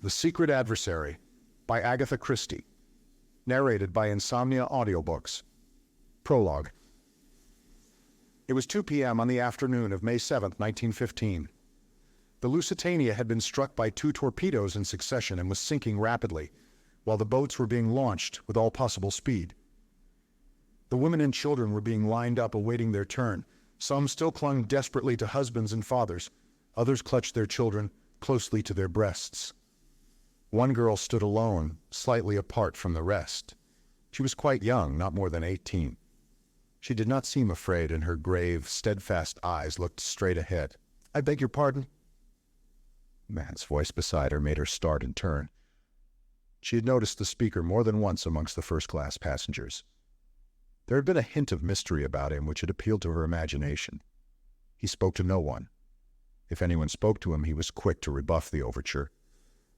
The Secret Adversary by Agatha Christie. Narrated by Insomnia Audiobooks. Prologue. It was 2 p.m. on the afternoon of May 7th, 1915. The Lusitania had been struck by 2 torpedoes in succession and was sinking rapidly, while the boats were being launched with all possible speed. The women and children were being lined up awaiting their turn. Some still clung desperately to husbands and fathers. Others clutched their children closely to their breasts. One girl stood alone, slightly apart from the rest. She was quite young, not more than 18. She did not seem afraid, and her grave, steadfast eyes looked straight ahead. "I beg your pardon?" A man's voice beside her made her start and turn. She had noticed the speaker more than once amongst the first-class passengers. There had been a hint of mystery about him which had appealed to her imagination. He spoke to no one. If anyone spoke to him, he was quick to rebuff the overture.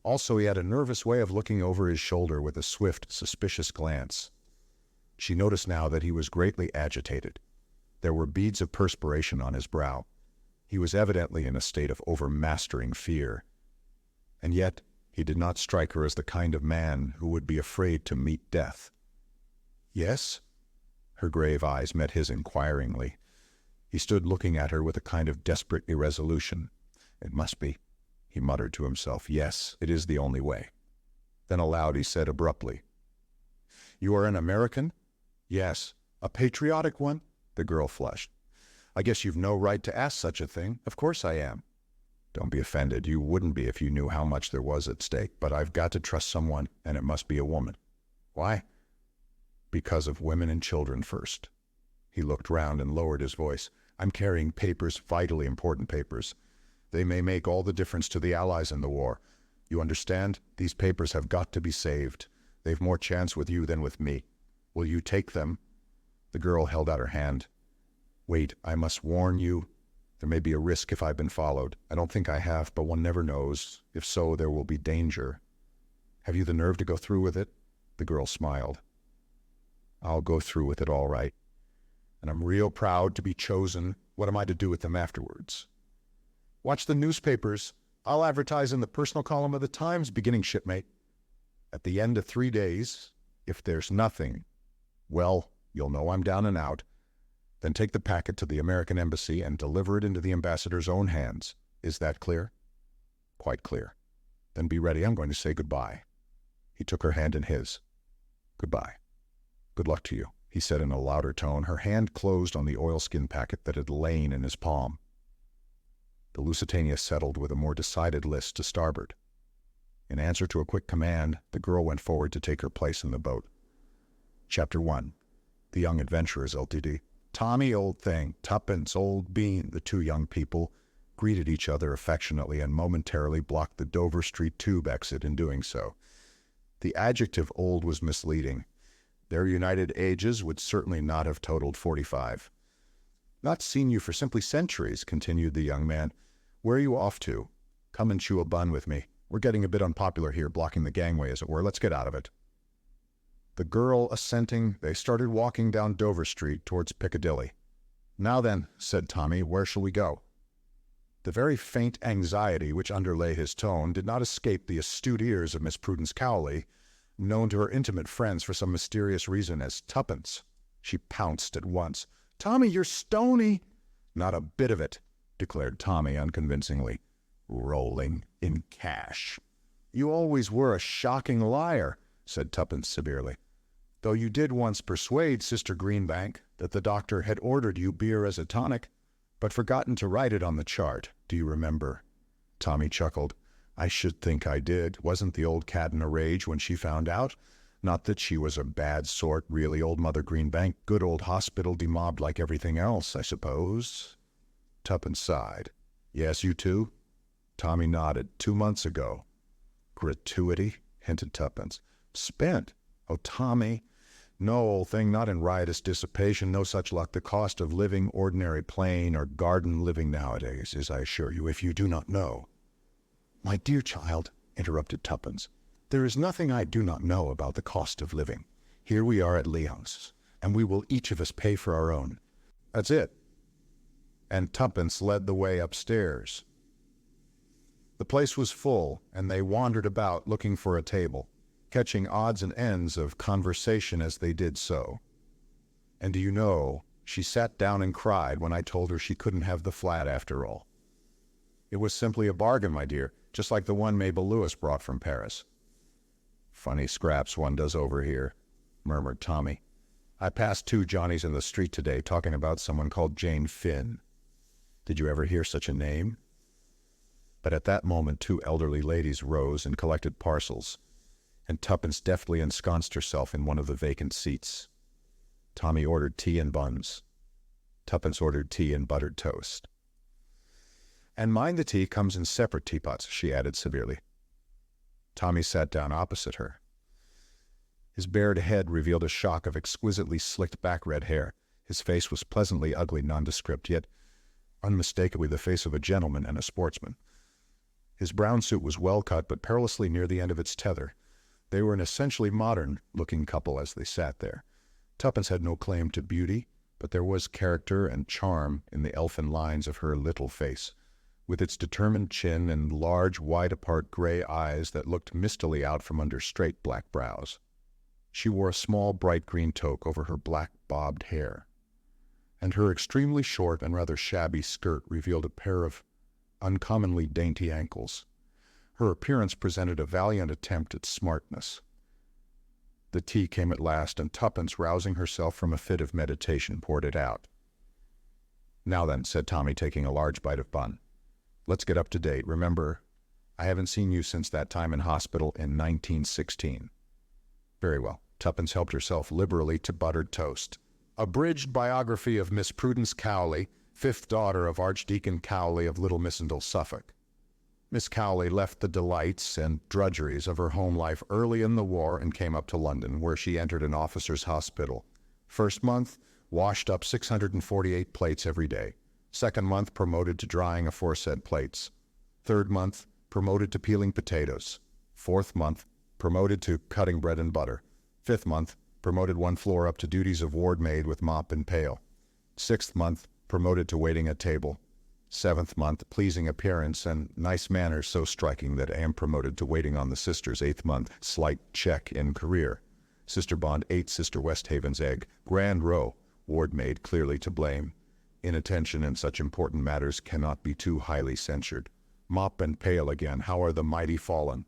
Also, he had a nervous way of looking over his shoulder with a swift, suspicious glance. She noticed now that he was greatly agitated. There were beads of perspiration on his brow. He was evidently in a state of overmastering fear. And yet, he did not strike her as the kind of man who would be afraid to meet death. "Yes?" Her grave eyes met his inquiringly. He stood looking at her with a kind of desperate irresolution. "It must be," he muttered to himself. "Yes, it is the only way." Then aloud he said abruptly, "You are an American?" "Yes." "A patriotic one?" The girl flushed. "I guess you've no right to ask such a thing." "Of course I am." "Don't be offended. You wouldn't be if you knew how much there was at stake. But I've got to trust someone, and it must be a woman." "Why?" "Because of women and children first." He looked round and lowered his voice. "I'm carrying papers, vitally important papers. They may make all the difference to the Allies in the war. You understand? These papers have got to be saved. They've more chance with you than with me. Will you take them?" The girl held out her hand. "Wait, I must warn you. There may be a risk if I've been followed. I don't think I have, but one never knows. If so, there will be danger. Have you the nerve to go through with it?" The girl smiled. "I'll go through with it all right. And I'm real proud to be chosen. What am I to do with them afterwards?" "Watch the newspapers. I'll advertise in the personal column of the Times beginning, shipmate. At the end of 3 days, if there's nothing, well, you'll know I'm down and out. Then take the packet to the American Embassy and deliver it into the ambassador's own hands. Is that clear?" "Quite clear." "Then be ready. I'm going to say goodbye." He took her hand in his. "Goodbye. Good luck to you," he said in a louder tone. Her hand closed on the oilskin packet that had lain in his palm. The Lusitania settled with a more decided list to starboard. In answer to a quick command, the girl went forward to take her place in the boat. Chapter 1. The Young Adventurers, Ltd. "Tommy, old thing," "Tuppence, old bean," the 2 young people greeted each other affectionately and momentarily blocked the Dover Street Tube exit in doing so. The adjective old was misleading. Their united ages would certainly not have totaled 45. "Not seen you for simply centuries," continued the young man. "Where are you off to? Come and chew a bun with me. We're getting a bit unpopular here, blocking the gangway, as it were. Let's get out of it." The girl assenting, they started walking down Dover Street towards Piccadilly. "Now then," said Tommy, "where shall we go?" The very faint anxiety which underlay his tone did not escape the astute ears of Miss Prudence Cowley, known to her intimate friends for some mysterious reason as Tuppence. She pounced at once. "Tommy, you're stony." "Not a bit of it," declared Tommy unconvincingly. "Rolling in cash." "You always were a shocking liar," said Tuppence severely. "Though you did once persuade Sister Greenbank that the doctor had ordered you beer as a tonic, but forgotten to write it on the chart. Do you remember?" Tommy chuckled. "I should think I did. Wasn't the old cat in a rage when she found out? Not that she was a bad sort, really, old Mother Greenbank. Good old hospital, demobbed like everything else, I suppose." Tuppence sighed. "Yes, you too?" Tommy nodded. 2 months ago." "Gratuity?" hinted Tuppence. "Spent? Oh, Tommy. No, old thing, not in riotous dissipation. No such luck. The cost of living ordinary plain or garden living nowadays is, I assure you, if you do not know." "My dear child," interrupted Tuppence, "there is nothing I do not know about the cost of living. Here we are at Lyons, and we will each of us pay for our own. That's it." And Tuppence led the way upstairs. The place was full, and they wandered about looking for a table, catching odds and ends of conversation as they did so. And do you know, she sat down and cried when I told her she couldn't have the flat after all. It was simply a bargain, my dear, just like the one Mabel Lewis brought from Paris. Funny scraps one does over here, murmured Tommy. I passed 2 Johnnies in the street today talking about someone called Jane Finn. Did you ever hear such a name? But at that moment 2 elderly ladies rose and collected parcels, and Tuppence deftly ensconced herself in one of the vacant seats. Tommy ordered tea and buns. Tuppence ordered tea and buttered toast. And mind the tea comes in separate teapots, she added severely. Tommy sat down opposite her. His bared head revealed a shock of exquisitely slicked back red hair. His face was pleasantly ugly, nondescript, yet unmistakably the face of a gentleman and a sportsman. His brown suit was well cut, but perilously near the end of its tether. They were an essentially modern-looking couple as they sat there. Tuppence had no claim to beauty, but there was character and charm in the elfin lines of her little face, with its determined chin and large, wide-apart gray eyes that looked mistily out from under straight black brows. She wore a small, bright green toque over her black, bobbed hair, and her extremely short and rather shabby skirt revealed a pair of uncommonly dainty ankles. Her appearance presented a valiant attempt at smartness. The tea came at last, and Tuppence, rousing herself from a fit of meditation, poured it out. Now then, said Tommy, taking a large bite of bun. Let's get up to date. Remember, I haven't seen you since that time in hospital in 1916. Very well. Tuppence helped herself liberally to buttered toast. Abridged biography of Miss Prudence Cowley, 5th daughter of Archdeacon Cowley of Little Missendel, Suffolk. Miss Cowley left the delights and drudgeries of her home life early in the war and came up to London, where she entered an officer's hospital. First month, washed up 648 plates every day. Second month, promoted to drying aforesaid plates. Third month, promoted to peeling potatoes. Fourth month, promoted to cutting bread and butter. Fifth month, promoted 1 floor up to duties of ward maid with mop and pail. Sixth month, promoted to waiting at table. 7th month, pleasing appearance and nice manners so striking that I am promoted to waiting on the sisters. 8th month, slight check in career. Sister Bond 8, Sister Westhaven's egg. Grand row, ward maid clearly to blame. Inattention in such important matters cannot be too highly censured. Mop and pail again, how are the mighty fallen.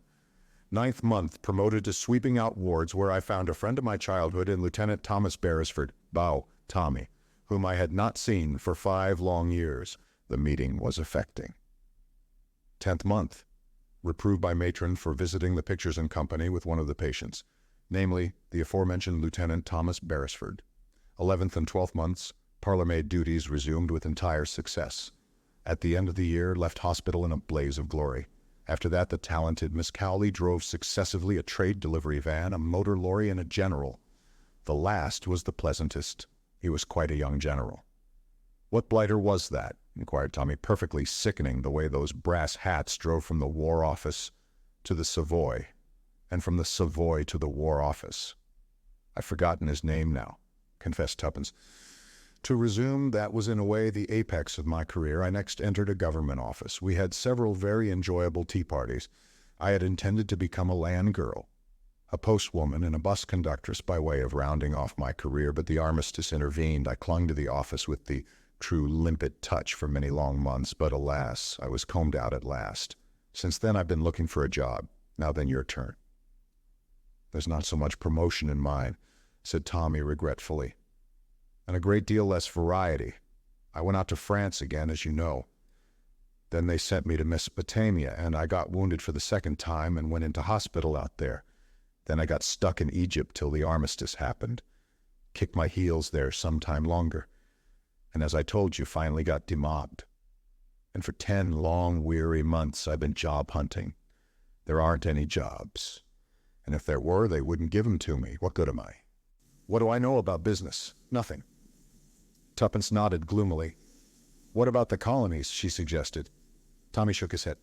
9th month, promoted to sweeping out wards, where I found a friend of my childhood in Lieutenant Thomas Beresford, Bow, Tommy, whom I had not seen for 5 long years. The meeting was affecting. 10th month, reproved by matron for visiting the pictures in company with one of the patients, namely the aforementioned Lieutenant Thomas Beresford. 11th and 12th months, parlour-maid duties resumed with entire success. At the end of the year, left hospital in a blaze of glory. After that, the talented Miss Cowley drove successively a trade delivery van, a motor lorry, and a general. The last was the pleasantest. He was quite a young general. What blighter was that? Inquired Tommy, perfectly sickening the way those brass hats drove from the War Office to the Savoy, and from the Savoy to the War Office. I've forgotten his name now, confessed Tuppence. To resume, that was in a way the apex of my career. I next entered a government office. We had several very enjoyable tea parties. I had intended to become a land girl, a postwoman and a bus conductress by way of rounding off my career, but the armistice intervened. I clung to the office with the true limpet touch for many long months, but alas, I was combed out at last. Since then I've been looking for a job. Now then, your turn. There's not so much promotion in mine, said Tommy regretfully, and a great deal less variety. I went out to France again, as you know. Then they sent me to Mesopotamia, and I got wounded for the 2nd time and went into hospital out there. Then I got stuck in Egypt till the armistice happened. Kicked my heels there some time longer. And as I told you, finally got demobbed. And for 10 long, weary months I've been job hunting. There aren't any jobs. And if there were, they wouldn't give them to me. What good am I? What do I know about business? Nothing. Tuppence nodded gloomily. What about the colonies? She suggested. Tommy shook his head.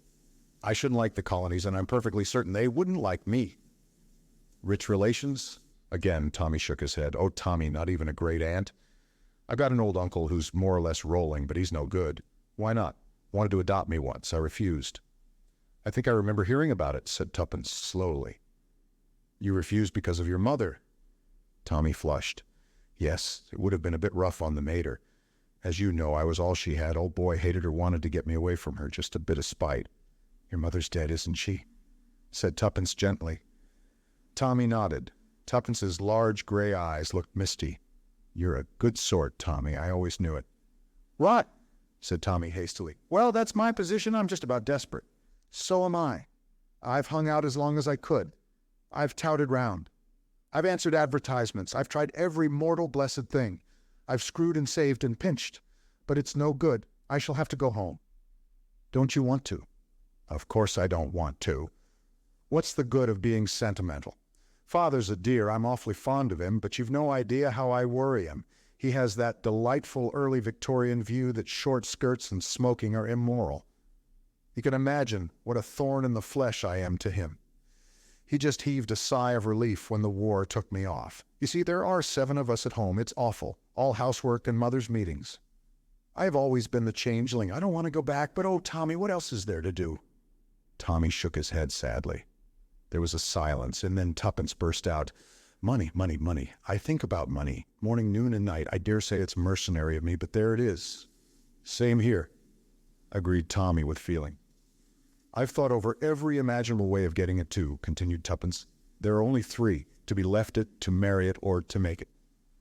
I shouldn't like the colonies, and I'm perfectly certain they wouldn't like me. Rich relations? Again, Tommy shook his head. Oh, Tommy, not even a great aunt? I've got an old uncle who's more or less rolling, but he's no good. Why not? Wanted to adopt me once. I refused. "I think I remember hearing about it," said Tuppence slowly. "You refused because of your mother." Tommy flushed. "Yes, it would have been a bit rough on the mater. As you know, I was all she had. Old boy hated her, wanted to get me away from her, just a bit of spite." "Your mother's dead, isn't she?" said Tuppence gently. Tommy nodded. Tuppence's large gray eyes looked misty. "You're a good sort, Tommy. I always knew it." "Rot," said Tommy hastily. "Well, that's my position. I'm just about desperate." "So am I. I've hung out as long as I could. I've touted round. I've answered advertisements. I've tried every mortal blessed thing. I've screwed and saved and pinched. But it's no good. I shall have to go home." "Don't you want to?" "Of course I don't want to. What's the good of being sentimental? Father's a dear. I'm awfully fond of him, but you've no idea how I worry him. He has that delightful early Victorian view that short skirts and smoking are immoral. You can imagine what a thorn in the flesh I am to him. He just heaved a sigh of relief when the war took me off. You see, there are 7 of us at home. It's awful. All housework and mother's meetings. I've always been the changeling. I don't want to go back, but oh, Tommy, what else is there to do?" Tommy shook his head sadly. There was a silence, and then Tuppence burst out, "Money, money, money. I think about money. Morning, noon, and night. I dare say it's mercenary of me, but there it is." "Same here," agreed Tommy with feeling. "I've thought over every imaginable way of getting it too," continued Tuppence. "There are only 3, to be left it, to marry it, or to make it.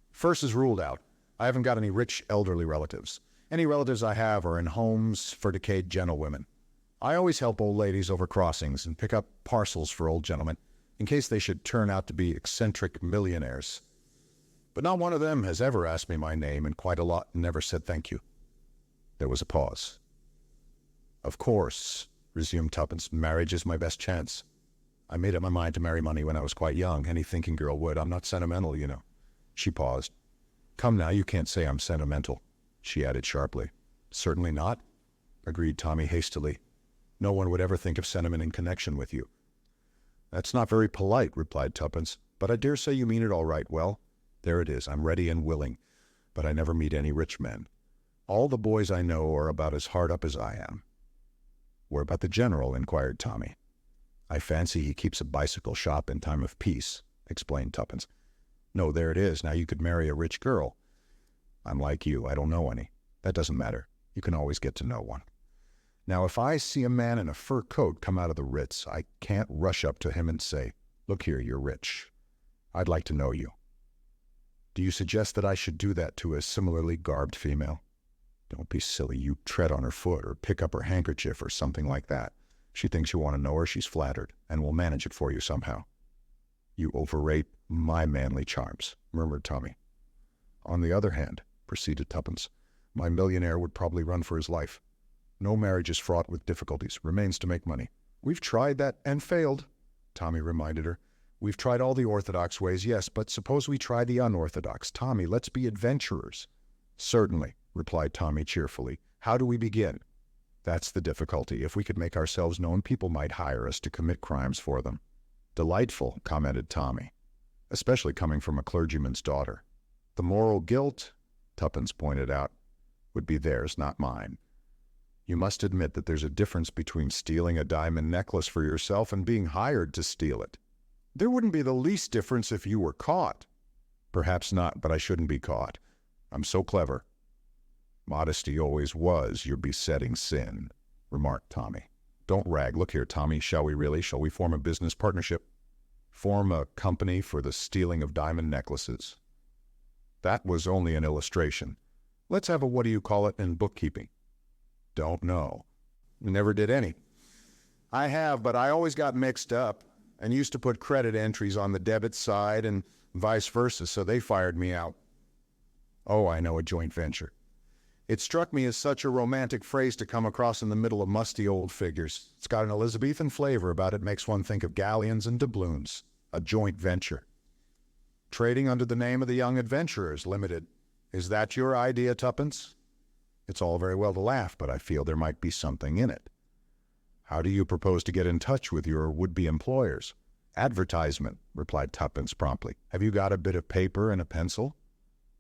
First is ruled out. I haven't got any rich elderly relatives. Any relatives I have are in homes for decayed gentlewomen. I always help old ladies over crossings and pick up parcels for old gentlemen, in case they should turn out to be eccentric millionaires. But not one of them has ever asked me my name, and quite a lot never said thank you." There was a pause. "Of course," resumed Tuppence, "marriage is my best chance. I made up my mind to marry money when I was quite young. Any thinking girl would. I'm not sentimental, you know." She paused. "Come now, you can't say I'm sentimental," she added sharply. "Certainly not," agreed Tommy hastily. "No one would ever think of sentiment in connection with you." "That's not very polite," replied Tuppence, "but I dare say you mean it all right. Well, there it is. I'm ready and willing, but I never meet any rich men. All the boys I know are about as hard up as I am." "Where about the general?" inquired Tommy. "I fancy he keeps a bicycle shop in time of peace," explained Tuppence. "No, there it is. Now you could marry a rich girl." "I'm like you. I don't know any." "That doesn't matter. You can always get to know one. Now, if I see a man in a fur coat come out of the Ritz, I can't rush up to him and say, 'Look here, you're rich. I'd like to know you.' Do you suggest that I should do that to a similarly garbed female?" "Don't be silly. You tread on her foot or pick up her handkerchief or something like that. She thinks you want to know her, she's flattered, and will manage it for you somehow." "You overrate my manly charms," murmured Tommy. "On the other hand," proceeded Tuppence, "my millionaire would probably run for his life. No marriage is fraught with difficulties. Remains to make money." "We've tried that and failed," Tommy reminded her. "We've tried all the orthodox ways, yes, but suppose we try the unorthodox. Tommy, let's be adventurers." "Certainly," replied Tommy cheerfully. "How do we begin?" "That's the difficulty. If we could make ourselves known, people might hire us to commit crimes for them." "Delightful," commented Tommy, "especially coming from a clergyman's daughter." "The moral guilt," Tuppence pointed out, "would be theirs, not mine. You must admit that there's a difference between stealing a diamond necklace for yourself and being hired to steal it." "There wouldn't be the least difference if you were caught." "Perhaps not, but I shouldn't be caught. I'm so clever." "Modesty always was your besetting sin," remarked Tommy. "Don't rag. Look here, Tommy, shall we really? Shall we form a business partnership? Form a company for the stealing of diamond necklaces?" "That was only an illustration. Let's have a what-do-you-call-it in bookkeeping." "Don't know. Never did any." "I have, but I always got mixed up and used to put credit entries on the debit side and vice versa, so they fired me out." "Oh, I know, a joint venture." "It struck me as such a romantic phrase to come across in the middle of musty old figures. It's got an Elizabethan flavor about it, makes one think of galleons and doubloons. A joint venture. Trading under the name of the Young Adventurers Limited. Is that your idea, Tuppence?" "It's all very well to laugh, but I feel there might be something in it." "How do you propose to get in touch with your would-be employers?" "Advertisement," replied Tuppence promptly. "Have you got a bit of paper and a pencil?"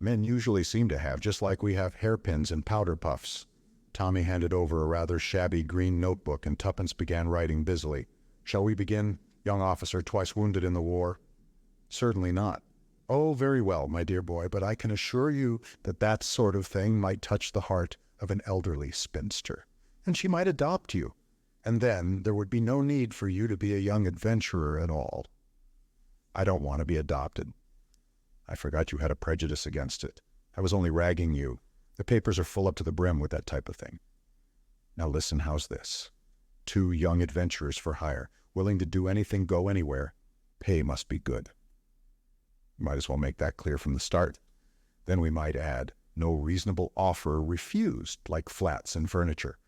"Men usually seem to have, just like we have hairpins and powder puffs." Tommy handed over a rather shabby green notebook, and Tuppence began writing busily. "Shall we begin, young officer twice wounded in the war?" "Certainly not." "Oh, very well, my dear boy, but I can assure you that that sort of thing might touch the heart of an elderly spinster, and she might adopt you, and then there would be no need for you to be a young adventurer at all." "I don't want to be adopted." "I forgot you had a prejudice against it. I was only ragging you. The papers are full up to the brim with that type of thing. Now listen, how's this? 2 young adventurers for hire, willing to do anything, go anywhere. Pay must be good." Might as well make that clear from the start. Then we might add, "no reasonable offer refused, like flats and furniture."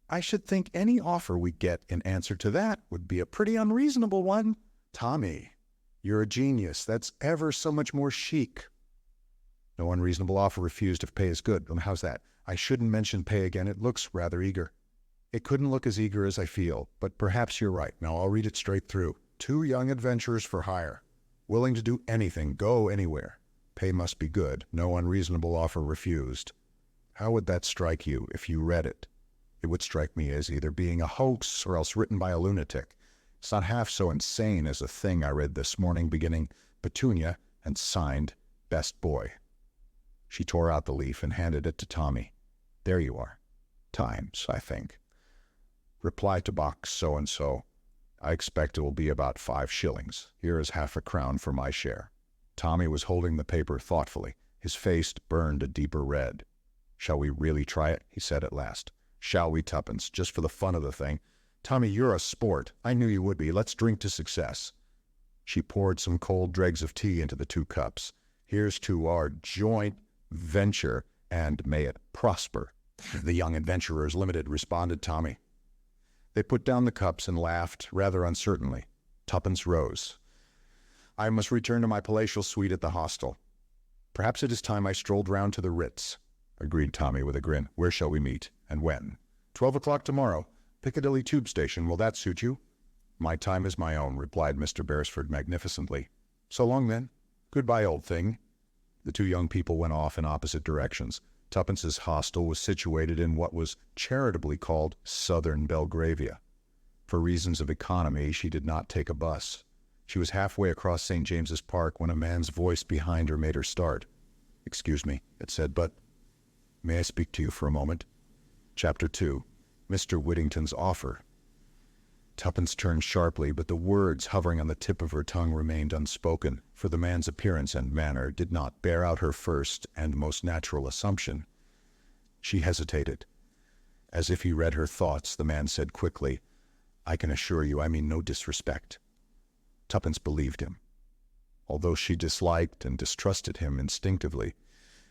"I should think any offer we get in answer to that would be a pretty unreasonable one." "Tommy, you're a genius. That's ever so much more chic." "No unreasonable offer refused if pay is good." Well, how's that? I shouldn't mention pay again. It looks rather eager. It couldn't look as eager as I feel, but perhaps you're right. Now I'll read it straight through. 2 young adventurers for hire, willing to do anything, go anywhere. Pay must be good. No unreasonable offer refused. How would that strike you if you read it? It would strike me as either being a hoax or else written by a lunatic. It's not half so insane as a thing I read this morning beginning Petunia and signed Best Boy. She tore out the leaf and handed it to Tommy. "There you are. Times, I think. Reply to box so-and-so. I expect it will be about 5 shillings. Here is half a crown for my share." Tommy was holding the paper thoughtfully. His face burned a deeper red. "Shall we really try it?" he said at last. "Shall we, Tuppence, just for the fun of the thing? Tommy, you're a sport. I knew you would be. Let's drink to success." She poured some cold dregs of tea into the 2 cups. "Here's to our joint venture, and may it prosper." "The Young Adventurers Limited," responded Tommy. They put down the cups and laughed rather uncertainly. Tuppence rose. "I must return to my palatial suite at the hostel. Perhaps it is time I strolled round to the Ritz," agreed Tommy with a grin. "Where shall we meet, and when?" 12 o'clock tomorrow. Piccadilly Tube Station. Will that suit you?" "My time is my own," replied Mr. Beresford magnificently. "So long, then. Goodbye, old thing." The 2 young people went off in opposite directions. Tuppence's hostel was situated in what was charitably called Southern Belgravia. For reasons of economy, she did not take a bus. She was halfway across St. James's Park when a man's voice behind her made her start. "Excuse me," it said, "but may I speak to you for a moment?" Chapter 2. Mr. Whittington's Offer. Tuppence turned sharply, but the words hovering on the tip of her tongue remained unspoken, for the man's appearance and manner did not bear out her first and most natural assumption. She hesitated. As if he read her thoughts, the man said quickly, "I can assure you I mean no disrespect." Tuppence believed him. Although she disliked and distrusted him instinctively,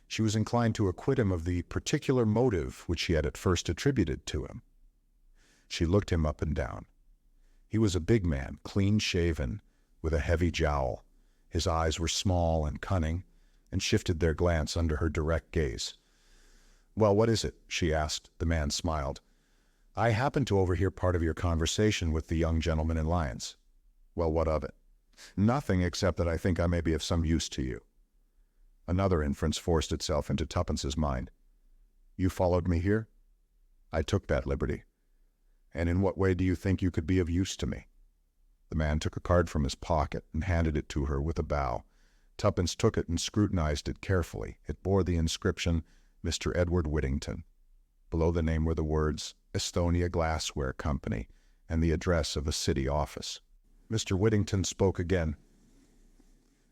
she was inclined to acquit him of the particular motive which she had at first attributed to him. She looked him up and down. He was a big man, clean-shaven, with a heavy jowl. His eyes were small and cunning, and shifted their glance under her direct gaze. "Well, what is it?" she asked. The man smiled. "I happened to overhear part of your conversation with the young gentleman in Lyons." "Well, what of it?" "Nothing, except that I think I may be of some use to you." Another inference forced itself into Tuppence's mind. "You followed me here?" "I took that liberty." "And in what way do you think you could be of use to me?" The man took a card from his pocket and handed it to her with a bow. Tuppence took it and scrutinized it carefully. It bore the inscription, "Mr. Edward Whittington." Below the name were the words, "Estonia Glassware Company," and the address of a city office. Mr. Whittington spoke again.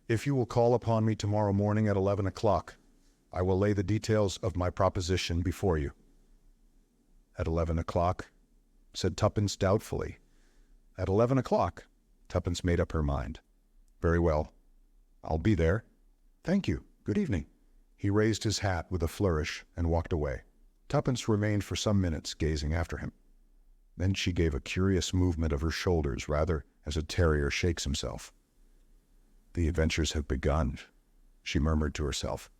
"If you will call upon me tomorrow morning at 11 o'clock, I will lay the details of my proposition before you." "At 11 o'clock?" said Tuppence doubtfully. "At 11 o'clock." Tuppence made up her mind. "Very well. I'll be there. Thank you. Good evening." He raised his hat with a flourish and walked away. Tuppence remained for some minutes gazing after him. Then she gave a curious movement of her shoulders, rather as a terrier shakes himself. "The adventures have begun," she murmured to herself.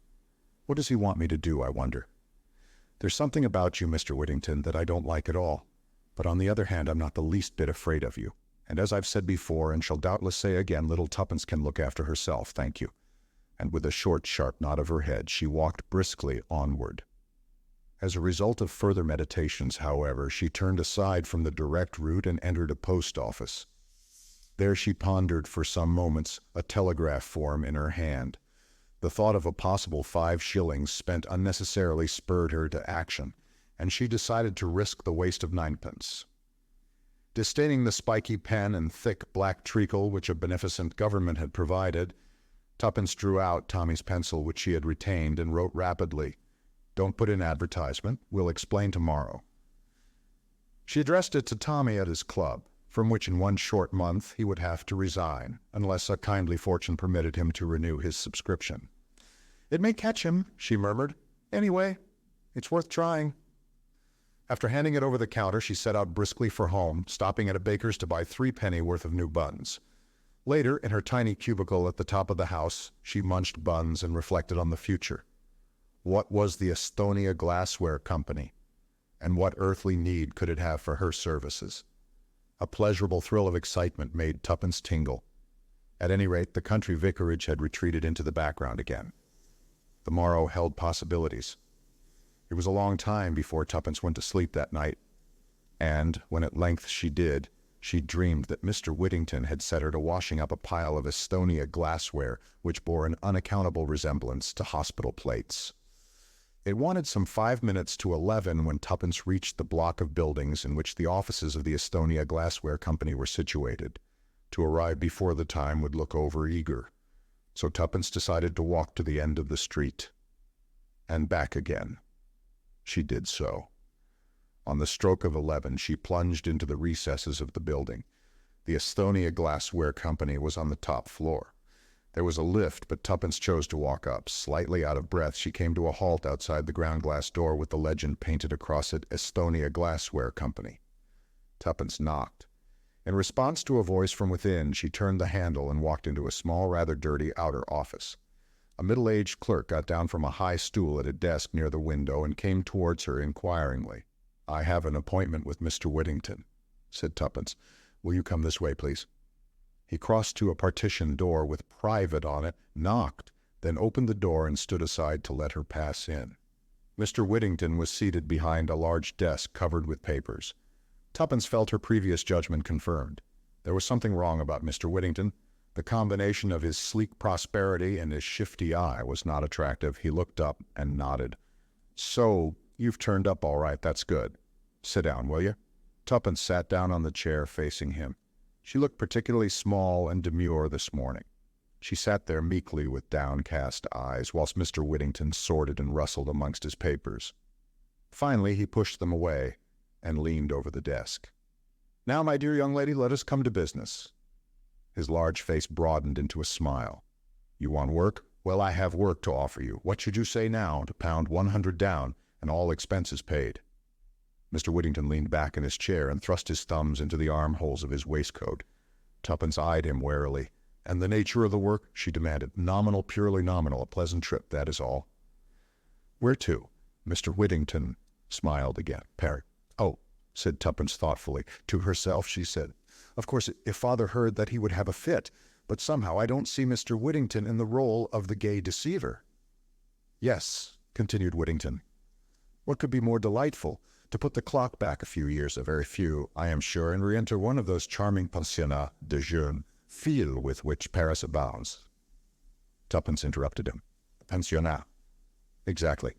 "What does he want me to do, I wonder? There's something about you, Mr. Whittington, that I don't like at all. But on the other hand, I'm not the least bit afraid of you. And as I've said before, and shall doubtless say again, little Tuppence can look after herself, thank you." And with a short, sharp nod of her head, she walked briskly onward. As a result of further meditations, however, she turned aside from the direct route and entered a post office. There she pondered for some moments, a telegraph form in her hand. The thought of a possible 5 shillings spent unnecessarily spurred her to action, and she decided to risk the waste of 9pence. Disdaining the spiky pen and thick black treacle which a beneficent government had provided, Tuppence drew out Tommy's pencil which she had retained and wrote rapidly, "Don't put in advertisement. We'll explain tomorrow." She addressed it to Tommy at his club, from which in 1 short month he would have to resign, unless a kindly fortune permitted him to renew his subscription. "It may catch him," she murmured. "Anyway, it's worth trying." After handing it over the counter, she set out briskly for home, stopping at a baker's to buy 3 penny worth of new buns. Later, in her tiny cubicle at the top of the house, she munched buns and reflected on the future. What was the Estonia Glassware Company, and what earthly need could it have for her services? A pleasurable thrill of excitement made Tuppence tingle. At any rate, the country vicarage had retreated into the background again. The morrow held possibilities. It was a long time before Tuppence went to sleep that night, and, when at length she did, she dreamed that Mr. Whittington had set her to washing up a pile of Estonia glassware which bore an unaccountable resemblance to hospital plates. It wanted some 5 minutes to 11 when Tuppence reached the block of buildings in which the offices of the Estonia Glassware Company were situated. To arrive before the time would look over-eager, so Tuppence decided to walk to the end of the street. And back again. She did so. On the stroke of 11, she plunged into the recesses of the building. The Estonia Glassware Company was on the top floor. There was a lift, but Tuppence chose to walk up. Slightly out of breath, she came to a halt outside the ground-glass door with the legend painted across it, Estonia Glassware Company. Tuppence knocked. In response to a voice from within, she turned the handle and walked into a small, rather dirty outer office. A middle-aged clerk got down from a high stool at a desk near the window and came towards her inquiringly. "I have an appointment with Mr. Whittington," said Tuppence. "Will you come this way, please?" He crossed to a partition door with "Private" on it, knocked, then opened the door and stood aside to let her pass in. Mr. Whittington was seated behind a large desk covered with papers. Tuppence felt her previous judgment confirmed. There was something wrong about Mr. Whittington. The combination of his sleek prosperity and his shifty eye was not attractive. He looked up and nodded. "So, you've turned up all right, that's good. Sit down, will you?" Tuppence sat down on the chair facing him. She looked particularly small and demure this morning. She sat there meekly with downcast eyes, whilst Mr. Whittington sorted and rustled amongst his papers. Finally, he pushed them away and leaned over the desk. "Now, my dear young lady, let us come to business." His large face broadened into a smile. "You want work? Well, I have work to offer you. What should you say now to pound 100 down and all expenses paid?" Mr. Whittington leaned back in his chair and thrust his thumbs into the armholes of his waistcoat. Tuppence eyed him warily. "And the nature of the work?" she demanded. "Nominal, purely nominal. A pleasant trip, that is all." "Where to?" Mr. Whittington smiled again. "Oh," said Tuppence thoughtfully. To herself she said, "Of course, if father heard that he would have a fit, but somehow I don't see Mr. Whittington in the role of the gay deceiver." "Yes," continued Whittington. "What could be more delightful? To put the clock back a few years, a very few, I am sure, and re-enter one of those charming pensionnats de jeunes filles with which Paris abounds." Tuppence interrupted him. "Pensionnat." "Exactly.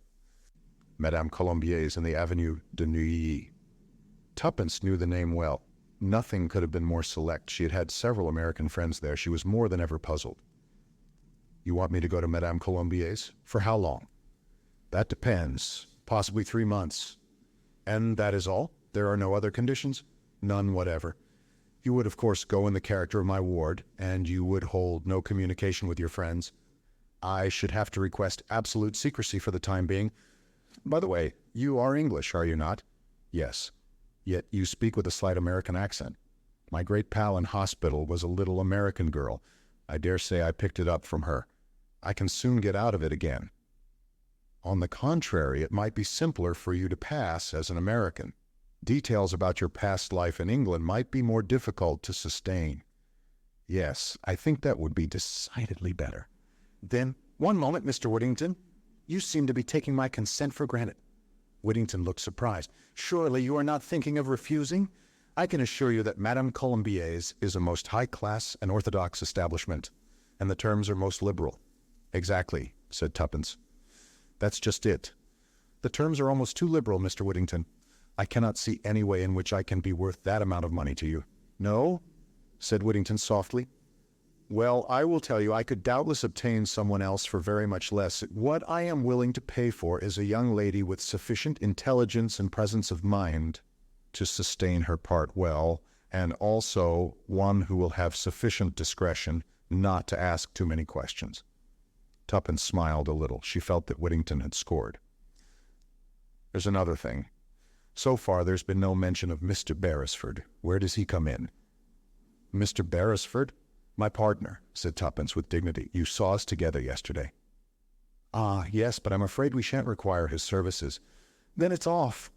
Madame Colombier's in the Avenue de Neuilly." Tuppence knew the name well. Nothing could have been more select. She had had several American friends there. She was more than ever puzzled. "You want me to go to Madame Colombier's? For how long?" "That depends. Possibly 3 months." "And that is all? There are no other conditions?" "None whatever. You would, of course, go in the character of my ward, and you would hold no communication with your friends. I should have to request absolute secrecy for the time being. By the way, you are English, are you not?" "Yes." "Yet you speak with a slight American accent. My great pal in hospital was a little American girl. I dare say I picked it up from her. I can soon get out of it again." "On the contrary, it might be simpler for you to pass as an American. Details about your past life in England might be more difficult to sustain." "Yes, I think that would be decidedly better." "Then, one moment, Mr. Whittington. You seem to be taking my consent for granted." Whittington looked surprised. "Surely you are not thinking of refusing? I can assure you that Madame Columbier's is a most high-class and orthodox establishment, and the terms are most liberal." "Exactly," said Tuppence. "That's just it. The terms are almost too liberal, Mr. Whittington. I cannot see any way in which I can be worth that amount of money to you." "No?" said Whittington softly. "Well, I will tell you, I could doubtless obtain someone else for very much less. What I am willing to pay for is a young lady with sufficient intelligence and presence of mind to sustain her part well, and also one who will have sufficient discretion not to ask too many questions." Tuppence smiled a little. She felt that Whittington had scored. "There's another thing. So far there's been no mention of Mr. Beresford. Where does he come in?" "Mr. Beresford? My partner," said Tuppence with dignity. "You saw us together yesterday." "Ah, yes, but I'm afraid we shan't require his services." "Then it's off."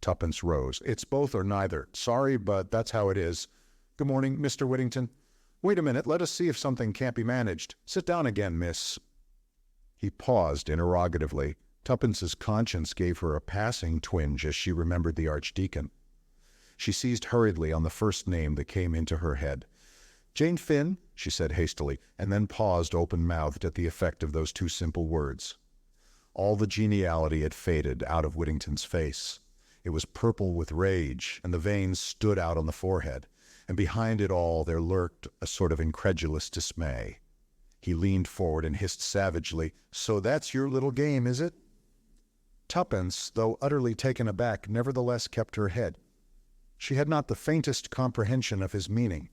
Tuppence rose. "It's both or neither. Sorry, but that's how it is. Good morning, Mr. Whittington. Wait a minute, let us see if something can't be managed. Sit down again, miss." He paused interrogatively. Tuppence's conscience gave her a passing twinge as she remembered the Archdeacon. She seized hurriedly on the first name that came into her head. "Jane Finn," she said hastily, and then paused open-mouthed at the effect of those two simple words. All the geniality had faded out of Whittington's face. It was purple with rage, and the veins stood out on the forehead, and behind it all there lurked a sort of incredulous dismay. He leaned forward and hissed savagely, "So that's your little game, is it?" Tuppence, though utterly taken aback, nevertheless kept her head. She had not the faintest comprehension of his meaning,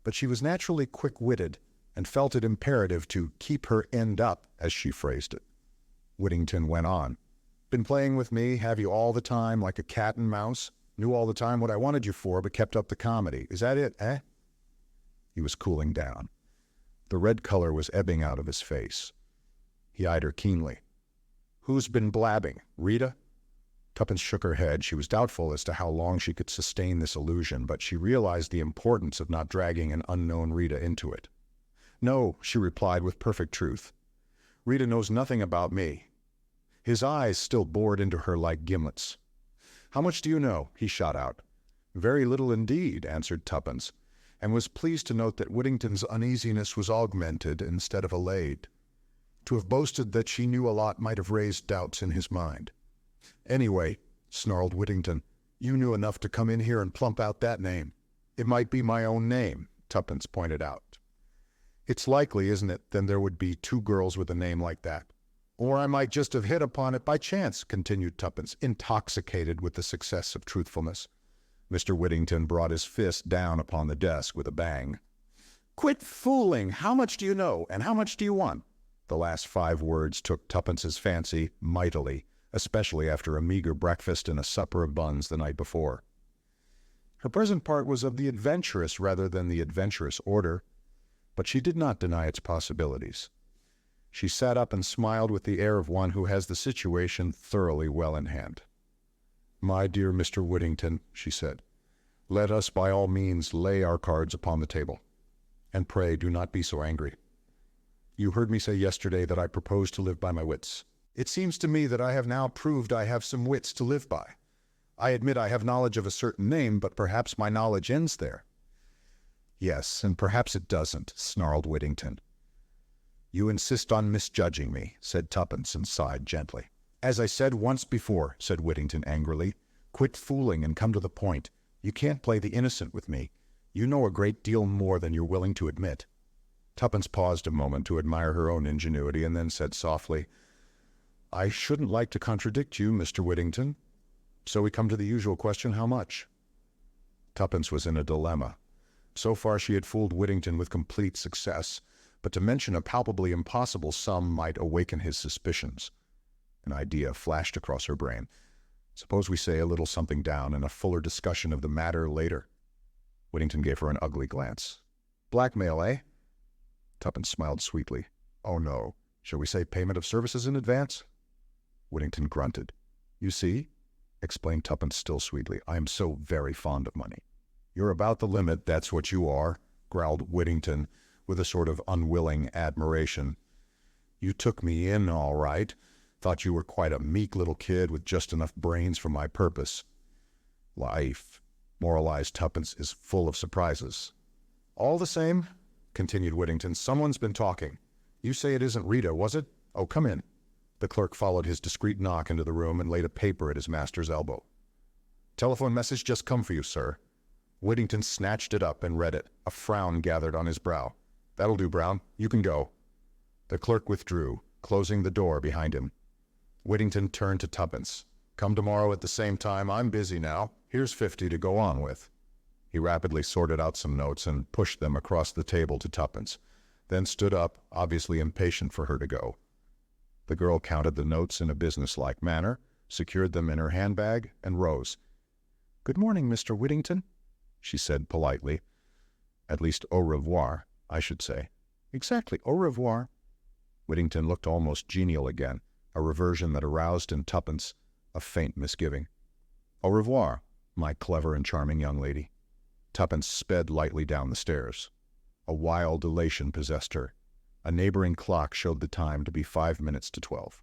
but she was naturally quick-witted, and felt it imperative to keep her end up, as she phrased it. Whittington went on. "Been playing with me, have you, all the time, like a cat and mouse? Knew all the time what I wanted you for, but kept up the comedy. Is that it, eh?" He was cooling down. The red color was ebbing out of his face. He eyed her keenly. "Who's been blabbing? Rita?" Tuppence shook her head. She was doubtful as to how long she could sustain this illusion, but she realized the importance of not dragging an unknown Rita into it. "No," she replied with perfect truth. "Rita knows nothing about me." His eyes still bored into her like gimlets. "How much do you know?" he shot out. "Very little indeed," answered Tuppence, and was pleased to note that Whittington's uneasiness was augmented instead of allayed. To have boasted that she knew a lot might have raised doubts in his mind. "Anyway," snarled Whittington, "you knew enough to come in here and plump out that name." "It might be my own name," Tuppence pointed out. "It's likely, isn't it, then there would be two girls with a name like that." "Or I might just have hit upon it by chance," continued Tuppence, intoxicated with the success of truthfulness. Mr. Whittington brought his fist down upon the desk with a bang. "Quit fooling! How much do you know, and how much do you want?" The last 5 words took Tuppence's fancy mightily, especially after a meager breakfast and a supper of buns the night before. Her present part was of the adventurous rather than the adventurous order, but she did not deny its possibilities. She sat up and smiled with the air of one who has the situation thoroughly well in hand. "My dear Mr. Whittington," she said, "let us by all means lay our cards upon the table. And pray do not be so angry. You heard me say yesterday that I propose to live by my wits. It seems to me that I have now proved I have some wits to live by. I admit I have knowledge of a certain name, but perhaps my knowledge ends there." "Yes, and perhaps it doesn't," snarled Whittington. "You insist on misjudging me," said Tuppence, and sighed gently. "As I said once before," said Whittington angrily, "quit fooling and come to the point. You can't play the innocent with me. You know a great deal more than you're willing to admit." Tuppence paused a moment to admire her own ingenuity, and then said softly, "I shouldn't like to contradict you, Mr. Whittington. So we come to the usual question, how much?" Tuppence was in a dilemma. So far she had fooled Whittington with complete success, but to mention a palpably impossible sum might awaken his suspicions. An idea flashed across her brain. "Suppose we say a little something down and a fuller discussion of the matter later?" Whittington gave her an ugly glance. "Blackmail, eh?" Tuppence smiled sweetly. "Oh, no. Shall we say payment of services in advance?" Whittington grunted. "You see," explained Tuppence still sweetly, "I am so very fond of money." "You're about the limit, that's what you are," growled Whittington, with a sort of unwilling admiration. "You took me in all right. Thought you were quite a meek little kid with just enough brains for my purpose. Life, moralized Tuppence, is full of surprises. All the same, continued Whittington, someone's been talking. You say it isn't Rita, was it? Oh, come in. The clerk followed his discreet knock into the room and laid a paper at his master's elbow. Telephone message just come for you, sir. Whittington snatched it up and read it. A frown gathered on his brow. That'll do, Brown. You can go. The clerk withdrew, closing the door behind him. Whittington turned to Tuppence. Come tomorrow at the same time. I'm busy now. Here's 50 to go on with. He rapidly sorted out some notes and pushed them across the table to Tuppence, then stood up, obviously impatient for her to go. The girl counted the notes in a businesslike manner, secured them in her handbag, and rose. Good morning, Mr. Whittington, she said politely. At least au revoir, I should say. Exactly, au revoir. Whittington looked almost genial again, a reversion that aroused in Tuppence a faint misgiving. Au revoir, my clever and charming young lady. Tuppence sped lightly down the stairs. A wild elation possessed her. A neighboring clock showed the time to be 5 minutes to 12.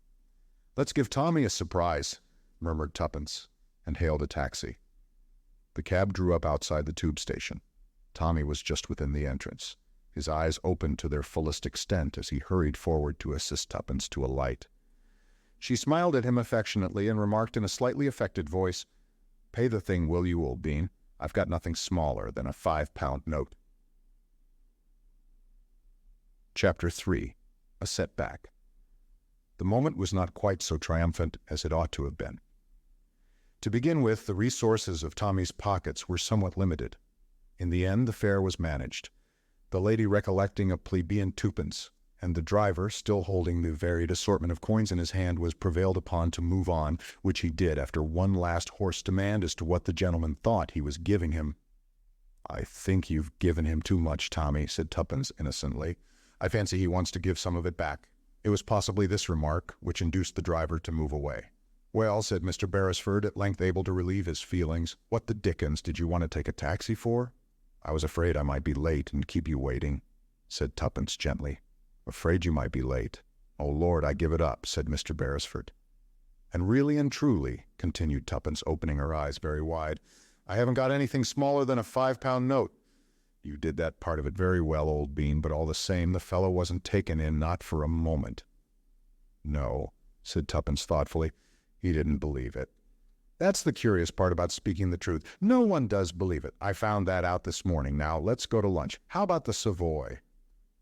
Let's give Tommy a surprise, murmured Tuppence, and hailed a taxi. The cab drew up outside the tube station. Tommy was just within the entrance, his eyes opened to their fullest extent as he hurried forward to assist Tuppence to alight. She smiled at him affectionately and remarked in a slightly affected voice, Pay the thing, will you, old bean? I've got nothing smaller than a 5-pound note. Chapter 3. A Setback. The moment was not quite so triumphant as it ought to have been. To begin with, the resources of Tommy's pockets were somewhat limited. In the end, the fare was managed, the lady recollecting a plebeian twopence, and the driver, still holding the varied assortment of coins in his hand, was prevailed upon to move on, which he did after one last hoarse demand as to what the gentleman thought he was giving him. I think you've given him too much, Tommy, said Tuppence innocently. I fancy he wants to give some of it back. It was possibly this remark which induced the driver to move away. Well, said Mr. Beresford, at length able to relieve his feelings, what the dickens did you want to take a taxi for? I was afraid I might be late and keep you waiting, said Tuppence gently. Afraid you might be late. Oh, Lord, I give it up, said Mr. Beresford. And really and truly, continued Tuppence, opening her eyes very wide, I haven't got anything smaller than a 5-pound note. You did that part of it very well, old bean, but all the same, the fellow wasn't taken in, not for a moment. No, said Tuppence thoughtfully. He didn't believe it. That's the curious part about speaking the truth. No one does believe it. I found that out this morning. Now, let's go to lunch. How about the Savoy?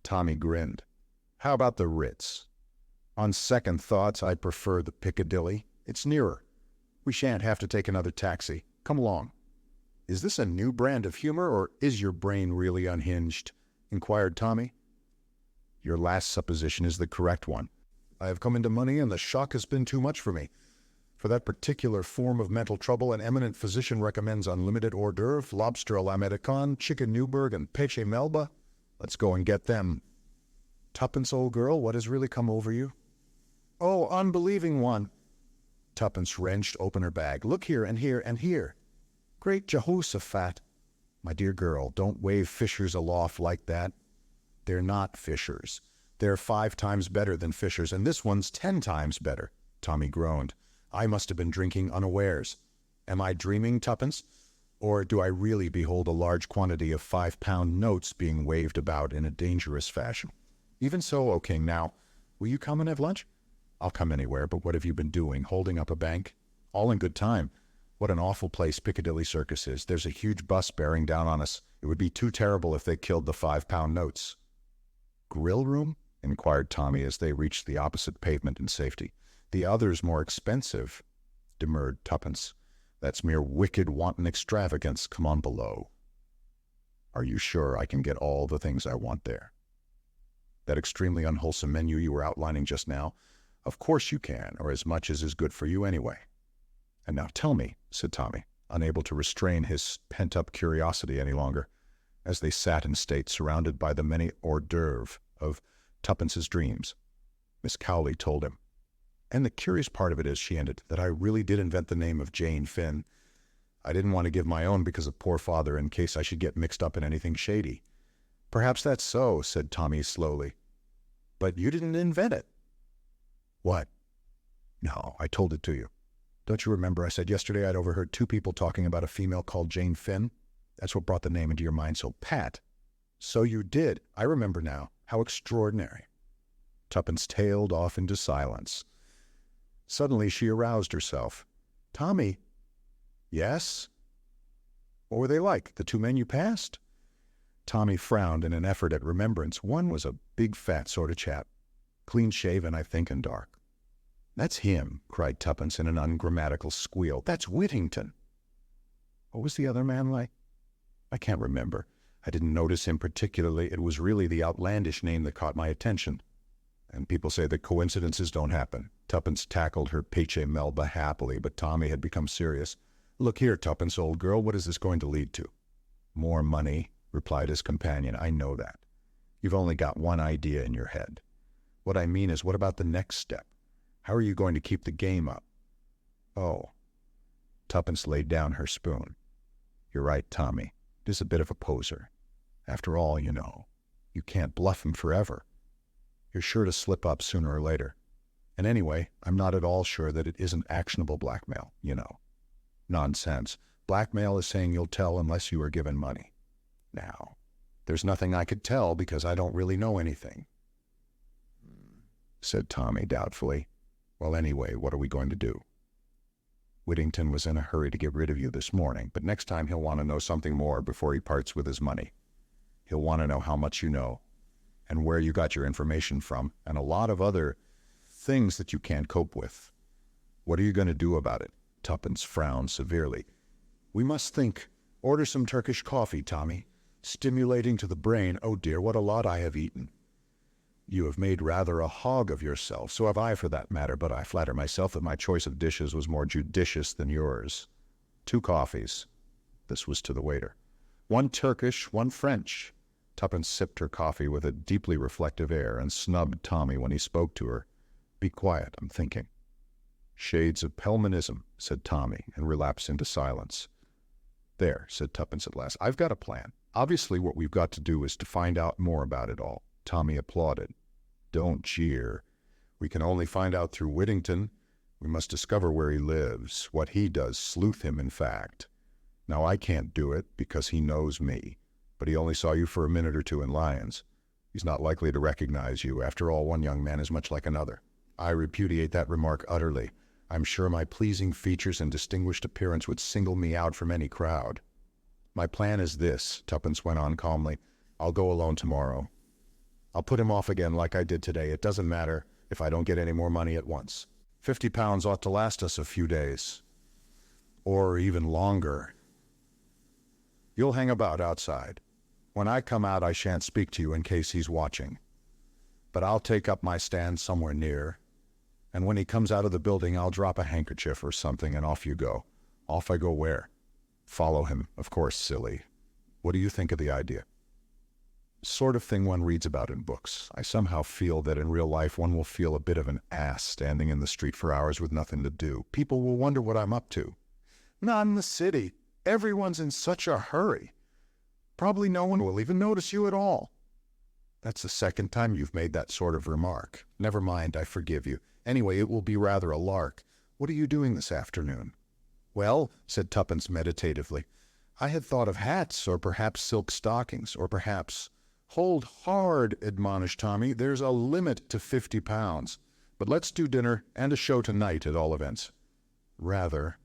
Tommy grinned. How about the Ritz? On second thoughts, I'd prefer the Piccadilly. It's nearer. We shan't have to take another taxi. Come along. Is this a new brand of humor, or is your brain really unhinged? Inquired Tommy. Your last supposition is the correct one. I have come into money, and the shock has been too much for me. For that particular form of mental trouble, an eminent physician recommends unlimited hors d'oeuvre, lobster à l'Américaine, chicken Newburg, and pêche melba. Let's go and get them. Tuppence, old girl, what has really come over you? Oh, unbelieving one. Tuppence wrenched open her bag. Look here, and here, and here. Great Jehoshaphat. My dear girl, don't wave fishers aloft like that. They're not fishers. They're 5 times better than fishers, and this one's 10 times better. Tommy groaned. I must have been drinking unawares. Am I dreaming, Tuppence? Or do I really behold a large quantity of 5-pound notes being waved about in a dangerous fashion? Even so, O King, now, will you come and have lunch? I'll come anywhere, but what have you been doing, holding up a bank? All in good time. What an awful place Piccadilly Circus is. There's a huge bus bearing down on us. It would be too terrible if they killed the 5-pound notes. Grill room? Inquired Tommy as they reached the opposite pavement in safety. The other's more expensive, demurred Tuppence. That's mere wicked, wanton extravagance. Come on below. Are you sure I can get all the things I want there? That extremely unwholesome menu you were outlining just now? Of course you can, or as much as is good for you anyway. And now tell me, said Tommy, unable to restrain his pent-up curiosity any longer, as they sat in state surrounded by the many hors d'oeuvres of Tuppence's dreams. Miss Cowley told him. And the curious part of it is, she ended, that I really did invent the name of Jane Finn. I didn't want to give my own because of poor father in case I should get mixed up in anything shady. Perhaps that's so, said Tommy slowly. But you didn't invent it. What? No, I told it to you. Don't you remember I said yesterday I'd overheard 2 people talking about a female called Jane Finn? That's what brought the name into your mind so pat. So you did. I remember now. How extraordinary. Tuppence tailed off into silence. Suddenly she aroused herself. Tommy? Yes? What were they like, the 2 men you passed? Tommy frowned in an effort at remembrance. One was a big fat sort of chap. Clean-shaven, I think, and dark. That's him, cried Tuppence in an ungrammatical squeal. That's Whittington. What was the other man like? I can't remember. I didn't notice him particularly. It was really the outlandish name that caught my attention. And people say that coincidences don't happen. Tuppence tackled her pace melba happily, but Tommy had become serious. Look here, Tuppence, old girl, what is this going to lead to? More money, replied his companion. I know that. You've only got one idea in your head. What I mean is, what about the next step? How are you going to keep the game up? Oh. Tuppence laid down her spoon. You're right, Tommy. It is a bit of a poser. After all, you know, you can't bluff him forever. You're sure to slip up sooner or later. And anyway, I'm not at all sure that it isn't actionable blackmail, you know. Nonsense. Blackmail is saying you'll tell unless you are given money. Now, there's nothing I could tell because I don't really know anything, said Tommy doubtfully. Well, anyway, what are we going to do? Whittington was in a hurry to get rid of you this morning, but next time he'll want to know something more before he parts with his money. He'll want to know how much you know, and where you got your information from, and a lot of other things that you can't cope with. What are you going to do about it? Tuppence frowned severely. We must think. Order some Turkish coffee, Tommy. Stimulating to the brain. Oh dear, what a lot I have eaten. You have made rather a hog of yourself, so have I for that matter, but I flatter myself that my choice of dishes was more judicious than yours. 2 coffees. This was to the waiter. 1 Turkish, 1 French. Tuppence sipped her coffee with a deeply reflective air and snubbed Tommy when he spoke to her. Be quiet, I'm thinking. Shades of Pelmanism, said Tommy, and relapsed into silence. There, said Tuppence at last, I've got a plan. Obviously what we've got to do is to find out more about it all. Tommy applauded. Don't jeer. We can only find out through Whittington. We must discover where he lives, what he does, sleuth him, in fact. Now, I can't do it because he knows me, but he only saw you for a minute or 2 in Lyons. He's not likely to recognize you. After all, one young man is much like another. I repudiate that remark utterly. I'm sure my pleasing features and distinguished appearance would single me out from any crowd. My plan is this, Tuppence went on calmly. I'll go alone tomorrow. I'll put him off again like I did today. It doesn't matter if I don't get any more money at once. £50 ought to last us a few days. Or even longer. You'll hang about outside. When I come out, I shan't speak to you in case he's watching. But I'll take up my stand somewhere near. And when he comes out of the building, I'll drop a handkerchief or something and off you go. Off I go where? Follow him, of course, silly. What do you think of the idea? Sort of thing one reads about in books. I somehow feel that in real life one will feel a bit of an ass standing in the street for hours with nothing to do. People will wonder what I'm up to. Not in the city. Everyone's in such a hurry. Probably no one will even notice you at all. That's the second time you've made that sort of remark. Never mind, I forgive you. Anyway, it will be rather a lark. What are you doing this afternoon? Well, said Tuppence meditatively, I had thought of hats, or perhaps silk stockings, or perhaps... Hold hard, admonished Tommy. There's a limit to £50. But let's do dinner and a show tonight, at all events. Rather.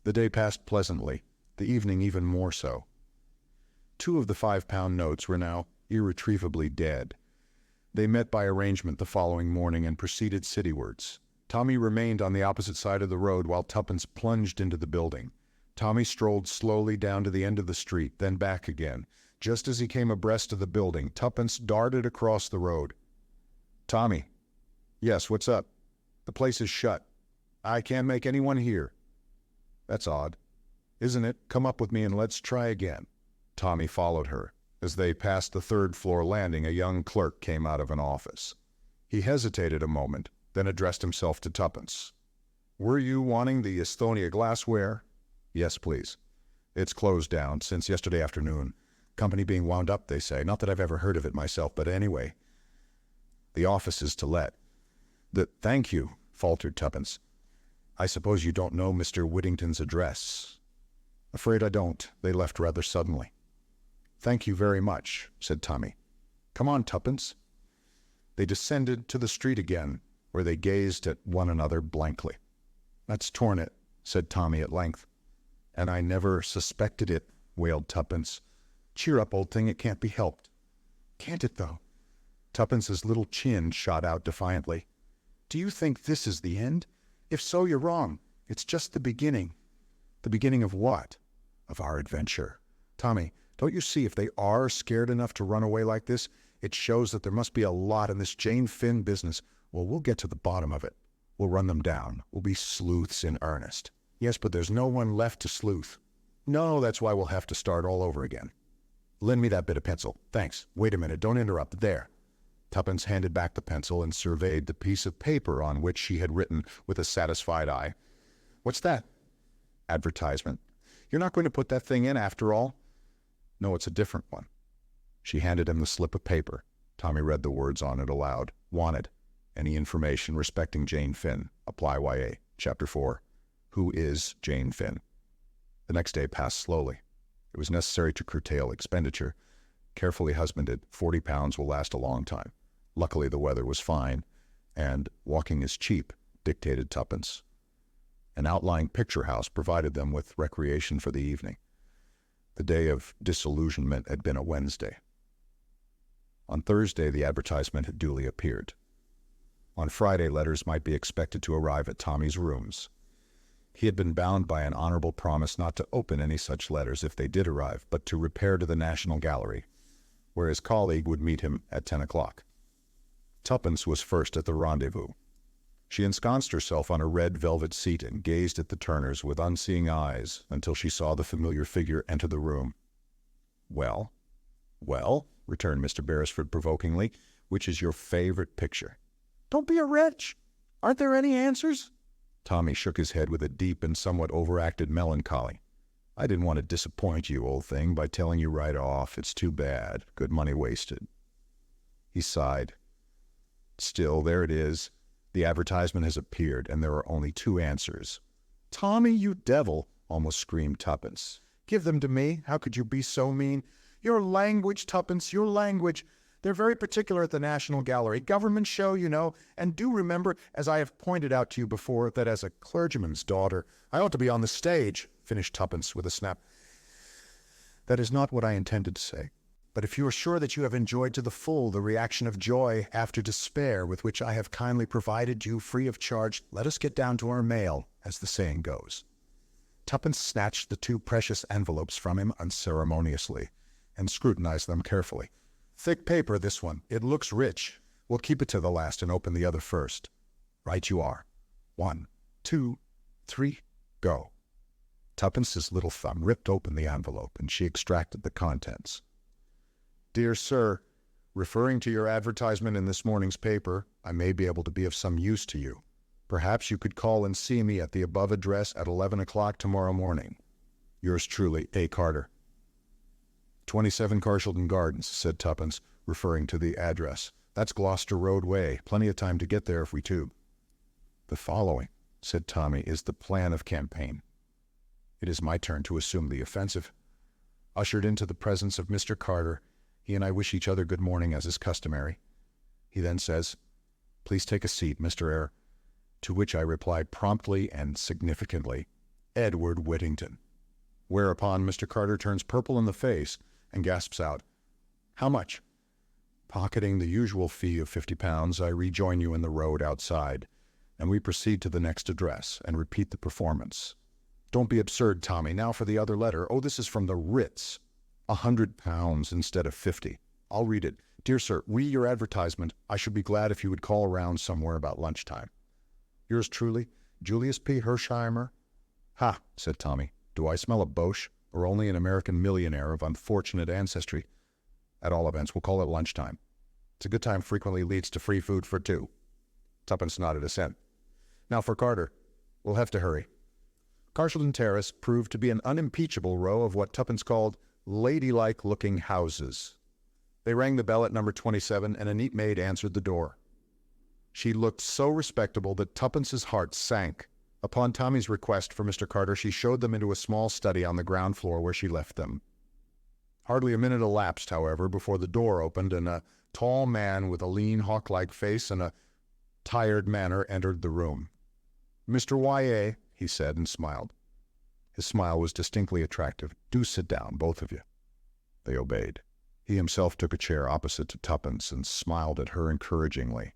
The day passed pleasantly, the evening even more so. 2 of the £5 notes were now irretrievably dead. They met by arrangement the following morning and proceeded citywards. Tommy remained on the opposite side of the road while Tuppence plunged into the building. Tommy strolled slowly down to the end of the street, then back again. Just as he came abreast of the building, Tuppence darted across the road. Tommy. Yes, what's up? The place is shut. I can't make anyone hear. That's odd, isn't it? Come up with me and let's try again. Tommy followed her. As they passed the 3rd-floor landing, a young clerk came out of an office. He hesitated a moment, then addressed himself to Tuppence. Were you wanting the Estonia glassware? Yes, please. It's closed down since yesterday afternoon. Company being wound up, they say. Not that I've ever heard of it myself, but anyway. The office is to let. Thank you. faltered Tuppence. "I suppose you don't know Mr. Whittington's address?" "Afraid I don't. They left rather suddenly." "Thank you very much," said Tommy. "Come on, Tuppence." They descended to the street again, where they gazed at one another blankly. "That's torn it," said Tommy at length. "And I never suspected it," wailed Tuppence. "Cheer up, old thing, it can't be helped." "Can't it, though?" Tuppence's little chin shot out defiantly. "Do you think this is the end? If so, you're wrong. It's just the beginning." "The beginning of what?" "Of our adventure. Tommy, don't you see if they are scared enough to run away like this, it shows that there must be a lot in this Jane Finn business. Well, we'll get to the bottom of it. We'll run them down. We'll be sleuths in earnest." "Yes, but there's no one left to sleuth." "No, that's why we'll have to start all over again." "Lend me that bit of pencil. Thanks. Wait a minute, don't interrupt. There." Tuppence handed back the pencil and surveyed the piece of paper on which she had written with a satisfied eye. "What's that?" "Advertisement." "You're not going to put that thing in after all?" "No, it's a different one." She handed him the slip of paper. Tommy read the words on it aloud. "Wanted. Any information respecting Jane Finn. Apply YA. Chapter 4. Who is Jane Finn?" The next day passed slowly. It was necessary to curtail expenditure. Carefully husbanded, £40 will last a long time. Luckily the weather was fine, and walking is cheap, dictated Tuppence. An outlying picture house provided them with recreation for the evening. The day of disillusionment had been a Wednesday. On Thursday the advertisement had duly appeared. On Friday letters might be expected to arrive at Tommy's rooms. He had been bound by an honorable promise not to open any such letters if they did arrive, but to repair to the National Gallery, where his colleague would meet him at 10 o'clock. Tuppence was first at the rendezvous. She ensconced herself on a red velvet seat and gazed at the Turners with unseeing eyes until she saw the familiar figure enter the room. "Well?" "Well," returned Mr. Beresford provokingly, "which is your favorite picture?" "Don't be a wretch. Aren't there any answers?" Tommy shook his head with a deep and somewhat overacted melancholy. "I didn't want to disappoint you, old thing, by telling you right off. It's too bad. Good money wasted." He sighed. "Still, there it is. The advertisement has appeared, and there are only 2 answers." "Tommy, you devil!" almost screamed Tuppence. "Give them to me. How could you be so mean? Your language, Tuppence, your language. They're very particular at the National Gallery. Government show, you know. And do remember, as I have pointed out to you before, that as a clergyman's daughter, I ought to be on the stage," finished Tuppence with a snap. "That is not what I intended to say. But if you are sure that you have enjoyed to the full the reaction of joy after despair with which I have kindly provided you free of charge, let us get down to our mail, as the saying goes." Tuppence snatched the 2 precious envelopes from him unceremoniously, and scrutinized them carefully. "Thick paper, this one. It looks rich. We'll keep it to the last and open the other first." "Right you are. 1, 2, 3, go." Tuppence's little thumb ripped open the envelope, and she extracted the contents. "Dear Sir, referring to your advertisement in this morning's paper, I may be able to be of some use to you. Perhaps you could call and see me at the above address at 11 o'clock tomorrow morning. Yours truly, A. Carter." 27 Carshalton Gardens, said Tuppence, referring to the address. "That's Gloucester Road way. Plenty of time to get there if we tube." "The following," said Tommy, "is the plan of campaign. It is my turn to assume the offensive. Ushered into the presence of Mr. Carter, he and I wish each other good morning as is customary. He then says, 'Please take a seat, Mr. Eyre,' to which I reply promptly and significantly, 'Edward Whittington.' Whereupon Mr. Carter turns purple in the face and gasps out, 'How much?' Pocketing the usual fee of £50, I rejoin you in the road outside, and we proceed to the next address and repeat the performance. Don't be absurd, Tommy. Now for the other letter. Oh, this is from the Ritz. £100 instead of 50. I'll read it. 'Dear Sir, read your advertisement. I should be glad if you would call around somewhere about lunchtime. Yours truly, Julius P. Hersheimmer.'" "Ha," said Tommy. "Do I smell a Boche, or only an American millionaire of unfortunate ancestry? At all events, we'll call it lunchtime. It's a good time frequently leads to free food for 2. Tuppence nodded assent. "Now for Carter. We'll have to hurry." Carshalton Terrace proved to be an unimpeachable row of what Tuppence called ladylike-looking houses. They rang the bell at number 27, and a neat maid answered the door. She looked so respectable that Tuppence's heart sank. Upon Tommy's request for Mr. Carter, she showed them into a small study on the ground floor where she left them. Hardly a minute elapsed, however, before the door opened and a tall man with a lean, hawk-like face and a tired manner entered the room. "Mr. Y.A.," he said and smiled. His smile was distinctly attractive. "Do sit down, both of you." They obeyed. He himself took a chair opposite to Tuppence and smiled at her encouragingly.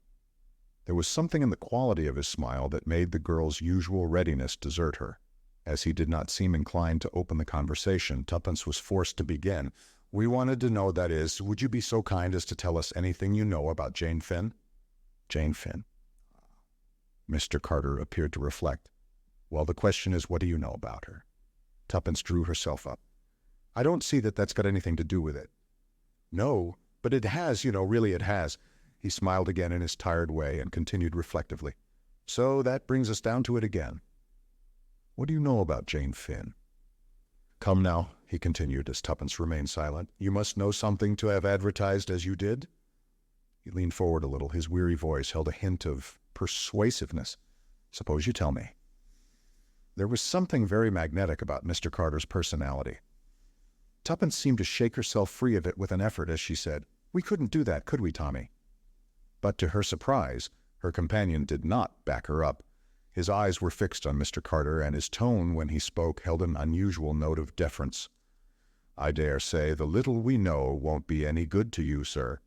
There was something in the quality of his smile that made the girl's usual readiness desert her. As he did not seem inclined to open the conversation, Tuppence was forced to begin. "We wanted to know, that is, would you be so kind as to tell us anything you know about Jane Finn?" "Jane Finn?" Mr. Carter appeared to reflect. "Well, the question is, what do you know about her?" Tuppence drew herself up. "I don't see that that's got anything to do with it." "No, but it has, really it has." He smiled again in his tired way and continued reflectively. "So that brings us down to it again. What do you know about Jane Finn?" "Come now," he continued as Tuppence remained silent. "You must know something to have advertised as you did?" He leaned forward a little. His weary voice held a hint of persuasiveness. "Suppose you tell me." There was something very magnetic about Mr. Carter's personality. Tuppence seemed to shake herself free of it with an effort as she said, "We couldn't do that, could we, Tommy?" But to her surprise, her companion did not back her up. His eyes were fixed on Mr. Carter, and his tone when he spoke held an unusual note of deference. "I dare say the little we know won't be any good to you, sir.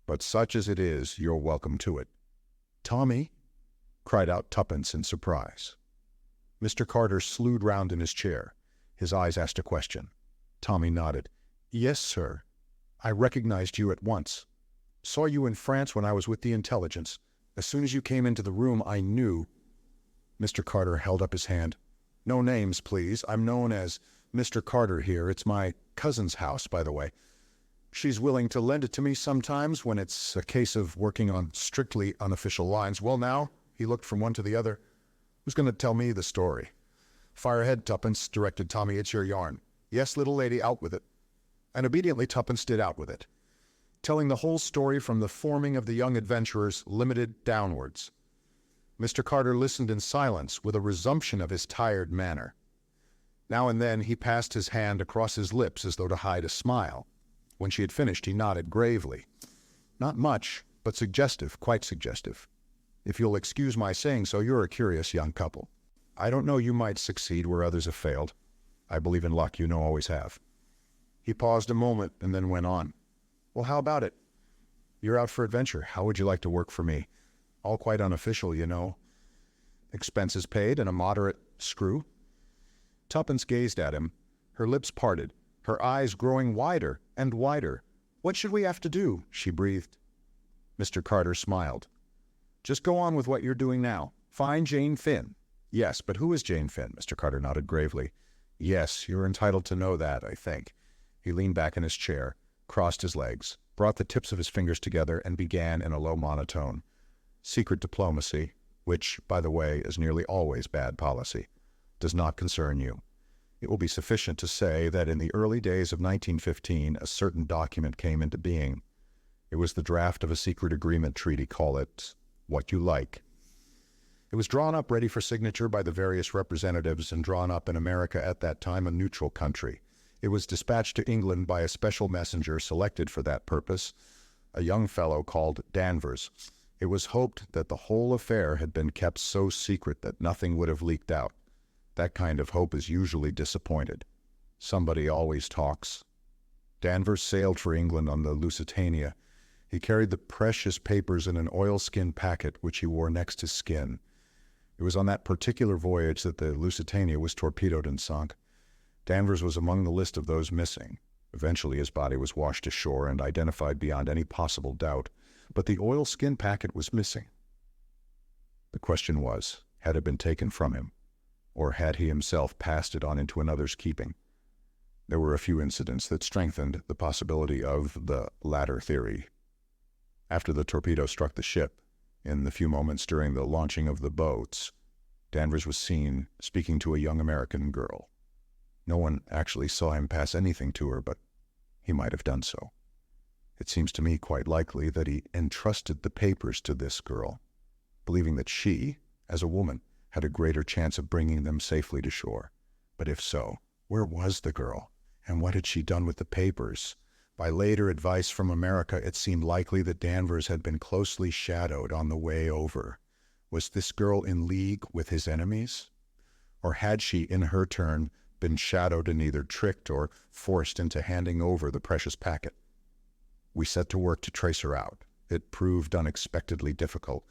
But such as it is, you're welcome to it." "Tommy!" cried out Tuppence in surprise. Mr. Carter slewed round in his chair. His eyes asked a question. Tommy nodded. "Yes, sir. I recognized you at once. Saw you in France when I was with the intelligence. As soon as you came into the room, I knew." Mr. Carter held up his hand. "No names, please. I'm known as Mr. Carter here. It's my cousin's house, by the way. She's willing to lend it to me sometimes when it's a case of working on strictly unofficial lines. Well, now," he looked from one to the other, "who's going to tell me the story?" "Fire ahead, Tuppence," directed Tommy. "It's your yarn." "Yes, little lady, out with it." And obediently Tuppence did out with it, telling the whole story from the forming of the young adventurers, limited downwards. Mr. Carter listened in silence with a resumption of his tired manner. Now and then he passed his hand across his lips as though to hide a smile. When she had finished, he nodded gravely. "Not much, but suggestive, quite suggestive. If you'll excuse my saying so, you're a curious young couple. I don't know, you might succeed where others have failed. I believe in luck, always have." He paused a moment and then went on. "Well, how about it? You're out for adventure. How would you like to work for me? All quite unofficial, Expenses paid and a moderate screw." Tuppence gazed at him, her lips parted, her eyes growing wider and wider. "What should we have to do?" she breathed. Mr. Carter smiled. "Just go on with what you're doing now. Find Jane Finn." "Yes, but who is Jane Finn?" Mr. Carter nodded gravely. "Yes, you're entitled to know that, I think." He leaned back in his chair, crossed his legs, brought the tips of his fingers together, and began in a low monotone. "Secret diplomacy, which, by the way, is nearly always bad policy, does not concern you. It will be sufficient to say that in the early days of 1915, a certain document came into being. It was the draft of a secret agreement treaty, call it what you like. It was drawn up ready for signature by the various representatives and drawn up in America at that time, a neutral country. It was dispatched to England by a special messenger selected for that purpose, a young fellow called Danvers. It was hoped that the whole affair had been kept so secret that nothing would have leaked out. That kind of hope is usually disappointed. Somebody always talks. Danvers sailed for England on the Lusitania. He carried the precious papers in an oilskin packet which he wore next his skin. It was on that particular voyage that the Lusitania was torpedoed and sunk. Danvers was among the list of those missing. Eventually his body was washed ashore and identified beyond any possible doubt. But the oilskin packet was missing. The question was, had it been taken from him, or had he himself passed it on into another's keeping? There were a few incidents that strengthened the possibility of the latter theory. After the torpedo struck the ship, in the few moments during the launching of the boats, Danvers was seen speaking to a young American girl. No one actually saw him pass anything to her, but he might have done so. It seems to me quite likely that he entrusted the papers to this girl. believing that she, as a woman, had a greater chance of bringing them safely to shore. But if so, where was the girl, and what had she done with the papers? By later advice from America, it seemed likely that Danvers had been closely shadowed on the way over. Was this girl in league with his enemies? Or had she, in her turn, been shadowed and either tricked or forced into handing over the precious packet? We set to work to trace her out. It proved unexpectedly difficult.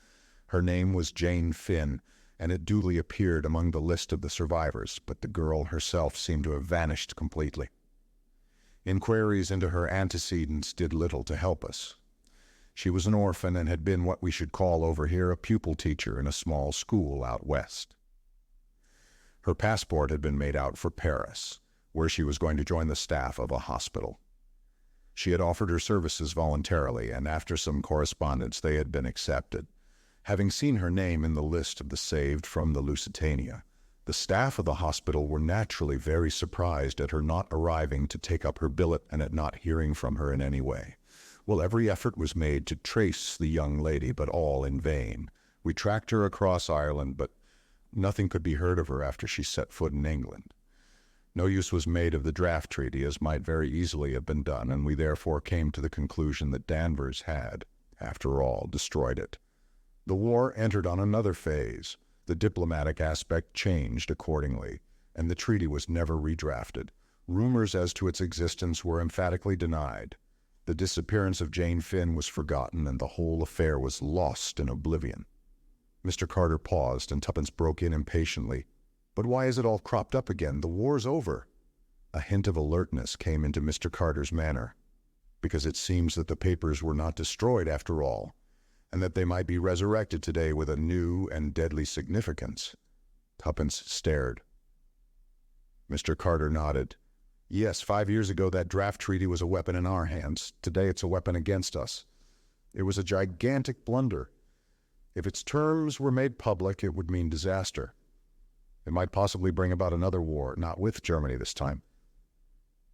Her name was Jane Finn, and it duly appeared among the list of the survivors, but the girl herself seemed to have vanished completely. Inquiries into her antecedents did little to help us. She was an orphan and had been what we should call over here a pupil teacher in a small school out west. Her passport had been made out for Paris, where she was going to join the staff of a hospital. She had offered her services voluntarily, and after some correspondence they had been accepted. Having seen her name in the list of the saved from the Lusitania, the staff of the hospital were naturally very surprised at her not arriving to take up her billet and at not hearing from her in any way. Well, every effort was made to trace the young lady, but all in vain. We tracked her across Ireland, but nothing could be heard of her after she set foot in England. No use was made of the draft treaty, as might very easily have been done, and we therefore came to the conclusion that Danvers had, after all, destroyed it. The war entered on another phase. The diplomatic aspect changed accordingly, and the treaty was never redrafted. Rumors as to its existence were emphatically denied. The disappearance of Jane Finn was forgotten, and the whole affair was lost in oblivion. Mr. Carter paused, and Tuppence broke in impatiently. "But why is it all cropped up again? The war's over." A hint of alertness came into Mr. Carter's manner. "Because it seems that the papers were not destroyed after all, and that they might be resurrected today with a new and deadly significance." Tuppence stared. Mr. Carter nodded. "Yes, 5 years ago that draft treaty was a weapon in our hands. Today it's a weapon against us. It was a gigantic blunder. If its terms were made public, it would mean disaster. It might possibly bring about another war, not with Germany this time.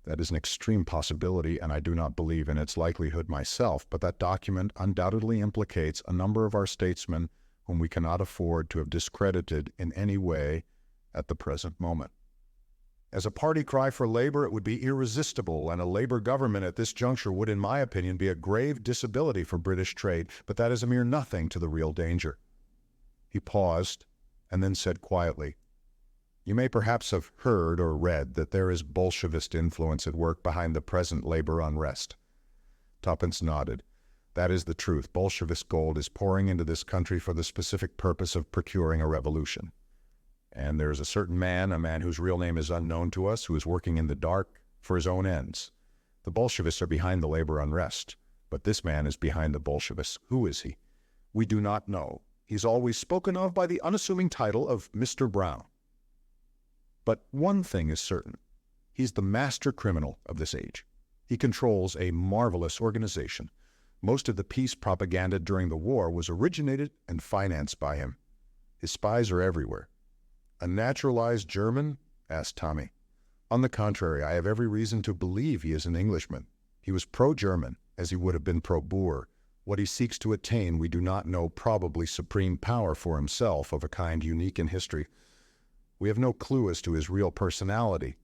That is an extreme possibility, and I do not believe in its likelihood myself, but that document undoubtedly implicates a number of our statesmen whom we cannot afford to have discredited in any way at the present moment. As a party cry for labor, it would be irresistible, and a labor government at this juncture would, in my opinion, be a grave disability for British trade, but that is a mere nothing to the real danger." He paused, and then said quietly, "You may perhaps have heard or read that there is Bolshevist influence at work behind the present labor unrest." Tuppence nodded. "That is the truth. Bolshevist gold is pouring into this country for the specific purpose of procuring a revolution. And there is a certain man, a man whose real name is unknown to us, who is working in the dark for his own ends. The Bolshevists are behind the labor unrest, but this man is behind the Bolshevists. Who is he? We do not know. He's always spoken of by the unassuming title of Mr. Brown. But one thing is certain. He's the master criminal of this age. He controls a marvelous organization. Most of the peace propaganda during the war was originated and financed by him. His spies are everywhere." "A naturalized German?" asked Tommy. "On the contrary, I have every reason to believe he is an Englishman. He was pro-German, as he would have been pro-Boer. What he seeks to attain we do not know, probably supreme power for himself of a kind unique in history. We have no clue as to his real personality.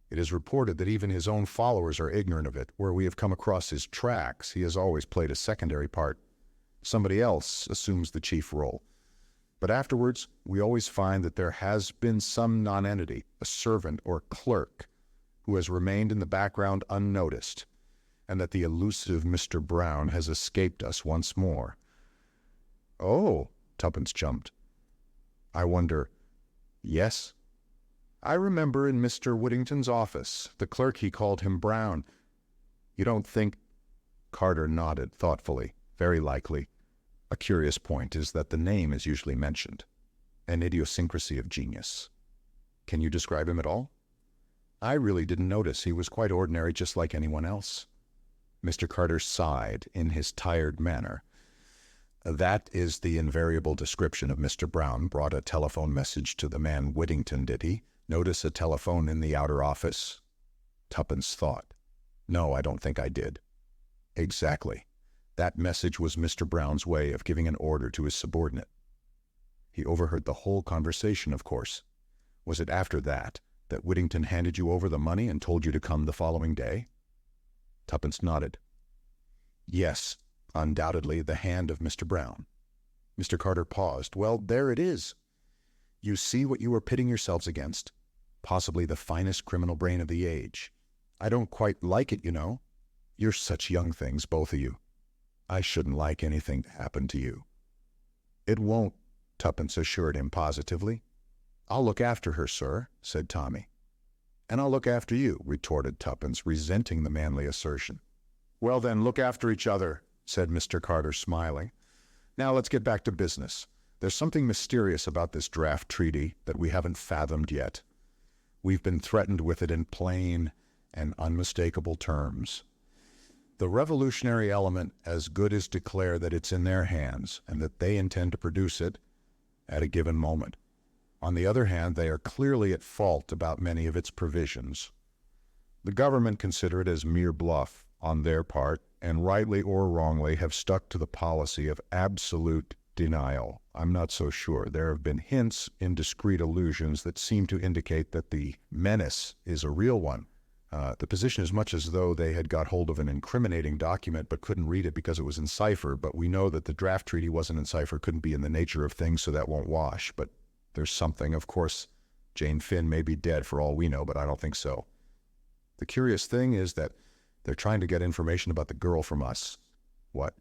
It is reported that even his own followers are ignorant of it. Where we have come across his tracks, he has always played a secondary part. Somebody else assumes the chief role. But afterwards, we always find that there has been some nonentity, a servant or clerk, who has remained in the background unnoticed, and that the elusive Mr. Brown has escaped us once more." "Oh," Tuppence jumped. "I wonder—" "Yes. I remember in Mr. Whittington's office, the clerk, he called him Brown. You don't think—" Carter nodded thoughtfully. "Very likely. A curious point is that the name is usually mentioned. An idiosyncrasy of genius. Can you describe him at all?" "I really didn't notice. He was quite ordinary, just like anyone else." Mr. Carter sighed in his tired manner. "That is the invariable description of Mr. Brown. Brought a telephone message to the man Whittington, did he? Notice a telephone in the outer office?" Tuppence thought. "No, I don't think I did." "Exactly. That message was Mr. Brown's way of giving an order to his subordinate. He overheard the whole conversation, of course. Was it after that Whittington handed you over the money and told you to come the following day? Tuppence nodded. Yes, undoubtedly the hand of Mr. Brown. Mr. Carter paused. Well, there it is. You see what you are pitting yourselves against. Possibly the finest criminal brain of the age. I don't quite like it, you know. You're such young things, both of you. I shouldn't like anything to happen to you. It won't, Tuppence assured him positively. I'll look after her, sir, said Tommy. And I'll look after you, retorted Tuppence, resenting the manly assertion. Well then, look after each other, said Mr. Carter, smiling. Now let's get back to business. There's something mysterious about this draft treaty that we haven't fathomed yet. We've been threatened with it in plain and unmistakable terms. The revolutionary element as good as declare that it's in their hands and that they intend to produce it at a given moment. On the other hand, they are clearly at fault about many of its provisions. The government consider it as mere bluff on their part, and rightly or wrongly have stuck to the policy of absolute denial. I'm not so sure. There have been hints, indiscreet allusions that seem to indicate that the menace is a real one. The position is much as though they had got hold of an incriminating document but couldn't read it because it was in cipher, but we know that the draft treaty wasn't in cipher, couldn't be in the nature of things, so that won't wash. But there's something. Of course, Jane Finn may be dead for all we know, but I don't think so. The curious thing is that they're trying to get information about the girl from us. What?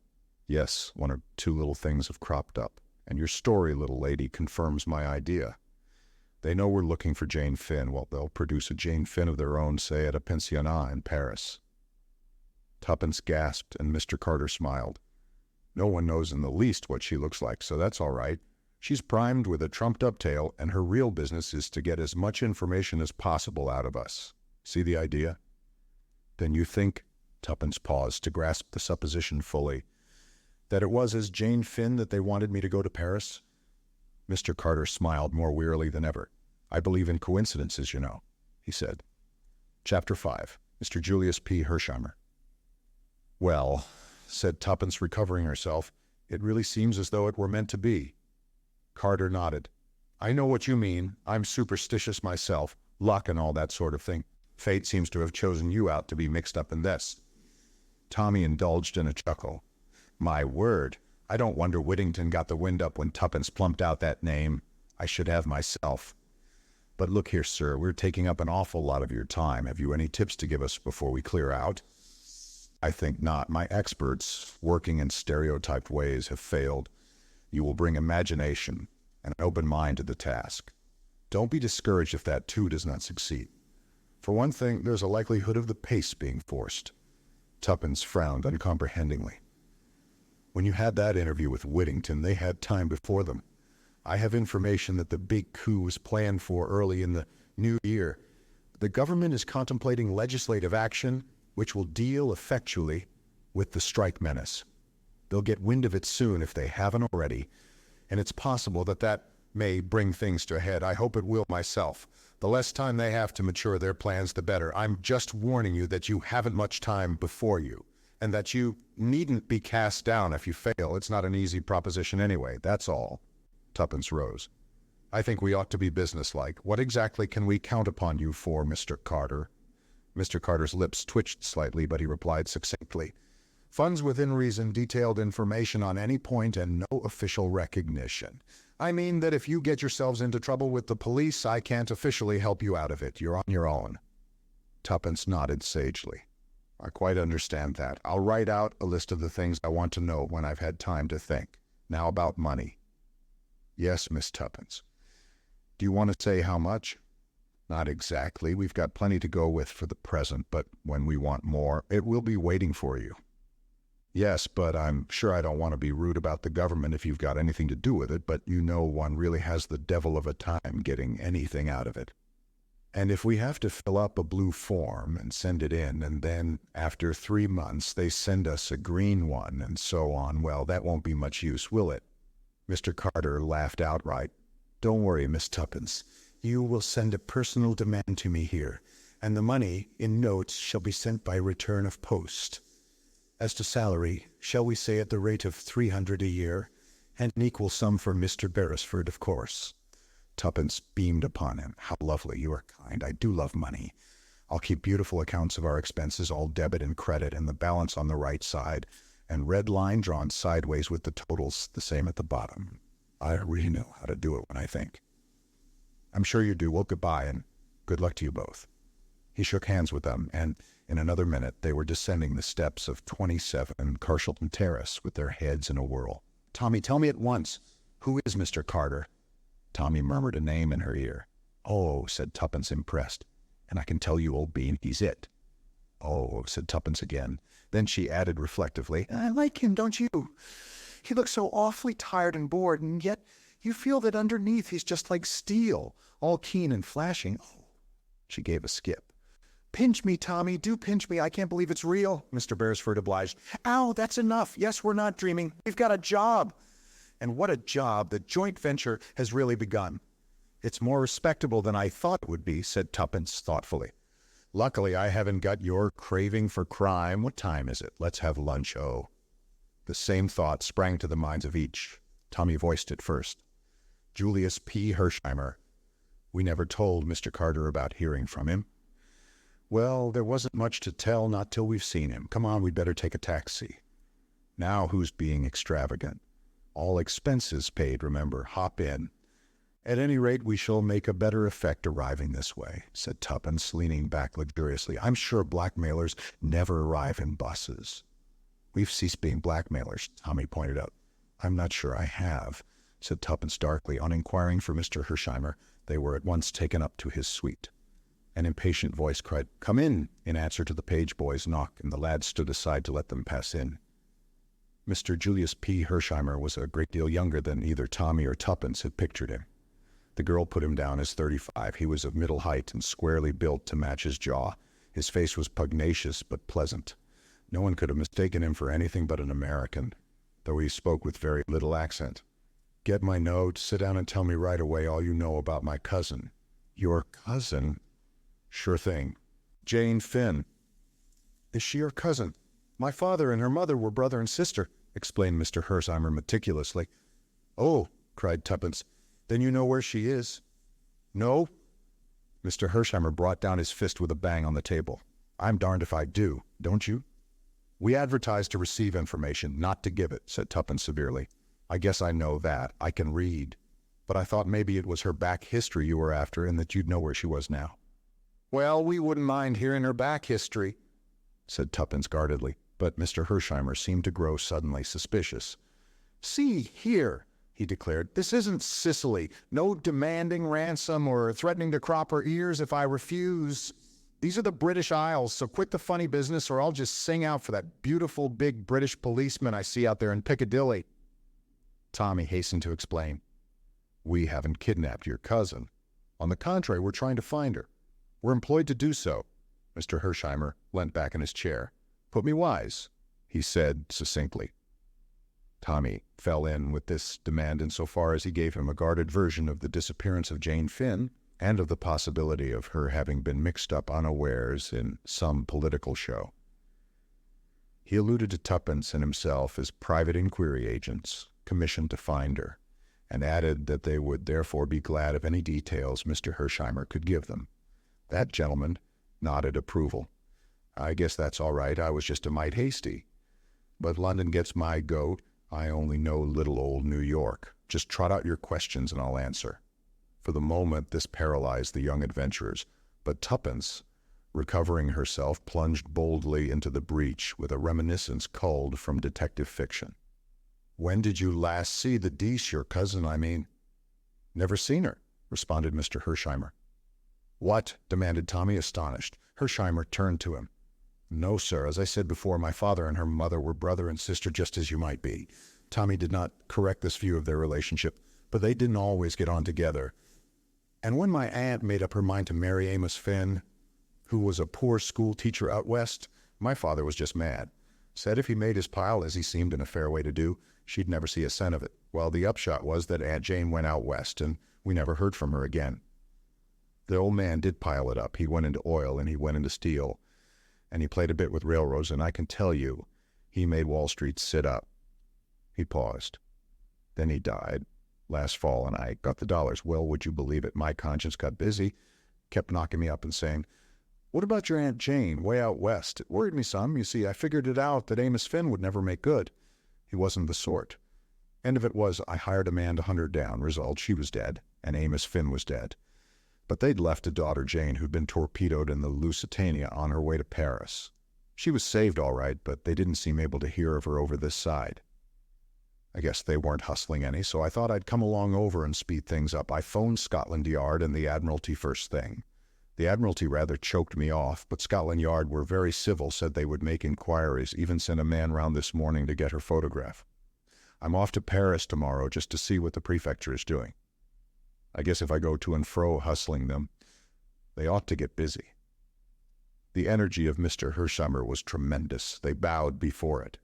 Yes, one or two little things have cropped up, and your story, little lady, confirms my idea. They know we're looking for Jane Finn. Well, they'll produce a Jane Finn of their own, say, at a pensionnat in Paris. Tuppence gasped, and Mr. Carter smiled. No one knows in the least what she looks like, so that's all right. She's primed with a trumped-up tale, and her real business is to get as much information as possible out of us. See the idea? Then you think, Tuppence paused to grasp the supposition fully, that it was as Jane Finn that they wanted me to go to Paris? Mr. Carter smiled more wearily than ever. I believe in coincidences, you know, he said. Chapter 5. Mr. Julius P. Hersheimmer. Well, said Tuppence, recovering herself, it really seems as though it were meant to be. Carter nodded. I know what you mean. I'm superstitious myself, luck and all that sort of thing. Fate seems to have chosen you out to be mixed up in this. Tommy indulged in a chuckle. My word, I don't wonder Whittington got the wind up when Tuppence plumped out that name. I should have myself. But look here, sir, we're taking up an awful lot of your time. Have you any tips to give us before we clear out? I think not. My experts, working in stereotyped ways, have failed. You will bring imagination and an open mind to the task. Don't be discouraged if that too does not succeed. For one thing, there's a likelihood of the pace being forced. Tuppence frowned uncomprehendingly. When you had that interview with Whittington, they had time before them. I have information that the big coup was planned for early in the new year. The government is contemplating legislative action which will deal effectually with the strike menace. They'll get wind of it soon if they haven't already, and it's possible that that may bring things to a head. I hope it will myself. The less time they have to mature their plans, the better. I'm just warning you that you haven't much time before you, and that you needn't be cast down if you fail. It's not an easy proposition anyway, that's all. Tuppence rose. I think we ought to be businesslike. What exactly can we count upon you for, Mr. Carter? Mr. Carter's lips twitched slightly, but he replied succinctly. Funds within reason, detailed information on any point, and no official recognition. I mean that if you get yourselves into trouble with the police, I can't officially help you out of it. You're on your own. Tuppence nodded sagely. I quite understand that. I'll write out a list of the things I want to know when I've had time to think. Now about money. Yes, Miss Tuppence. Do you want to say how much? Not exactly. We've got plenty to go with for the present, but when we want more, it will be waiting for you. Yes, but I'm sure I don't want to be rude about the government if you've got anything to do with it, but you know one really has the devil of a time getting anything out of it. And if we have to fill up a blue form and send it in, and then after 3 months they send us a green one and so on, well, that won't be much use, will it? Mr. Carter laughed outright. Don't worry, Miss Tuppence. You will send a personal demand to me here, and the money in notes shall be sent by return of post. As to salary, shall we say at the rate of 300 a year? And an equal sum for Mr. Beresford, of course. Tuppence beamed upon him. How lovely, you are kind. I do love money. I'll keep beautiful accounts of our expenses, all debit and credit, and the balance on the right side, and red line drawn sideways with the totals the same at the bottom. I really know how to do it when I think. I'm sure you do. Well, goodbye, and good luck to you both. He shook hands with them, and in another minute they were descending the steps of 27 Carshalton Terrace with their heads in a whirl. Tommy, tell me at once, who is Mr. Carter? Tommy murmured a name in her ear. Oh, said Tuppence, impressed. And I can tell you, old bean, he's it. Oh, said Tuppence again. Then she added reflectively, I like him, don't you? He looks so awfully tired and bored, and yet you feel that underneath he's just like steel, all keen and flashing. Oh, she gave a skip. Pinch me, Tommy, do pinch me. I can't believe it's real, Mr. Beresford obliged. Ow, that's enough. Yes, we're not dreaming. We've got a job. And what a job. The joint venture has really begun. It's more respectable than I thought it would be, said Tuppence thoughtfully. Luckily, I haven't got your craving for crime. What time is it? Let's have lunch, oh. The same thought sprang to the minds of each. Tommy voiced it first. Julius P. Hersheimmer. We never told Mr. Carter about hearing from him. Well, there wasn't much to tell, not till we've seen him. Come on, we'd better take a taxi. Now who's being extravagant? All expenses paid, remember. Hop in. At any rate, we shall make a better effect arriving this way, said Tuppence, leaning back luxuriously. I'm sure blackmailers never arrive in buses. We've ceased being blackmailers, Tommy pointed out. I'm not sure I have, said Tuppence darkly. On inquiring for Mr. Hersheimmer, they were at once taken up to his suite. An impatient voice cried, Come in answer to the page boy's knock, and the lad stood aside to let them pass in. Mr. Julius P. Hersheimmer was a great deal younger than either Tommy or Tuppence had pictured him. The girl put him down as 35. He was of middle height and squarely built to match his jaw. His face was pugnacious but pleasant. No one could have mistaken him for anything but an American, though he spoke with very little accent. Get my note, sit down and tell me right away all you know about my cousin. Your cousin? Sure thing. Jane Finn. Is she your cousin? My father and her mother were brother and sister, explained Mr. Hersheimmer meticulously. Oh, cried Tuppence, then you know where she is? No? Mr. Hersheimmer brought down his fist with a bang on the table. I'm darned if I do, don't you? We advertise to receive information, not to give it, said Tuppence severely. I guess I know that. I can read. But I thought maybe it was her back history you were after and that you'd know where she was now. Well, we wouldn't mind hearing her back history, said Tuppence guardedly, but Mr. Hersheimmer seemed to grow suddenly suspicious. See here, he declared, this isn't Sicily. No demanding ransom or threatening to crop her ears if I refuse. These are the British Isles, so quit the funny business or I'll just sing out for that beautiful big British policeman I see out there in Piccadilly. Tommy hastened to explain. We haven't kidnapped your cousin. On the contrary, we're trying to find her. We're employed to do so. Mr. Hersheimmer leant back in his chair. Put me wise, he said succinctly. Tommy fell in with this demand insofar as he gave him a guarded version of the disappearance of Jane Finn and of the possibility of her having been mixed up unawares in some political show. He alluded to Tuppence and himself as private inquiry agents commissioned to find her, and added that they would therefore be glad of any details Mr. Hersheimmer could give them. That gentleman nodded approval. I guess that's all right. I was just a mite hasty. But London gets my goat. I only know little old New York. Just trot out your questions and I'll answer. For the moment, this paralyzed the young adventurers, but Tuppence, recovering herself, plunged boldly into the breach with a reminiscence culled from detective fiction. When did you last see the Dees, your cousin, I mean? Never seen her, responded Mr. Hersheimmer. What? Demanded Tommy, astonished. Hersheimmer turned to him. No, sir. As I said before, my father and her mother were brother and sister just as you might be. Tommy did not correct this view of their relationship, but they didn't always get on together. And when my aunt made up her mind to marry Amos Finn, who was a poor school teacher out west, my father was just mad. Said if he made his pile, as he seemed in a fair way to do, she'd never see a cent of it. Well, the upshot was that Aunt Jane went out west, and we never heard from her again. The old man did pile it up. He went into oil, and he went into steel, and he played a bit with railroads, and I can tell you, he made Wall Street sit up. He paused. Then he died last fall, and I got the dollars. Well, would you believe it? My conscience got busy, kept knocking me up and saying, "What about your Aunt Jane, way out west?" It worried me some. You see, I figured it out that Amos Finn would never make good. He wasn't the sort. End of it was, I hired a man to hunt her down. Result, she was dead, and Amos Finn was dead. But they'd left a daughter, Jane, who'd been torpedoed in the Lusitania on her way to Paris. She was saved all right, but they didn't seem able to hear of her over this side. I guess they weren't hustling any, so I thought I'd come along over and speed things up. I phoned Scotland Yard and the Admiralty first thing. The Admiralty rather choked me off, but Scotland Yard were very civil, said they would make inquiries, even sent a man round this morning to get her photograph. I'm off to Paris tomorrow just to see what the prefecture is doing. I guess if I go to and fro hustling them, they ought to get busy. The energy of Mr. Hersheimmer was tremendous. They bowed before it.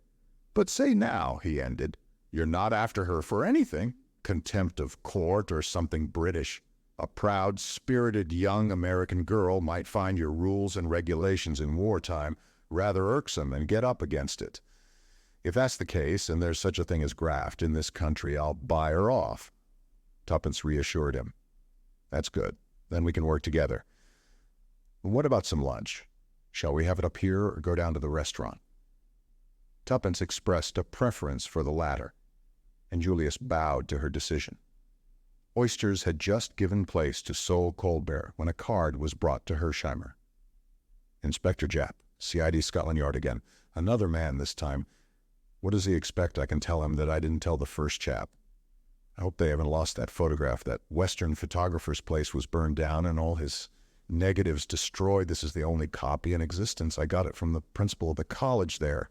"But say now," he ended, "you're not after her for anything? Contempt of court or something British? A proud, spirited young American girl might find your rules and regulations in wartime rather irksome and get up against it. If that's the case, and there's such a thing as graft in this country, I'll buy her off." Tuppence reassured him. "That's good. Then we can work together. What about some lunch? Shall we have it up here or go down to the restaurant?" Tuppence expressed a preference for the latter, and Julius bowed to her decision. Oysters had just given place to sole Colbert when a card was brought to Hersheimmer. "Inspector Japp, CID Scotland Yard again. Another man this time. What does he expect I can tell him that I didn't tell the first chap? I hope they haven't lost that photograph. That Western photographer's place was burned down and all his negatives destroyed. This is the only copy in existence. I got it from the principal of the college there."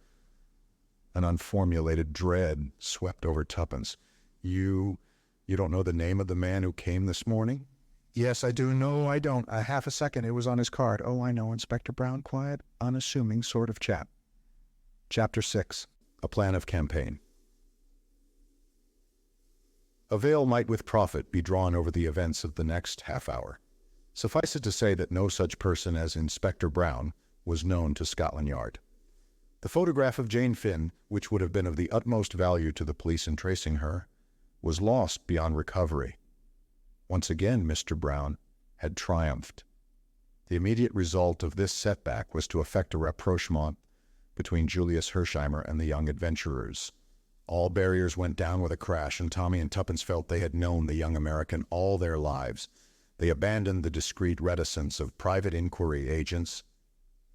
An unformulated dread swept over Tuppence. You don't know the name of the man who came this morning?" "Yes, I do. No, I don't. Half a second. It was on his card. Oh, I know, Inspector Brown. Quiet, unassuming sort of chap." Chapter 6. A Plan of Campaign. A veil might with profit be drawn over the events of the next half-hour. Suffice it to say that no such person as Inspector Brown was known to Scotland Yard. The photograph of Jane Finn, which would have been of the utmost value to the police in tracing her, was lost beyond recovery. Once again, Mr. Brown had triumphed. The immediate result of this setback was to effect a rapprochement between Julius Hersheimmer and the young adventurers. All barriers went down with a crash, and Tommy and Tuppence felt they had known the young American all their lives. They abandoned the discreet reticence of private inquiry agents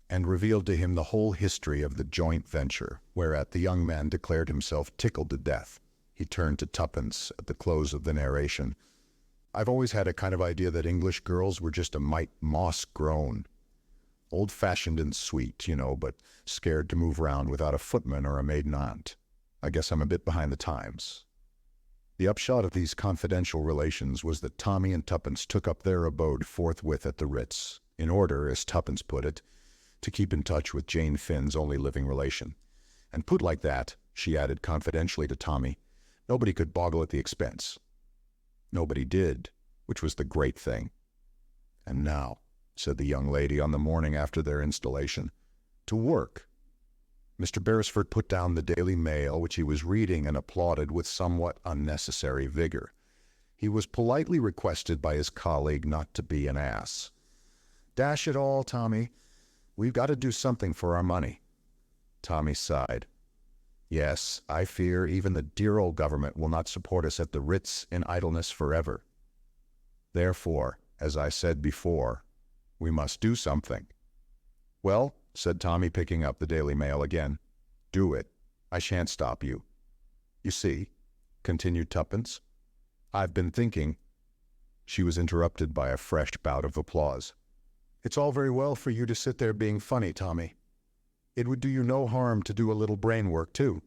and revealed to him the whole history of the joint venture, whereat the young man declared himself tickled to death. He turned to Tuppence at the close of the narration. "I've always had a kind of idea that English girls were just a mite moss-grown. Old-fashioned and sweet, you know, but scared to move round without a footman or a maiden aunt. I guess I'm a bit behind the times." The upshot of these confidential relations was that Tommy and Tuppence took up their abode forthwith at the Ritz, in order, as Tuppence put it, to keep in touch with Jane Finn's only living relation. And put like that, she added confidentially to Tommy, nobody could boggle at the expense. Nobody did, which was the great thing. "And now," said the young lady on the morning after their installation, "to work." Mr. Beresford put down the Daily Mail, which he was reading, and applauded with somewhat unnecessary vigor. He was politely requested by his colleague not to be an ass. "Dash it all, Tommy, we've got to do something for our money." Tommy sighed. "Yes, I fear even the dear old government will not support us at the Ritz in idleness forever. Therefore, as I said before, we must do something." "Well," said Tommy, picking up the Daily Mail again, "do it. I shan't stop you. You see," continued Tuppence, "I've been thinking—" She was interrupted by a fresh bout of applause. "It's all very well for you to sit there being funny, Tommy. It would do you no harm to do a little brain work, too."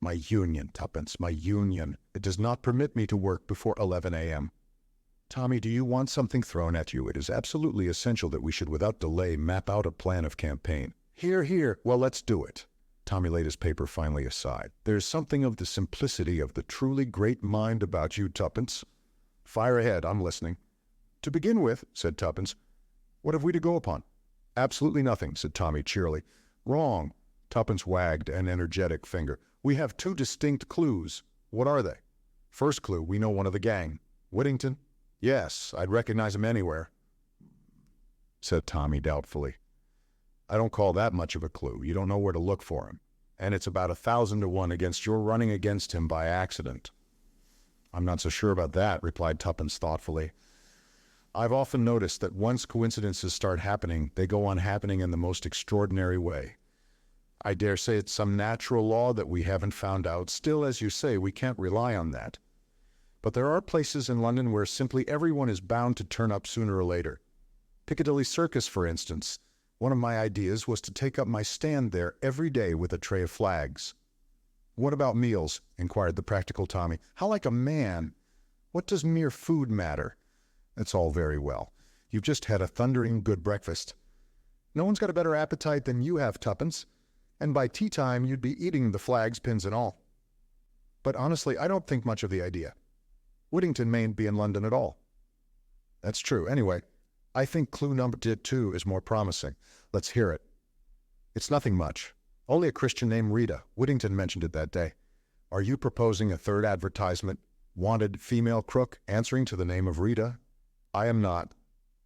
"My union, Tuppence, my union. It does not permit me to work before 11 a.m. Tommy, do you want something thrown at you? It is absolutely essential that we should without delay map out a plan of campaign." "Here, here. Well, let's do it." Tommy laid his paper finally aside. "There's something of the simplicity of the truly great mind about you, Tuppence. Fire ahead, I'm listening." "To begin with," said Tuppence, "what have we to go upon?" "Absolutely nothing," said Tommy cheerily. "Wrong." Tuppence wagged an energetic finger. "We have two distinct clues." "What are they?" First clue, we know one of the gang. Whittington? Yes, I'd recognize him anywhere, said Tommy doubtfully. I don't call that much of a clue. You don't know where to look for him. And it's about 1,000 to 1 against your running against him by accident. I'm not so sure about that, replied Tuppence thoughtfully. I've often noticed that once coincidences start happening, they go on happening in the most extraordinary way. I dare say it's some natural law that we haven't found out. Still, as you say, we can't rely on that. But there are places in London where simply everyone is bound to turn up sooner or later. Piccadilly Circus, for instance. One of my ideas was to take up my stand there every day with a tray of flags. What about meals? Inquired the practical Tommy. How like a man? What does mere food matter? That's all very well. You've just had a thundering good breakfast. No one's got a better appetite than you have, Tuppence. And by tea time, you'd be eating the flags, pins and all. But honestly, I don't think much of the idea. Whittington mayn't be in London at all. That's true. Anyway, I think clue number 2 is more promising. Let's hear it. It's nothing much. Only a Christian named Rita. Whittington mentioned it that day. Are you proposing a third advertisement? Wanted female crook answering to the name of Rita? I am not.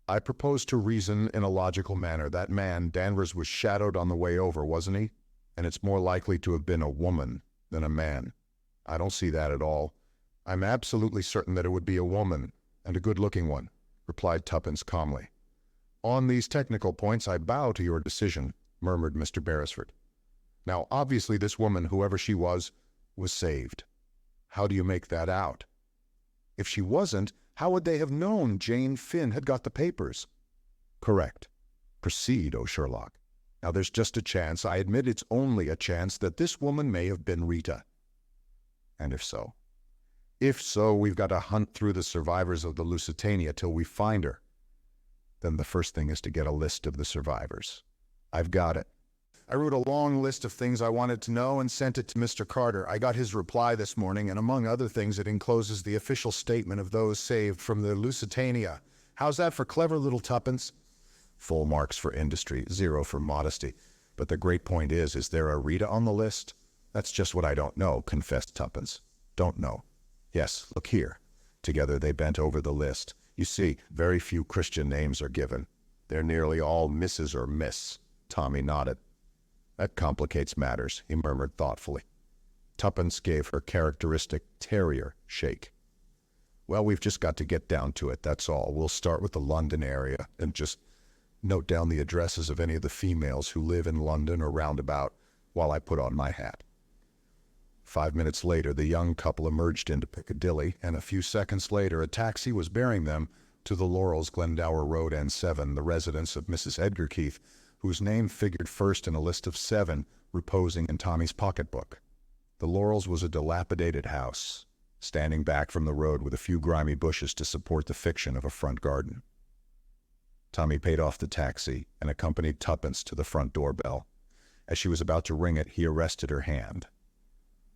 I propose to reason in a logical manner. That man, Danvers, was shadowed on the way over, wasn't he? And it's more likely to have been a woman than a man. I don't see that at all. I'm absolutely certain that it would be a woman, and a good-looking one, replied Tuppence calmly. On these technical points, I bow to your decision, murmured Mr. Beresford. Now, obviously, this woman, whoever she was saved. How do you make that out? If she wasn't, how would they have known Jane Finn had got the papers? Correct. Proceed, O Sherlock. Now, there's just a chance, I admit it's only a chance, that this woman may have been Rita. And if so? If so, we've got to hunt through the survivors of the Lusitania till we find her. Then the first thing is to get a list of the survivors. I've got it. I wrote a long list of things I wanted to know and sent it to Mr. Carter. I got his reply this morning, and among other things, it encloses the official statement of those saved from the Lusitania. How's that for clever, little Tuppence? Full marks for industry, 0 for modesty. But the great point is there a Rita on the list? That's just what I don't know, confessed Tuppence. Don't know. Yes, look here. Together they bent over the list. You see, very few Christian names are given. They're nearly all Mrs. or Miss. Tommy nodded. That complicates matters, he murmured thoughtfully. Tuppence gave her characteristic terrier shake. Well, we've just got to get down to it, that's all. We'll start with the London area and just note down the addresses of any of the females who live in London or roundabout while I put on my hat. 5 minutes later, the young couple emerged into Piccadilly, and a few seconds later, a taxi was bearing them to the Laurels, Glendower Road, N7, the residence of Mrs. Edgar Keith, whose name figured first in a list of 7 reposing in Tommy's pocketbook. The Laurels was a dilapidated house, standing back from the road with a few grimy bushes to support the fiction of a front garden. Tommy paid off the taxi and accompanied Tuppence to the front doorbell. As she was about to ring it, he arrested her hand.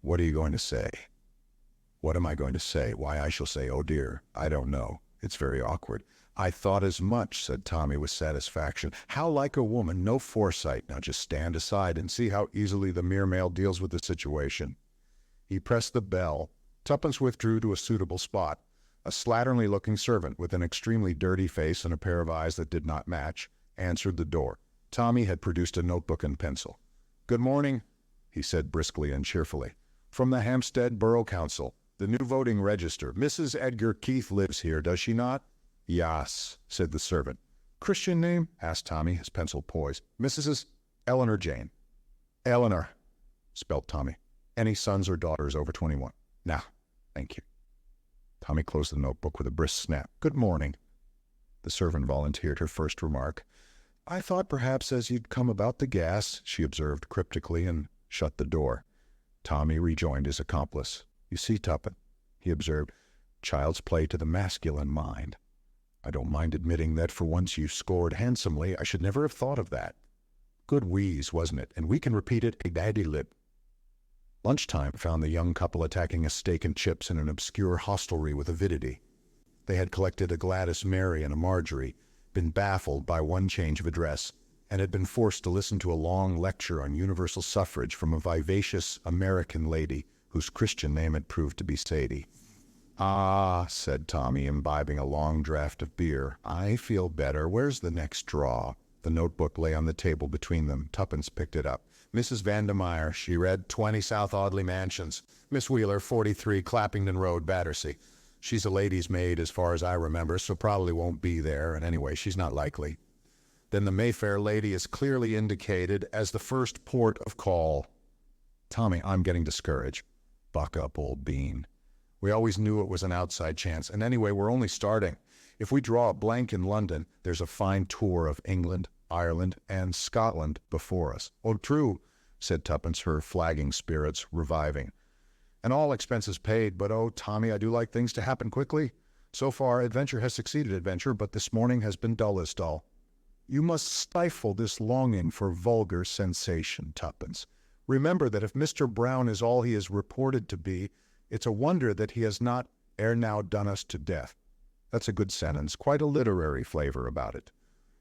What are you going to say? What am I going to say? Why, I shall say, oh dear, I don't know. It's very awkward. I thought as much, said Tommy with satisfaction. How like a woman, no foresight. Now just stand aside and see how easily the mere male deals with the situation. He pressed the bell. Tuppence withdrew to a suitable spot. A slatternly-looking servant with an extremely dirty face and a pair of eyes that did not match answered the door. Tommy had produced a notebook and pencil. Good morning, he said briskly and cheerfully. From the Hampstead Borough Council, the new voting register. Mrs. Edgar Keith lives here, does she not? Yas, said the servant. Christian name? Asked Tommy, his pencil poised. Mrs. Eleanor Jane. Eleanor, spelled Tommy. Any sons or daughters over 21? Nah, thank you. Tommy closed the notebook with a brisk snap. Good morning. The servant volunteered her first remark. I thought perhaps as you'd come about the gas, she observed cryptically, and shut the door. Tommy rejoined his accomplice. You see, Tuppence, he observed, child's play to the masculine mind. I don't mind admitting that for once you scored handsomely. I should never have thought of that. Good wheeze, wasn't it? And we can repeat it a daddy lip. Lunchtime found the young couple attacking a steak and chips in an obscure hostelry with avidity. They had collected a Gladys Mary and a Marjorie, been baffled by one change of address, and had been forced to listen to a long lecture on universal suffrage from a vivacious American lady whose Christian name had proved to be Sadie. "Ah," said Tommy, imbibing a long draught of beer. "I feel better. Where's the next draw?" The notebook lay on the table between them. Tuppence picked it up. "Mrs. Vandemeyer," she read, "20 South Audley Mansions. Miss Wheeler, 43 Clappington Road, Battersea. She's a lady's maid as far as I remember, so probably won't be there, and anyway, she's not likely. Then the Mayfair lady is clearly indicated as the first port of call." "Tommy, I'm getting discouraged." "Buck up, old bean. We always knew it was an outside chance, and anyway, we're only starting. If we draw a blank in London, there's a fine tour of England, Ireland, and Scotland before us." "Oh, true," said Tuppence, her flagging spirits reviving. "And all expenses paid, but oh, Tommy, I do like things to happen quickly. So far, adventure has succeeded adventure, but this morning has been dull as dull." "You must stifle this longing for vulgar sensation, Tuppence. Remember that if Mr. Brown is all he is reported to be, it's a wonder that he has not ere now done us to death." That's a good sentence, quite a literary flavor about it.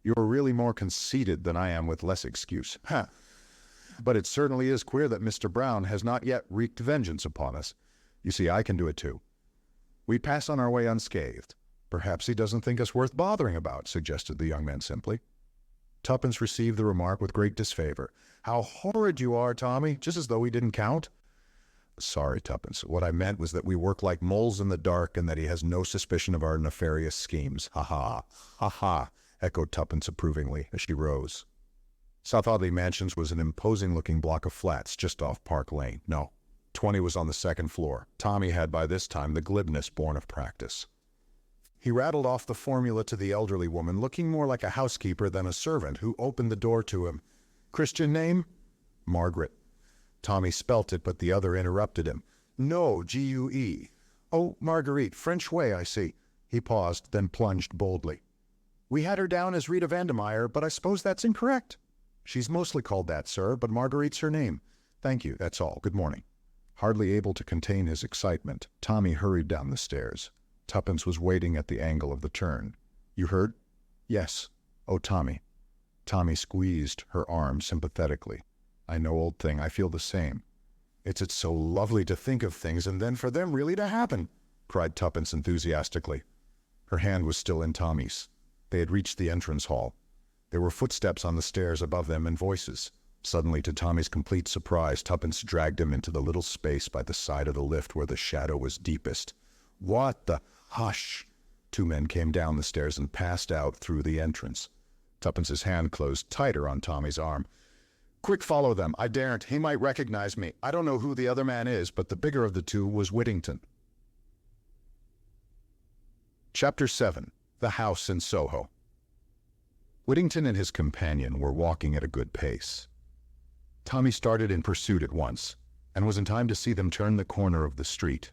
"You are really more conceited than I am with less excuse. Ha! But it certainly is queer that Mr. Brown has not yet wreaked vengeance upon us. You see, I can do it too. We pass on our way unscathed. Perhaps he doesn't think us worth bothering about," suggested the young man simply. Tuppence received the remark with great disfavor. "How horrid you are, Tommy, just as though we didn't count." "Sorry, Tuppence. What I meant was that we work like moles in the dark and that he has no suspicion of our nefarious schemes. Ha-ha, ha-ha," echoed Tuppence approvingly as she rose. South Audley Mansions was an imposing-looking block of flats just off Park Lane. No, 20 was on the second floor. Tommy had by this time the glibness born of practice. He rattled off the formula to the elderly woman, looking more like a housekeeper than a servant, who opened the door to him. "Christian name?" "Margaret." Tommy spelt it, but the other interrupted him. "No, G-U-E. "Oh, Marguerite, French way, I see." He paused, then plunged boldly. "We had her down as Rita Vandemeyer, but I suppose that's incorrect." "She's mostly called that, sir, but Marguerite's her name." "Thank you, that's all. Good morning." Hardly able to contain his excitement, Tommy hurried down the stairs. Tuppence was waiting at the angle of the turn. "You heard?" "Yes." "Oh, Tommy." Tommy squeezed her arm sympathetically. "I know, old thing, I feel the same." It's so lovely to think of things and then for them really to happen," cried Tuppence enthusiastically. Her hand was still in Tommy's. They had reached the entrance hall. There were footsteps on the stairs above them and voices. Suddenly, to Tommy's complete surprise, Tuppence dragged him into the little space by the side of the lift where the shadow was deepest. "What the—" "Hush!" Two men came down the stairs and passed out through the entrance. Tuppence's hand closed tighter on Tommy's arm. "Quick, follow them. I daren't. He might recognize me. I don't know who the other man is, but the bigger of the two was Whittington." Chapter 7. The House in Soho. Whittington and his companion were walking at a good pace. Tommy started in pursuit at once, and was in time to see them turn the corner of the street.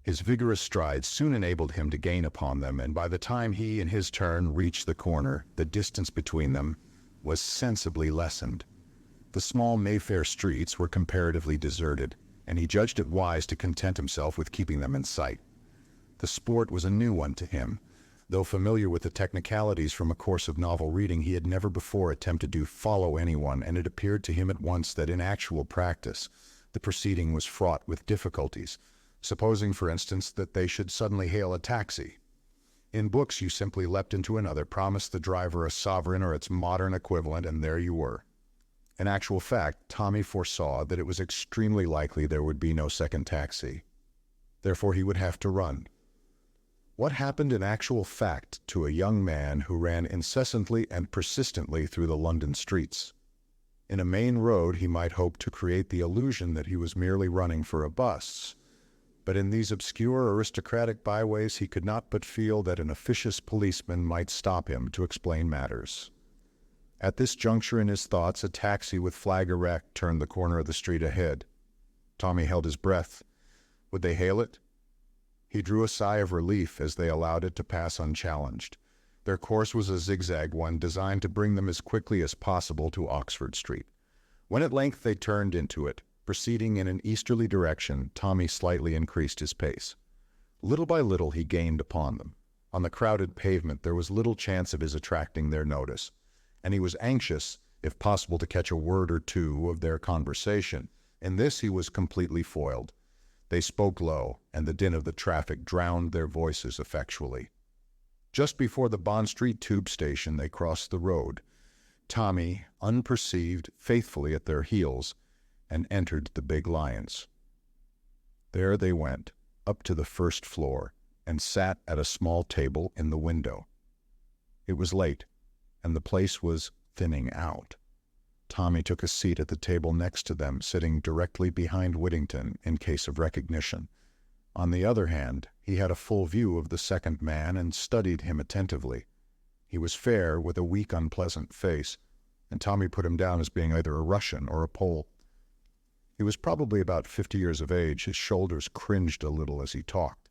His vigorous strides soon enabled him to gain upon them, and by the time he, in his turn, reached the corner, the distance between them was sensibly lessened. The small Mayfair streets were comparatively deserted, and he judged it wise to content himself with keeping them in sight. The sport was a new one to him. Though familiar with the technicalities from a course of novel reading, he had never before attempted to follow anyone, and it appeared to him at once that in actual practice the proceeding was fraught with difficulties. Supposing, for instance, that they should suddenly hail a taxi. In books you simply leapt into another, promised the driver a sovereign or its modern equivalent, and there you were. In actual fact, Tommy foresaw that it was extremely likely there would be no second taxi. Therefore he would have to run. What happened in actual fact to a young man who ran incessantly and persistently through the London streets? In a main road he might hope to create the illusion that he was merely running for a bus, but in these obscure aristocratic byways he could not but feel that an officious policeman might stop him to explain matters. At this juncture in his thoughts, a taxi with flag erect turned the corner of the street ahead. Tommy held his breath. Would they hail it? He drew a sigh of relief as they allowed it to pass unchallenged. Their course was a zigzag one designed to bring them as quickly as possible to Oxford Street. When at length they turned into it, proceeding in an easterly direction, Tommy slightly increased his pace. Little by little he gained upon them. On the crowded pavement there was little chance of his attracting their notice, and he was anxious, if possible, to catch a word or two of their conversation. In this he was completely foiled. They spoke low, and the din of the traffic drowned their voices effectually. Just before the Bond Street tube station, they crossed the road, Tommy, unperceived, faithfully at their heels, and entered the big Lyons. There they went, up to the first floor, and sat at a small table in the window. It was late, and the place was thinning out. Tommy took a seat at the table next to them, sitting directly behind Whittington in case of recognition. On the other hand, he had a full view of the second man and studied him attentively. He was fair, with a weak, unpleasant face, and Tommy put him down as being either a Russian or a Pole. He was probably about 50 years of age. His shoulders cringed a little as he talked,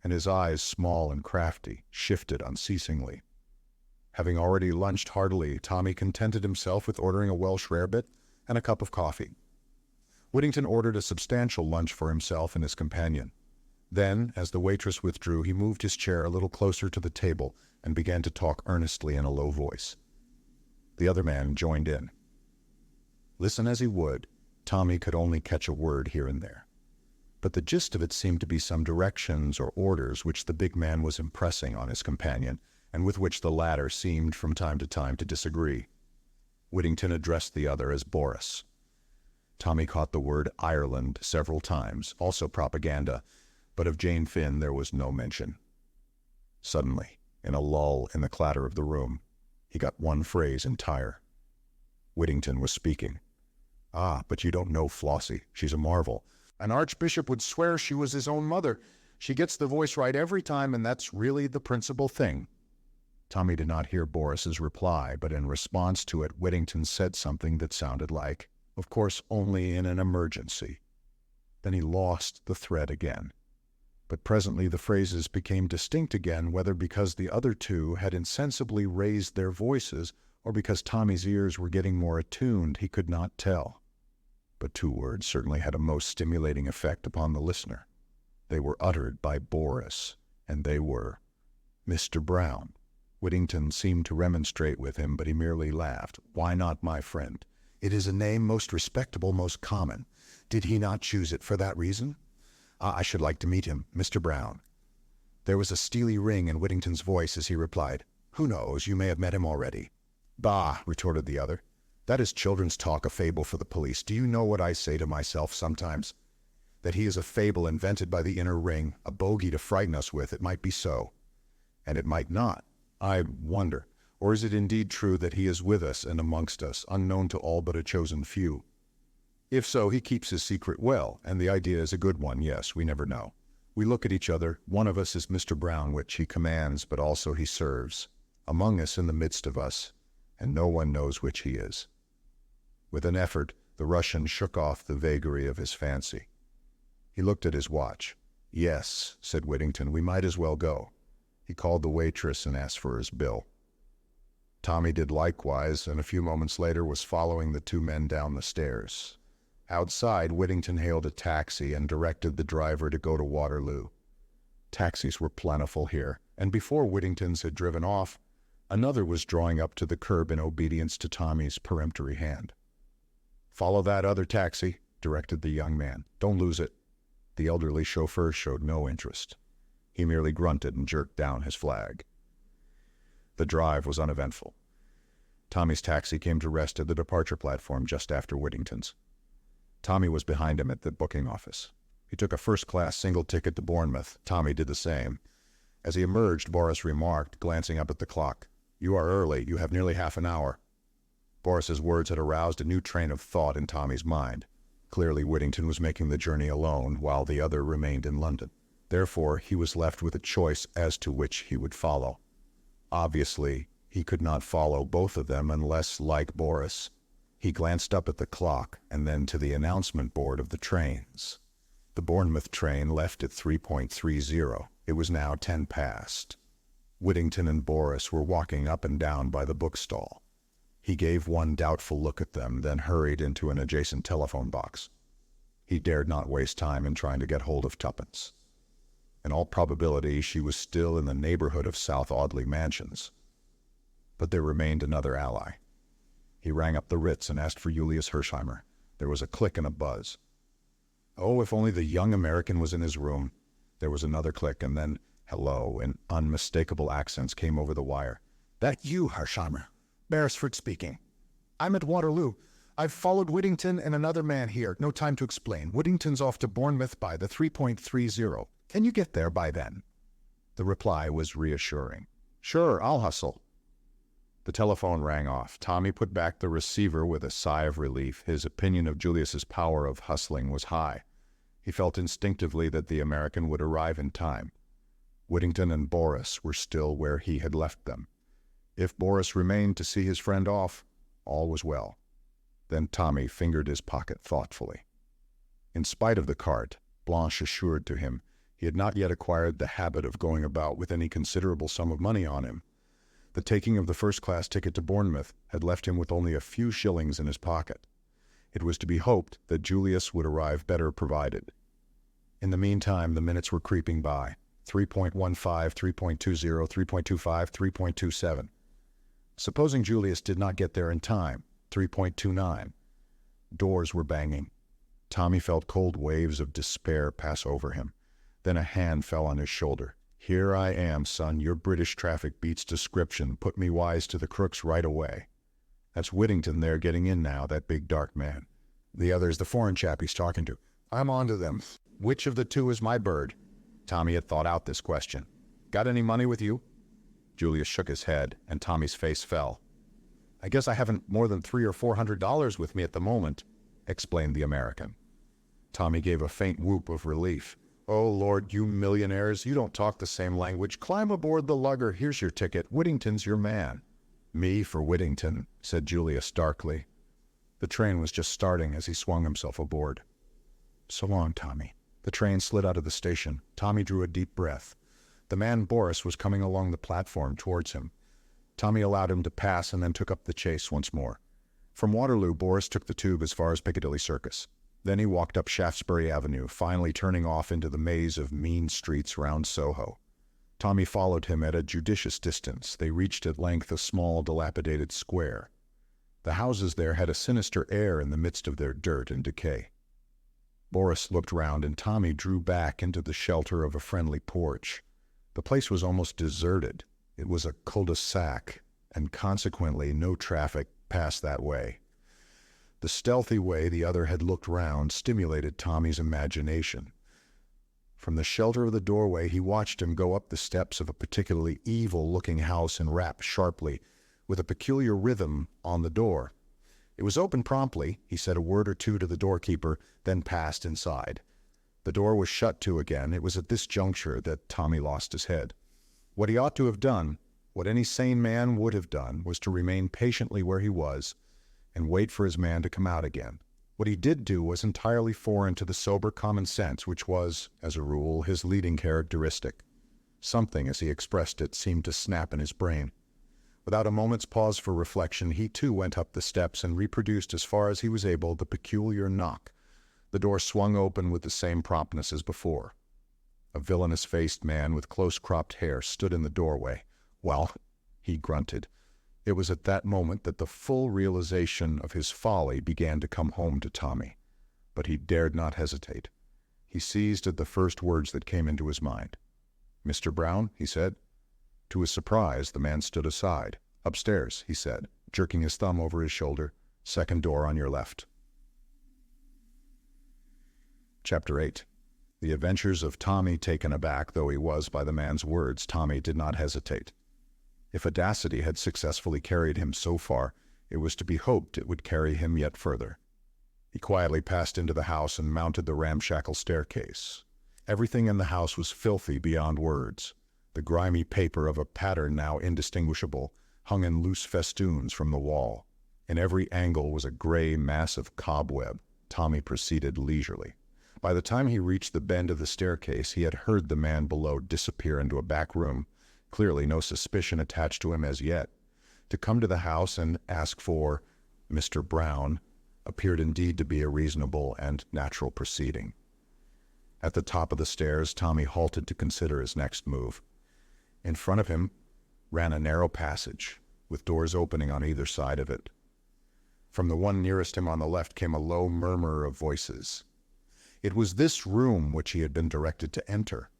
and his eyes, small and crafty, shifted unceasingly. Having already lunched heartily, Tommy contented himself with ordering a Welsh rarebit and a cup of coffee. Whittington ordered a substantial lunch for himself and his companion. Then, as the waitress withdrew, he moved his chair a little closer to the table and began to talk earnestly in a low voice. The other man joined in. Listen as he would, Tommy could only catch a word here and there. But the gist of it seemed to be some directions or orders which the big man was impressing on his companion, and with which the latter seemed from time to disagree. Whittington addressed the other as Boris. Tommy caught the word Ireland several times, also propaganda, but of Jane Finn there was no mention. Suddenly, in a lull in the clatter of the room, he got one phrase entire. Whittington was speaking. "Ah, but you don't know Flossie. She's a marvel. An archbishop would swear she was his own mother. She gets the voice right every time, and that's really the principal thing." Tommy did not hear Boris's reply, but in response to it, Whittington said something that sounded like, "Of course, only in an emergency." Then he lost the thread again. But presently the phrases became distinct again, whether because the other two had insensibly raised their voices, or because Tommy's ears were getting more attuned, he could not tell. But two words certainly had a most stimulating effect upon the listener. They were uttered by Boris, and they were Mr. Brown. Whittington seemed to remonstrate with him, but he merely laughed. "Why not, my friend? It is a name most respectable, most common. Did he not choose it for that reason? I should like to meet him, Mr. Brown." There was a steely ring in Whittington's voice as he replied, "Who knows, you may have met him already." "Bah," retorted the other. "That is children's talk, a fable for the police. Do you know what I say to myself sometimes? That he is a fable invented by the inner ring, a bogey to frighten us with. It might be so, and it might not. I wonder, or is it indeed true that he is with us and amongst us, unknown to all but a chosen few? If so, he keeps his secret well, and the idea is a good one. Yes, we never know. We look at each other. One of us is Mr. Brown, which he commands, but also he serves, among us, in the midst of us, and no one knows which he is." With an effort, the Russian shook off the vagary of his fancy. He looked at his watch. "Yes," said Whittington, "we might as well go." He called the waitress and asked for his bill. Tommy did likewise, and a few moments later was following the two men down the stairs. Outside, Whittington hailed a taxi and directed the driver to go to Waterloo. Taxis were plentiful here, and before Whittington's had driven off, another was drawing up to the curb in obedience to Tommy's peremptory hand. "Follow that other taxi," directed the young man. "Don't lose it." The elderly chauffeur showed no interest. He merely grunted and jerked down his flag. The drive was uneventful. Tommy's taxi came to rest at the departure platform just after Whittington's. Tommy was behind him at the booking office. He took a first-class single ticket to Bournemouth. Tommy did the same. As he emerged, Boris remarked, glancing up at the clock, "You are early. You have nearly half an hour." Boris's words had aroused a new train of thought in Tommy's mind. Clearly Whittington was making the journey alone, while the other remained in London. Therefore, he was left with a choice as to which he would follow. Obviously, he could not follow both of them unless, like Boris, he glanced up at the clock and then to the announcement board of the trains. The Bournemouth train left at 3:30. It was now 10 past. Whittington and Boris were walking up and down by the bookstall. He gave one doubtful look at them, then hurried into an adjacent telephone box. He dared not waste time in trying to get hold of Tuppence. In all probability, she was still in the neighborhood of South Audley Mansions. But there remained another ally. He rang up the Ritz and asked for Julius Hersheimmer. There was a click and a buzz. Oh, if only the young American was in his room. There was another click, and then hello in unmistakable accents came over the wire. That you, Hersheimmer? Beresford speaking. I'm at Waterloo. I've followed Whittington and another man here. No time to explain. Whittington's off to Bournemouth by the 3.30. Can you get there by then? The reply was reassuring. Sure, I'll hustle. The telephone rang off. Tommy put back the receiver with a sigh of relief. His opinion of Julius's power of hustling was high. He felt instinctively that the American would arrive in time. Whittington and Boris were still where he had left them. If Boris remained to see his friend off, all was well. Then Tommy fingered his pocket thoughtfully. In spite of the cart, Blanche assured to him, he had not yet acquired the habit of going about with any considerable sum of money on him. The taking of the first-class ticket to Bournemouth had left him with only a few shillings in his pocket. It was to be hoped that Julius would arrive better provided. In the meantime, the minutes were creeping by. 3.15, 3.20, 3.25, 3.27. Supposing Julius did not get there in time, 3.29. Doors were banging. Tommy felt cold waves of despair pass over him. Then a hand fell on his shoulder. Here I am, son. Your British traffic beats description. Put me wise to the crooks right away. That's Whittington there getting in now, that big dark man. The other's the foreign chap he's talking to. I'm on to them. Which of the two is my bird? Tommy had thought out this question. Got any money with you? Julius shook his head, and Tommy's face fell. I guess I haven't more than $300 or $400 with me at the moment, explained the American. Tommy gave a faint whoop of relief. Oh, Lord, you millionaires, you don't talk the same language. Climb aboard the lugger. Here's your ticket. Whittington's your man. Me for Whittington, said Julius darkly. The train was just starting as he swung himself aboard. So long, Tommy. The train slid out of the station. Tommy drew a deep breath. The man Boris was coming along the platform towards him. Tommy allowed him to pass and then took up the chase once more. From Waterloo, Boris took the tube as far as Piccadilly Circus. Then he walked up Shaftesbury Avenue, finally turning off into the maze of mean streets round Soho. Tommy followed him at a judicious distance. They reached at length a small, dilapidated square. The houses there had a sinister air in the midst of their dirt and decay. Boris looked round, and Tommy drew back into the shelter of a friendly porch. The place was almost deserted. It was a cul-de-sac, and consequently no traffic passed that way. The stealthy way the other had looked round stimulated Tommy's imagination. From the shelter of the doorway he watched him go up the steps of a particularly evil-looking house and rap sharply, with a peculiar rhythm, on the door. It was opened promptly. He said a word or two to the doorkeeper, then passed inside. The door was shut to again. It was at this juncture that Tommy lost his head. What he ought to have done, what any sane man would have done, was to remain patiently where he was and wait for his man to come out again. What he did do was entirely foreign to the sober common sense which was, as a rule, his leading characteristic. Something, as he expressed it, seemed to snap in his brain. Without a moment's pause for reflection, he too went up the steps and reproduced as far as he was able the peculiar knock. The door swung open with the same promptness as before. A villainous-faced man with close-cropped hair stood in the doorway. Well, he grunted. It was at that moment that the full realization of his folly began to come home to Tommy. But he dared not hesitate. He seized at the first words that came into his mind. "Mr. Brown?" he said. To his surprise, the man stood aside. "Upstairs," he said, jerking his thumb over his shoulder. "Second door on your left." Chapter 8. The adventures of Tommy. Taken aback though he was by the man's words, Tommy did not hesitate. If audacity had successfully carried him so far, it was to be hoped it would carry him yet further. He quietly passed into the house and mounted the ramshackle staircase. Everything in the house was filthy beyond words. The grimy paper of a pattern now indistinguishable hung in loose festoons from the wall. In every angle was a gray mass of cobweb. Tommy proceeded leisurely. By the time he reached the bend of the staircase, he had heard the man below disappear into a back room. Clearly no suspicion attached to him as yet. To come to the house and ask for Mr. Brown appeared indeed to be a reasonable and natural proceeding. At the top of the stairs, Tommy halted to consider his next move. In front of him ran a narrow passage, with doors opening on either side of it. From the one nearest him on the left came a low murmur of voices. It was this room which he had been directed to enter.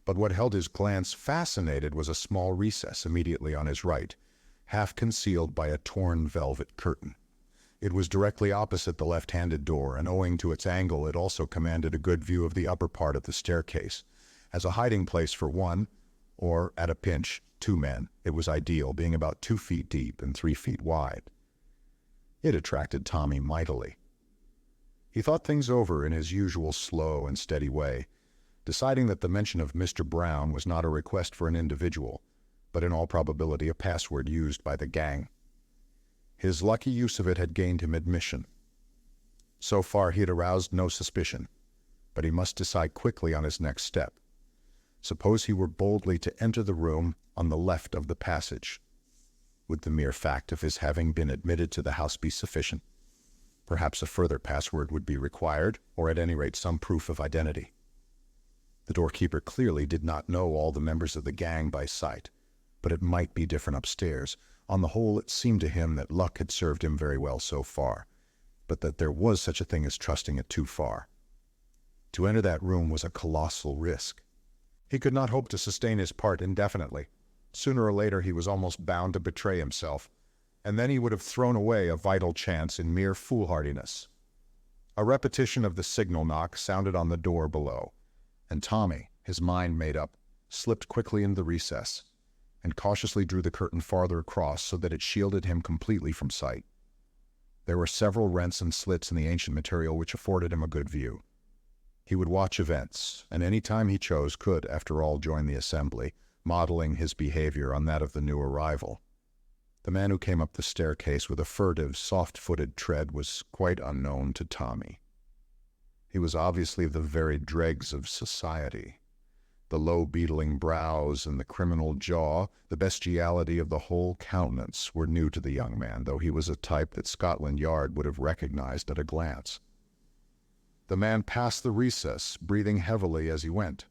But what held his glance fascinated was a small recess immediately on his right, half concealed by a torn velvet curtain. It was directly opposite the left-handed door, and owing to its angle it also commanded a good view of the upper part of the staircase. As a hiding place for one, or, at a pinch, 2 men, it was ideal, being about 2 feet deep and 3 feet wide. It attracted Tommy mightily. He thought things over in his usual slow and steady way, deciding that the mention of Mr. Brown was not a request for an individual, but in all probability a password used by the gang. His lucky use of it had gained him admission. So far he had aroused no suspicion, but he must decide quickly on his next step. Suppose he were boldly to enter the room on the left of the passage. Would the mere fact of his having been admitted to the house be sufficient? Perhaps a further password would be required, or at any rate some proof of identity. The doorkeeper clearly did not know all the members of the gang by sight, but it might be different upstairs. On the whole, it seemed to him that luck had served him very well so far, but that there was such a thing as trusting it too far. To enter that room was a colossal risk. He could not hope to sustain his part indefinitely. Sooner or later he was almost bound to betray himself, and then he would have thrown away a vital chance in mere foolhardiness. A repetition of the signal knock sounded on the door below, and Tommy, his mind made up, slipped quickly into the recess, and cautiously drew the curtain farther across so that it shielded him completely from sight. There were several rents and slits in the ancient material which afforded him a good view. He would watch events, and any time he chose could, after all, join the assembly, modeling his behavior on that of the new arrival. The man who came up the staircase with a furtive, soft-footed tread was quite unknown to Tommy. He was obviously of the very dregs of society. The low beetling brows and the criminal jaw, the bestiality of the whole countenance, were new to the young man, though he was a type that Scotland Yard would have recognized at a glance. The man passed the recess, breathing heavily as he went.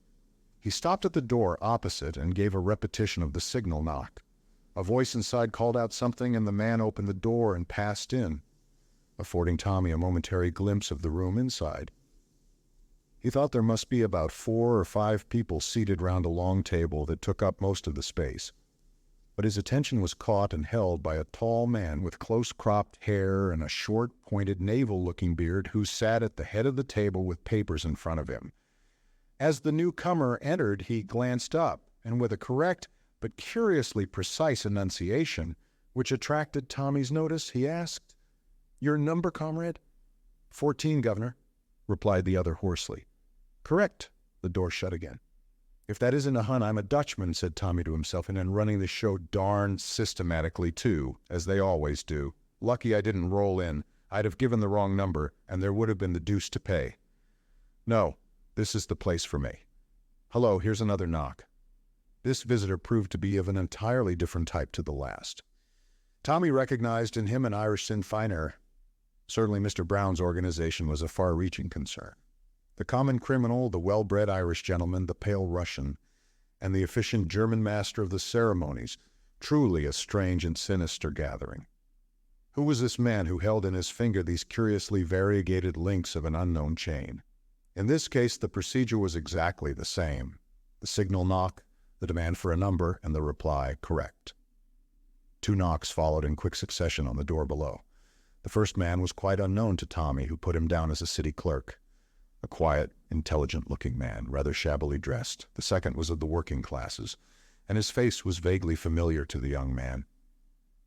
He stopped at the door opposite and gave a repetition of the signal knock. A voice inside called out something, and the man opened the door and passed in, affording Tommy a momentary glimpse of the room inside. He thought there must be about 4 or 5 people seated round a long table that took up most of the space. But his attention was caught and held by a tall man with close-cropped hair and a short, pointed, navel-looking beard who sat at the head of the table with papers in front of him. As the newcomer entered, he glanced up, and with a correct but curiously precise enunciation, which attracted Tommy's notice, he asked, "Your number, comrade?" 14, governor," replied the other hoarsely. "Correct." The door shut again. "If that isn't a Hun, I'm a Dutchman," said Tommy to himself, and then running the show darned systematically, too, as they always do. Lucky I didn't roll in. I'd have given the wrong number, and there would have been the deuce to pay. No, this is the place for me. Hello, here's another knock. This visitor proved to be of an entirely different type to the last. Tommy recognized in him an Irish Sinn Féiner. Certainly Mr. Brown's organization was a far-reaching concern. The common criminal, the well-bred Irish gentleman, the pale Russian, and the efficient German master of the ceremonies, truly a strange and sinister gathering. Who was this man who held in his finger these curiously variegated links of an unknown chain? In this case, the procedure was exactly the same. The signal knock, the demand for a number, and the reply, correct. 2 knocks followed in quick succession on the door below. The first man was quite unknown to Tommy, who put him down as a city clerk. A quiet, intelligent-looking man, rather shabbily dressed. The second was of the working classes, and his face was vaguely familiar to the young man.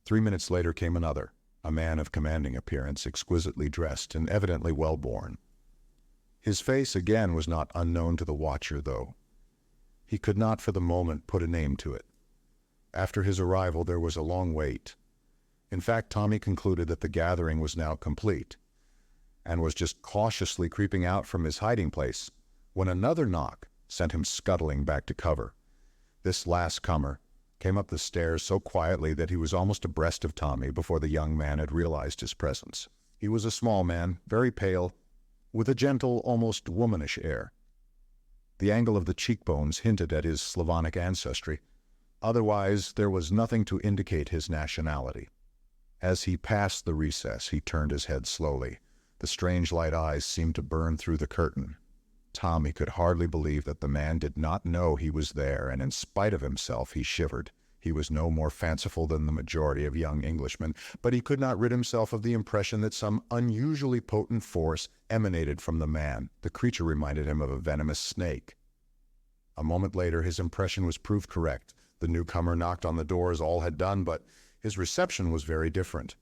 3 minutes later came another, a man of commanding appearance, exquisitely dressed, and evidently well-born. His face again was not unknown to the watcher, though. He could not for the moment put a name to it. After his arrival there was a long wait. In fact, Tommy concluded that the gathering was now complete, and was just cautiously creeping out from his hiding place, when another knock sent him scuttling back to cover. This last comer came up the stairs so quietly that he was almost abreast of Tommy before the young man had realized his presence. He was a small man, very pale, with a gentle, almost womanish air. The angle of the cheekbones hinted at his Slavonic ancestry. Otherwise, there was nothing to indicate his nationality. As he passed the recess, he turned his head slowly. The strange light eyes seemed to burn through the curtain. Tommy could hardly believe that the man did not know he was there, and in spite of himself he shivered. He was no more fanciful than the majority of young Englishmen, but he could not rid himself of the impression that some unusually potent force emanated from the man. The creature reminded him of a venomous snake. A moment later his impression was proved correct. The newcomer knocked on the door as all had done, but his reception was very different.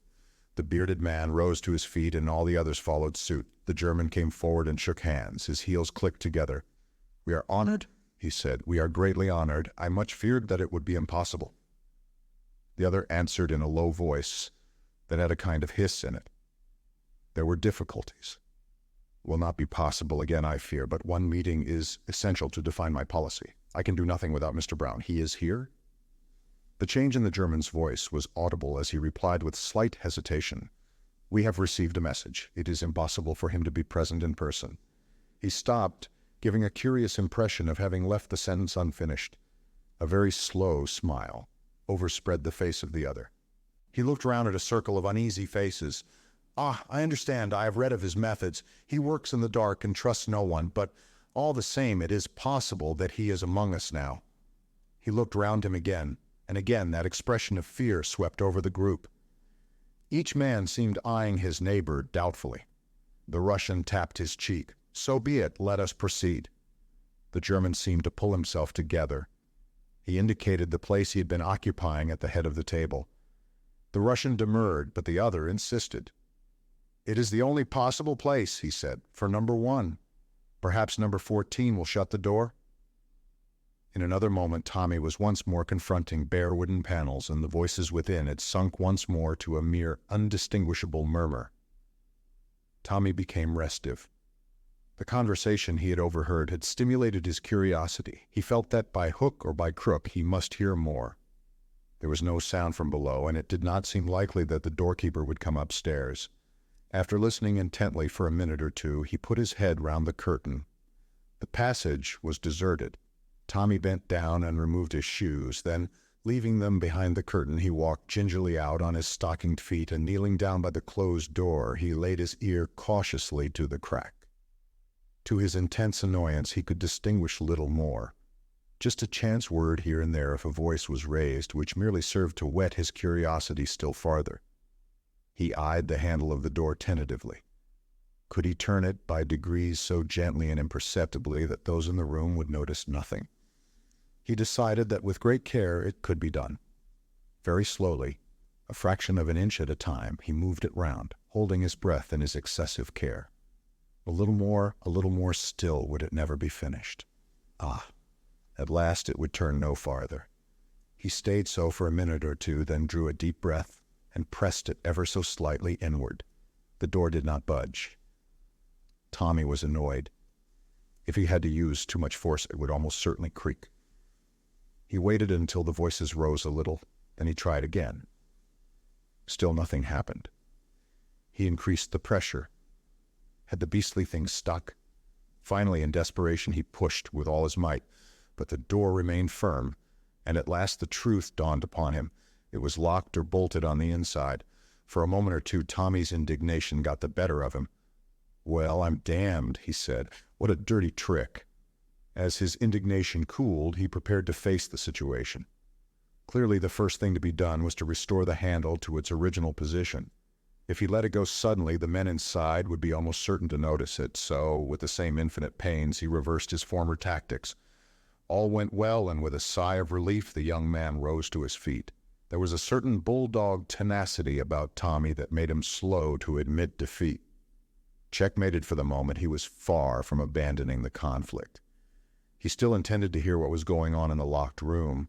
The bearded man rose to his feet, and all the others followed suit. The German came forward and shook hands. His heels clicked together. "We are honored," he said. "We are greatly honored. I much feared that it would be impossible." The other answered in a low voice that had a kind of hiss in it. "There were difficulties. Will not be possible again, I fear, but one meeting is essential to define my policy. I can do nothing without Mr. Brown. He is here?" The change in the German's voice was audible as he replied with slight hesitation. "We have received a message. It is impossible for him to be present in person." He stopped, giving a curious impression of having left the sentence unfinished. A very slow smile overspread the face of the other. He looked round at a circle of uneasy faces. "Ah, I understand. I have read of his methods. He works in the dark and trusts no one, but all the same it is possible that he is among us now." He looked round him again, and again that expression of fear swept over the group. Each man seemed eyeing his neighbor doubtfully. The Russian tapped his cheek. "So be it. Let us proceed." The German seemed to pull himself together. He indicated the place he had been occupying at the head of the table. The Russian demurred, but the other insisted. "It is the only possible place," he said, "for number 1. Perhaps number 14 will shut the door?" In another moment Tommy was once more confronting bare wooden panels, and the voices within had sunk once more to a mere undistinguishable murmur. Tommy became restive. The conversation he had overheard had stimulated his curiosity. He felt that by hook or by crook he must hear more. There was no sound from below, and it did not seem likely that the doorkeeper would come upstairs. After listening intently for a minute or two, he put his head round the curtain. The passage was deserted. Tommy bent down and removed his shoes. Then, leaving them behind the curtain, he walked gingerly out on his stockinged feet, and kneeling down by the closed door, he laid his ear cautiously to the crack. To his intense annoyance, he could distinguish little more. Just a chance word here and there if a voice was raised, which merely served to whet his curiosity still farther. He eyed the handle of the door tentatively. Could he turn it by degrees so gently and imperceptibly that those in the room would notice nothing? He decided that with great care it could be done. Very slowly, a fraction of an inch at a time, he moved it round, holding his breath in his excessive care. A little more still, would it never be finished? Ah, at last it would turn no farther. He stayed so for a minute or two, then drew a deep breath and pressed it ever so slightly inward. The door did not budge. Tommy was annoyed. If he had to use too much force, it would almost certainly creak. He waited until the voices rose a little, then he tried again. Still nothing happened. He increased the pressure. Had the beastly thing stuck? Finally, in desperation, he pushed with all his might, but the door remained firm, and at last the truth dawned upon him. It was locked or bolted on the inside. For a moment or two, Tommy's indignation got the better of him. "Well, I'm damned," he said. "What a dirty trick." As his indignation cooled, he prepared to face the situation. Clearly, the first thing to be done was to restore the handle to its original position. If he let it go suddenly, the men inside would be almost certain to notice it, so, with the same infinite pains, he reversed his former tactics. All went well, and with a sigh of relief, the young man rose to his feet. There was a certain bulldog tenacity about Tommy that made him slow to admit defeat. Checkmated for the moment, he was far from abandoning the conflict. He still intended to hear what was going on in the locked room.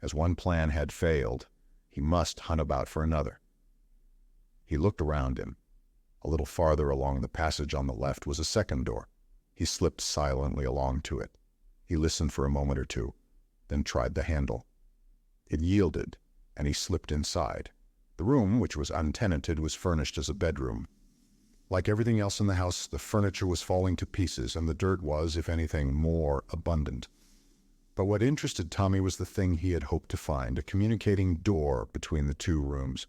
As one plan had failed, he must hunt about for another. He looked around him. A little farther along the passage on the left was a second door. He slipped silently along to it. He listened for a moment or two, then tried the handle. It yielded, and he slipped inside. The room, which was untenanted, was furnished as a bedroom. Like everything else in the house, the furniture was falling to pieces, and the dirt was, if anything, more abundant. But what interested Tommy was the thing he had hoped to find, a communicating door between the two rooms,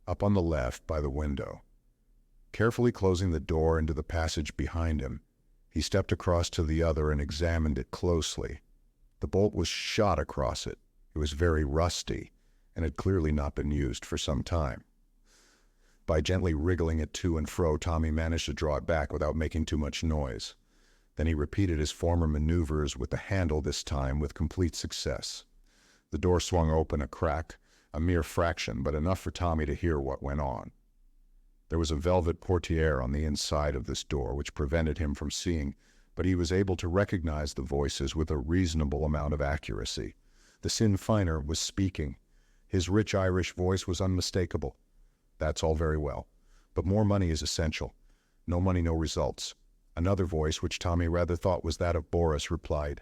up on the left by the window. Carefully closing the door into the passage behind him, He stepped across to the other and examined it closely. The bolt was shot across it. It was very rusty, and had clearly not been used for some time. By gently wriggling it to and fro, Tommy managed to draw it back without making too much noise. Then he repeated his former maneuvers with the handle, this time with complete success. The door swung open a crack, a mere fraction, but enough for Tommy to hear what went on. There was a velvet portiere on the inside of this door, which prevented him from seeing, but he was able to recognize the voices with a reasonable amount of accuracy. The Sinn Feiner was speaking. His rich Irish voice was unmistakable. That's all very well, but more money is essential. No money, no results. Another voice, which Tommy rather thought was that of Boris, replied,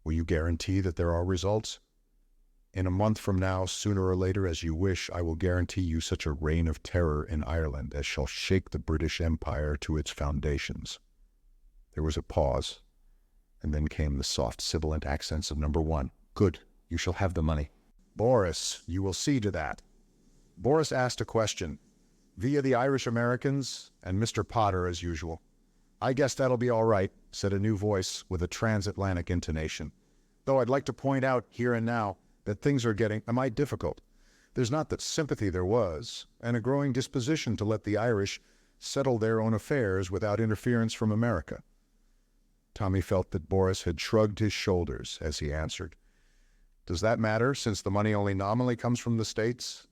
"Will you guarantee that there are results? In a month from now, sooner or later, as you wish, I will guarantee you such a reign of terror in Ireland as shall shake the British Empire to its foundations." There was a pause, and then came the soft, sibilant accents of number one. "Good, you shall have the money." "Boris, you will see to that." Boris asked a question, via the Irish Americans and Mr. Potter as usual. "I guess that'll be all right," said a new voice with a transatlantic intonation. "Though I'd like to point out here and now that things are getting a mite difficult. There's not that sympathy there was, and a growing disposition to let the Irish settle their own affairs without interference from America." Tommy felt that Boris had shrugged his shoulders as he answered, "Does that matter, since the money only nominally comes from the States?"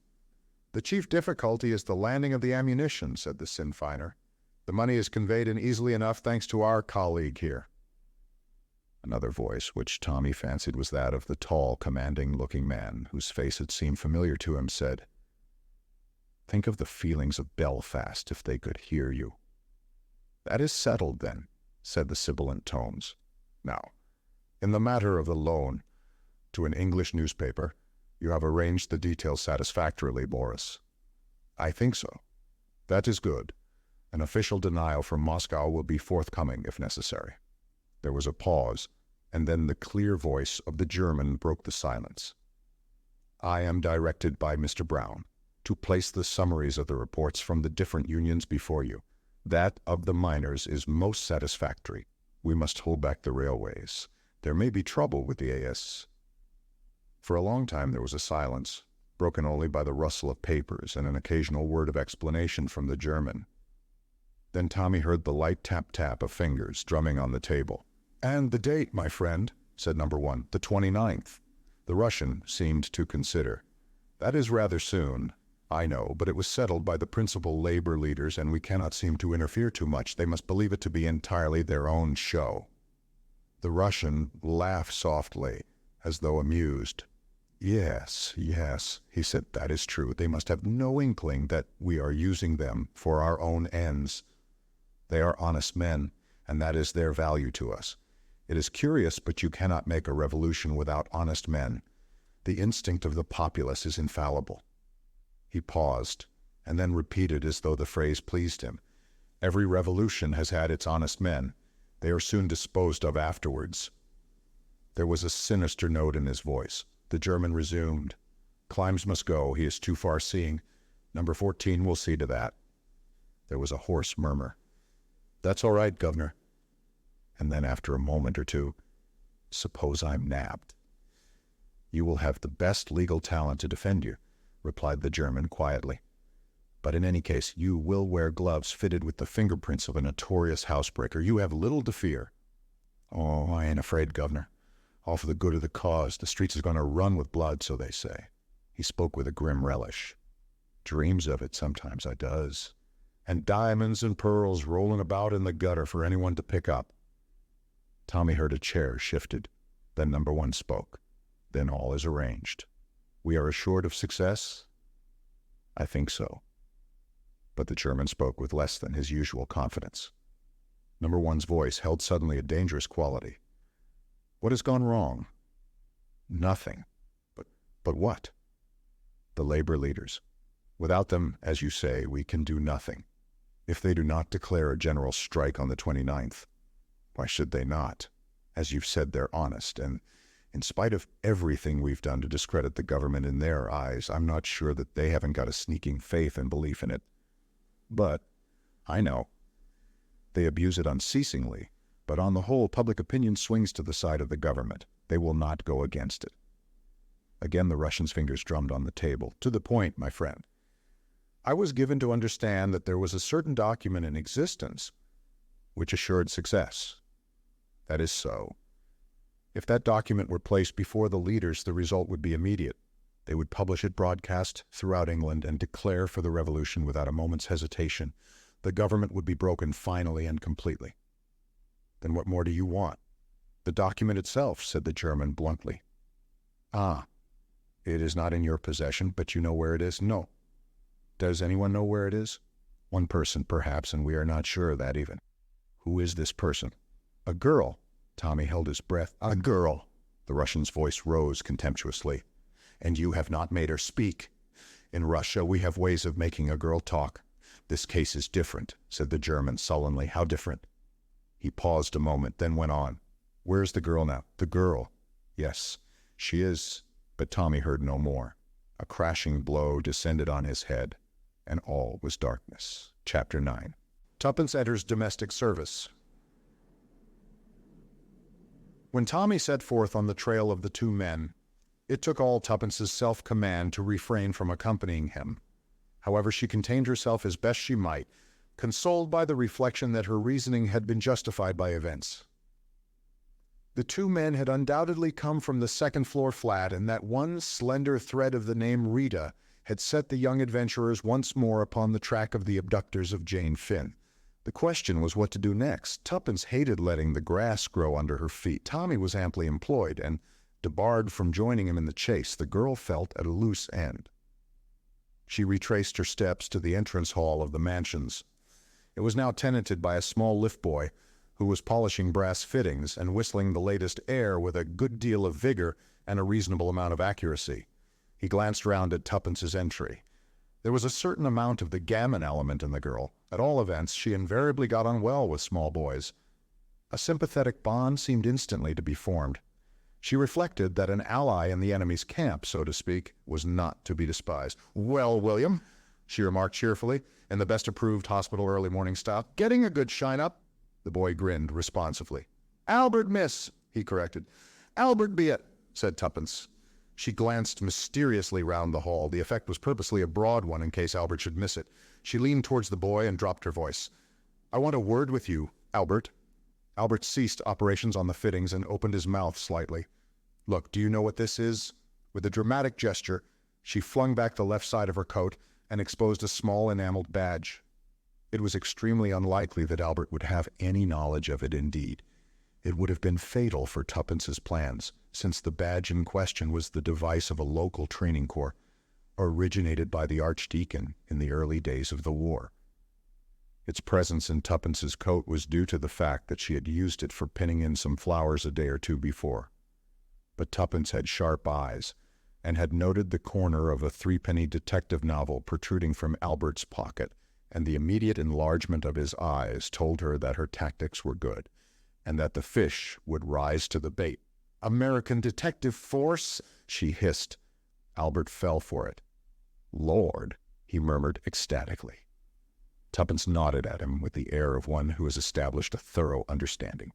"The chief difficulty is the landing of the ammunition," said the Sinn Feiner. "The money is conveyed in easily enough thanks to our colleague here." Another voice, which Tommy fancied was that of the tall, commanding-looking man, whose face had seemed familiar to him, said, "Think of the feelings of Belfast if they could hear you." "That is settled, then," said the sibilant tones. "Now, in the matter of the loan to an English newspaper, you have arranged the details satisfactorily, Boris." "I think so." "That is good. An official denial from Moscow will be forthcoming if necessary." There was a pause, and then the clear voice of the German broke the silence. "I am directed by Mr. Brown to place the summaries of the reports from the different unions before you. That of the miners is most satisfactory. We must hold back the railways. There may be trouble with the A.S." For a long time there was a silence, broken only by the rustle of papers and an occasional word of explanation from the German. Then Tommy heard the light tap-tap of fingers drumming on the table. "And the date, my friend," said number one, "the 29th. The Russian seemed to consider. "That is rather soon, I know, but it was settled by the principal labor leaders, and we cannot seem to interfere too much. They must believe it to be entirely their own show." The Russian laughed softly, as though amused. Yes, he said, "that is true. They must have no inkling that we are using them for our own ends. They are honest men, and that is their value to us. It is curious, but you cannot make a revolution without honest men. The instinct of the populace is infallible." He paused, and then repeated as though the phrase pleased him, "Every revolution has had its honest men. They are soon disposed of afterwards." There was a sinister note in his voice. The German resumed, "Climbs must go. He is too far-seeing. Number 14 will see to that." There was a hoarse murmur. "That's all right, Governor." And then after a moment or two, "Suppose I'm nabbed?" "You will have the best legal talent to defend you," replied the German quietly. "But in any case, you will wear gloves fitted with the fingerprints of a notorious housebreaker. You have little to fear." "Oh, I ain't afraid, Governor. All for the good of the cause. The streets is going to run with blood, so they say." He spoke with a grim relish. "Dreams of it sometimes, I does. And diamonds and pearls rolling about in the gutter for anyone to pick up." Tommy heard a chair shifted. Then number one spoke. "Then all is arranged. We are assured of success?" "I think so." But the German spoke with less than his usual confidence. Number one's voice held suddenly a dangerous quality. "What has gone wrong?" "Nothing." But what?" "The labor leaders. Without them, as you say, we can do nothing. If they do not declare a general strike on the 29th, why should they not? As you've said, they're honest, and in spite of everything we've done to discredit the government in their eyes, I'm not sure that they haven't got a sneaking faith and belief in it. But, I know, they abuse it unceasingly, But on the whole, public opinion swings to the side of the government. They will not go against it. Again the Russian's fingers drummed on the table. To the point, my friend. I was given to understand that there was a certain document in existence which assured success. That is so. If that document were placed before the leaders, the result would be immediate. They would publish it broadcast throughout England and declare for the revolution without a moment's hesitation. The government would be broken finally and completely. Then what more do you want? The document itself, said the German bluntly. Ah, it is not in your possession, but you know where it is? No. Does anyone know where it is? One person, perhaps, and we are not sure of that even. Who is this person? A girl. Tommy held his breath. A girl. The Russian's voice rose contemptuously. And you have not made her speak. In Russia, we have ways of making a girl talk. This case is different, said the German sullenly. How different? He paused a moment, then went on. Where's the girl now? The girl. Yes, she is. But Tommy heard no more. A crashing blow descended on his head, and all was darkness. Chapter 9. Tuppence enters domestic service. When Tommy set forth on the trail of the two men, it took all Tuppence's self-command to refrain from accompanying him. However, she contained herself as best she might, consoled by the reflection that her reasoning had been justified by events. The two men had undoubtedly come from the second-floor flat, and that one slender thread of the name Rita had set the young adventurers once more upon the track of the abductors of Jane Finn. The question was what to do next. Tuppence hated letting the grass grow under her feet. Tommy was amply employed, and debarred from joining him in the chase, the girl felt at a loose end. She retraced her steps to the entrance hall of the mansions. It was now tenanted by a small lift boy who was polishing brass fittings and whistling the latest air with a good deal of vigor and a reasonable amount of accuracy. He glanced round at Tuppence's entry. There was a certain amount of the gammon element in the girl. At all events, she invariably got on well with small boys. A sympathetic bond seemed instantly to be formed. She reflected that an ally in the enemy's camp, so to speak, was not to be despised. "Well, William," she remarked cheerfully, in the best-approved hospital early morning style, "getting a good shine-up?" The boy grinned responsively. "Albert, miss," he corrected. "Albert be it," said Tuppence. She glanced mysteriously round the hall. The effect was purposely a broad one in case Albert should miss it. She leaned towards the boy and dropped her voice. "I want a word with you, Albert." Albert ceased operations on the fittings and opened his mouth slightly. "Look, do you know what this is?" With a dramatic gesture, she flung back the left side of her coat and exposed a small enameled badge. It was extremely unlikely that Albert would have any knowledge of it indeed. It would have been fatal for Tuppence's plans, since the badge in question was the device of a local training corps, originated by the Archdeacon in the early days of the war. Its presence in Tuppence's coat was due to the fact that she had used it for pinning in some flowers a day or two before. But Tuppence had sharp eyes, and had noted the corner of a threepenny detective novel protruding from Albert's pocket, and the immediate enlargement of his eyes told her that her tactics were good, and that the fish would rise to the bait. "American detective force," she hissed. Albert fell for it. "Lord," he murmured ecstatically. Tuppence nodded at him with the air of one who has established a thorough understanding.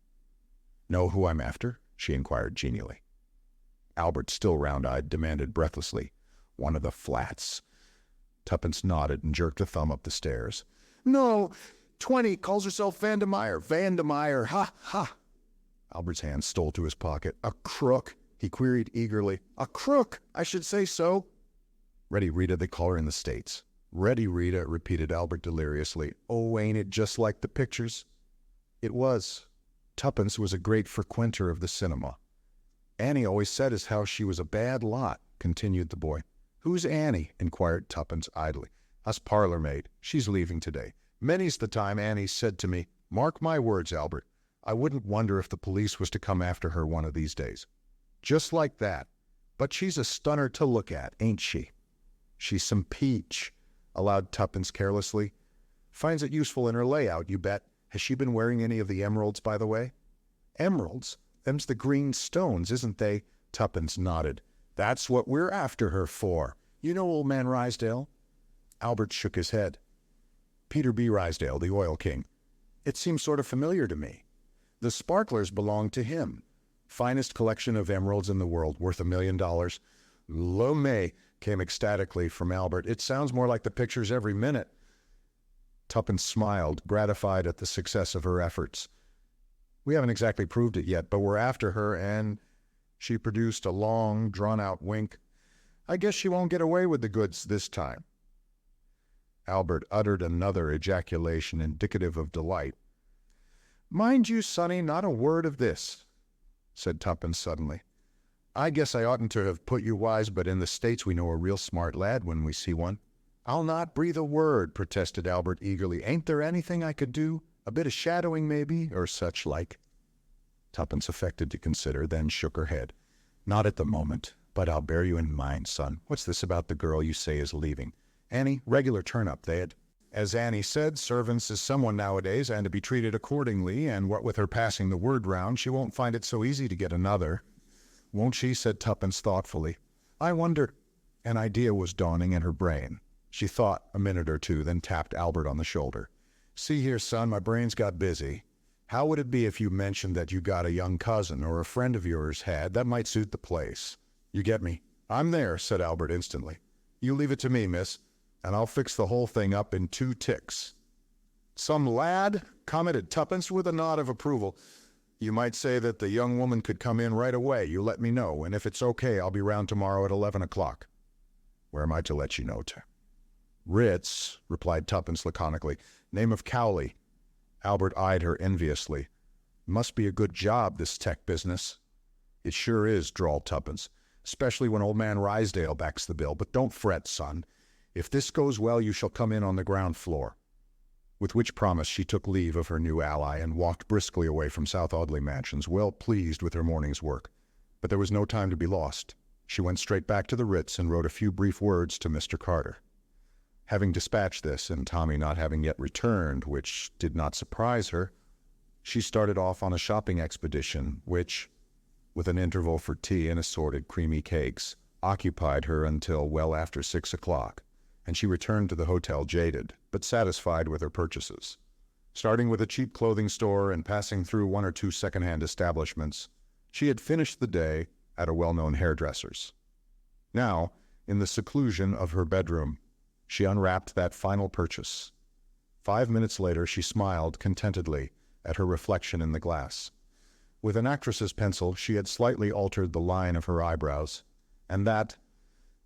"Know who I'm after?" she inquired genially. Albert, still round-eyed, demanded breathlessly, "One of the flats." Tuppence nodded and jerked a thumb up the stairs. "No, 20, calls herself Vandemeyer. Vandemeyer, ha, ha!" Albert's hand stole to his pocket. "A crook?" he queried eagerly. "A crook, I should say so." "Ready Rita, they call her in the States." "Ready Rita," repeated Albert deliriously. "Oh, ain't it just like the pictures?" It was. Tuppence was a great frequenter of the cinema. "Annie always said as how she was a bad lot," continued the boy. "Who's Annie?" inquired Tuppence idly. "Us parlor maid. She's leaving today. Many's the time Annie's said to me, 'Mark my words, Albert, I wouldn't wonder if the police was to come after her one of these days.' Just like that. But she's a stunner to look at, ain't she?" "She's some peach," allowed Tuppence carelessly. "Finds it useful in her layout, you bet. Has she been wearing any of the emeralds, by the way?" "Emeralds? Them's the green stones, isn't they?" Tuppence nodded. "That's what we're after her for. You know old man Rysdale?" Albert shook his head. "Peter B. Rysdale, the oil king. It seems sort of familiar to me." The sparklers belonged to him. Finest collection of emeralds in the world, worth $1 million. Lo may, came ecstatically from Albert. It sounds more like the pictures every minute. Tuppence smiled, gratified at the success of her efforts. We haven't exactly proved it yet, but we're after her, and she produced a long, drawn-out wink. I guess she won't get away with the goods this time. Albert uttered another ejaculation indicative of delight. Mind you, sonny, not a word of this, said Tuppence suddenly. I guess I oughtn't to have put you wise, but in the States we know a real smart lad when we see one. I'll not breathe a word, protested Albert eagerly. Ain't there anything I could do? A bit of shadowing, maybe, or such like? Tuppence affected to consider, then shook her head. Not at the moment, but I'll bear you in mind, son. What's this about the girl you say is leaving? Annie, regular turn-up, they'd. As Annie said, servants is someone nowadays, and to be treated accordingly, and what with her passing the word round, she won't find it so easy to get another. Won't she? Said Tuppence thoughtfully. I wonder. An idea was dawning in her brain. She thought a minute or two, then tapped Albert on the shoulder. See here, son, my brain's got busy. How would it be if you mentioned that you got a young cousin or a friend of yours had? That might suit the place. You get me? I'm there, said Albert instantly. You leave it to me, miss, and I'll fix the whole thing up in 2 ticks. Some lad? Commented Tuppence with a nod of approval. You might say that the young woman could come in right away. You let me know, and if it's okay, I'll be round tomorrow at 11 o'clock. Where am I to let you know to? Ritz, replied Tuppence laconically. Name of Cowley. Albert eyed her enviously. Must be a good job, this tech business. It sure is, drawled Tuppence, especially when old man Rysdale backs the bill. But don't fret, son. If this goes well, you shall come in on the ground floor. With which promise she took leave of her new ally and walked briskly away from South Audley Mansions, well pleased with her morning's work. But there was no time to be lost. She went straight back to the Ritz and wrote a few brief words to Mr. Carter. Having dispatched this, and Tommy not having yet returned, which did not surprise her, she started off on a shopping expedition, which, with an interval for tea and assorted creamy cakes, occupied her until well after 6 o'clock, and she returned to the hotel jaded, but satisfied with her purchases. Starting with a cheap clothing store and passing through 1 or 2 second-hand establishments, she had finished the day at a well-known hairdresser's. Now, in the seclusion of her bedroom, she unwrapped that final purchase. 5 minutes later, she smiled contentedly at her reflection in the glass. With an actress's pencil, she had slightly altered the line of her eyebrows, and that,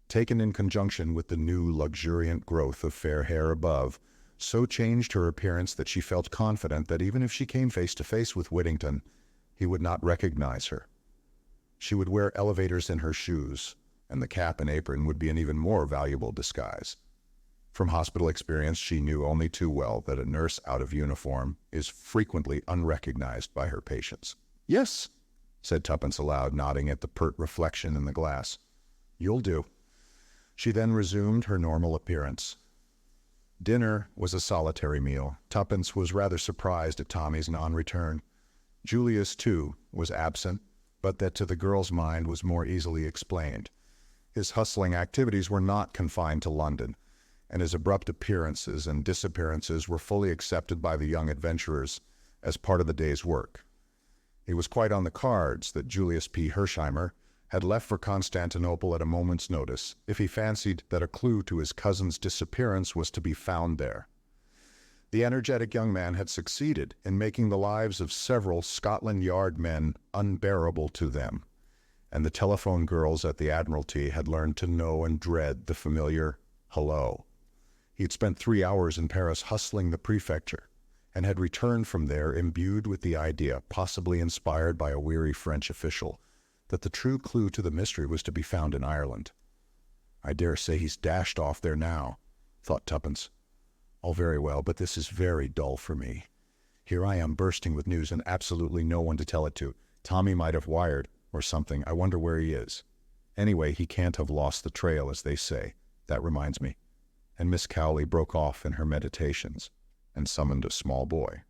taken in conjunction with the new luxuriant growth of fair hair above, so changed her appearance that she felt confident that even if she came face to face with Whittington, he would not recognize her. She would wear elevators in her shoes, and the cap and apron would be an even more valuable disguise. From hospital experience, she knew only too well that a nurse out of uniform is frequently unrecognized by her patients. Yes, said Tuppence aloud, nodding at the pert reflection in the glass. You'll do. She then resumed her normal appearance. Dinner was a solitary meal. Tuppence was rather surprised at Tommy's non-return. Julius, too, was absent, but that to the girl's mind was more easily explained. His hustling activities were not confined to London, and his abrupt appearances and disappearances were fully accepted by the young adventurers as part of the day's work. It was quite on the cards that Julius P. Hersheimmer had left for Constantinople at a moment's notice if he fancied that a clue to his cousin's disappearance was to be found there. The energetic young man had succeeded in making the lives of several Scotland Yard men unbearable to them, and the telephone girls at the Admiralty had learned to know and dread the familiar hello. He had spent 3 hours in Paris hustling the prefecture, and had returned from there imbued with the idea, possibly inspired by a weary French official, that the true clue to the mystery was to be found in Ireland. I dare say he's dashed off there now, thought Tuppence. All very well, but this is very dull for me. Here I am bursting with news and absolutely no one to tell it to. Tommy might have wired, or something. I wonder where he is. Anyway, he can't have lost the trail, as they say. That reminds me. And Miss Cowley broke off in her meditations and summoned a small boy.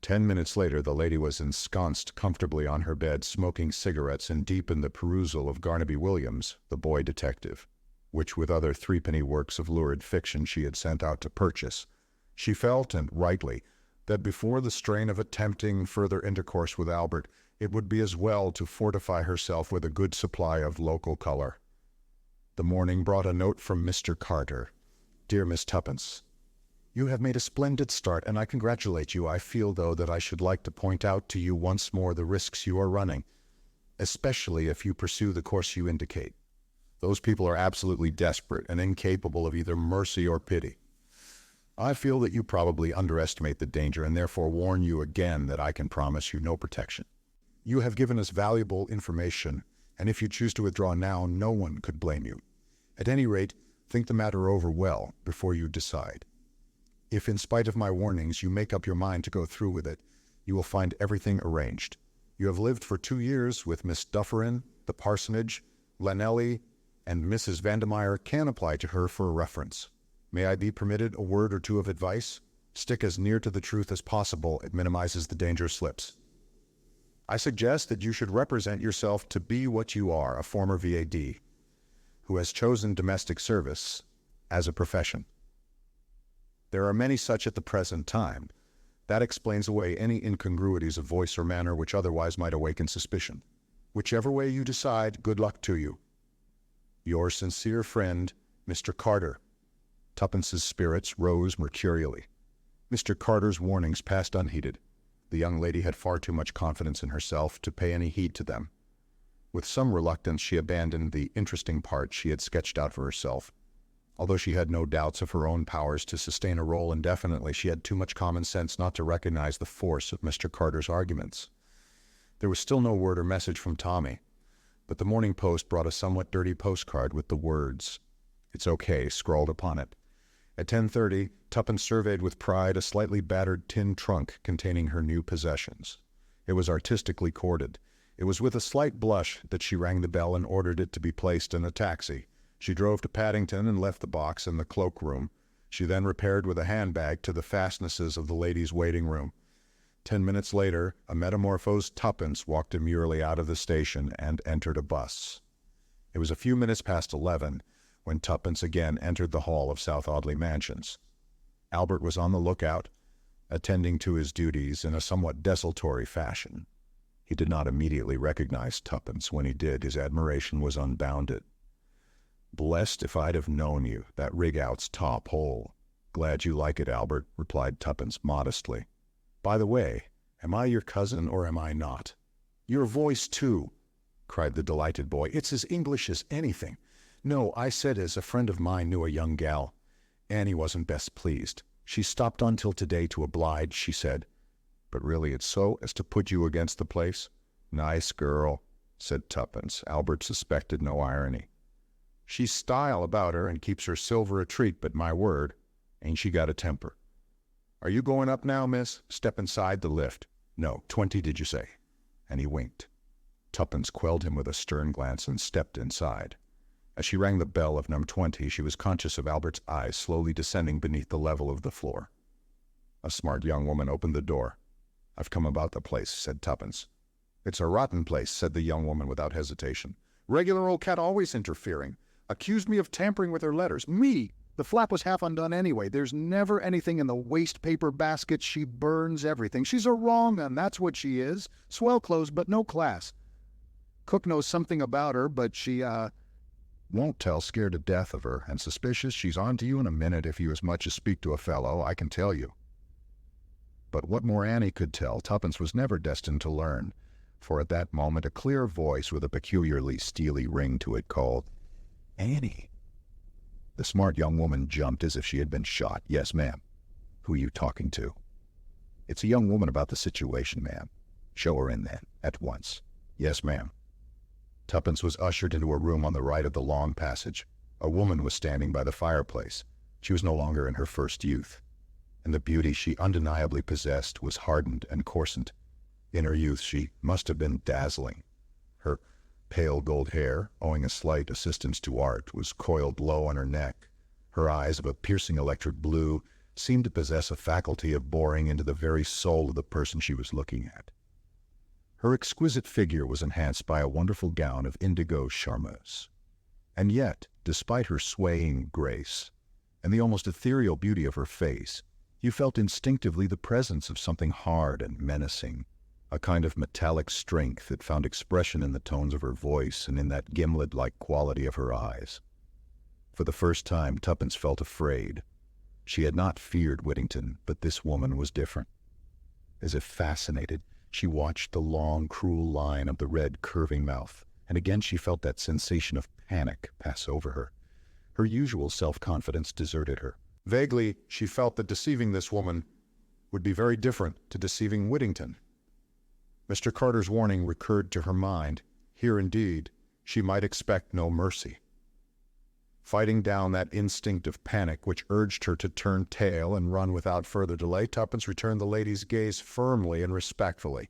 10 minutes later, the lady was ensconced comfortably on her bed, smoking cigarettes and deep in the perusal of Garnaby Williams, the boy detective, which with other threepenny works of lurid fiction she had sent out to purchase. She felt, and rightly, that before the strain of attempting further intercourse with Albert, it would be as well to fortify herself with a good supply of local color. The morning brought a note from Mr. Carter. Dear Miss Tuppence, you have made a splendid start, and I congratulate you. I feel, though, that I should like to point out to you once more the risks you are running, especially if you pursue the course you indicate. Those people are absolutely desperate and incapable of either mercy or pity. I feel that you probably underestimate the danger, and therefore warn you again that I can promise you no protection. You have given us valuable information, and if you choose to withdraw now, no one could blame you. At any rate, think the matter over well before you decide. If, in spite of my warnings, you make up your mind to go through with it, you will find everything arranged. You have lived for 2 years with Miss Dufferin, the parsonage, Lanelli, and Mrs. Vandemeyer can apply to her for a reference. May I be permitted a word or two of advice? Stick as near to the truth as possible. It minimizes the danger of slips. I suggest that you should represent yourself to be what you are, a former VAD, who has chosen domestic service as a profession. There are many such at the present time. That explains away any incongruities of voice or manner which otherwise might awaken suspicion. Whichever way you decide, good luck to you. Your sincere friend, Mr. Carter. Tuppence's spirits rose mercurially. Mr. Carter's warnings passed unheeded. The young lady had far too much confidence in herself to pay any heed to them. With some reluctance she abandoned the interesting part she had sketched out for herself. Although she had no doubts of her own powers to sustain a role indefinitely, she had too much common sense not to recognize the force of Mr. Carter's arguments. There was still no word or message from Tommy, but the morning post brought a somewhat dirty postcard with the words, "It's okay," scrawled upon it. At 10:30, Tuppence surveyed with pride a slightly battered tin trunk containing her new possessions. It was artistically corded. It was with a slight blush that she rang the bell and ordered it to be placed in a taxi. She drove to Paddington and left the box in the cloak-room. She then repaired with a handbag to the fastnesses of the ladies' waiting room. 10 minutes later, a metamorphosed Tuppence walked demurely out of the station and entered a bus. It was a few minutes past 11 when Tuppence again entered the hall of South Audley Mansions. Albert was on the lookout, attending to his duties in a somewhat desultory fashion. He did not immediately recognize Tuppence. When he did, his admiration was unbounded. "Blessed if I'd have known you. That rig-out's top hole." "Glad you like it, Albert," replied Tuppence modestly. "By the way, am I your cousin or am I not?" "Your voice, too," cried the delighted boy. "It's as English as anything. No, I said as a friend of mine knew a young gal. Annie wasn't best pleased. She stopped on till today to oblige, she said. But really it's so as to put you against the place." "Nice girl," said Tuppence. Albert suspected no irony. "She's style about her and keeps her silver a treat, but my word, ain't she got a temper. Are you going up now, miss? Step inside the lift." "No, 20 did you say?" And he winked. Tuppence quelled him with a stern glance and stepped inside. As she rang the bell of number 20, she was conscious of Albert's eyes slowly descending beneath the level of the floor. A smart young woman opened the door. "I've come about the place," said Tuppence. "It's a rotten place," said the young woman without hesitation. "Regular old cat, always interfering. Accused me of tampering with her letters. Me! The flap was half undone anyway. There's never anything in the waste paper basket. She burns everything. She's a wrong 'un, that's what she is. Swell clothes, but no class. Cook knows something about her, but she, won't tell, scared to death of her, and suspicious. She's on to you in a minute if you as much as speak to a fellow, I can tell you." But what more Annie could tell, Tuppence was never destined to learn, for at that moment a clear voice with a peculiarly steely ring to it called, "Annie." The smart young woman jumped as if she had been shot. "Yes, ma'am." "Who are you talking to?" "It's a young woman about the situation, ma'am." "Show her in, then, at once." "Yes, ma'am." Tuppence was ushered into a room on the right of the long passage. A woman was standing by the fireplace. She was no longer in her first youth, and the beauty she undeniably possessed was hardened and coarsened. In her youth she must have been dazzling. Her pale gold hair, owing a slight assistance to art, was coiled low on her neck. Her eyes, of a piercing electric blue, seemed to possess a faculty of boring into the very soul of the person she was looking at. Her exquisite figure was enhanced by a wonderful gown of indigo charmeuse. And yet, despite her swaying grace and the almost ethereal beauty of her face, You felt instinctively the presence of something hard and menacing, a kind of metallic strength that found expression in the tones of her voice and in that gimlet-like quality of her eyes. For the first time, Tuppence felt afraid. She had not feared Whittington, but this woman was different. As if fascinated, she watched the long, cruel line of the red, curving mouth, and again she felt that sensation of panic pass over her. Her usual self-confidence deserted her. Vaguely, she felt that deceiving this woman would be very different to deceiving Whittington. Mr. Carter's warning recurred to her mind. Here, indeed, she might expect no mercy. Fighting down that instinct of panic which urged her to turn tail and run without further delay, Tuppence returned the lady's gaze firmly and respectfully.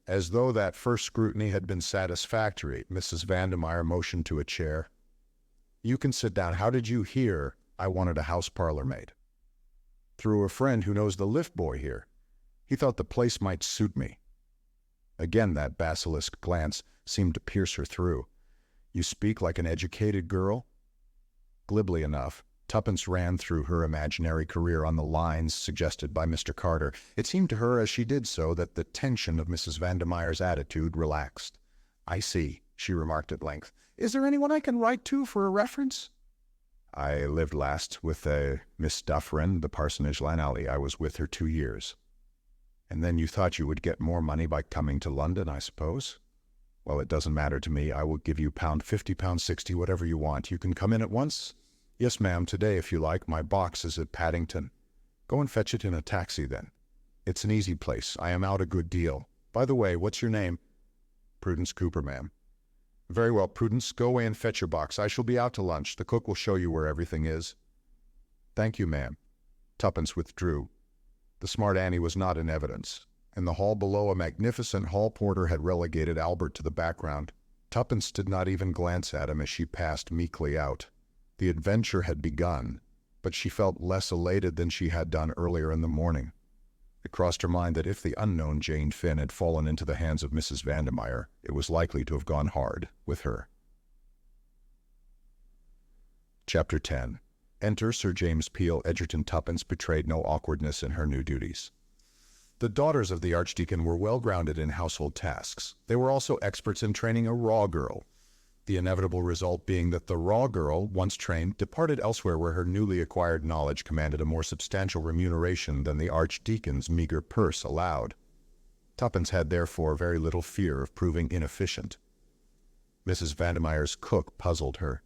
As though that first scrutiny had been satisfactory, Mrs. Vandermeyer motioned to a chair. "You can sit down. How did you hear I wanted a house parlor maid?" "Through a friend who knows the lift boy here. He thought the place might suit me." Again that basilisk glance seemed to pierce her through. "You speak like an educated girl?" Glibly enough, Tuppence ran through her imaginary career on the lines suggested by Mr. Carter. It seemed to her as she did so that the tension of Mrs. Vandermeyer's attitude relaxed. "I see," she remarked at length. "Is there anyone I can write to for a reference?" "I lived last with a Miss Dufferin, the parsonage landlady. I was with her 2 years." "And then you thought you would get more money by coming to London, I suppose?" "Well, it doesn't matter to me. I will give you £50, £60, whatever you want. You can come in at once?" "Yes, ma'am, today, if you like. My box is at Paddington." "Go and fetch it in a taxi, then. It's an easy place. I am out a good deal. By the way, what's your name?" "Prudence Cooper, ma'am." "Very well, Prudence. Go away and fetch your box. I shall be out to lunch. The cook will show you where everything is." "Thank you, ma'am." Tuppence withdrew. The smart Annie was not in evidence. In the hall below, a magnificent hall porter had relegated Albert to the background. Tuppence did not even glance at him as she passed meekly out. The adventure had begun, but she felt less elated than she had done earlier in the morning. It crossed her mind that if the unknown Jane Finn had fallen into the hands of Mrs. Vandermeyer, it was likely to have gone hard with her. Chapter 10. Enter Sir James Peel Edgerton. Tuppence betrayed no awkwardness in her new duties. The daughters of the Archdeacon were well grounded in household tasks. They were also experts in training a raw girl, the inevitable result being that the raw girl, once trained, departed elsewhere where her newly acquired knowledge commanded a more substantial remuneration than the Archdeacon's meager purse allowed. Tuppence had therefore very little fear of proving inefficient. Mrs. Vandermeyer's cook puzzled her.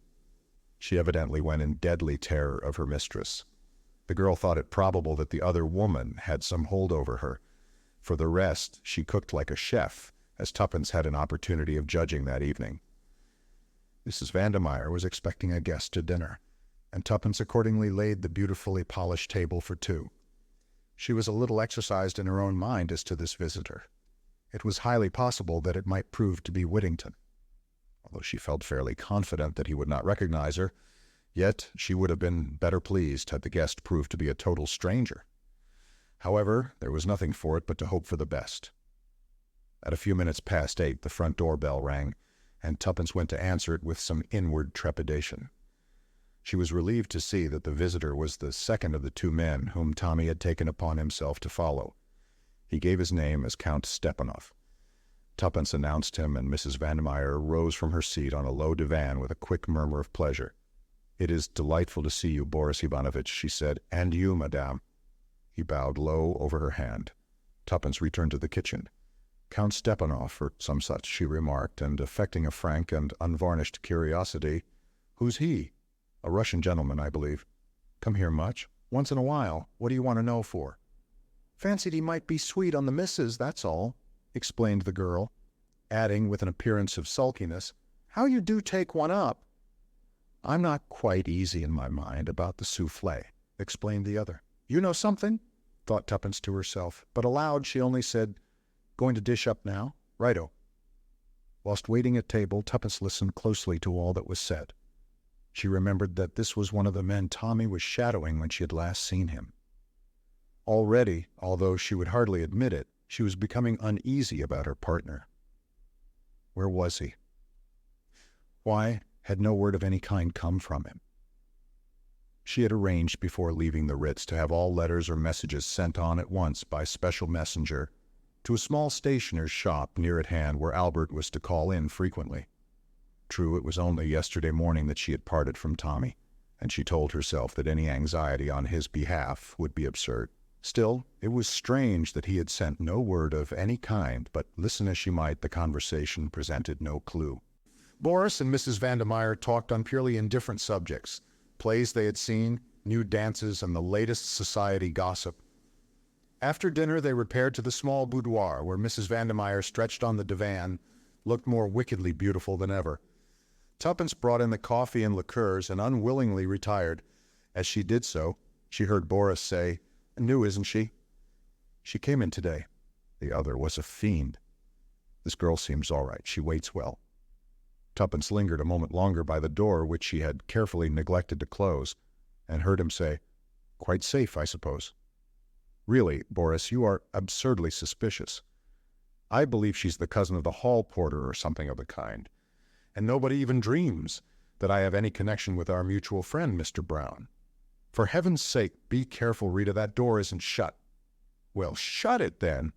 She evidently went in deadly terror of her mistress. The girl thought it probable that the other woman had some hold over her. For the rest, she cooked like a chef, as Tuppence had an opportunity of judging that evening. Mrs. Vandermeyer was expecting a guest to dinner, and Tuppence accordingly laid the beautifully polished table for two. She was a little exercised in her own mind as to this visitor. It was highly possible that it might prove to be Whittington. Although she felt fairly confident that he would not recognize her, yet she would have been better pleased had the guest proved to be a total stranger. However, there was nothing for it but to hope for the best. At a few minutes past 8, the front door bell rang, and Tuppence went to answer it with some inward trepidation. She was relieved to see that the visitor was the second of the two men whom Tommy had taken upon himself to follow. He gave his name as Count Stepanoff. Tuppence announced him, and Mrs. Vandermeyer rose from her seat on a low divan with a quick murmur of pleasure. "It is delightful to see you, Boris Ivanovitch," she said. "And you, madame." He bowed low over her hand. Tuppence returned to the kitchen. "Count Stepanoff, or some such," she remarked, and affecting a frank and unvarnished curiosity, "Who's he?" "A Russian gentleman, I believe." "Come here much?" "Once in a while. What do you want to know for?" "Fancied he might be sweet on the missus, that's all," explained the girl, adding with an appearance of sulkiness, "How you do take one up!" "I'm not quite easy in my mind about the souffle," explained the other. "You know something?" thought Tuppence to herself, but aloud she only said, "Going to dish up now?" "Righto." Whilst waiting at table, Tuppence listened closely to all that was said. She remembered that this was one of the men Tommy was shadowing when she had last seen him. Already, although she would hardly admit it, she was becoming uneasy about her partner. Where was he? Why had no word of any kind come from him? She had arranged before leaving the Ritz to have all letters or messages sent on at once by special messenger to a small stationer's shop near at hand where Albert was to call in frequently. True, it was only yesterday morning that she had parted from Tommy, and she told herself that any anxiety on his behalf would be absurd. Still, it was strange that he had sent no word of any kind, but listen as she might, the conversation presented no clue. Boris and Mrs. Vandermeyer talked on purely indifferent subjects, plays they had seen, new dances, and the latest society gossip. After dinner, they repaired to the small boudoir, where Mrs. Vandermeyer, stretched on the divan, looked more wickedly beautiful than ever. Tuppence brought in the coffee and liqueurs and unwillingly retired. As she did so, she heard Boris say, "New, isn't she?" "She came in today." The other was a fiend. "This girl seems all right. She waits well." Tuppence lingered a moment longer by the door, which she had carefully neglected to close, and heard him say, "Quite safe, I suppose." "Really, Boris, you are absurdly suspicious. I believe she's the cousin of the hall porter or something of the kind, and nobody even dreams that I have any connection with our mutual friend, Mr. Brown. For heaven's sake, be careful, Rita, that door isn't shut." "Well, shut it then,"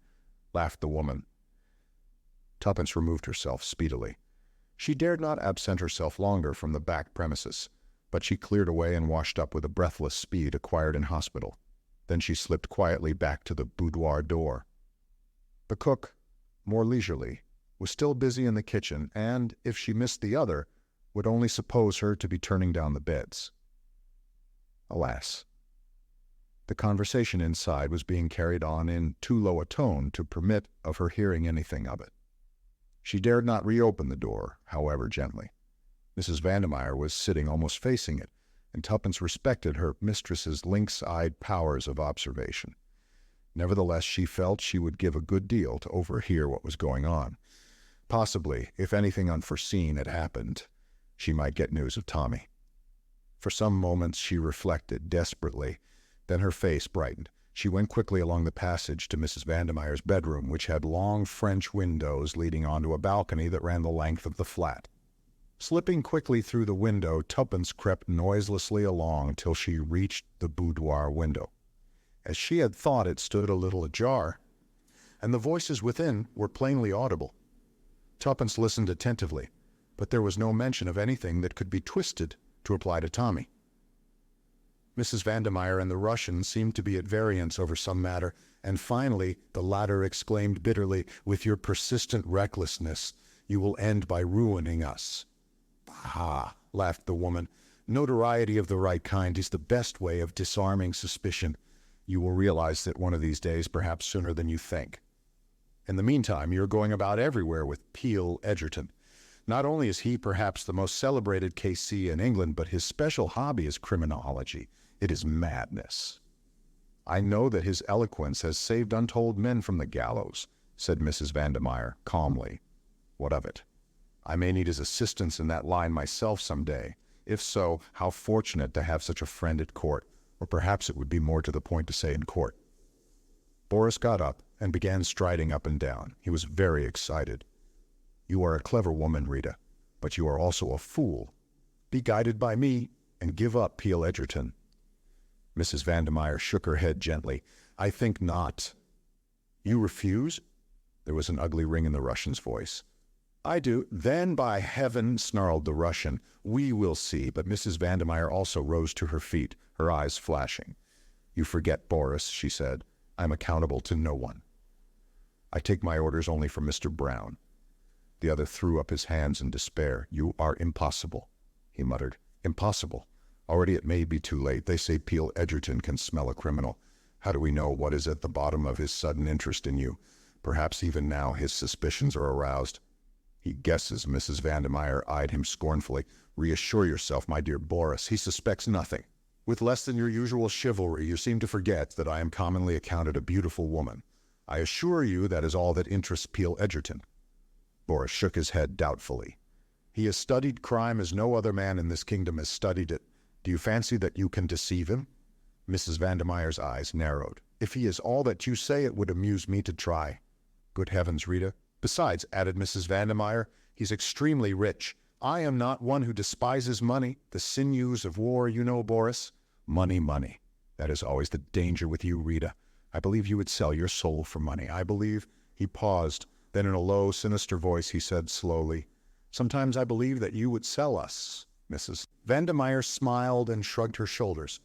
laughed the woman. Tuppence removed herself speedily. She dared not absent herself longer from the back premises, but she cleared away and washed up with a breathless speed acquired in hospital. Then she slipped quietly back to the boudoir door. The cook, more leisurely, was still busy in the kitchen, and, if she missed the other, would only suppose her to be turning down the beds. Alas! The conversation inside was being carried on in too low a tone to permit of her hearing anything of it. She dared not reopen the door, however gently. Mrs. Vandermeyer was sitting almost facing it, and Tuppence respected her mistress's lynx-eyed powers of observation. Nevertheless, she felt she would give a good deal to overhear what was going on. Possibly, if anything unforeseen had happened, she might get news of Tommy. For some moments she reflected desperately, then her face brightened. She went quickly along the passage to Mrs. Vandermeyer's bedroom, which had long French windows leading onto a balcony that ran the length of the flat. Slipping quickly through the window, Tuppence crept noiselessly along till she reached the boudoir window. As she had thought, it stood a little ajar, and the voices within were plainly audible. Tuppence listened attentively, but there was no mention of anything that could be twisted to apply to Tommy. Mrs. Vandermeyer and the Russian seemed to be at variance over some matter, and finally the latter exclaimed bitterly, "With your persistent recklessness, you will end by ruining us." "Ah," laughed the woman, "notoriety of the right kind is the best way of disarming suspicion. You will realize that one of these days, perhaps sooner than you think. In the meantime, you're going about everywhere with Peel Edgerton. Not only is he perhaps the most celebrated K.C. in England, but his special hobby is criminology. It is madness." "I know that his eloquence has saved untold men from the gallows," said Mrs. Vandermeyer calmly. "What of it? I may need his assistance in that line myself some day. If so, how fortunate to have such a friend at court, or perhaps it would be more to the point to say in court." Boris got up and began striding up and down. He was very excited. "You are a clever woman, Rita, but you are also a fool. Be guided by me, and give up Peel Edgerton." Mrs. Vandermeyer shook her head gently. "I think not." "You refuse?" There was an ugly ring in the Russian's voice. "I do." "Then, by heaven," snarled the Russian, "we will see." But Mrs. Vandermeyer also rose to her feet, her eyes flashing. "You forget, Boris," she said. "I am accountable to no one. I take my orders only from Mr. Brown." The other threw up his hands in despair. "You are impossible," he muttered. "Impossible. Already it may be too late. They say Peel Edgerton can smell a criminal. How do we know what is at the bottom of his sudden interest in you? Perhaps even now his suspicions are aroused." "He guesses." Mrs. Vandermeyer eyed him scornfully. "Reassure yourself, my dear Boris. He suspects nothing. With less than your usual chivalry, you seem to forget that I am commonly accounted a beautiful woman. I assure you that is all that interests Peel Edgerton." Boris shook his head doubtfully. "He has studied crime as no other man in this kingdom has studied it. Do you fancy that you can deceive him?" Mrs. Vandermeyer's eyes narrowed. "If he is all that you say, it would amuse me to try." "Good heavens, Rita. Besides," added Mrs. Vandermeyer, "he's extremely rich. I am not one who despises money, the sinews of war, you know, Boris. Money, money. That is always the danger with you, Rita. I believe you would sell your soul for money. I believe—" He paused. Then in a low, sinister voice he said slowly, "Sometimes I believe that you would sell us, Mrs." Vandemeyer smiled and shrugged her shoulders.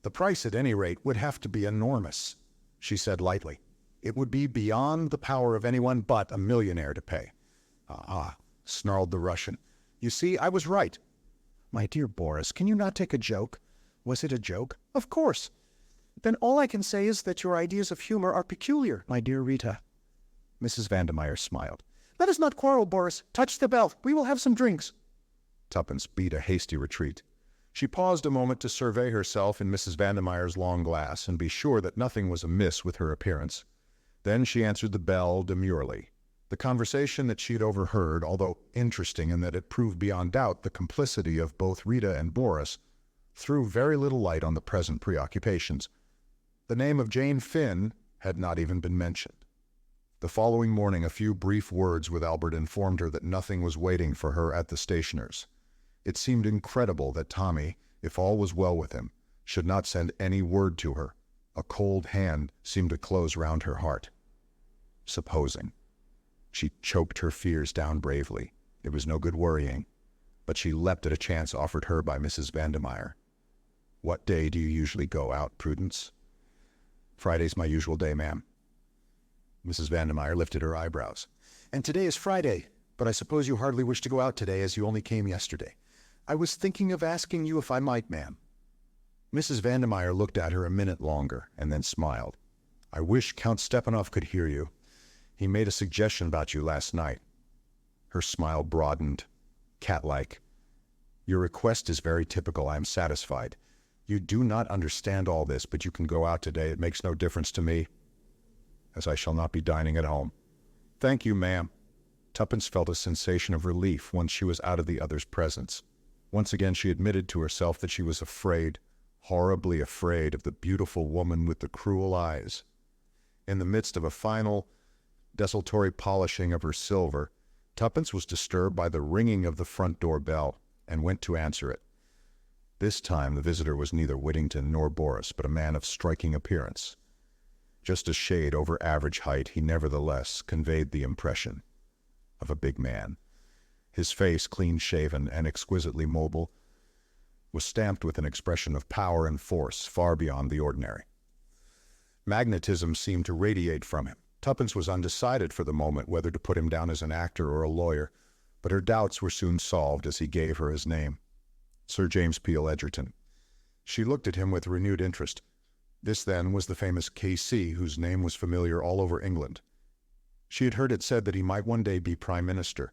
"The price, at any rate, would have to be enormous," she said lightly. "It would be beyond the power of anyone but a millionaire to pay." "Ah," snarled the Russian. "You see, I was right." "My dear Boris, can you not take a joke?" "Was it a joke?" "Of course." "Then all I can say is that your ideas of humor are peculiar, my dear Rita." Mrs. Vandemeyer smiled. "Let us not quarrel, Boris. Touch the bell. We will have some drinks." Tuppence beat a hasty retreat. She paused a moment to survey herself in Mrs. Vandemeyer's long glass and be sure that nothing was amiss with her appearance. Then she answered the bell demurely. The conversation that she had overheard, although interesting in that it proved beyond doubt the complicity of both Rita and Boris, threw very little light on the present preoccupations. The name of Jane Finn had not even been mentioned. The following morning a few brief words with Albert informed her that nothing was waiting for her at the stationer's. It seemed incredible that Tommy, if all was well with him, should not send any word to her. A cold hand seemed to close round her heart. Supposing. She choked her fears down bravely. It was no good worrying, but she leapt at a chance offered her by Mrs. Vandemeyer. "What day do you usually go out, Prudence?" "Friday's my usual day, ma'am." Mrs. Vandemeyer lifted her eyebrows. "And today is Friday, but I suppose you hardly wish to go out today as you only came yesterday." "I was thinking of asking you if I might, ma'am." Mrs. Vandemeyer looked at her a minute longer and then smiled. "I wish Count Stepanov could hear you. He made a suggestion about you last night." Her smile broadened, cat-like. "Your request is very typical. I am satisfied. You do not understand all this, but you can go out today. It makes no difference to me, as I shall not be dining at home." "Thank you, ma'am." Tuppence felt a sensation of relief once she was out of the other's presence. Once again she admitted to herself that she was afraid, horribly afraid, of the beautiful woman with the cruel eyes. In the midst of a final, desultory polishing of her silver, Tuppence was disturbed by the ringing of the front door bell, and went to answer it. This time the visitor was neither Whittington nor Boris, but a man of striking appearance. Just a shade over average height, he nevertheless conveyed the impression of a big man. His face, clean-shaven and exquisitely mobile, was stamped with an expression of power and force far beyond the ordinary. Magnetism seemed to radiate from him. Tuppence was undecided for the moment whether to put him down as an actor or a lawyer, but her doubts were soon solved as he gave her his name. Sir James Peel Edgerton. She looked at him with renewed interest. This, then, was the famous K.C., whose name was familiar all over England. She had heard it said that he might one day be Prime Minister.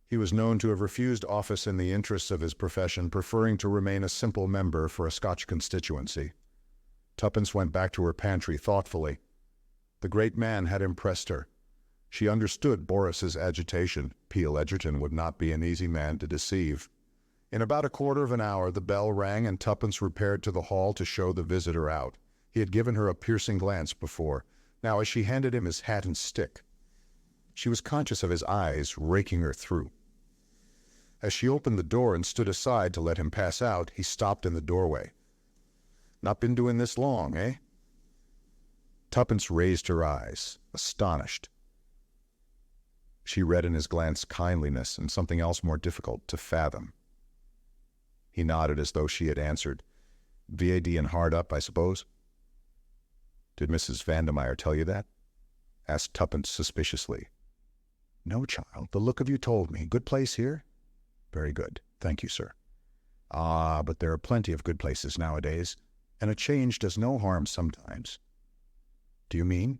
He was known to have refused office in the interests of his profession, preferring to remain a simple member for a Scotch constituency. Tuppence went back to her pantry thoughtfully. The great man had impressed her. She understood Boris's agitation. Peel Edgerton would not be an easy man to deceive. In about a quarter of an hour the bell rang and Tuppence repaired to the hall to show the visitor out. He had given her a piercing glance before. Now, as she handed him his hat and stick, she was conscious of his eyes raking her through. As she opened the door and stood aside to let him pass out, he stopped in the doorway. "Not been doing this long, eh?" Tuppence raised her eyes, astonished. She read in his glance kindliness and something else more difficult to fathom. He nodded as though she had answered. "VAD and hard up, I suppose?" "Did Mrs. Vandemeyer tell you that?" asked Tuppence suspiciously. "No, child. The look of you told me. Good place here?" "Very good. Thank you, sir." "Ah, but there are plenty of good places nowadays, and a change does no harm sometimes." "Do you mean—"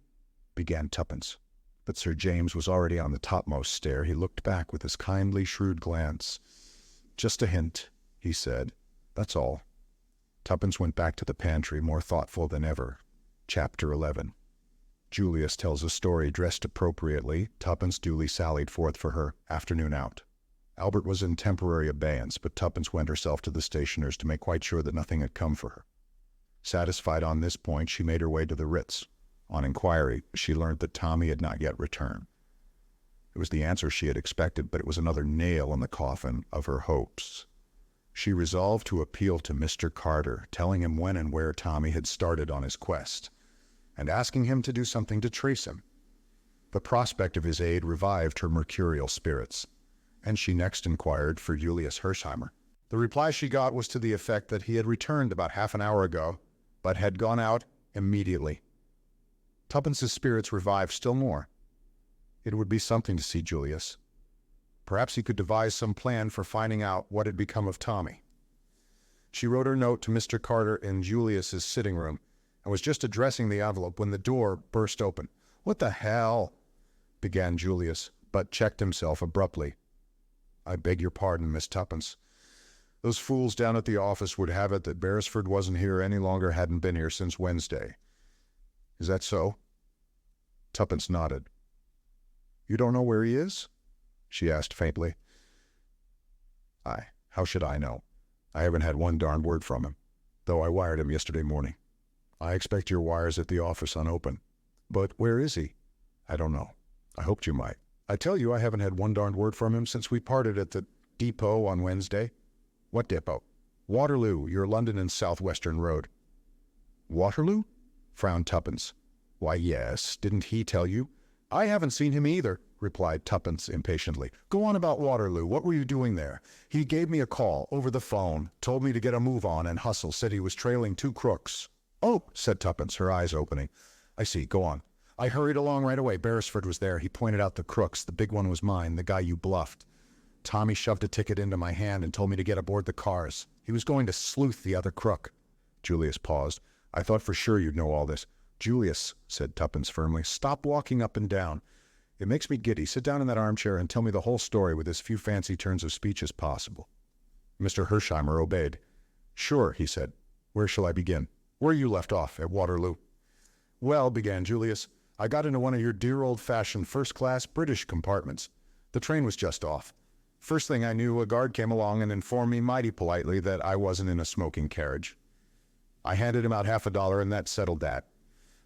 began Tuppence. But Sir James was already on the topmost stair. He looked back with his kindly, shrewd glance. "Just a hint," he said. "That's all." Tuppence went back to the pantry, more thoughtful than ever. Chapter 11. Julius tells a story dressed appropriately. Tuppence duly sallied forth for her afternoon out. Albert was in temporary abeyance, but Tuppence went herself to the stationer's to make quite sure that nothing had come for her. Satisfied on this point, she made her way to the Ritz. On inquiry, she learned that Tommy had not yet returned. It was the answer she had expected, but it was another nail in the coffin of her hopes. She resolved to appeal to Mr. Carter, telling him when and where Tommy had started on his quest, and asking him to do something to trace him. The prospect of his aid revived her mercurial spirits, and she next inquired for Julius Hersheimmer. The reply she got was to the effect that he had returned about half an hour ago, but had gone out immediately. Tuppence's spirits revived still more. It would be something to see Julius. Perhaps he could devise some plan for finding out what had become of Tommy. She wrote her note to Mr. Carter in Julius's sitting room and was just addressing the envelope when the door burst open. "What the hell?" began Julius, but checked himself abruptly. "I beg your pardon, Miss Tuppence. Those fools down at the office would have it that Beresford wasn't here any longer, hadn't been here since Wednesday. Is that so?" Tuppence nodded. "You don't know where he is?" she asked faintly. How should I know? I haven't had one darned word from him, though I wired him yesterday morning. I expect your wire's at the office unopened. But where is he? I don't know. I hoped you might. I tell you, I haven't had one darned word from him since we parted at the depot on Wednesday. What depot? Waterloo, your London and Southwestern Road. Waterloo? Frowned Tuppence. Why, yes, didn't he tell you? I haven't seen him either, replied Tuppence impatiently. Go on about Waterloo. What were you doing there? He gave me a call over the phone, told me to get a move on and hustle, said he was trailing 2 crooks. Oh, said Tuppence, her eyes opening. I see, go on. I hurried along right away. Beresford was there. He pointed out the crooks. The big one was mine, the guy you bluffed. Tommy shoved a ticket into my hand and told me to get aboard the cars. He was going to sleuth the other crook. Julius paused. I thought for sure you'd know all this. Julius, said Tuppence firmly, stop walking up and down. It makes me giddy. Sit down in that armchair and tell me the whole story with as few fancy turns of speech as possible. Mr. Hersheimmer obeyed. Sure, he said. Where shall I begin? Where you left off, at Waterloo. Well, began Julius, I got into one of your dear old-fashioned first-class British compartments. The train was just off. First thing I knew, a guard came along and informed me mighty politely that I wasn't in a smoking carriage. I handed him out $50 and that settled that.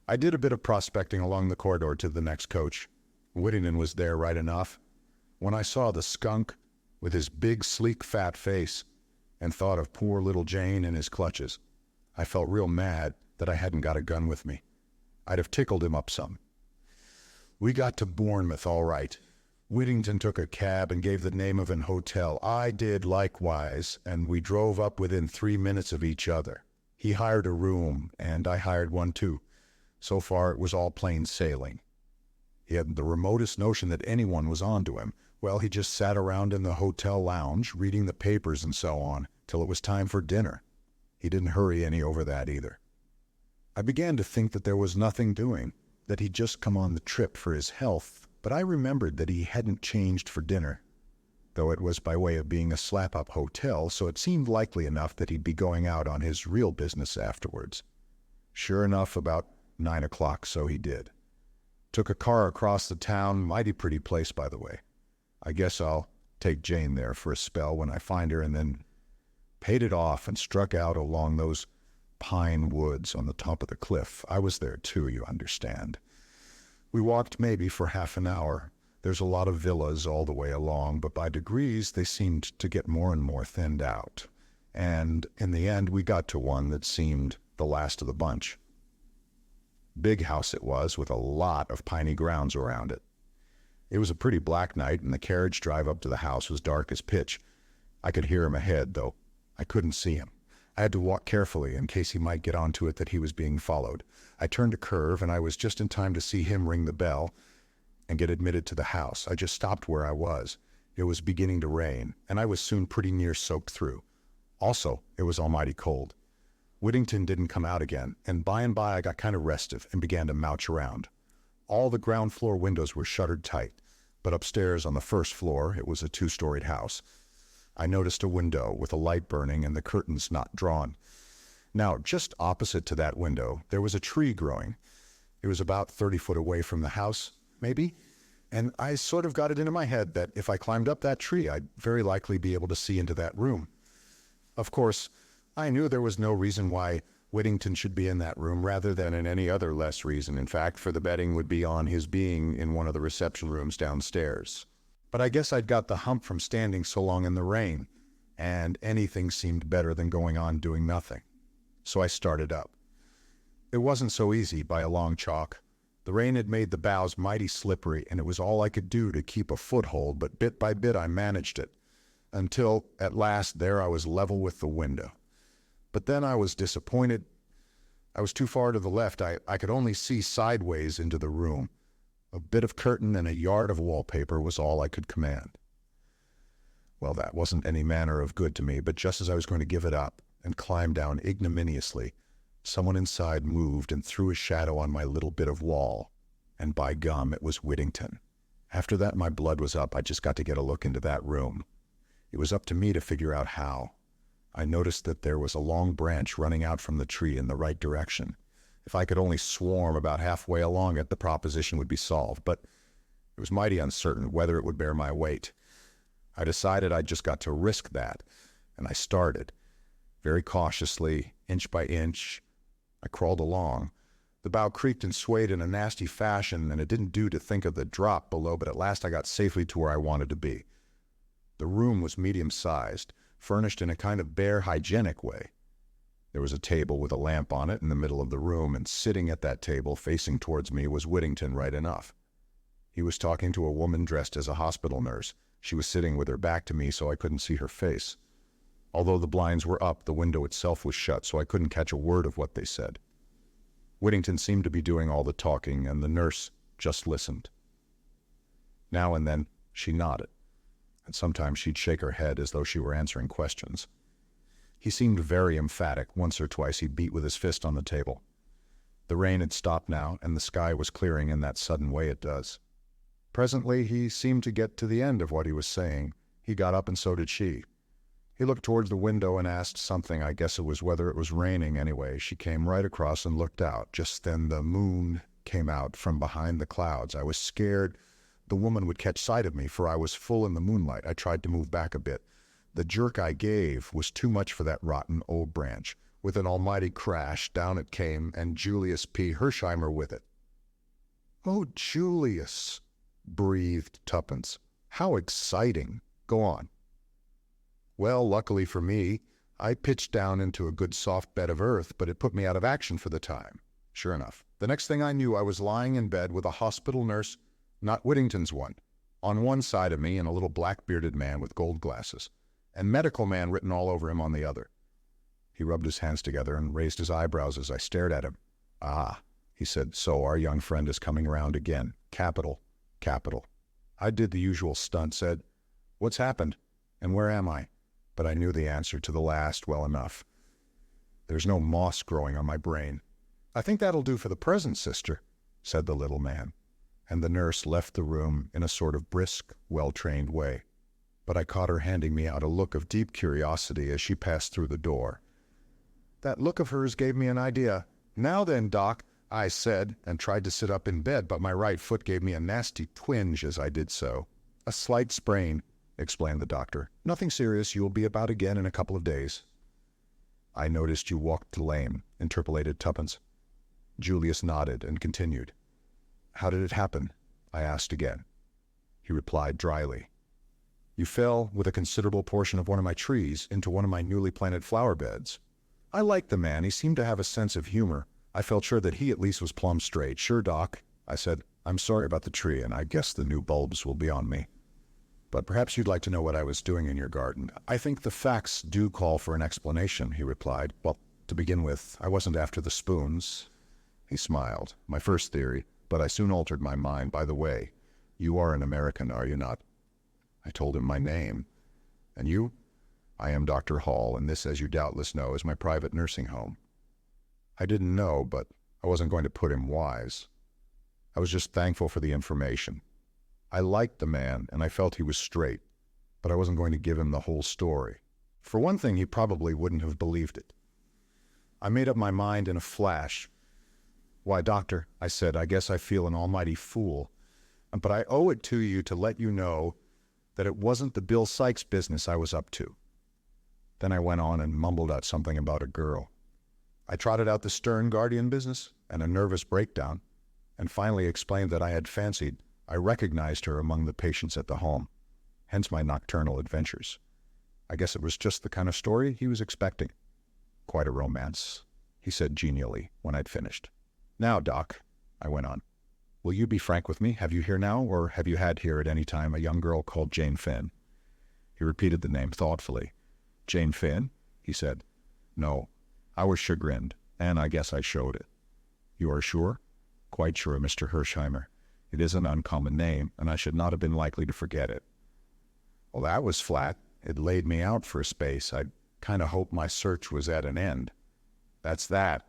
I did a bit of prospecting along the corridor to the next coach. Whittington was there right enough. When I saw the skunk with his big, sleek, fat face and thought of poor little Jane in his clutches, I felt real mad that I hadn't got a gun with me. I'd have tickled him up some. We got to Bournemouth all right. Whittington took a cab and gave the name of an hotel. I did likewise, and we drove up within 3 minutes of each other. He hired a room, and I hired one too. So far it was all plain sailing. He hadn't the remotest notion that anyone was on to him. Well, he just sat around in the hotel lounge, reading the papers and so on, till it was time for dinner. He didn't hurry any over that either. I began to think that there was nothing doing, that he'd just come on the trip for his health, but I remembered that he hadn't changed for dinner, though it was by way of being a slap-up hotel, so it seemed likely enough that he'd be going out on his real business afterwards. Sure enough, about 9 o'clock, so he did. Took a car across the town, mighty pretty place, by the way. I guess I'll take Jane there for a spell when I find her, and then paid it off and struck out along those pine woods on the top of the cliff. I was there too, you understand. We walked maybe for half an hour. There's a lot of villas all the way along, but by degrees they seemed to get more and more thinned out. And in the end we got to one that seemed the last of the bunch. Big house it was, with a lot of piney grounds around it. It was a pretty black night, and the carriage drive up to the house was dark as pitch. I could hear him ahead, though I couldn't see him. I had to walk carefully in case he might get onto it that he was being followed. I turned a curve, and I was just in time to see him ring the bell and get admitted to the house. I just stopped where I was. It was beginning to rain, and I was soon pretty near soaked through. Also, it was almighty cold. Whittington didn't come out again, and by I got kind of restive and began to mouch around. All the ground floor windows were shuttered tight, but upstairs on the first floor, it was a 2-storied house. I noticed a window with a light burning and the curtains not drawn. Now, just opposite to that window, there was a tree growing. It was about 30 foot away from the house, maybe, and I sort of got it into my head that if I climbed up that tree, I'd very likely be able to see into that room. Of course, I knew there was no reason why Whittington should be in that room rather than in any other less reason, in fact, for the betting would be on his being in one of the reception rooms downstairs. But I guess I'd got the hump from standing so long in the rain, and anything seemed better than going on doing nothing. So I started up. It wasn't so easy by a long chalk. The rain had made the boughs mighty slippery, and it was all I could do to keep a foothold, but bit by bit I managed it, until, at last, there I was level with the window. But then I was disappointed. I was too far to the left. I could only see sideways into the room. A bit of curtain and a yard of wallpaper was all I could command. Well, that wasn't any manner of good to me, but just as I was going to give it up and climb down ignominiously, someone inside moved and threw a shadow on my little bit of wall, and by gum, it was Whittington. After that, my blood was up. I just got to get a look into that room. It was up to me to figure out how. I noticed that there was a long branch running out from the tree in the right direction. If I could only swarm about halfway along it, the proposition would be solved, but it was mighty uncertain whether it would bear my weight. I decided I'd just got to risk that, and I started. Very cautiously, inch by inch, I crawled along. The bough creaked and swayed in a nasty fashion, and it didn't do to think of the drop below, but at last I got safely to where I wanted to be. The room was medium-sized, furnished in a kind of bare, hygienic way. There was a table with a lamp on it in the middle of the room, and sitting at that table, facing towards me, was Whittington right enough. He was talking to a woman dressed as a hospital nurse. She was sitting with her back to me, so I couldn't see her face. Although the blinds were up, the window itself was shut, so I couldn't catch a word of what they said. Whittington seemed to be doing all the talking, and the nurse just listened. Now and then, she nodded, and sometimes she'd shake her head as though she were answering questions. He seemed very emphatic. Once or twice he beat with his fist on the table. The rain had stopped now, and the sky was clearing in that sudden way it does. Presently he seemed to get to the end of what he was saying. He got up, and so did she. He looked towards the window and asked something. I guess it was whether it was raining anyway. She came right across and looked out. Just then the moon came out from behind the clouds. I was scared the woman would catch sight of me, for I was full in the moonlight. I tried to move back a bit. The jerk I gave was too much for that rotten old branch. With an almighty crash, down it came, and Julius P. Hersheimmer with it. "Oh, Julius," breathed Tuppence. "How exciting. Go on." "Well, luckily for me, I pitched down into a good soft bed of earth, but it put me out of action for the time. Sure enough, the next thing I knew, I was lying in bed with a hospital nurse, not Whittington's one, on one side of me, and a little black-bearded man with gold glasses, and medical man written all over him on the other." He rubbed his hands together and raised his eyebrows as I stared at him. "Ah," he said, "so our young friend is coming around again. Capital, capital." I did the usual stunt, said, "What's happened, and where am I?" But I knew the answer to the last well enough. There's no moss growing on my brain. "I think that'll do for the present, sister," said the little man, and the nurse left the room in a sort of brisk, well-trained way. But I caught her handing me out a look of deep curiosity as she passed through the door. That look of hers gave me an idea. "Now then, Doc," I said, and tried to sit up in bed, but my right foot gave me a nasty twinge as I did so. "A slight sprain," explained the doctor. "Nothing serious. You will be about again in a couple of days." "I noticed you walked lame," interpolated Tuppence. Julius nodded and continued. "How did it happen?" I asked again. He replied dryly. "You fell with a considerable portion of one of my trees into one of my newly planted flower beds." I liked the man. He seemed to have a sense of humor. I felt sure that he at least was plumb straight. "Sure, Doc," I said. "I'm sorry about the tree, and I guess the new bulbs will be on me. But perhaps you'd like to know what I was doing in your garden." "I think the facts do call for an explanation," he replied. "Well, to begin with, I wasn't after the spoons." He smiled. "My first theory, but I soon altered my mind. By the way, you are an American, are you not?" I told him my name. "And you?" "I am Dr. Hall, and this, as you doubtless know, is my private nursing home." I didn't know, but I wasn't going to put him wise. I was just thankful for the information. I liked the man, and I felt he was straight, but I wasn't going to give him the whole story. For one thing, he probably wouldn't have believed it. I made up my mind in a flash. "Why, doctor," I said, "I guess I feel an almighty fool, but I owe it to you to let you know that it wasn't the Bill Sykes business I was up to." Then I went on and mumbled out something about a girl. I trotted out the stern guardian business and a nervous breakdown, and finally explained that I recognized her among the patients at the home, hence my nocturnal adventures. I guess it was just the kind of story he was expecting. "Quite a romance," he said genially when I'd finished. "Now, Doc," I went on, "will you be frank with me? Have you here now, or have you had here at any time a young girl called Jane Finn?" He repeated the name thoughtfully. "Jane Finn?" he said. "No." I was chagrined, and I guess I showed it. "You are sure?" "Quite sure, Mr. Hersheimmer. It is an uncommon name, and I should not have been likely to forget it." Well, that was flat. It laid me out for a space. I'd kind of hoped my search was at an end. "That's that,"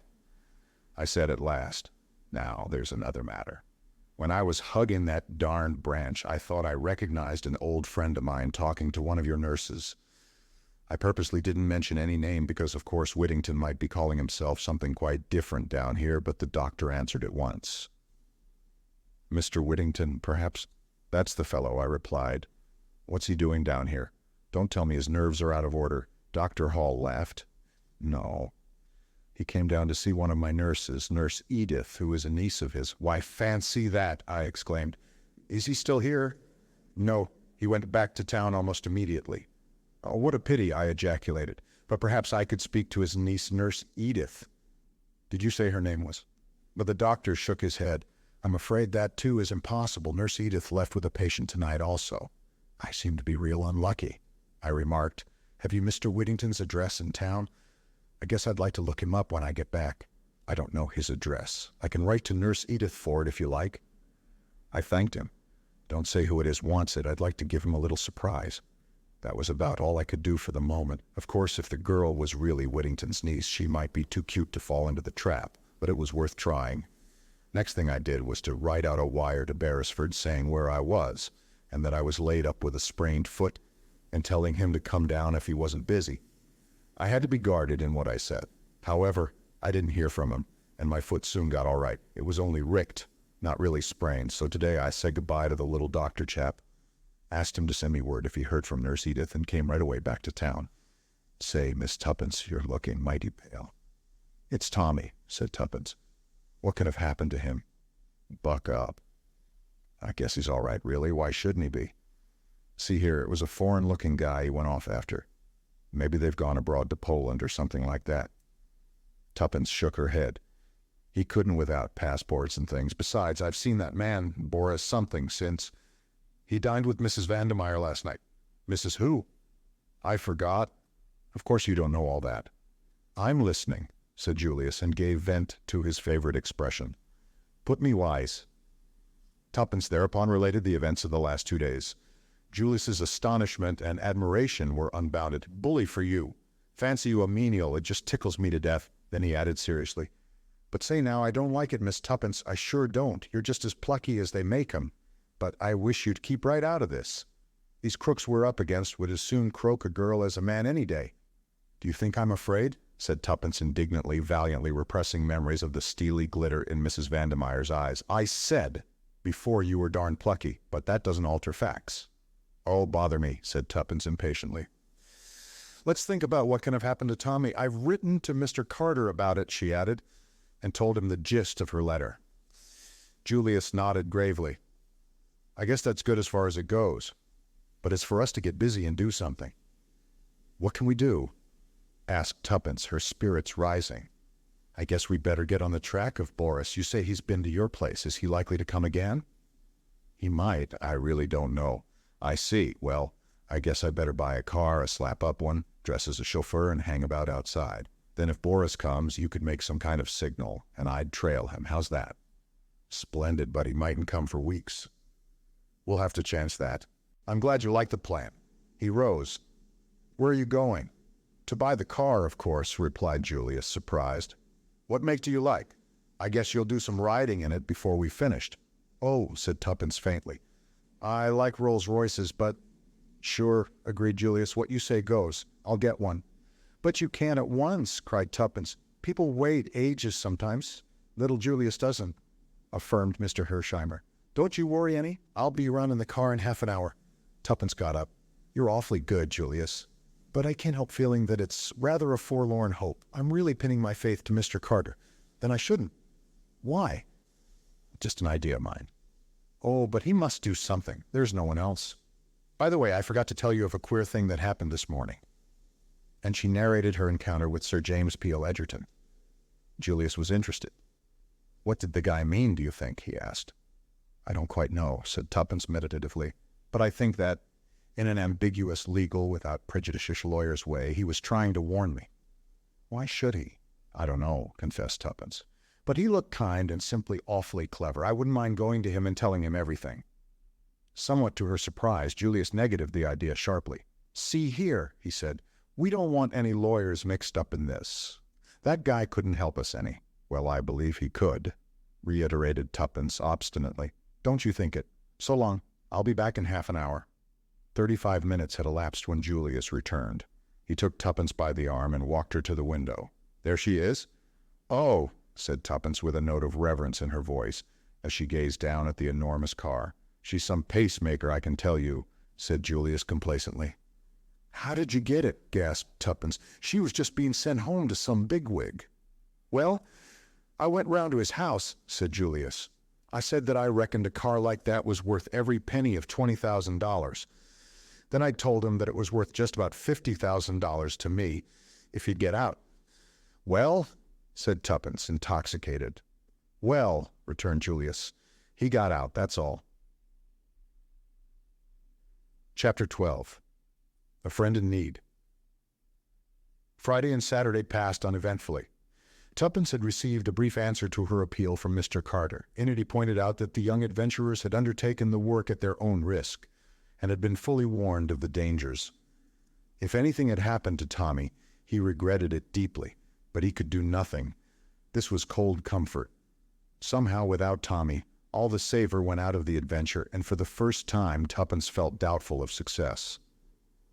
I said at last. "Now, there's another matter. When I was hugging that darned branch, I thought I recognized an old friend of mine talking to one of your nurses. I purposely didn't mention any name because, of course, Whittington might be calling himself something quite different down here, but the doctor answered at once. "Mr. Whittington, perhaps?" "That's the fellow," I replied. "What's he doing down here? Don't tell me his nerves are out of order." Dr. Hall laughed. "No. He came down to see one of my nurses, Nurse Edith, who is a niece of his." "Why, fancy that!" I exclaimed. "Is he still here?" "No. He went back to town almost immediately." "Oh, what a pity," I ejaculated. "But perhaps I could speak to his niece, Nurse Edith." "Did you say her name was?" But the doctor shook his head. "I'm afraid that, too, is impossible. Nurse Edith left with a patient tonight also." "I seem to be real unlucky," I remarked. "Have you Mr. Whittington's address in town? I guess I'd like to look him up when I get back." "I don't know his address. I can write to Nurse Edith for it if you like." I thanked him. "Don't say who it is wants it. I'd like to give him a little surprise." That was about all I could do for the moment. Of course, if the girl was really Whittington's niece, she might be too cute to fall into the trap, but it was worth trying. Next thing I did was to write out a wire to Beresford saying where I was, and that I was laid up with a sprained foot, and telling him to come down if he wasn't busy. I had to be guarded in what I said. However, I didn't hear from him, and my foot soon got all right. It was only ricked, not really sprained, so today I said goodbye to the little doctor chap, asked him to send me word if he heard from Nurse Edith, and came right away back to town. "Say, Miss Tuppence, you're looking mighty pale." "It's Tommy," said Tuppence. "What could have happened to him?" "Buck up." "I guess he's all right, really. Why shouldn't he be? See here, it was a foreign-looking guy he went off after. Maybe they've gone abroad to Poland or something like that." Tuppence shook her head. "He couldn't without passports and things. Besides, I've seen that man, Boris something, since. He dined with Mrs. Vandermeyer last night." "Mrs. who?" "I forgot. Of course you don't know all that." "I'm listening," said Julius, and gave vent to his favorite expression. "Put me wise." Tuppence thereupon related the events of the last 2 days. Julius's astonishment and admiration were unbounded. "Bully for you. Fancy you a menial. It just tickles me to death." Then he added seriously, "But say now, I don't like it, Miss Tuppence. I sure don't. You're just as plucky as they make 'em. But I wish you'd keep right out of this. These crooks we're up against would as soon croak a girl as a man any day." "Do you think I'm afraid?" said Tuppence indignantly, valiantly repressing memories of the steely glitter in Mrs. Vandermeyer's eyes. "I said before you were darn plucky, but that doesn't alter facts." "Oh, bother me," said Tuppence impatiently. "Let's think about what can have happened to Tommy. I've written to Mr. Carter about it," she added, and told him the gist of her letter. Julius nodded gravely. "I guess that's good as far as it goes. But it's for us to get busy and do something." "What can we do?" asked Tuppence, her spirits rising. "I guess we'd better get on the track of Boris. You say he's been to your place. Is he likely to come again?" "He might. I really don't know." "I see. Well, I guess I'd better buy a car, a slap-up one, dress as a chauffeur, and hang about outside. Then if Boris comes, you could make some kind of signal, and I'd trail him. How's that?" "Splendid, but he mightn't come for weeks." "We'll have to chance that. I'm glad you like the plan." He rose. "Where are you going?" "To buy the car, of course," replied Julius, surprised. "What make do you like? I guess you'll do some riding in it before we've finished." "Oh," said Tuppence faintly. "I like Rolls-Royces, but—" "Sure," agreed Julius. "What you say goes. I'll get one." "But you can't at once," cried Tuppence. "People wait ages sometimes." "Little Julius doesn't," affirmed Mr. Hersheimmer. "Don't you worry any. I'll be around in the car in half an hour." Tuppence got up. "You're awfully good, Julius. But I can't help feeling that it's rather a forlorn hope. I'm really pinning my faith to Mr. Carter." "Then I shouldn't." "Why?" "Just an idea of mine." "Oh, but he must do something. There's no one else. By the way, I forgot to tell you of a queer thing that happened this morning." and she narrated her encounter with Sir James Peel Edgerton. Julius was interested. "What did the guy mean, do you think?" he asked. "I don't quite know," said Tuppence meditatively, "but I think that, in an ambiguous, legal, without prejudice lawyer's way, he was trying to warn me." "Why should he?" "I don't know," confessed Tuppence. "But he looked kind and simply awfully clever. I wouldn't mind going to him and telling him everything." Somewhat to her surprise, Julius negatived the idea sharply. "See here," he said, "we don't want any lawyers mixed up in this. That guy couldn't help us any." "Well, I believe he could," reiterated Tuppence obstinately. "Don't you think it? So long. I'll be back in half an hour." 35 minutes had elapsed when Julius returned. He took Tuppence by the arm and walked her to the window. "There she is?" "Oh," said Tuppence with a note of reverence in her voice, as she gazed down at the enormous car. "She's some pacemaker, I can tell you," said Julius complacently. "How did you get it?" gasped Tuppence. "She was just being sent home to some bigwig." "Well, I went round to his house," said Julius. "I said that I reckoned a car like that was worth every penny of $20,000. Then I told him that it was worth just about $50,000 to me, if he'd get out." "Well?" said Tuppence, intoxicated. "Well," returned Julius, "he got out, that's all." Chapter 12. A Friend in Need. Friday and Saturday passed uneventfully. Tuppence had received a brief answer to her appeal from Mr. Carter. In it he pointed out that the young adventurers had undertaken the work at their own risk, and had been fully warned of the dangers. If anything had happened to Tommy, he regretted it deeply, but he could do nothing. This was cold comfort. Somehow, without Tommy, all the savor went out of the adventure, and for the first time Tuppence felt doubtful of success.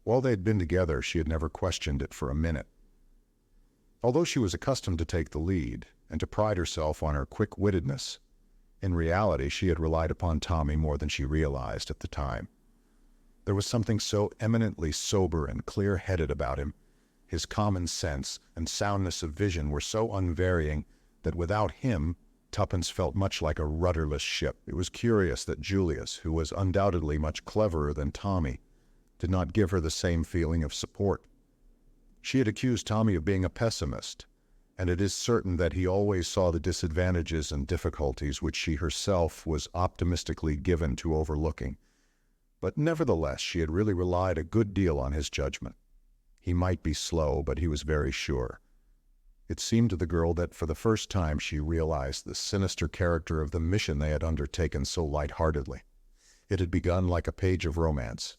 While they had been together, she had never questioned it for a minute. Although she was accustomed to take the lead, and to pride herself on her quick-wittedness, in reality she had relied upon Tommy more than she realized at the time. There was something so eminently sober and clear-headed about him. His common sense and soundness of vision were so unvarying that without him, Tuppence felt much like a rudderless ship. It was curious that Julius, who was undoubtedly much cleverer than Tommy, did not give her the same feeling of support. She had accused Tommy of being a pessimist, and it is certain that he always saw the disadvantages and difficulties which she herself was optimistically given to overlooking. But nevertheless, she had really relied a good deal on his judgment. He might be slow, but he was very sure. It seemed to the girl that for the first time she realized the sinister character of the mission they had undertaken so light-heartedly. It had begun like a page of romance.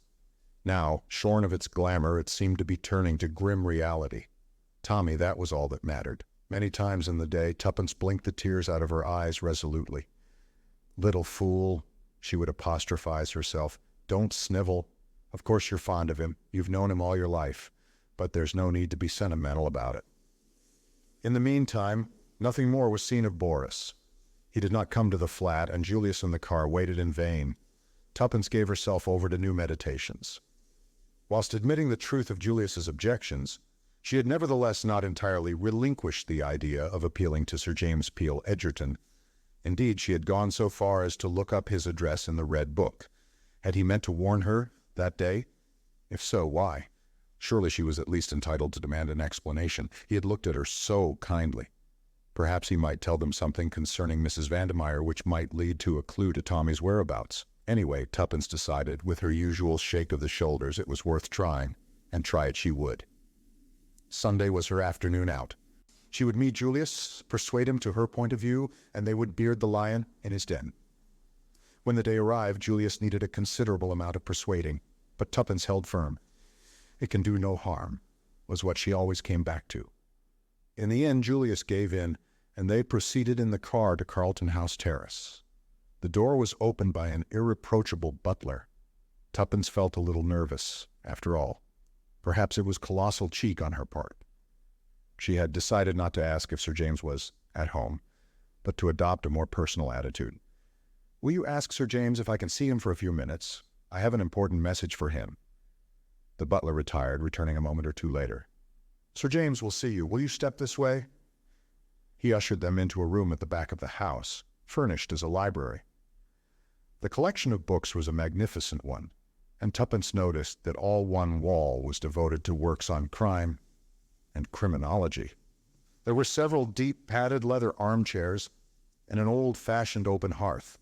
Now, shorn of its glamour, it seemed to be turning to grim reality. Tommy, that was all that mattered. Many times in the day, Tuppence blinked the tears out of her eyes resolutely. "Little fool," she would apostrophize herself. "Don't snivel. Of course you're fond of him. You've known him all your life. But there's no need to be sentimental about it." In the meantime, nothing more was seen of Boris. He did not come to the flat, and Julius in the car waited in vain. Tuppence gave herself over to new meditations. Whilst admitting the truth of Julius's objections, she had nevertheless not entirely relinquished the idea of appealing to Sir James Peel Edgerton. Indeed, she had gone so far as to look up his address in the Red Book. Had he meant to warn her that day? If so, why? Surely she was at least entitled to demand an explanation. He had looked at her so kindly. Perhaps he might tell them something concerning Mrs. Vandermeyer which might lead to a clue to Tommy's whereabouts. Anyway, Tuppence decided, with her usual shake of the shoulders, it was worth trying, and try it she would. Sunday was her afternoon out. She would meet Julius, persuade him to her point of view, and they would beard the lion in his den. When the day arrived, Julius needed a considerable amount of persuading, but Tuppence held firm. "It can do no harm," was what she always came back to. In the end, Julius gave in, and they proceeded in the car to Carlton House Terrace. The door was opened by an irreproachable butler. Tuppence felt a little nervous, after all. Perhaps it was colossal cheek on her part. She had decided not to ask if Sir James was at home, but to adopt a more personal attitude. "Will you ask Sir James if I can see him for a few minutes? I have an important message for him." The butler retired, returning a moment or two later. "Sir James will see you. Will you step this way?" He ushered them into a room at the back of the house, furnished as a library. The collection of books was a magnificent one, and Tuppence noticed that all one wall was devoted to works on crime, and criminology. There were several deep padded leather armchairs and an old-fashioned open hearth.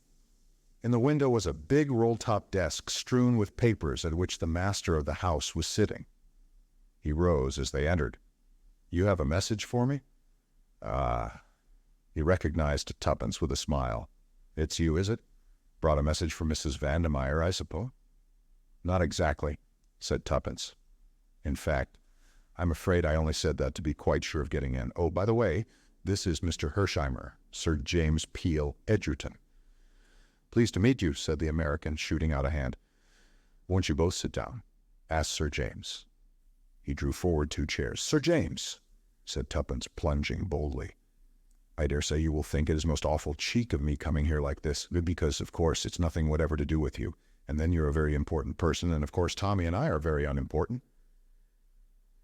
In the window was a big roll-top desk strewn with papers at which the master of the house was sitting. He rose as they entered. "You have a message for me?" "Ah." He recognized Tuppence with a smile. "It's you, is it? Brought a message for Mrs. Vandermeyer, I suppose?" "Not exactly," said Tuppence. "In fact, I'm afraid I only said that to be quite sure of getting in. Oh, by the way, this is Mr. Hersheimmer, Sir James Peel Edgerton." "Pleased to meet you," said the American, shooting out a hand. "Won't you both sit down?" asked Sir James. He drew forward 2 chairs. "Sir James," said Tuppence, plunging boldly. "I dare say you will think it is most awful cheek of me coming here like this, because, of course, it's nothing whatever to do with you. And then you're a very important person, and of course Tommy and I are very unimportant."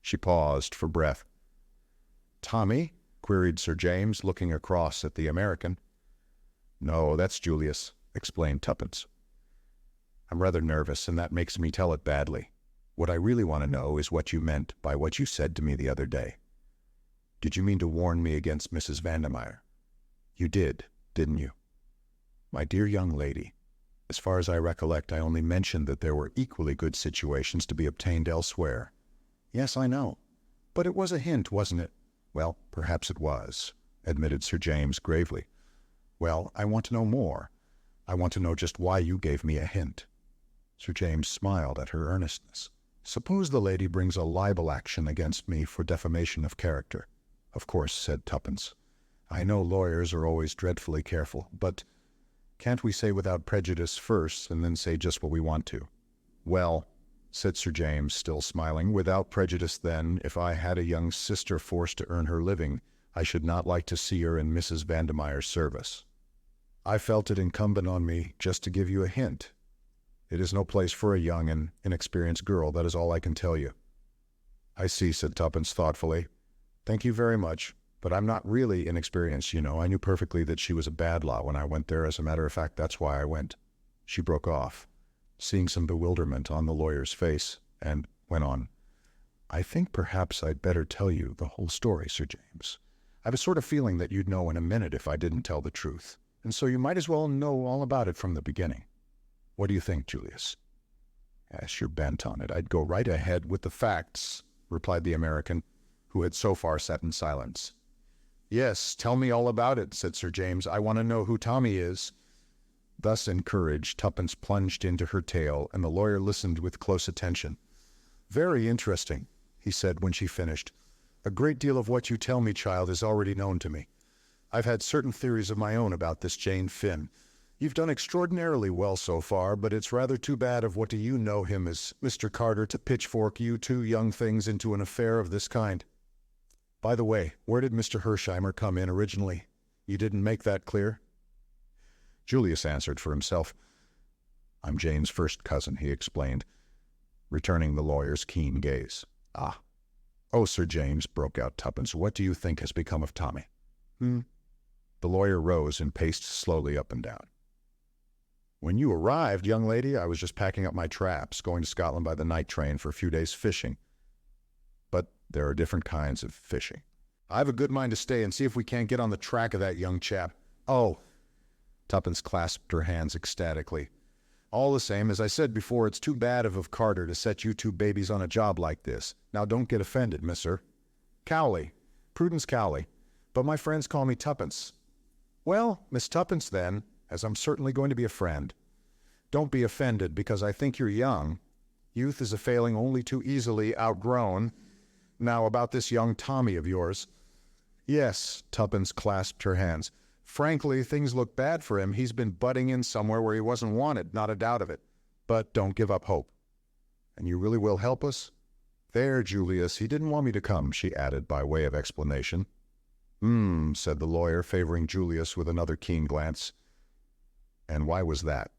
She paused for breath. "Tommy?" queried Sir James, looking across at the American. "No, that's Julius," explained Tuppence. "I'm rather nervous, and that makes me tell it badly. What I really want to know is what you meant by what you said to me the other day. Did you mean to warn me against Mrs. Vandermeyer? You did, didn't you?" "My dear young lady, as far as I recollect, I only mentioned that there were equally good situations to be obtained elsewhere." "Yes, I know. But it was a hint, wasn't it?" "Well, perhaps it was," admitted Sir James gravely. "Well, I want to know more. I want to know just why you gave me a hint." Sir James smiled at her earnestness. "Suppose the lady brings a libel action against me for defamation of character." "Of course," said Tuppence. "I know lawyers are always dreadfully careful, but can't we say without prejudice first, and then say just what we want to?" "Well," said Sir James, still smiling, "without prejudice, then, if I had a young sister forced to earn her living, I should not like to see her in Mrs. Vandermeyer's service. I felt it incumbent on me just to give you a hint. It is no place for a young and inexperienced girl, that is all I can tell you." "I see," said Tuppence thoughtfully. "Thank you very much, but I'm not really inexperienced, you know. I knew perfectly that she was a bad lot when I went there. As a matter of fact, that's why I went." She broke off, seeing some bewilderment on the lawyer's face, and went on. "I think perhaps I'd better tell you the whole story, Sir James. I've a sort of feeling that you'd know in a minute if I didn't tell the truth, and so you might as well know all about it from the beginning. What do you think, Julius?" "Yes, you're bent on it. I'd go right ahead with the facts," replied the American, who had so far sat in silence. "Yes, tell me all about it," said Sir James. "I want to know who Tommy is." Thus encouraged, Tuppence plunged into her tale, and the lawyer listened with close attention. "Very interesting," he said when she finished. "A great deal of what you tell me, child, is already known to me. I've had certain theories of my own about this Jane Finn. You've done extraordinarily well so far, but it's rather too bad of what do you know him as, Mr. Carter, to pitchfork you 2 young things into an affair of this kind. By the way, where did Mr. Hersheimmer come in originally? You didn't make that clear?" Julius answered for himself. "I'm Jane's first cousin," he explained, returning the lawyer's keen gaze. "Ah." "Oh, Sir James," broke out Tuppence, "what do you think has become of Tommy?" The lawyer rose and paced slowly up and down. "When you arrived, young lady, I was just packing up my traps, going to Scotland by the night train for a few days' fishing. But there are different kinds of fishing. I've a good mind to stay and see if we can't get on the track of that young chap." "Oh!" Tuppence clasped her hands ecstatically. "All the same, as I said before, it's too bad of Carter to set you 2 babies on a job like this. Now don't get offended, Mr. Cowley. Prudence Cowley. But my friends call me Tuppence." "Well, Miss Tuppence, then, as I'm certainly going to be a friend. Don't be offended, because I think you're young. Youth is a failing only too easily outgrown. Now, about this young Tommy of yours." "Yes," Tuppence clasped her hands. "Frankly, things look bad for him. He's been butting in somewhere where he wasn't wanted, not a doubt of it. But don't give up hope." "And you really will help us?" "There, Julius, he didn't want me to come," she added by way of explanation. Said the lawyer, favoring Julius with another keen glance. "And why was that?"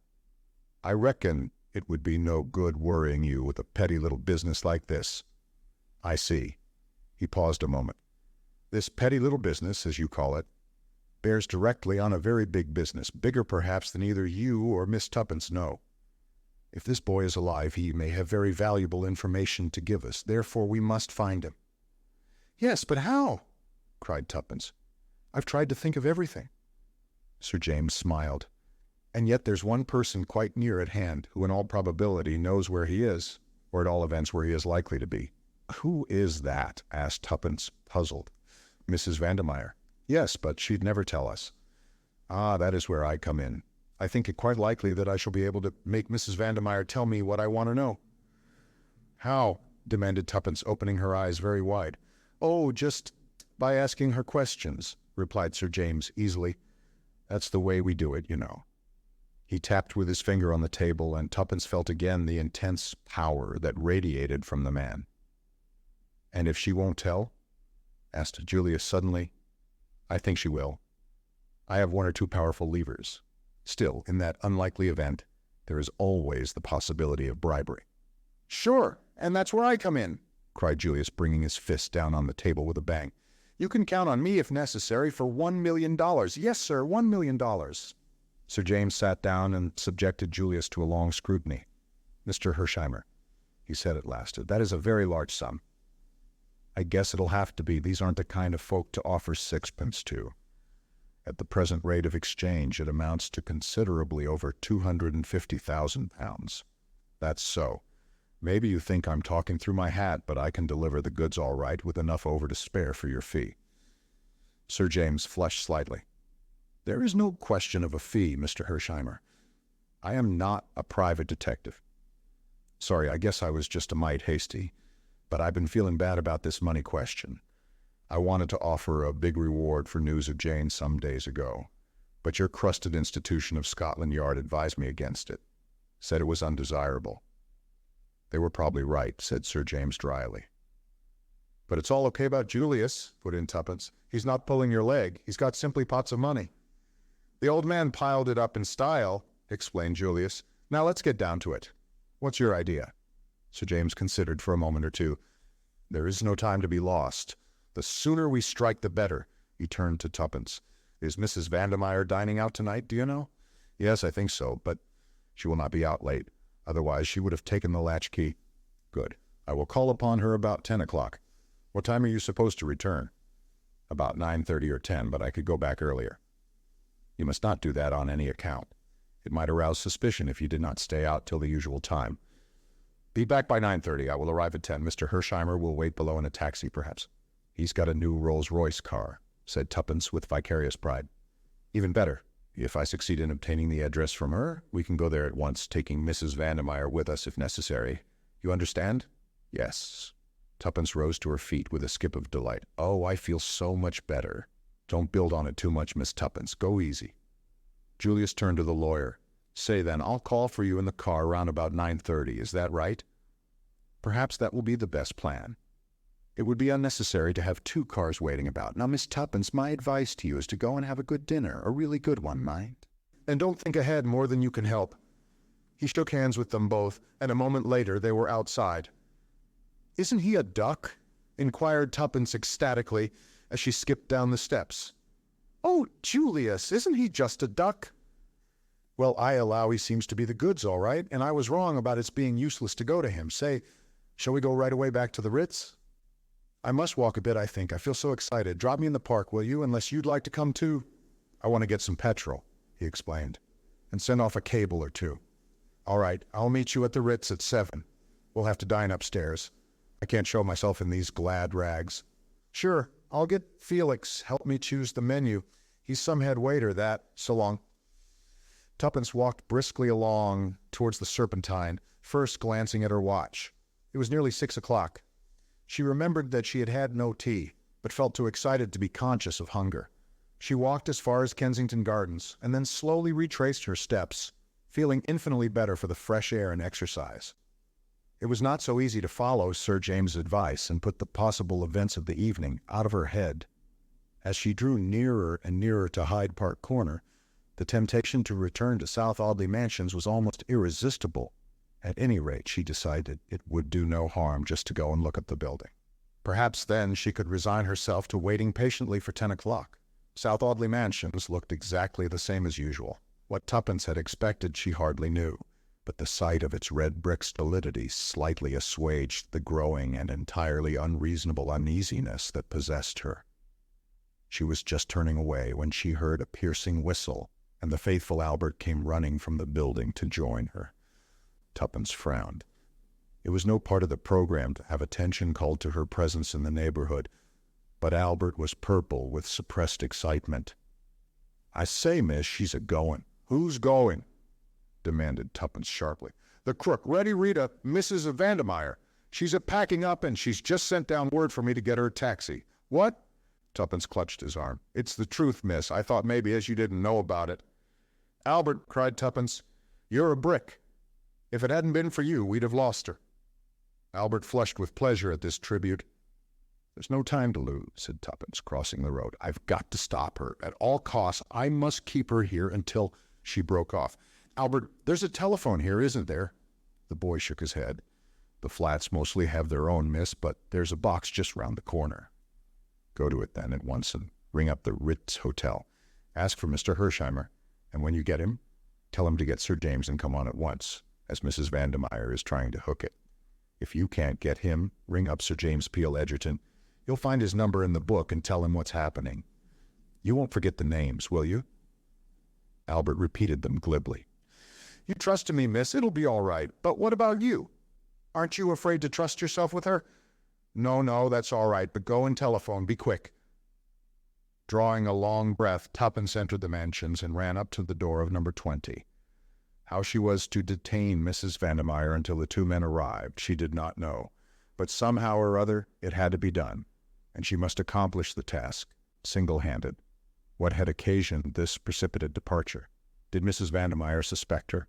"I reckon it would be no good worrying you with a petty little business like this." "I see." He paused a moment. "This petty little business, as you call it, bears directly on a very big business, bigger perhaps than either you or Miss Tuppence know. If this boy is alive, he may have very valuable information to give us. Therefore, we must find him. Yes, but how? Cried Tuppence. I've tried to think of everything. Sir James smiled. And yet there's one person quite near at hand who in all probability knows where he is, or at all events where he is likely to be. Who is that? Asked Tuppence, puzzled. Mrs. Vandermeyer. Yes, but she'd never tell us. Ah, that is where I come in. I think it quite likely that I shall be able to make Mrs. Vandermeyer tell me what I want to know. How? Demanded Tuppence, opening her eyes very wide. Oh, just by asking her questions, replied Sir James easily. That's the way we do it, you know. He tapped with his finger on the table, and Tuppence felt again the intense power that radiated from the man. And if she won't tell? Asked Julius suddenly. I think she will. I have one or two powerful levers. Still, in that unlikely event, there is always the possibility of bribery. Sure, and that's where I come in, cried Julius, bringing his fist down on the table with a bang. You can count on me, if necessary, for $1 million. Yes, sir, $1 million. Sir James sat down and subjected Julius to a long scrutiny. Mr. Hersheimmer, he said at last, that is a very large sum. I guess it'll have to be. These aren't the kind of folk to offer sixpence to. At the present rate of exchange, it amounts to considerably over £250,000. That's so. Maybe you think I'm talking through my hat, but I can deliver the goods all right with enough over to spare for your fee. Sir James flushed slightly. There is no question of a fee, Mr. Hersheimmer. I am not a private detective. Sorry, I guess I was just a mite hasty, but I've been feeling bad about this money question. I wanted to offer a big reward for news of Jane some days ago, but your crusted institution of Scotland Yard advised me against it, said it was undesirable. They were probably right, said Sir James dryly. But it's all okay about Julius, put in Tuppence. He's not pulling your leg. He's got simply pots of money. The old man piled it up in style, explained Julius. Now let's get down to it. What's your idea? Sir James considered for a moment or two. There is no time to be lost. The sooner we strike, the better. He turned to Tuppence. Is Mrs. Vandermeyer dining out tonight, do you know? Yes, I think so, but she will not be out late. Otherwise, she would have taken the latchkey. Good. I will call upon her about 10 o'clock. What time are you supposed to return? About 9:30 or 10, but I could go back earlier. You must not do that on any account. It might arouse suspicion if you did not stay out till the usual time. Be back by 9:30. I will arrive at 10. Mr. Hersheimmer will wait below in a taxi, perhaps. He's got a new Rolls-Royce car, said Tuppence with vicarious pride. Even better. If I succeed in obtaining the address from her, we can go there at once, taking Mrs. Vandermeyer with us if necessary. You understand? Yes. Tuppence rose to her feet with a skip of delight. Oh, I feel so much better. Don't build on it too much, Miss Tuppence. Go easy. Julius turned to the lawyer. Say then, I'll call for you in the car round about 9:30. Is that right? Perhaps that will be the best plan. It would be unnecessary to have two cars waiting about. Now, Miss Tuppence, my advice to you is to go and have a good dinner, a really good one, mind. And don't think ahead more than you can help. He shook hands with them both, and a moment later they were outside. Isn't he a duck? Inquired Tuppence ecstatically as she skipped down the steps. Oh, Julius, isn't he just a duck? Well, I allow he seems to be the goods, all right, and I was wrong about its being useless to go to him. Say, shall we go right away back to the Ritz? I must walk a bit, I think. I feel so excited. Drop me in the park, will you, unless you'd like to come too? I want to get some petrol, he explained, and send off a cable or two. All right, I'll meet you at the Ritz at 7. We'll have to dine upstairs. I can't show myself in these glad rags. Sure, I'll get Felix. Help me choose the menu. He's some head waiter, that. So long. Tuppence walked briskly along towards the Serpentine, first glancing at her watch. It was nearly 6 o'clock. She remembered that she had had no tea, but felt too excited to be conscious of hunger. She walked as far as Kensington Gardens, and then slowly retraced her steps, feeling infinitely better for the fresh air and exercise. It was not so easy to follow Sir James's advice and put the possible events of the evening out of her head. As she drew nearer and nearer to Hyde Park Corner, the temptation to return to South Audley Mansions was almost irresistible. At any rate, she decided it would do no harm just to go and look at the building. Perhaps then she could resign herself to waiting patiently for 10 o'clock. South Audley Mansions looked exactly the same as usual. What Tuppence had expected she hardly knew, but the sight of its red brick stolidity slightly assuaged the growing and entirely unreasonable uneasiness that possessed her. She was just turning away when she heard a piercing whistle, and the faithful Albert came running from the building to join her. Tuppence frowned. It was no part of the program to have attention called to her presence in the neighborhood, but Albert was purple with suppressed excitement. "I say, miss, she's a-goin'." "Who's going?" demanded Tuppence sharply. "The crook, Ready Rita, Mrs. Vandermeyer. She's a-packing up, and she's just sent down word for me to get her a taxi." "What?" Tuppence clutched his arm. "It's the truth, miss. I thought maybe as you didn't know about it." "Albert," cried Tuppence, "you're a brick. If it hadn't been for you, we'd have lost her." Albert flushed with pleasure at this tribute. "There's no time to lose," said Tuppence, crossing the road. "I've got to stop her. At all costs, I must keep her here until—" She broke off. "Albert, there's a telephone here, isn't there?" The boy shook his head. "The flats mostly have their own, miss, but there's a box just round the corner." "Go to it, then, at once, and ring up the Ritz Hotel. Ask for Mr. Hersheimmer, and when you get him, tell him to get Sir James and come on at once, as Mrs. Vandermeyer is trying to hook it. If you can't get him, ring up Sir James Peel Edgerton. You'll find his number in the book and tell him what's happening. You won't forget the names, will you?" Albert repeated them glibly. "You trust in me, miss. It'll be all right. But what about you? Aren't you afraid to trust yourself with her?" No, that's all right, but go and telephone. Be quick." Drawing a long breath, Tuppence entered the mansions and ran up to the door of number 20. How she was to detain Mrs. Vandermeyer until the two men arrived, she did not know, but somehow or other it had to be done, and she must accomplish the task, single-handed. What had occasioned this precipitate departure? Did Mrs. Vandermeyer suspect her?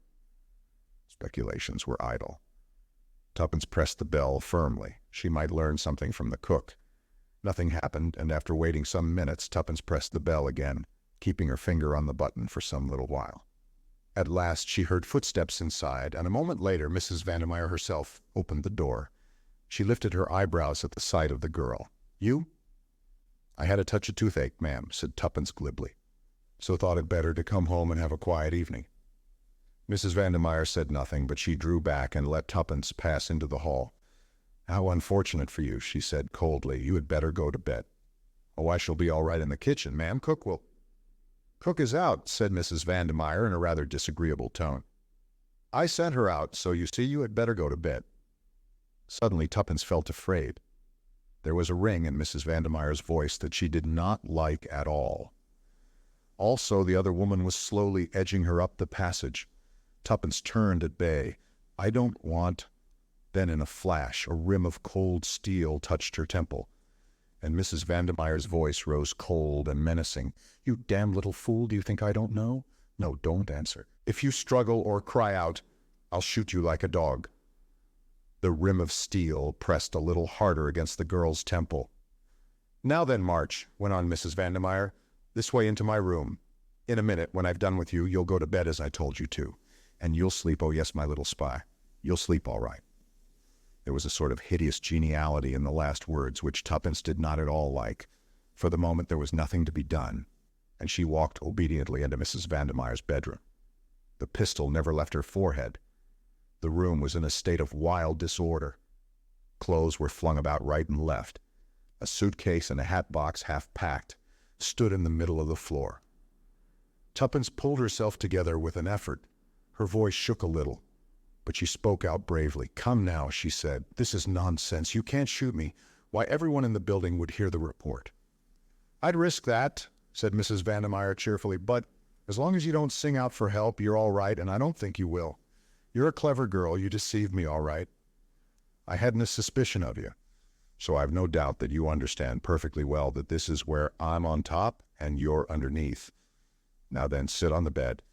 Speculations were idle. Tuppence pressed the bell firmly. She might learn something from the cook. Nothing happened, and after waiting some minutes, Tuppence pressed the bell again, keeping her finger on the button for some little while. At last she heard footsteps inside, and a moment later Mrs. Vandermeyer herself opened the door. She lifted her eyebrows at the sight of the girl. "You?" "I had a touch of toothache, ma'am," said Tuppence glibly, "so thought it better to come home and have a quiet evening." Mrs. Vandermeyer said nothing, but she drew back and let Tuppence pass into the hall. "How unfortunate for you," she said coldly. "You had better go to bed." "Oh, I shall be all right in the kitchen, ma'am. Cook will—" "Cook is out," said Mrs. Vandermeyer in a rather disagreeable tone. "I sent her out, so you see you had better go to bed." Suddenly Tuppence felt afraid. There was a ring in Mrs. Vandermeyer's voice that she did not like at all. Also, the other woman was slowly edging her up the passage. Tuppence turned at bay. "I don't want—" Then in a flash, a rim of cold steel touched her temple, and Mrs. Vandermeyer's voice rose cold and menacing. "You damned little fool, do you think I don't know? No, don't answer. If you struggle or cry out, I'll shoot you like a dog." The rim of steel pressed a little harder against the girl's temple. "Now then, March," went on Mrs. Vandermeyer, "this way into my room. In a minute, when I've done with you, you'll go to bed as I told you to. And you'll sleep, oh yes, my little spy. You'll sleep all right." There was a sort of hideous geniality in the last words, which Tuppence did not at all like. For the moment there was nothing to be done, and she walked obediently into Mrs. Vandermeyer's bedroom. The pistol never left her forehead. The room was in a state of wild disorder. Clothes were flung about right and left. A suitcase and a hat box, half packed, stood in the middle of the floor. Tuppence pulled herself together with an effort. Her voice shook a little, but she spoke out bravely. "Come now," she said. "This is nonsense. You can't shoot me. Why, everyone in the building would hear the report." "I'd risk that," said Mrs. Vandermeyer cheerfully, "but as long as you don't sing out for help, you're all right, and I don't think you will. You're a clever girl. You deceived me all right. I hadn't a suspicion of you, so I've no doubt that you understand perfectly well that this is where I'm on top and you're underneath. Now then, sit on the bed.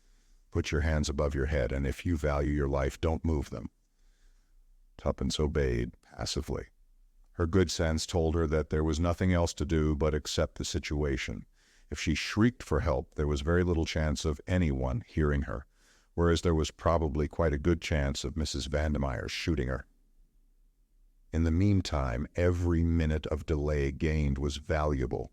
Put your hands above your head, and if you value your life, don't move them." Tuppence obeyed passively. Her good sense told her that there was nothing else to do but accept the situation. If she shrieked for help, there was very little chance of anyone hearing her, whereas there was probably quite a good chance of Mrs. Vandermeyer shooting her. In the meantime, every minute of delay gained was valuable.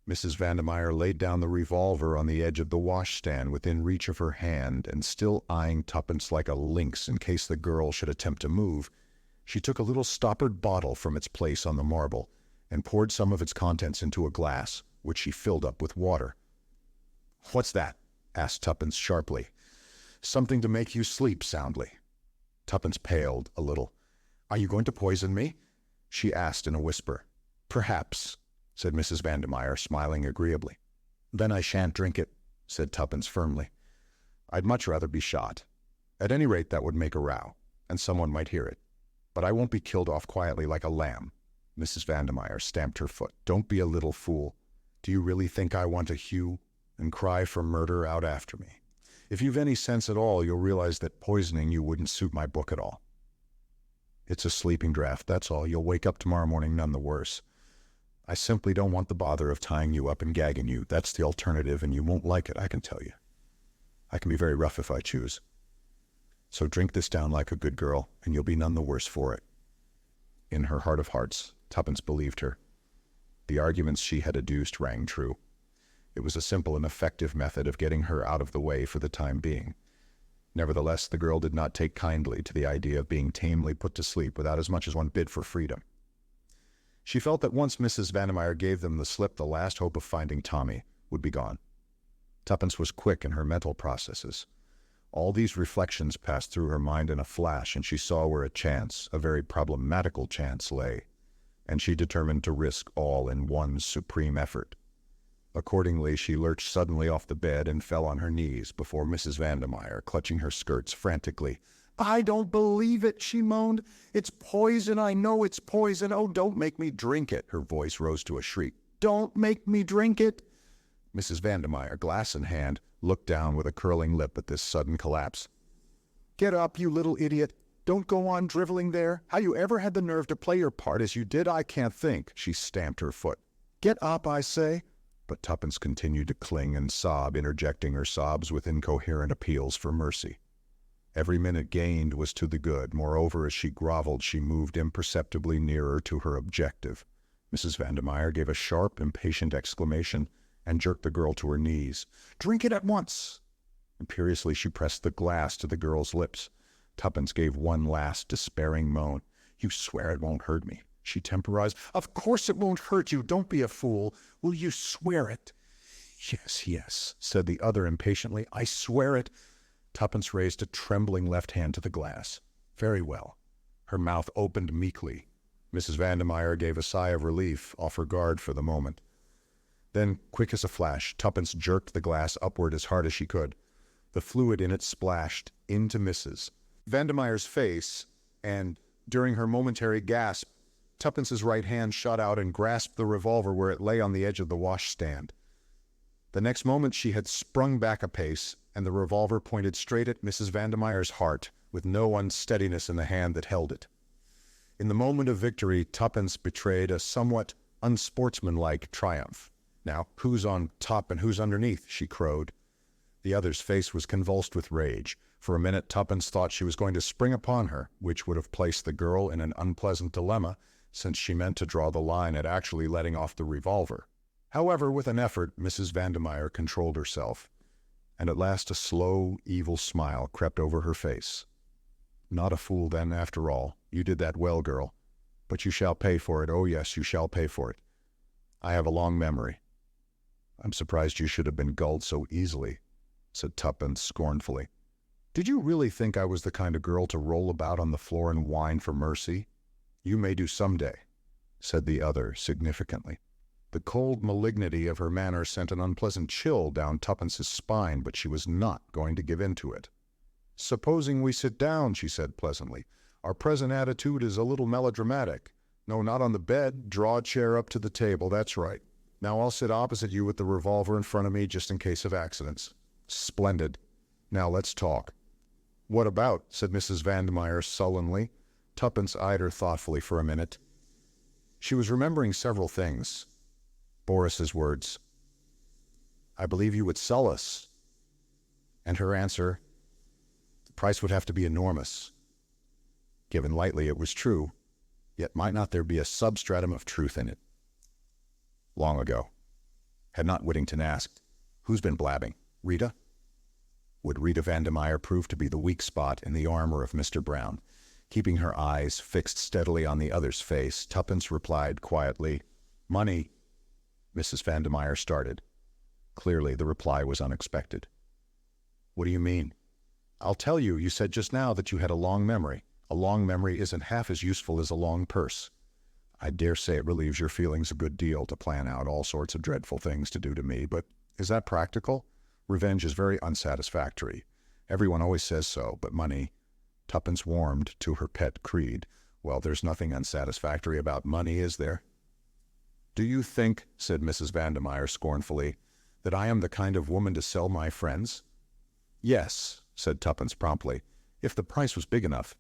Mrs. Vandermeyer laid down the revolver on the edge of the washstand within reach of her hand, and still eyeing Tuppence like a lynx in case the girl should attempt to move, she took a little stoppered bottle from its place on the marble and poured some of its contents into a glass, which she filled up with water. "What's that?" asked Tuppence sharply. "Something to make you sleep soundly." Tuppence paled a little. "Are you going to poison me?" she asked in a whisper. "Perhaps," said Mrs. Vandermeyer, smiling agreeably. "Then I shan't drink it," said Tuppence firmly. "I'd much rather be shot. At any rate, that would make a row, and someone might hear it. But I won't be killed off quietly like a lamb." Mrs. Vandermeyer stamped her foot. "Don't be a little fool. Do you really think I want to hew and cry for murder out after me? If you've any sense at all, you'll realize that poisoning you wouldn't suit my book at all. It's a sleeping draught, that's all. You'll wake up tomorrow morning none the worse. I simply don't want the bother of tying you up and gagging you. That's the alternative, and you won't like it, I can tell you. I can be very rough if I choose. So drink this down like a good girl, and you'll be none the worse for it." In her heart of hearts, Tuppence believed her. The arguments she had adduced rang true. It was a simple and effective method of getting her out of the way for the time being. Nevertheless, the girl did not take kindly to the idea of being tamely put to sleep without as much as one bid for freedom. She felt that once Mrs. Vandermeyer gave them the slip, the last hope of finding Tommy would be gone. Tuppence was quick in her mental processes. All these reflections passed through her mind in a flash, and she saw where a chance, a very problematical chance, lay, and she determined to risk all in one supreme effort. Accordingly, she lurched suddenly off the bed and fell on her knees before Mrs. Vandermeyer, clutching her skirts frantically. "I don't believe it," she moaned. "It's poison. I know it's poison. Oh, don't make me drink it." Her voice rose to a shriek. "Don't make me drink it." Mrs. Vandermeyer, glass in hand, looked down with a curling lip at this sudden collapse. "Get up, you little idiot. Don't go on driveling there. How you ever had the nerve to play your part as you did, I can't think." She stamped her foot. "Get up, I say." But Tuppence continued to cling and sob, interjecting her sobs with incoherent appeals for mercy. Every minute gained was to the good. Moreover, as she groveled, she moved imperceptibly nearer to her objective. Mrs. Vandermeyer gave a sharp, impatient exclamation and jerked the girl to her knees. "Drink it at once!" Imperiously, she pressed the glass to the girl's lips. Tuppence gave one last, despairing moan. "You swear it won't hurt me?" she temporized. "Of course it won't hurt you. Don't be a fool. Will you swear it?" "Yes, yes," said the other impatiently. "I swear it." Tuppence raised a trembling left hand to the glass. "Very well." Her mouth opened meekly. Mrs. Vandermeyer gave a sigh of relief, off her guard for the moment. Then, quick as a flash, Tuppence jerked the glass upward as hard as she could. The fluid in it splashed into Mrs. Vandermeyer's face, and, during her momentary gasp, Tuppence's right hand shot out and grasped the revolver where it lay on the edge of the washstand. The next moment she had sprung back a pace, and the revolver pointed straight at Mrs. Vandermeyer's heart, with no unsteadiness in the hand that held it. In the moment of victory, Tuppence betrayed a somewhat unsportsmanlike triumph. "Now, who's on top and who's underneath?" she crowed. The other's face was convulsed with rage. For a minute, Tuppence thought she was going to spring upon her, which would have placed the girl in an unpleasant dilemma, since she meant to draw the line at actually letting off the revolver. However, with an effort, Mrs. Vandermeyer controlled herself, and at last a slow, evil smile crept over her face. "Not a fool, then, after all. You did that well, girl. But you shall pay for it. Oh, yes, you shall pay for it. I have a long memory." "I'm surprised you should have been gulled so easily," said Tuppence scornfully. "Did you really think I was the kind of girl to roll about on the floor and whine for mercy?" "You may do some day," said the other significantly. The cold malignity of her manner sent an unpleasant chill down Tuppence's spine, but she was not going to give in to it. "Supposing we sit down," she said pleasantly. "Our present attitude is a little melodramatic. No, not on the bed. Draw a chair up to the table. That's right. Now I'll sit opposite you with the revolver in front of me just in case of accidents." "Splendid. Now let's talk." "What about?" said Mrs. Vandermeyer sullenly. Tuppence eyed her thoughtfully for a minute. She was remembering several things. Boris's words, "I believe you would sell us." And her answer, "The price would have to be enormous." Given lightly, it was true, yet might not there be a substratum of truth in it? Long ago, Had not Whittington asked, "Who's been blabbing? Rita?" Would Rita Vandermeyer prove to be the weak spot in the armor of Mr. Brown? Keeping her eyes fixed steadily on the other's face, Tuppence replied quietly, "Money." Mrs. Vandermeyer started. Clearly, the reply was unexpected. "What do you mean?" "I'll tell you. You said just now that you had a long memory. A long memory isn't half as useful as a long purse. I dare say it relieves your feelings a good deal to plan out all sorts of dreadful things to do to me, but is that practical? Revenge is very unsatisfactory. Everyone always says so, but money—" Tuppence warmed to her pet creed. "Well, there's nothing unsatisfactory about money, is there?" "Do you think," said Mrs. Vandermeyer scornfully, "that I am the kind of woman to sell my friends?" "Yes," said Tuppence promptly, "if the price was big enough.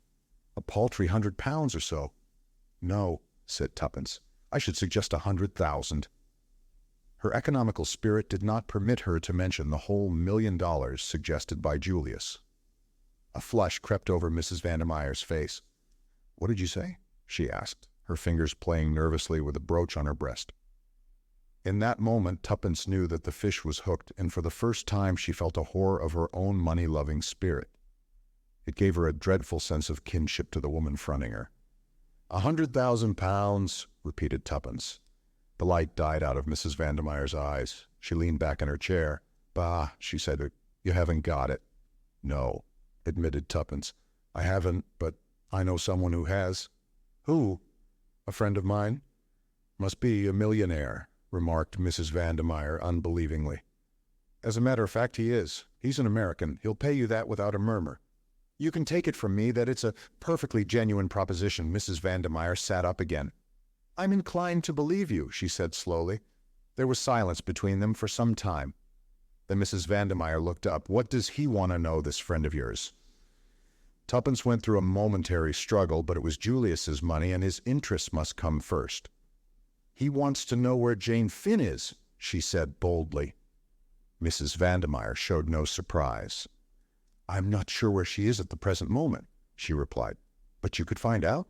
A paltry £100 or so." "No," said Tuppence, "I should suggest 100,000. Her economical spirit did not permit her to mention the whole $1 million suggested by Julius. A flush crept over Mrs. Vandermeyer's face. "What did you say?" she asked, her fingers playing nervously with a brooch on her breast. In that moment, Tuppence knew that the fish was hooked, and for the first time she felt a horror of her own money-loving spirit. It gave her a dreadful sense of kinship to the woman fronting her. £100,000, repeated Tuppence. The light died out of Mrs. Vandermeyer's eyes. She leaned back in her chair. "Bah," she said, "you haven't got it." "No," admitted Tuppence. "I haven't, but I know someone who has." "Who?" "A friend of mine." "Must be a millionaire," remarked Mrs. Vandermeyer unbelievingly. "As a matter of fact, he is. He's an American. He'll pay you that without a murmur. You can take it from me that it's a perfectly genuine proposition." Mrs. Vandermeyer sat up again. "I'm inclined to believe you," she said slowly. There was silence between them for some time. Then Mrs. Vandermeyer looked up. "What does he want to know, this friend of yours?" Tuppence went through a momentary struggle, but it was Julius's money, and his interests must come first. "He wants to know where Jane Finn is," she said boldly. Mrs. Vandermeyer showed no surprise. "I'm not sure where she is at the present moment," she replied. "But you could find out?"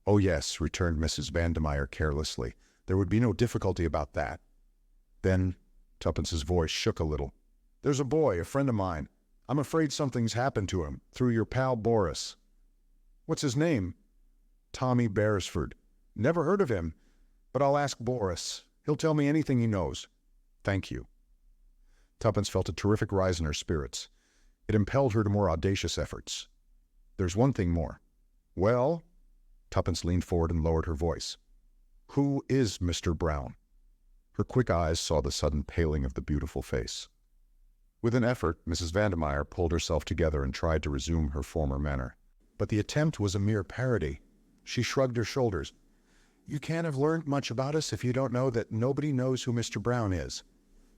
"Oh, yes," returned Mrs. Vandermeyer carelessly. "There would be no difficulty about that." Then Tuppence's voice shook a little. "There's a boy, a friend of mine. I'm afraid something's happened to him, through your pal Boris." "What's his name?" "Tommy Beresford." "Never heard of him, but I'll ask Boris. He'll tell me anything he knows." "Thank you." Tuppence felt a terrific rise in her spirits. It impelled her to more audacious efforts. "There's one thing more." "Well?" Tuppence leaned forward and lowered her voice. "Who is Mr. Brown?" Her quick eyes saw the sudden paling of the beautiful face. With an effort, Mrs. Vandermeyer pulled herself together and tried to resume her former manner. But the attempt was a mere parody. She shrugged her shoulders. "You can't have learned much about us if you don't know that nobody knows who Mr. Brown is."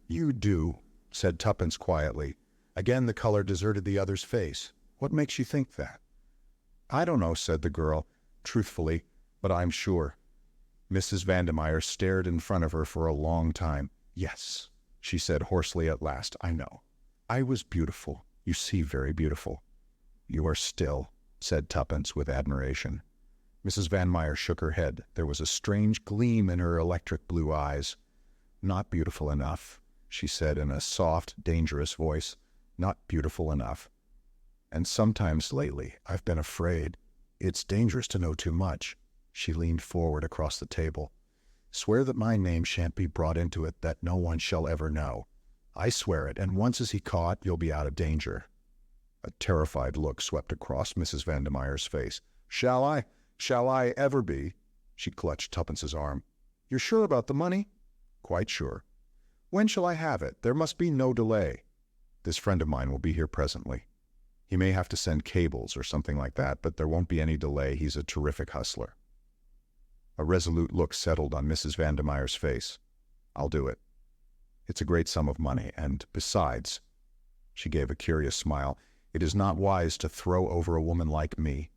"You do," said Tuppence quietly. Again the color deserted the other's face. "What makes you think that?" "I don't know," said the girl, truthfully, "but I'm sure." Mrs. Vandermeyer stared in front of her for a long time. "Yes," she said hoarsely at last, "I know. I was beautiful. You see, very beautiful." "You are still," said Tuppence with admiration. Mrs. Vandermeyer shook her head. There was a strange gleam in her electric blue eyes. "Not beautiful enough," she said in a soft, dangerous voice. "Not beautiful enough. And sometimes lately I've been afraid. It's dangerous to know too much." She leaned forward across the table. "Swear that my name shan't be brought into it, that no one shall ever know." "I swear it, and once is he caught, you'll be out of danger." A terrified look swept across Mrs. Vandermeyer's face. Shall I ever be?" She clutched Tuppence's arm. "You're sure about the money?" "Quite sure." "When shall I have it? There must be no delay." "This friend of mine will be here presently. He may have to send cables or something like that, but there won't be any delay. He's a terrific hustler." A resolute look settled on Mrs. Vandermeyer's face. "I'll do it. It's a great sum of money, and besides," she gave a curious smile, "it is not wise to throw over a woman like me."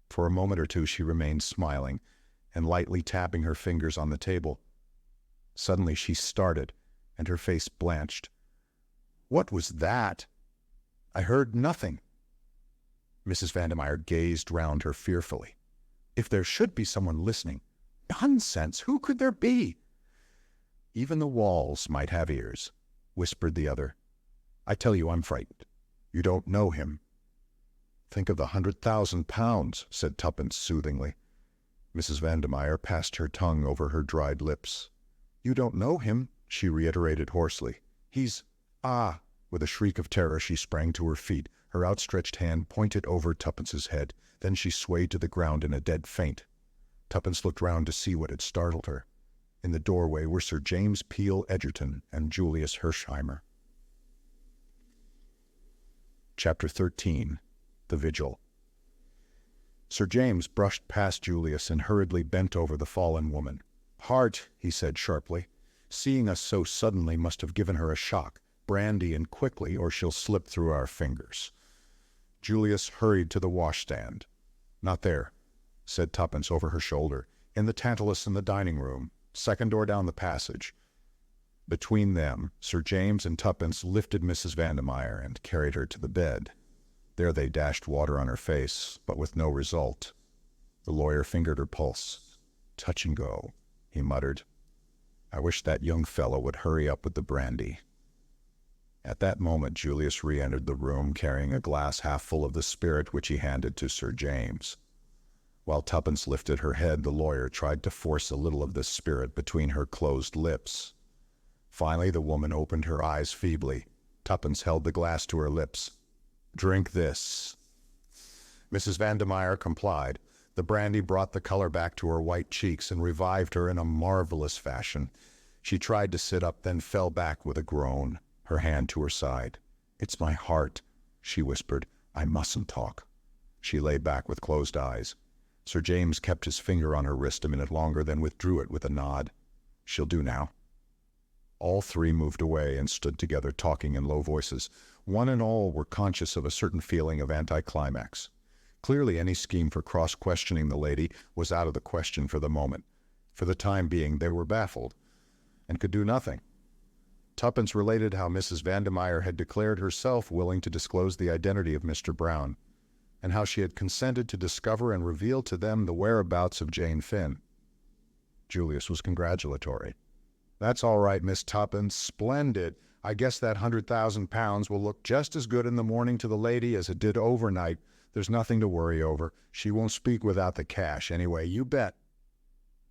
For a moment or two she remained smiling, and lightly tapping her fingers on the table. Suddenly she started, and her face blanched. "What was that?" "I heard nothing." Mrs. Vandermeyer gazed round her fearfully. "If there should be someone listening—" "Nonsense! Who could there be?" Even the walls might have ears, whispered the other. I tell you I'm frightened. You don't know him. Think of the £100,000, said Tuppence soothingly. Mrs. Vandermeyer passed her tongue over her dried lips. You don't know him, she reiterated hoarsely. He's... Ah! With a shriek of terror she sprang to her feet. Her outstretched hand pointed over Tuppence's head. Then she swayed to the ground in a dead faint. Tuppence looked round to see what had startled her. In the doorway were Sir James Peel Edgerton and Julius Hersheimmer. Chapter 13. The Vigil. Sir James brushed past Julius and hurriedly bent over the fallen woman. Heart, he said sharply. Seeing us so suddenly must have given her a shock. Brandy and quickly, or she'll slip through our fingers. Julius hurried to the washstand. Not there, said Tuppence over her shoulder. In the Tantalus in the dining room, second door down the passage. Between them, Sir James and Tuppence lifted Mrs. Vandermeyer and carried her to the bed. There they dashed water on her face, but with no result. The lawyer fingered her pulse. Touch and go, he muttered. I wish that young fellow would hurry up with the brandy. At that moment Julius re-entered the room carrying a glass half full of the spirit which he handed to Sir James. While Tuppence lifted her head, the lawyer tried to force a little of the spirit between her closed lips. Finally the woman opened her eyes feebly. Tuppence held the glass to her lips. Drink this. Mrs. Vandermeyer complied. The brandy brought the color back to her white cheeks and revived her in a marvelous fashion. She tried to sit up, then fell back with a groan, her hand to her side. It's my heart, she whispered. I mustn't talk. She lay back with closed eyes. Sir James kept his finger on her wrist a minute longer, then withdrew it with a nod. She'll do now. All three moved away and stood together talking in low voices. One and all were conscious of a certain feeling of anticlimax. Clearly any scheme for cross-questioning the lady was out of the question for the moment. For the time being they were baffled, and could do nothing. Tuppence related how Mrs. Vandermeyer had declared herself willing to disclose the identity of Mr. Brown, and how she had consented to discover and reveal to them the whereabouts of Jane Finn. Julius was congratulatory. That's all right, Miss Tuppence. Splendid. I guess that £100,000 will look just as good in the morning to the lady as it did overnight. There's nothing to worry over. She won't speak without the cash, anyway, you bet.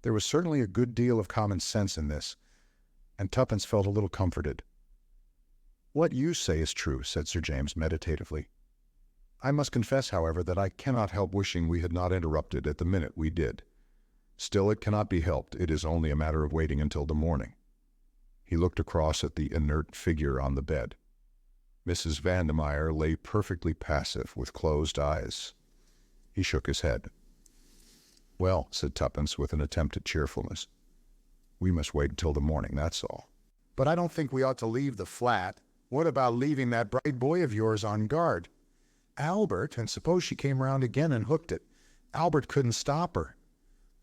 There was certainly a good deal of common sense in this, and Tuppence felt a little comforted. What you say is true, said Sir James meditatively. I must confess, however, that I cannot help wishing we had not interrupted at the minute we did. Still, it cannot be helped. It is only a matter of waiting until the morning. He looked across at the inert figure on the bed. Mrs. Vandermeyer lay perfectly passive with closed eyes. He shook his head. Well, said Tuppence with an attempt at cheerfulness, we must wait until the morning, that's all. But I don't think we ought to leave the flat. What about leaving that bright boy of yours on guard? Albert, and suppose she came round again and hooked it. Albert couldn't stop her.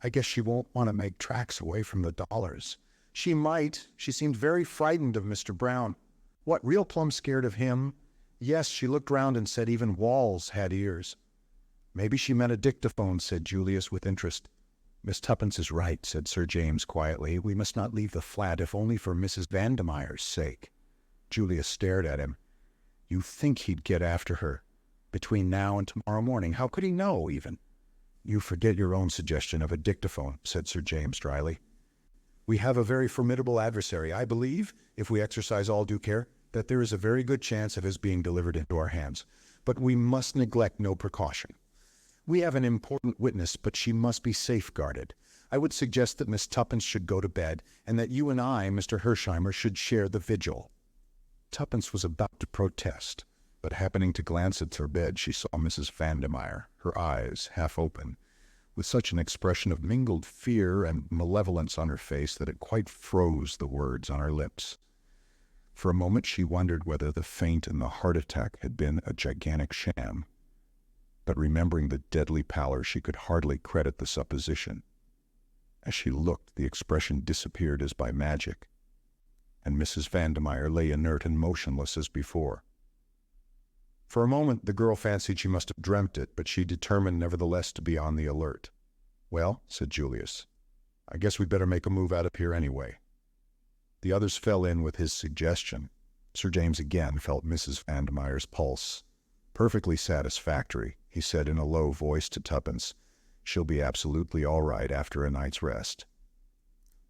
I guess she won't want to make tracks away from the dollars. She might. She seemed very frightened of Mr. Brown. What, real plumb scared of him? Yes, she looked round and said even walls had ears. Maybe she meant a dictaphone, said Julius with interest. Miss Tuppence is right, said Sir James quietly. We must not leave the flat, if only for Mrs. Vandermeyer's sake. Julius stared at him. You think he'd get after her between now and tomorrow morning? How could he know, even? You forget your own suggestion of a dictaphone, said Sir James dryly. We have a very formidable adversary. I believe, if we exercise all due care, that there is a very good chance of his being delivered into our hands. But we must neglect no precaution. We have an important witness, but she must be safeguarded. I would suggest that Miss Tuppence should go to bed, and that you and I, Mr. Hersheimmer, should share the vigil. Tuppence was about to protest, but happening to glance at her bed, she saw Mrs. Vandermeyer, her eyes half open, with such an expression of mingled fear and malevolence on her face that it quite froze the words on her lips. For a moment she wondered whether the faint and the heart attack had been a gigantic sham. But remembering the deadly pallor, she could hardly credit the supposition. As she looked, the expression disappeared as by magic, and Mrs. Vandermeyer lay inert and motionless as before. For a moment the girl fancied she must have dreamt it, but she determined nevertheless to be on the alert. Well, said Julius, I guess we'd better make a move out of here anyway. The others fell in with his suggestion. Sir James again felt Mrs. Vandemeyer's pulse. "Perfectly satisfactory," he said in a low voice to Tuppence. "She'll be absolutely all right after a night's rest."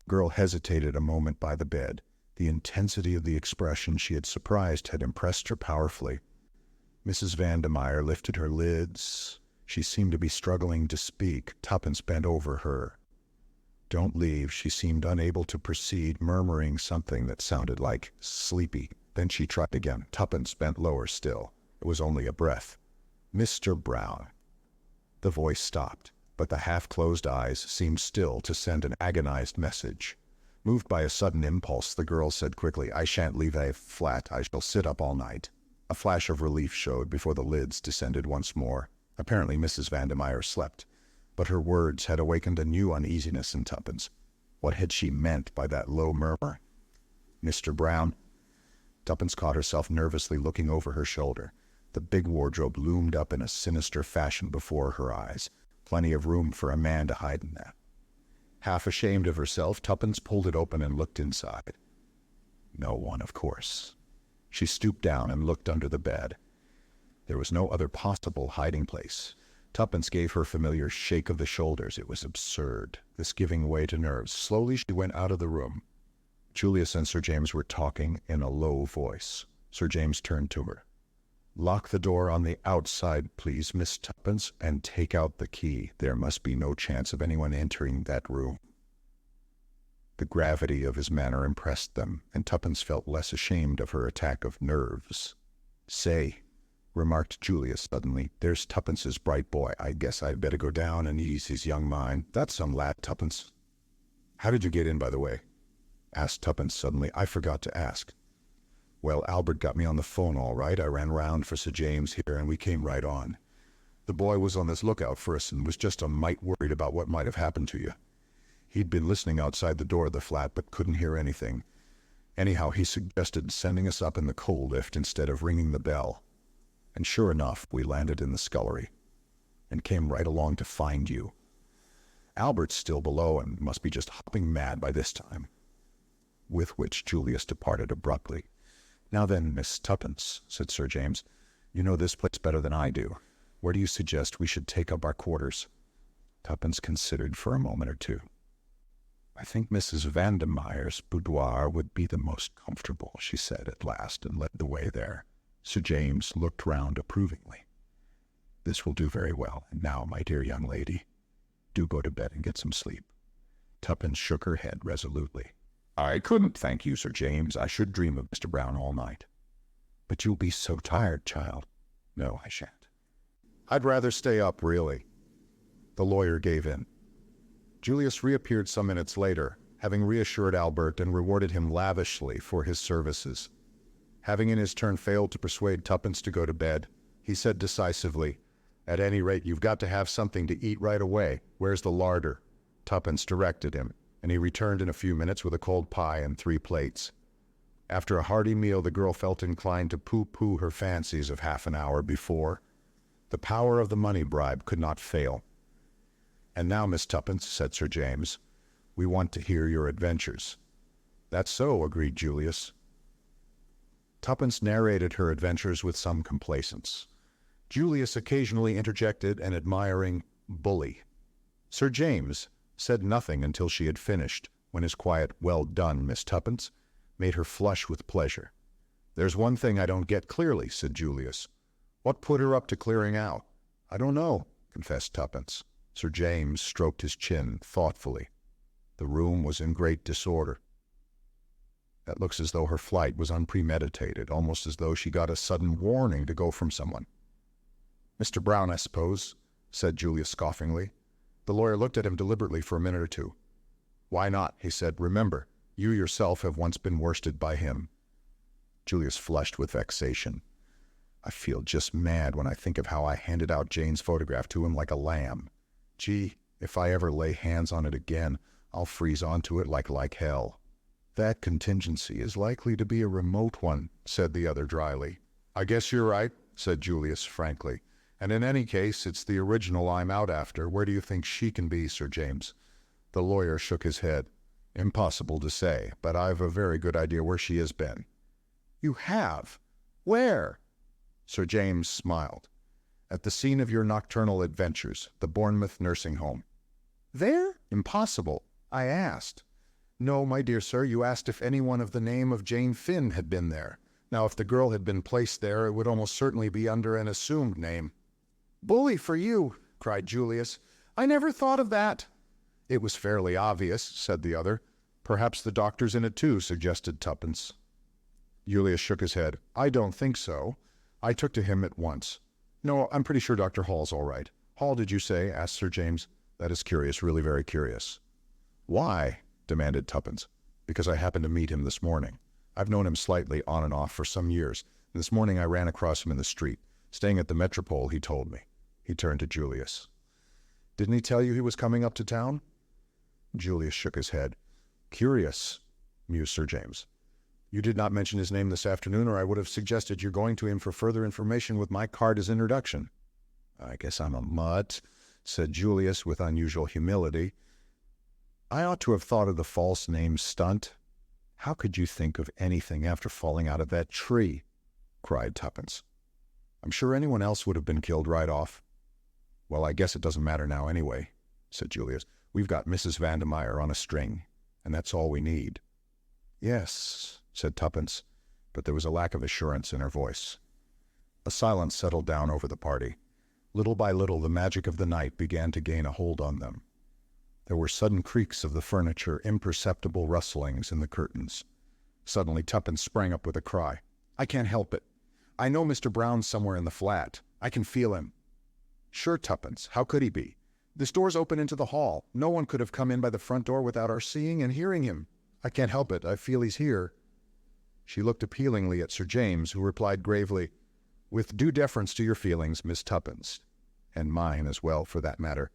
The girl hesitated a moment by the bed. The intensity of the expression she had surprised had impressed her powerfully. Mrs. Vandemeyer lifted her lids. She seemed to be struggling to speak. Tuppence bent over her. "Don't leave." She seemed unable to proceed, murmuring something that sounded like sleepy. Then she tried again. Tuppence bent lower still. It was only a breath. "Mr. Brown." The voice stopped, but the half-closed eyes seemed still to send an agonized message. Moved by a sudden impulse, the girl said quickly, "I shan't leave a flat. I shall sit up all night." A flash of relief showed before the lids descended once more. Apparently Mrs. Vandemeyer slept, but her words had awakened a new uneasiness in Tuppence. What had she meant by that low murmur? "Mr. Brown?" Tuppence caught herself nervously looking over her shoulder. The big wardrobe loomed up in a sinister fashion before her eyes. Plenty of room for a man to hide in that. Half ashamed of herself, Tuppence pulled it open and looked inside. No one, of course. She stooped down and looked under the bed. There was no other possible hiding place. Tuppence gave her familiar shake of the shoulders. It was absurd, this giving way to nerves. Slowly she went out of the room. Julius and Sir James were talking in a low voice. Sir James turned to her. "Lock the door on the outside, please, Miss Tuppence, and take out the key. There must be no chance of anyone entering that room." The gravity of his manner impressed them, and Tuppence felt less ashamed of her attack of nerves. "Say," remarked Julius suddenly, "there's Tuppence's bright boy. I guess I'd better go down and ease his young mind. That's some lad, Tuppence." "How did you get in, by the way?" asked Tuppence suddenly. "I forgot to ask." "Well, Albert got me on the phone all right. I ran round for Sir James here, and we came right on. The boy was on this lookout for us and was just a mite worried about what might have happened to you. He'd been listening outside the door of the flat, but couldn't hear anything. Anyhow, he suggested sending us up in the coal lift instead of ringing the bell. And sure enough, we landed in the scullery, and came right along to find you. Albert's still below and must be just hopping mad by this time." With which Julius departed abruptly. "Now then, Miss Tuppence," said Sir James, "you know this place better than I do. Where do you suggest we should take up our quarters?" Tuppence considered for a moment or two. "I think Mrs. Vandemeyer's boudoir would be the most comfortable," she said at last, and led the way there. Sir James looked round approvingly. "This will do very well. And now, my dear young lady, do go to bed and get some sleep." Tuppence shook her head resolutely. "I couldn't, thank you, Sir James. I should dream of Mr. Brown all night." "But you'll be so tired, child." "No, I shan't." "I'd rather stay up, really." The lawyer gave in. Julius reappeared some minutes later, having reassured Albert and rewarded him lavishly for his services. Having in his turn failed to persuade Tuppence to go to bed, he said decisively, "At any rate, you've got to have something to eat right away. Where's the larder?" Tuppence directed him, and he returned in a few minutes with a cold pie and 3 plates. After a hearty meal, the girl felt inclined to pooh-pooh her fancies of half an hour before. The power of the money bribe could not fail. "And now, Miss Tuppence," said Sir James, "we want to hear your adventures." "That's so," agreed Julius. Tuppence narrated her adventures with some complacence. Julius occasionally interjected an admiring "bully." Sir James said nothing until she had finished, when his quiet "Well done, Miss Tuppence," made her flush with pleasure. "There's one thing I don't get clearly," said Julius. "What put her up to clearing out?" "I don't know," confessed Tuppence. Sir James stroked his chin thoughtfully. The room was in great disorder. "That looks as though her flight was unpremeditated, almost as though she got a sudden warning to go from someone." "Mr. Brown, I suppose," said Julius scoffingly. The lawyer looked at him deliberately for a minute or two. "Why not?" he said. "Remember, you yourself have once been worsted by him." Julius flushed with vexation. "I feel just mad when I think of how I handed out Jane's photograph to him like a lamb. Gee, if I ever lay hands on it again, I'll freeze onto it like hell." "That contingency is likely to be a remote one," said the other dryly. "I guess you're right," said Julius frankly. "And in any case, it's the original I'm out after. Where do you think she can be, Sir James?" The lawyer shook his head. Impossible to say, but I've a very good idea where she has been. You have? Where? Sir James smiled. At the scene of your nocturnal adventures, the Bournemouth nursing home. There? Impossible. I asked. No, my dear sir, you asked if anyone of the name of Jane Finn had been there. Now, if the girl had been placed there, it would almost certainly be under an assumed name. Bully for you, cried Julius. I never thought of that. It was fairly obvious, said the other. Perhaps the doctor's in it too, suggested Tuppence. Julius shook his head. I don't think so. I took to him at once. No, I'm pretty sure Dr. Hall's all right. Hall, did you say? Asked Sir James. That is curious, really very curious. Why? Demanded Tuppence. Because I happened to meet him this morning. I've known him slightly on and off for some years. And this morning I ran across him in the street. Staying at the Metropole, he told me. He turned to Julius. Didn't he tell you he was coming up to town? Julius shook his head. Curious, mused Sir James. You did not mention his name this afternoon, or I would have suggested your going to him for further information with my card as introduction. I guess I'm a mutt, said Julius with unusual humility. I ought to have thought of the false name stunt. How could you think of anything after falling out of that tree? Cried Tuppence. I'm sure anyone else would have been killed right off. Well, I guess it doesn't matter now anyway, said Julius. We've got Mrs. Vandermeyer on a string, and that's all we need. Yes, said Tuppence, but there was a lack of assurance in her voice. A silence settled down over the party. Little by little, the magic of the night began to gain a hold on them. There were sudden creaks of the furniture, imperceptible rustlings in the curtains. Suddenly, Tuppence sprang up with a cry. I can't help it. I know Mr. Brown's somewhere in the flat. I can feel him. Sure, Tuppence. How could he be? This door's open into the hall. No one could have come in by the front door without our seeing and hearing him. I can't help it. I feel he's here. She looked appealingly at Sir James, who replied gravely, With due deference to your feelings, Miss Tuppence, and mine as well, for that matter,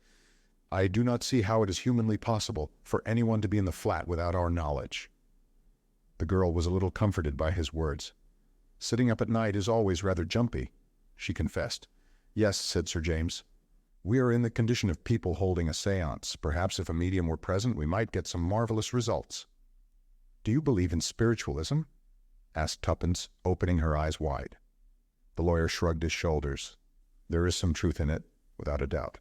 I do not see how it is humanly possible for anyone to be in the flat without our knowledge. The girl was a little comforted by his words. Sitting up at night is always rather jumpy, she confessed. Yes, said Sir James. We are in the condition of people holding a séance. Perhaps if a medium were present, we might get some marvelous results. Do you believe in spiritualism? Asked Tuppence, opening her eyes wide. The lawyer shrugged his shoulders. There is some truth in it, without a doubt,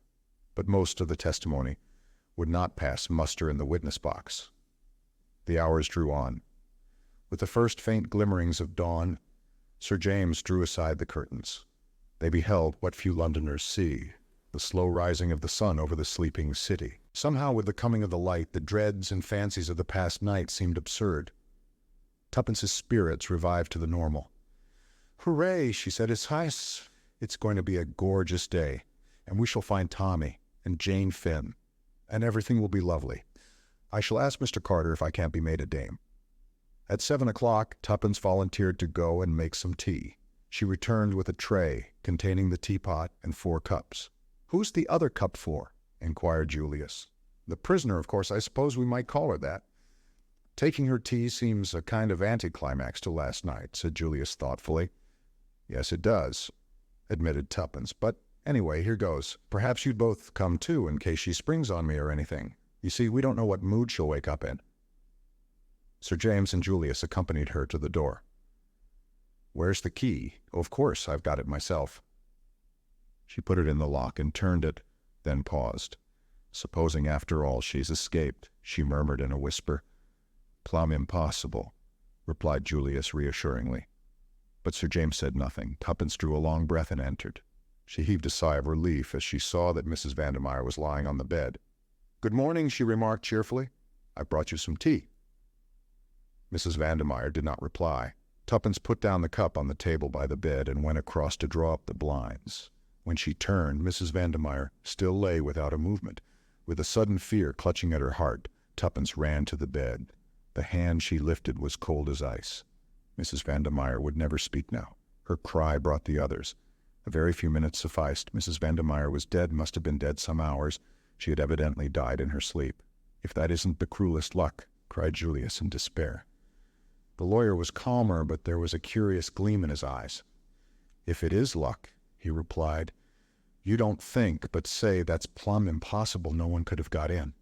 but most of the testimony would not pass muster in the witness box. The hours drew on. With the first faint glimmerings of dawn, Sir James drew aside the curtains. They beheld what few Londoners see, the slow rising of the sun over the sleeping city. Somehow, with the coming of the light, the dreads and fancies of the past night seemed absurd. Tuppence's spirits revived to the normal. Hooray, she said, it's going to be a gorgeous day, and we shall find Tommy and Jane Finn, and everything will be lovely. I shall ask Mr. Carter if I can't be made a dame. At 7 o'clock, Tuppence volunteered to go and make some tea. She returned with a tray containing the teapot and 4 cups. Who's the other cup for? Inquired Julius. The prisoner, of course. I suppose we might call her that. Taking her tea seems a kind of anticlimax to last night, said Julius thoughtfully. Yes, it does, admitted Tuppence. But anyway, here goes. Perhaps you'd both come too, in case she springs on me or anything. You see, we don't know what mood she'll wake up in. Sir James and Julius accompanied her to the door. Where's the key? Oh, of course, I've got it myself. She put it in the lock and turned it, then paused. Supposing after all she's escaped, she murmured in a whisper. Plumb impossible, replied Julius reassuringly. But Sir James said nothing. Tuppence drew a long breath and entered. She heaved a sigh of relief as she saw that Mrs. Vandermeyer was lying on the bed. Good morning, she remarked cheerfully. I've brought you some tea. Mrs. Vandermeyer did not reply. Tuppence put down the cup on the table by the bed and went across to draw up the blinds. When she turned, Mrs. Vandermeyer still lay without a movement. With a sudden fear clutching at her heart, Tuppence ran to the bed. The hand she lifted was cold as ice. Mrs. Vandermeyer would never speak now. Her cry brought the others. A very few minutes sufficed. Mrs. Vandermeyer was dead, must have been dead some hours. She had evidently died in her sleep. If that isn't the cruelest luck, cried Julius in despair. The lawyer was calmer, but there was a curious gleam in his eyes. If it is luck, he replied, you don't think, but say that's plumb impossible no one could have got in.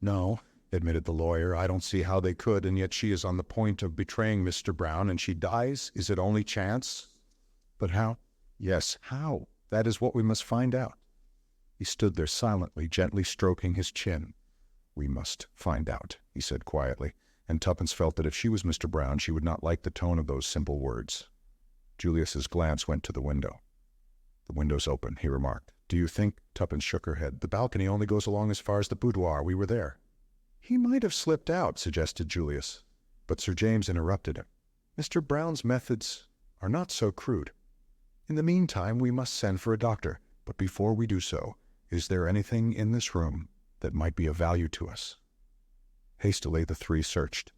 No, admitted the lawyer. "I don't see how they could, and yet she is on the point of betraying Mr. Brown, and she dies. Is it only chance?" "But how?" "Yes, how? That is what we must find out." He stood there silently, gently stroking his chin. "We must find out," he said quietly, and Tuppence felt that if she was Mr. Brown, she would not like the tone of those simple words. Julius's glance went to the window. "The window's open," he remarked. "Do you think—" Tuppence shook her head. "The balcony only goes along as far as the boudoir. We were there." "He might have slipped out," suggested Julius. But Sir James interrupted him. "Mr. Brown's methods are not so crude. In the meantime, we must send for a doctor. But before we do so, is there anything in this room that might be of value to us?" Hastily, the three searched.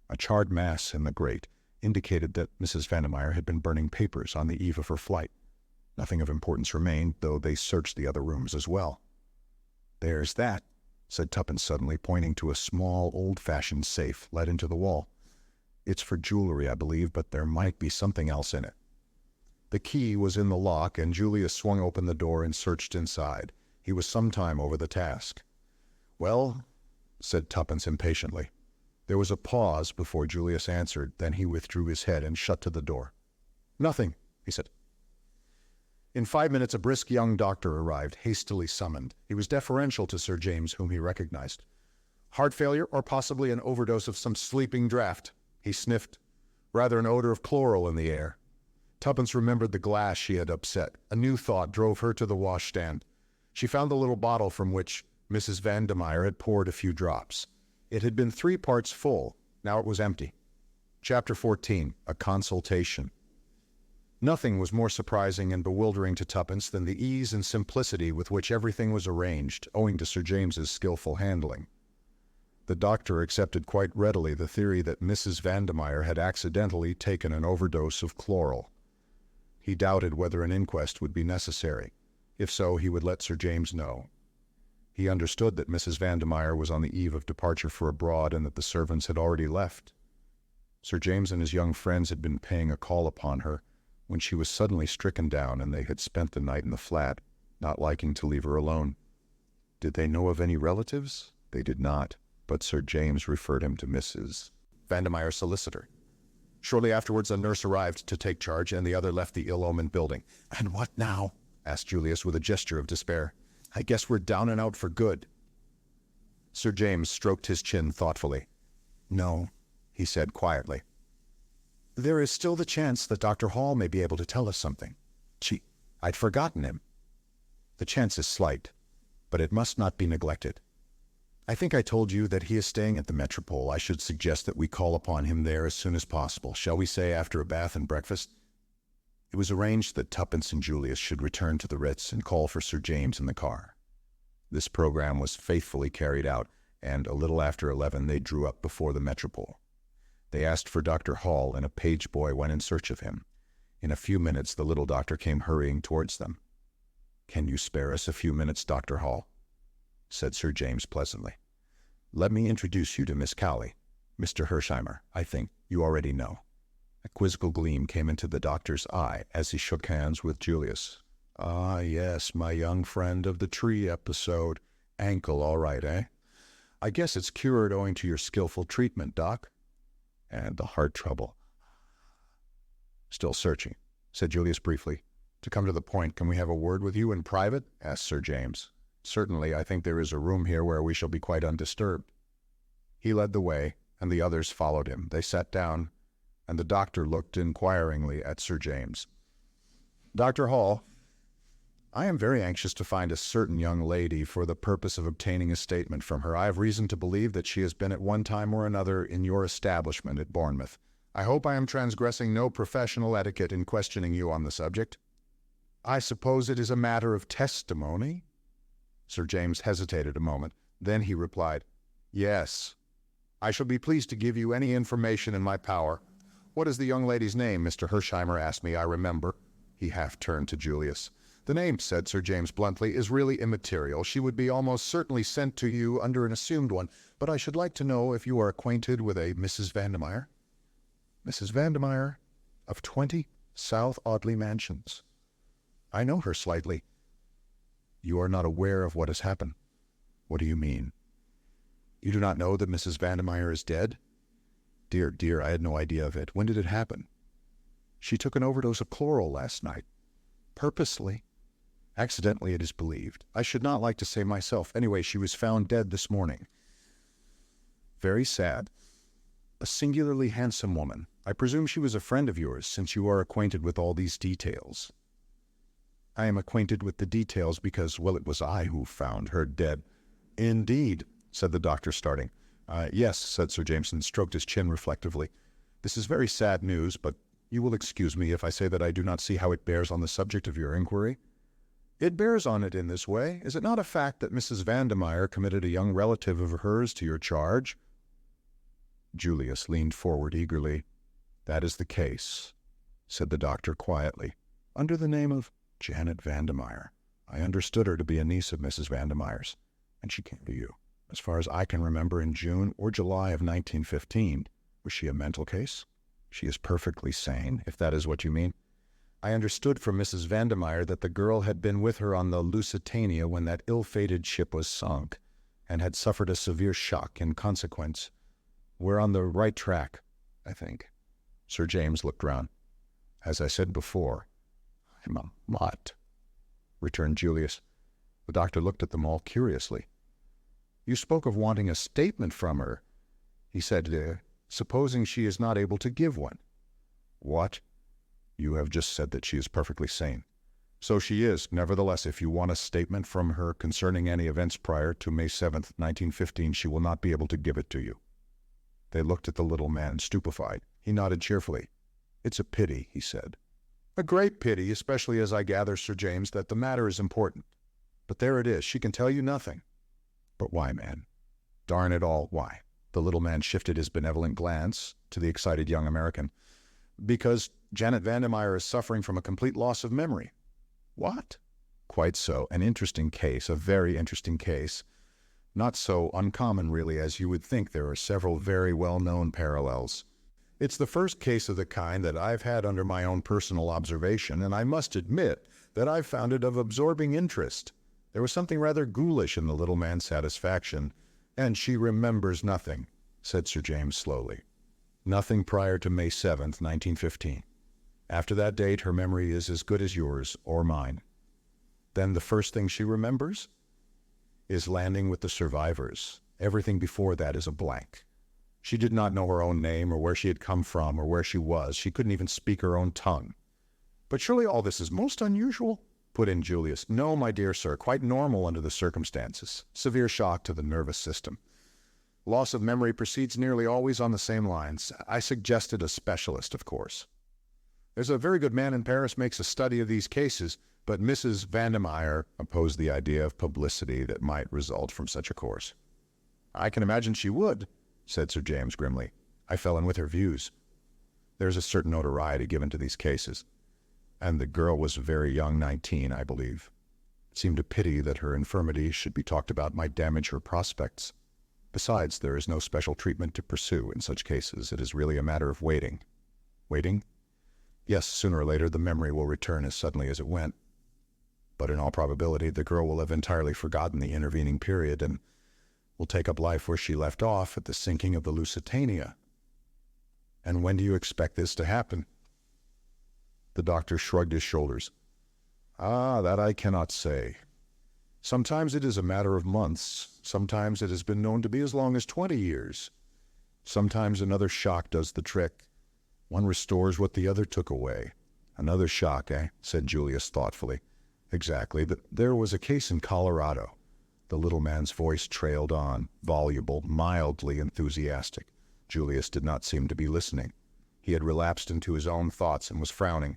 A charred mass in the grate indicated that Mrs. Vandermeyer had been burning papers on the eve of her flight. Nothing of importance remained, though they searched the other rooms as well. "There's that," said Tuppence suddenly, pointing to a small, old-fashioned safe let into the wall. "It's for jewelry, I believe, but there might be something else in it." The key was in the lock, and Julius swung open the door and searched inside. He was some time over the task. "Well," said Tuppence impatiently. There was a pause before Julius answered, then he withdrew his head and shut to the door. "Nothing," he said. In 5 minutes a brisk young doctor arrived, hastily summoned. He was deferential to Sir James, whom he recognized. "Heart failure, or possibly an overdose of some sleeping draught," he sniffed. "Rather an odor of chloral in the air." Tuppence remembered the glass she had upset. A new thought drove her to the washstand. She found the little bottle from which Mrs. Vandermeyer had poured a few drops. It had been 3 parts full. Now it was empty. Chapter 14. A Consultation. Nothing was more surprising and bewildering to Tuppence than the ease and simplicity with which everything was arranged, owing to Sir James's skillful handling. The doctor accepted quite readily the theory that Mrs. Vandermeyer had accidentally taken an overdose of chloral. He doubted whether an inquest would be necessary. If so, he would let Sir James know. He understood that Mrs. Vandermeyer was on the eve of departure for abroad and that the servants had already left. Sir James and his young friends had been paying a call upon her when she was suddenly stricken down, and they had spent the night in the flat, not liking to leave her alone. Did they know of any relatives? They did not, but Sir James referred him to Mrs. Vandermeyer's solicitor. Shortly afterwards, a nurse arrived to take charge, and the other left the ill-omened building. "And what now?" asked Julius with a gesture of despair. "I guess we're down and out for good." Sir James stroked his chin thoughtfully. "No," he said quietly. "There is still the chance that Dr. Hall may be able to tell us something. I'd forgotten him. The chance is slight, but it must not be neglected. I think I told you that he is staying at the Metropole. I should suggest that we call upon him there as soon as possible. Shall we say after a bath and breakfast?" It was arranged that Tuppence and Julius should return to the Ritz and call for Sir James in the car. This program was faithfully carried out, and a little after 11 they drew up before the Metropole. They asked for Dr. Hall, and a page boy went in search of him. In a few minutes the little doctor came hurrying towards them. "Can you spare us a few minutes, Dr. Hall?" said Sir James pleasantly. "Let me introduce you to Miss Cowley. Mr. Hersheimmer, I think, you already know." A quizzical gleam came into the doctor's eye as he shook hands with Julius. "Ah, yes, my young friend of the tree episode. Ankle all right, eh? I guess it's cured owing to your skillful treatment, Doc. And the heart trouble." "Still searching," said Julius briefly. "To come to the point, can we have a word with you in private?" asked Sir James. "Certainly, I think there is a room here where we shall be quite undisturbed." He led the way, and the others followed him. They sat down, and the doctor looked inquiringly at Sir James. "Dr. Hall, I am very anxious to find a certain young lady for the purpose of obtaining a statement from her. I have reason to believe that she has been at one time or another in your establishment at Bournemouth. I hope I am transgressing no professional etiquette in questioning you on the subject. I suppose it is a matter of testimony?" Sir James hesitated a moment. Then he replied, "Yes. I shall be pleased to give you any information in my power. What is the young lady's name? Mr. Hersheimmer asked me, I remember." He half turned to Julius. "The name," said Sir James bluntly, "is really immaterial. She would be almost certainly sent to you under an assumed one, but I should like to know if you are acquainted with a Mrs. Vandermeyer." "Mrs. Vandermeyer, of 20 South Audley Mansions. I know her slightly." "You are not aware of what has happened?" "What do you mean?" You do not know that Mrs. Vandermeyer is dead? Dear, dear, I had no idea of it. When did it happen? She took an overdose of chloral last night. Purposely. Accidentally, it is believed. I should not like to say myself. Anyway, she was found dead this morning. Very sad. A singularly handsome woman. I presume she was a friend of yours, since you are acquainted with all these details. I am acquainted with the details because, well, it was I who found her dead. Indeed, said the doctor, starting. Yes, said Sir James, and stroked his chin reflectively. This is very sad news, but you will excuse me if I say that I do not see how it bears on the subject of your inquiry. It bears on it in this way. Is it not a fact that Mrs. Vandermeyer committed a young relative of hers to your charge? Julius leaned forward eagerly. That is the case, said the doctor quietly, under the name of Janet Vandermeyer. I understood her to be a niece of Mrs. Vandermeyer's, and she came to you. As far as I can remember, in June or July of 1915. Was she a mental case? She is perfectly sane, if that is what you mean. I understood from Mrs. Vandermeyer that the girl had been with her on the Lusitania when that ill-fated ship was sunk, and had suffered a severe shock in consequence. We're on the right track, I think. Sir James looked round. As I said before, I'm a mutt, returned Julius. The doctor looked at them all curiously. You spoke of wanting a statement from her. He said, supposing she is not able to give one. What? You have just said that she is perfectly sane. So she is. Nevertheless, if you want a statement from her concerning any events prior to May 7th, 1915, she will not be able to give it to you. They looked at the little man, stupefied. He nodded cheerfully. It's a pity, he said. A great pity, especially as I gather, Sir James, that the matter is important. But there it is. She can tell you nothing. But why, man? Darn it all, why? The little man shifted his benevolent glance to the excited young American. Because Janet Vandermeyer is suffering from a complete loss of memory. What? Quite so. An interesting case, a very interesting case. Not so uncommon, really, as you would think. There are several very well-known parallels. It's the first case of the kind that I've had under my own personal observation, and I must admit that I've found it of absorbing interest. There was something rather ghoulish in the little man's satisfaction. And she remembers nothing, said Sir James slowly. Nothing prior to May 7th, 1915. After that date, her memory is as good as yours or mine. Then the first thing she remembers is landing with the survivors. Everything before that is a blank. She did not know her own name or where she had come from or where she was. She couldn't even speak her own tongue. But surely all this is most unusual, put in Julius. No, my dear sir, quite normal under the circumstances. Severe shock to the nervous system. Loss of memory proceeds nearly always on the same lines. I suggested a specialist, of course. There's a very good man in Paris makes a study of these cases, but Mrs. Vandermeyer opposed the idea of publicity that might result from such a course. I can imagine she would, said Sir James grimly. I fell in with her views. There's a certain notoriety given to these cases. And the girl was very young, 19, I believe. It seemed a pity that her infirmity should be talked about might damage her prospects. Besides, there is no special treatment to pursue in such cases. It is really a matter of waiting. Waiting? Yes, sooner or later the memory will return as suddenly as it went. But in all probability, the girl will have entirely forgotten the intervening period and will take up life where she left off at the sinking of the Lusitania. And when do you expect this to happen? The doctor shrugged his shoulders. That I cannot say. Sometimes it is a matter of months. Sometimes it has been known to be as long as 20 years. Sometimes another shock does the trick. One restores what the other took away. Another shock, said Julius thoughtfully. Exactly. There was a case in Colorado. The little man's voice trailed on, voluble, mildly enthusiastic. Julius did not seem to be listening. He had relapsed into his own thoughts and was frowning.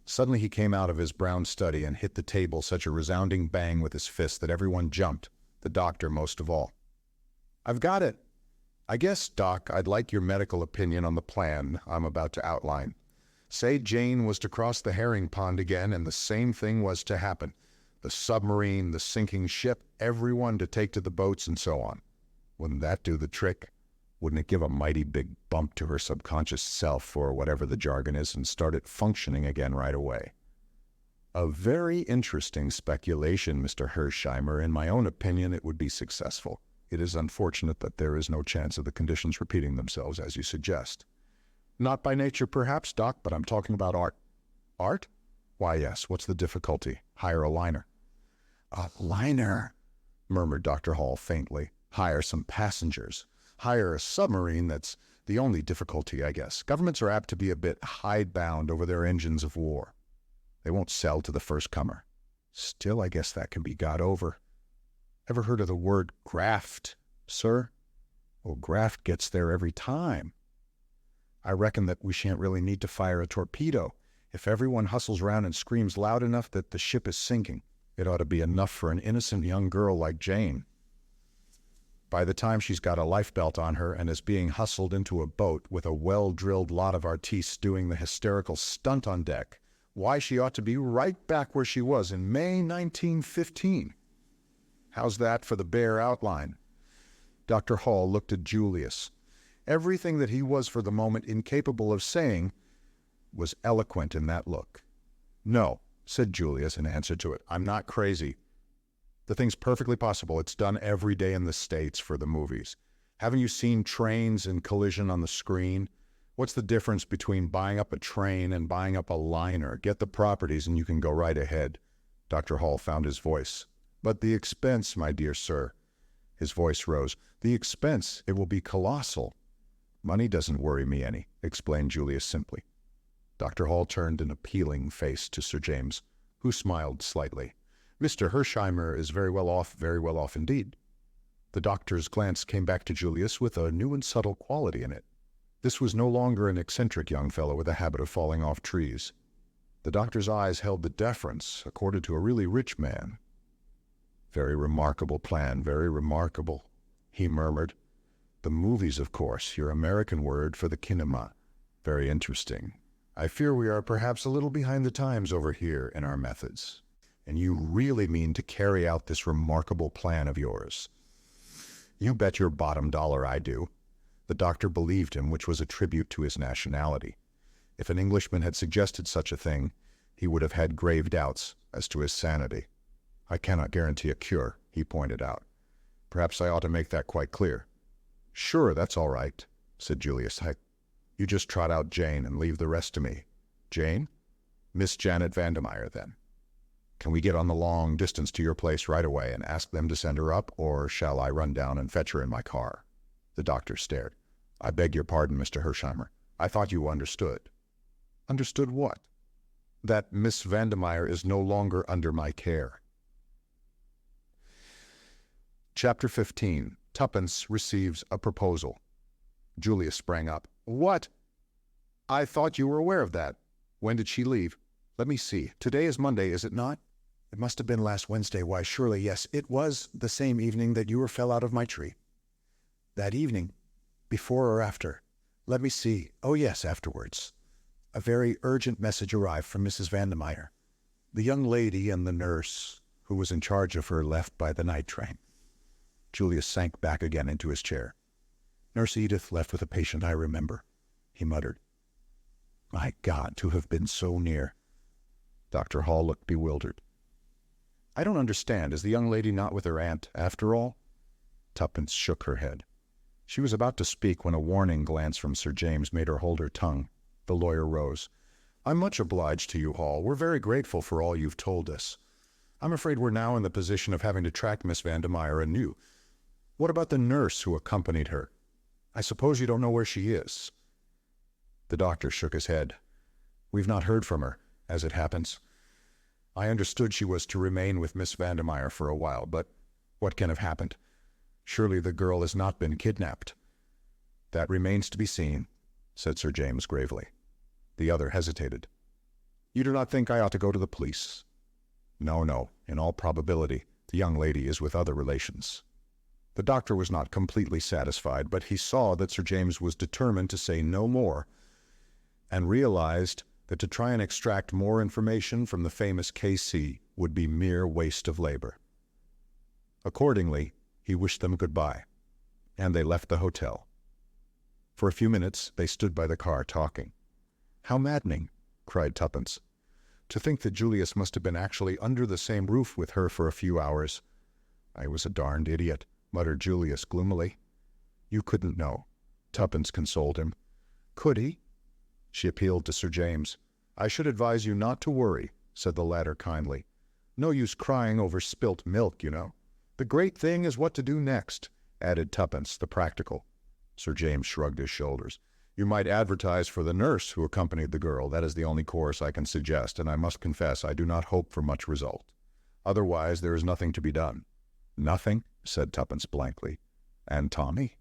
Suddenly he came out of his brown study and hit the table such a resounding bang with his fist that everyone jumped, the doctor most of all. I've got it. I guess, Doc, I'd like your medical opinion on the plan I'm about to outline. Say Jane was to cross the herring pond again and the same thing was to happen. The submarine, the sinking ship, everyone to take to the boats and so on. Wouldn't that do the trick? Wouldn't it give a mighty big bump to her subconscious self, or whatever the jargon is, and start it functioning again right away? A very interesting speculation, Mr. Hersheimmer. In my own opinion, it would be successful. It is unfortunate that there is no chance of the conditions repeating themselves, as you suggest. Not by nature, perhaps, Doc, but I'm talking about art. Art? Why, yes. What's the difficulty? Hire a liner. A liner? Murmured Dr. Hall faintly. Hire some passengers. Hire a submarine. That's the only difficulty, I guess. Governments are apt to be a bit hidebound over their engines of war. They won't sell to the first comer. Still, I guess that can be got over. Ever heard of the word graft, sir? Well, graft gets there every time. I reckon that we shan't really need to fire a torpedo. If everyone hustles around and screams loud enough that the ship is sinking, it ought to be enough for an innocent young girl like Jane. By the time she's got a life belt on her and is being hustled into a boat with a well-drilled lot of artistes doing the hysterical stunt on deck, why, she ought to be right back where she was in May 1915. How's that for the bare outline? Dr. Hall looked at Julius. Everything that he was for the moment incapable of saying was eloquent in that look. No, said Julius in answer to it. I'm not crazy. The thing's perfectly possible. It's done every day in the States for the movies. Haven't you seen trains in collision on the screen? What's the difference between buying up a train and buying up a liner? Get the properties and you can go right ahead. Dr. Hall found his voice. But the expense, my dear sir. His voice rose. The expense, it will be colossal. Money doesn't worry me any, explained Julius simply. Dr. Hall turned an appealing face to Sir James, who smiled slightly. Mr. Hersheimmer is very well off indeed. The doctor's glance came back to Julius with a new and subtle quality in it. This was no longer an eccentric young fellow with a habit of falling off trees. The doctor's eyes held the deference accorded to a really rich man. Very remarkable plan, very remarkable, he murmured. The movies, of course, your American word for the kinema. Very interesting. I fear we are perhaps a little behind the times over here in our methods. And you really mean to carry out this remarkable plan of yours? You bet your bottom dollar I do. The doctor believed him, which was a tribute to his nationality. If an Englishman had suggested such a thing, he would have had grave doubts as to his sanity. I cannot guarantee a cure, he pointed out. Perhaps I ought to make that quite clear. Sure, that's all right, said Julius. You just trot out Jane and leave the rest to me. Jane? Miss Janet Vandermeyer, then. Can we get on the long distance to your place right away and ask them to send her up, or shall I run down and fetch her in my car? The doctor stared. I beg your pardon, Mr. Hersheimmer. I thought you understood. Understood what? That Miss Vandermeyer is no longer under my care. Chapter 15. Tuppence receives a proposal. Julius sprang up. What? I thought you were aware of that. When did she leave? Let me see. Today is Monday, is it not? It must have been last Wednesday. Why, surely, yes. It was the same evening that you fell out of my tree. That evening? Before or after? Let me see. Oh, yes, afterwards. A very urgent message arrived from Mrs. Vandermeyer. The young lady and the nurse who was in charge of her left by the night train. Julius sank back again into his chair. Nurse Edith left with a patient, I remember, he muttered. My God, to have been so near. Dr. Hall looked bewildered. I don't understand. Is the young lady not with her aunt, after all? Tuppence shook her head. She was about to speak when a warning glance from Sir James made her hold her tongue. The lawyer rose. I'm much obliged to you, Hall. We're very grateful for all you've told us. I'm afraid we're now in the position of having to track Miss Vandermeyer anew. What about the nurse who accompanied her? I suppose you don't know where she is. The doctor shook his head. We've not heard from her, as it happens. I understood she was to remain with Miss Vandermeyer for a while, but what can have happened? Surely the girl has not been kidnapped. That remains to be seen, said Sir James gravely. The other hesitated. You do not think I ought to go to the police? No, no. In all probability, the young lady is with other relations. The doctor was not completely satisfied, but he saw that Sir James was determined to say no more, and realized that to try and extract more information from the famous K.C. would be mere waste of labor. Accordingly, he wished them goodbye, and they left the hotel. For a few minutes they stood by the car talking. How maddening, cried Tuppence. To think that Julius must have been actually under the same roof with her for a few hours. I was a darned idiot. muttered Julius gloomily. You couldn't know. Tuppence consoled him. Could he? She appealed to Sir James. I should advise you not to worry, said the latter kindly. No use crying over spilt milk, you know. The great thing is what to do next, added Tuppence, the practical. Sir James shrugged his shoulders. You might advertise for the nurse who accompanied the girl. That is the only course I can suggest, and I must confess I do not hope for much result. Otherwise, there is nothing to be done. Nothing, said Tuppence blankly. And Tommy?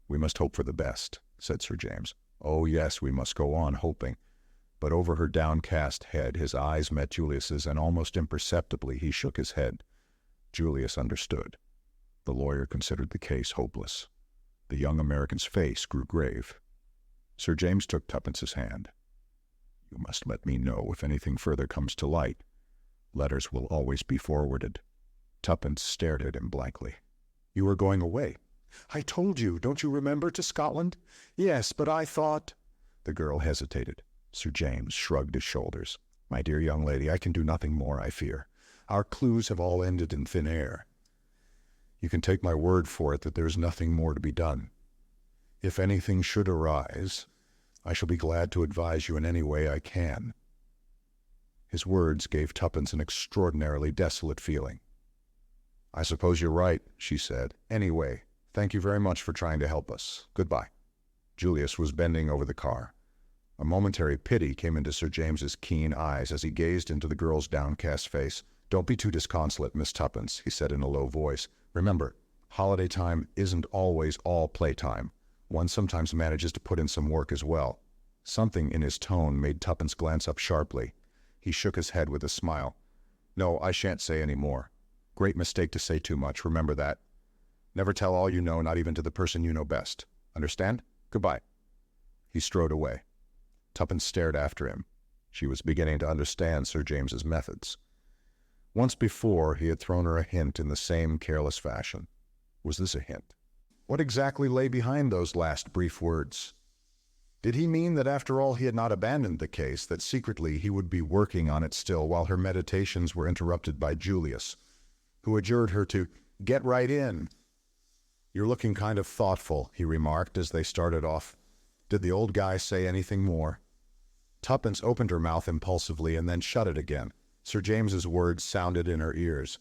We must hope for the best, said Sir James. Oh, yes, we must go on hoping. But over her downcast head his eyes met Julius's, and almost imperceptibly he shook his head. Julius understood. The lawyer considered the case hopeless. The young American's face grew grave. Sir James took Tuppence's hand. You must let me know if anything further comes to light. Letters will always be forwarded. Tuppence stared at him blankly. You are going away. I told you, don't you remember, to Scotland? Yes, but I thought... The girl hesitated. Sir James shrugged his shoulders. My dear young lady, I can do nothing more, I fear. Our clues have all ended in thin air. You can take my word for it that there is nothing more to be done. If anything should arise, I shall be glad to advise you in any way I can. His words gave Tuppence an extraordinarily desolate feeling. I suppose you're right, she said. Anyway, thank you very much for trying to help us. Goodbye. Julius was bending over the car. A momentary pity came into Sir James's keen eyes as he gazed into the girl's downcast face. Don't be too disconsolate, Miss Tuppence, he said in a low voice. Remember, holiday time isn't always all playtime. One sometimes manages to put in some work as well. Something in his tone made Tuppence glance up sharply. He shook his head with a smile. No, I shan't say any more. Great mistake to say too much, remember that. Never tell all you know, not even to the person you know best. Understand? Goodbye. He strode away. Tuppence stared after him. She was beginning to understand Sir James's methods. Once before, he had thrown her a hint in the same careless fashion. Was this a hint? What exactly lay behind those last brief words? Did he mean that after all he had not abandoned the case, that secretly he would be working on it still while her meditations were interrupted by Julius, who adjured her to get right in? You're looking kind of thoughtful, he remarked as they started off. Did the old guy say anything more? Tuppence opened her mouth impulsively and then shut it again. Sir James's words sounded in her ears.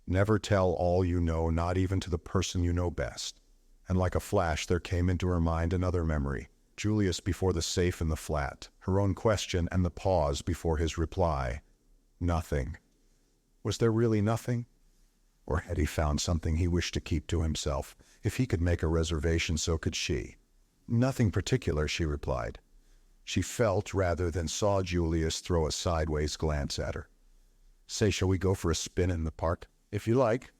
Never tell all you know, not even to the person you know best. And like a flash there came into her mind another memory. Julius before the safe in the flat, her own question and the pause before his reply. Nothing. Was there really nothing? Or had he found something he wished to keep to himself? If he could make a reservation, so could she. Nothing particular, she replied. She felt rather than saw Julius throw a sideways glance at her. Say, shall we go for a spin in the park? If you like.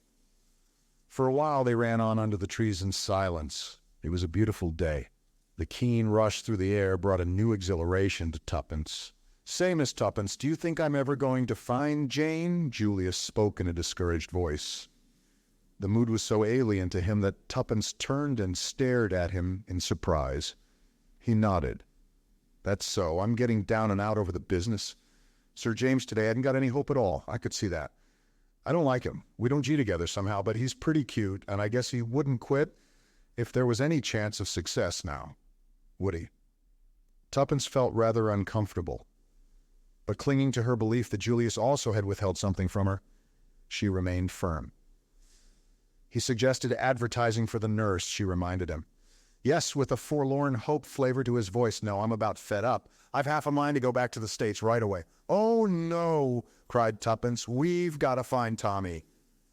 For a while they ran on under the trees in silence. It was a beautiful day. The keen rush through the air brought a new exhilaration to Tuppence. Say, Miss Tuppence, do you think I'm ever going to find Jane? Julius spoke in a discouraged voice. The mood was so alien to him that Tuppence turned and stared at him in surprise. He nodded. That's so. I'm getting down and out over the business. Sir James today hadn't got any hope at all. I could see that. I don't like him. We don't gee together somehow, but he's pretty cute, and I guess he wouldn't quit if there was any chance of success now. Would he? Tuppence felt rather uncomfortable. But clinging to her belief that Julius also had withheld something from her, she remained firm. He suggested advertising for the nurse, she reminded him. Yes, with a forlorn hope flavor to his voice. No, I'm about fed up. I've half a mind to go back to the States right away. Oh, no, cried Tuppence. We've got to find Tommy.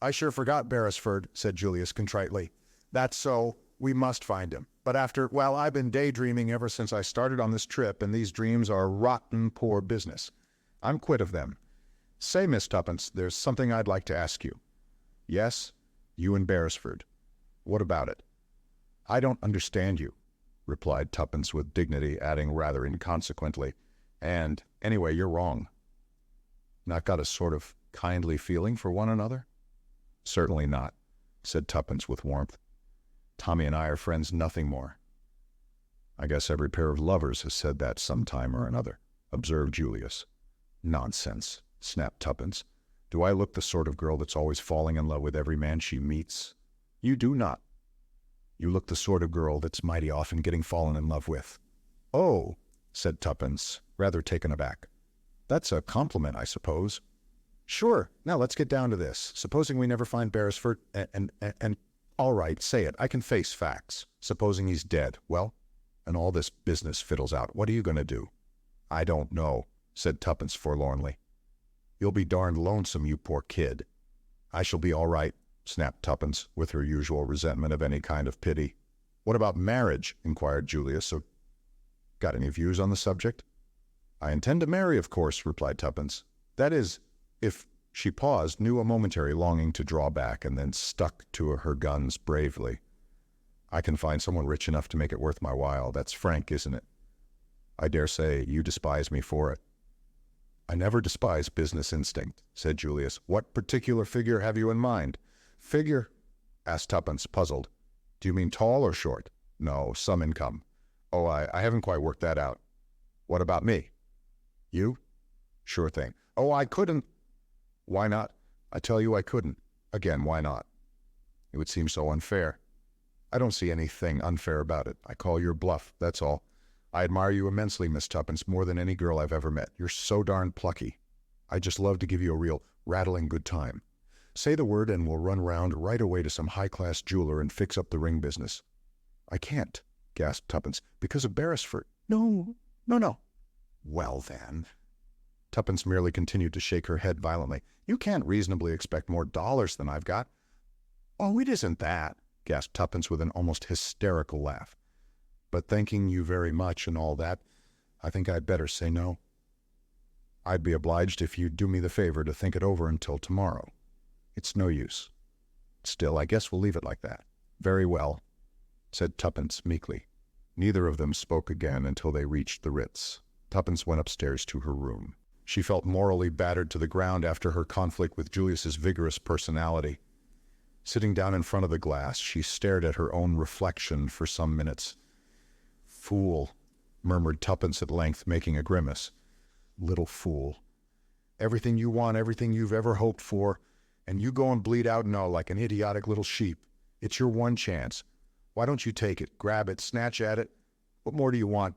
I sure forgot Beresford, said Julius contritely. That's so. We must find him. But well, I've been daydreaming ever since I started on this trip, and these dreams are rotten poor business. I'm quit of them. Say, Miss Tuppence, there's something I'd like to ask you. Yes? You and Beresford. What about it? I don't understand you, replied Tuppence with dignity, adding rather inconsequently, and anyway, you're wrong. Not got a sort of kindly feeling for one another? Certainly not, said Tuppence with warmth. Tommy and I are friends, nothing more. I guess every pair of lovers has said that some time or another, observed Julius. Nonsense, snapped Tuppence. Do I look the sort of girl that's always falling in love with every man she meets? You do not. You look the sort of girl that's mighty often getting fallen in love with. Oh, said Tuppence, rather taken aback. That's a compliment, I suppose. Sure. Now let's get down to this. Supposing we never find Beresford and all right, say it. I can face facts. Supposing he's dead. Well, and all this business fiddles out. What are you going to do? I don't know, said Tuppence forlornly. You'll be darned lonesome, you poor kid. I shall be all right, snapped Tuppence, with her usual resentment of any kind of pity. What about marriage? Inquired Julius. So, got any views on the subject? I intend to marry, of course, replied Tuppence. That is, if... She paused, knew a momentary longing to draw back, and then stuck to her guns bravely. I can find someone rich enough to make it worth my while. That's frank, isn't it? I dare say you despise me for it. I never despise business instinct, said Julius. What particular figure have you in mind? Figure? Asked Tuppence, puzzled. Do you mean tall or short? No, some income. Oh, I haven't quite worked that out. What about me? You? Sure thing. Oh, I couldn't. Why not? I tell you I couldn't. Again, why not? It would seem so unfair. I don't see anything unfair about it. I call your bluff, that's all. I admire you immensely, Miss Tuppence, more than any girl I've ever met. You're so darn plucky. I'd just love to give you a real rattling good time. Say the word and we'll run round right away to some high-class jeweler and fix up the ring business. I can't, gasped Tuppence, because of Beresford. No. Well, then. Tuppence merely continued to shake her head violently. You can't reasonably expect more dollars than I've got. Oh, it isn't that, gasped Tuppence with an almost hysterical laugh. But thanking you very much and all that, I think I'd better say no. I'd be obliged if you'd do me the favor to think it over until tomorrow. It's no use. Still, I guess we'll leave it like that. Very well, said Tuppence meekly. Neither of them spoke again until they reached the Ritz. Tuppence went upstairs to her room. She felt morally battered to the ground after her conflict with Julius's vigorous personality. Sitting down in front of the glass, she stared at her own reflection for some minutes. Fool, murmured Tuppence at length, making a grimace. Little fool. Everything you want, everything you've ever hoped for, and you go and bleed out no like an idiotic little sheep. It's your one chance. Why don't you take it, grab it, snatch at it? What more do you want?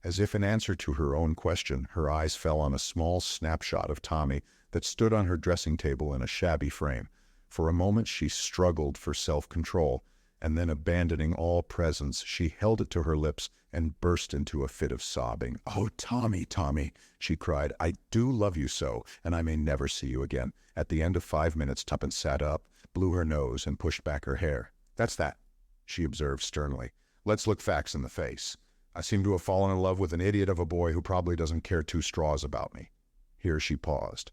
As if in answer to her own question, her eyes fell on a small snapshot of Tommy that stood on her dressing table in a shabby frame. For a moment she struggled for self-control, and then abandoning all presence, she held it to her lips and burst into a fit of sobbing. Oh, Tommy, Tommy, she cried, I do love you so, and I may never see you again. At the end of 5 minutes, Tuppence sat up, blew her nose, and pushed back her hair. That's that, she observed sternly. Let's look facts in the face. I seem to have fallen in love with an idiot of a boy who probably doesn't care two straws about me. Here she paused.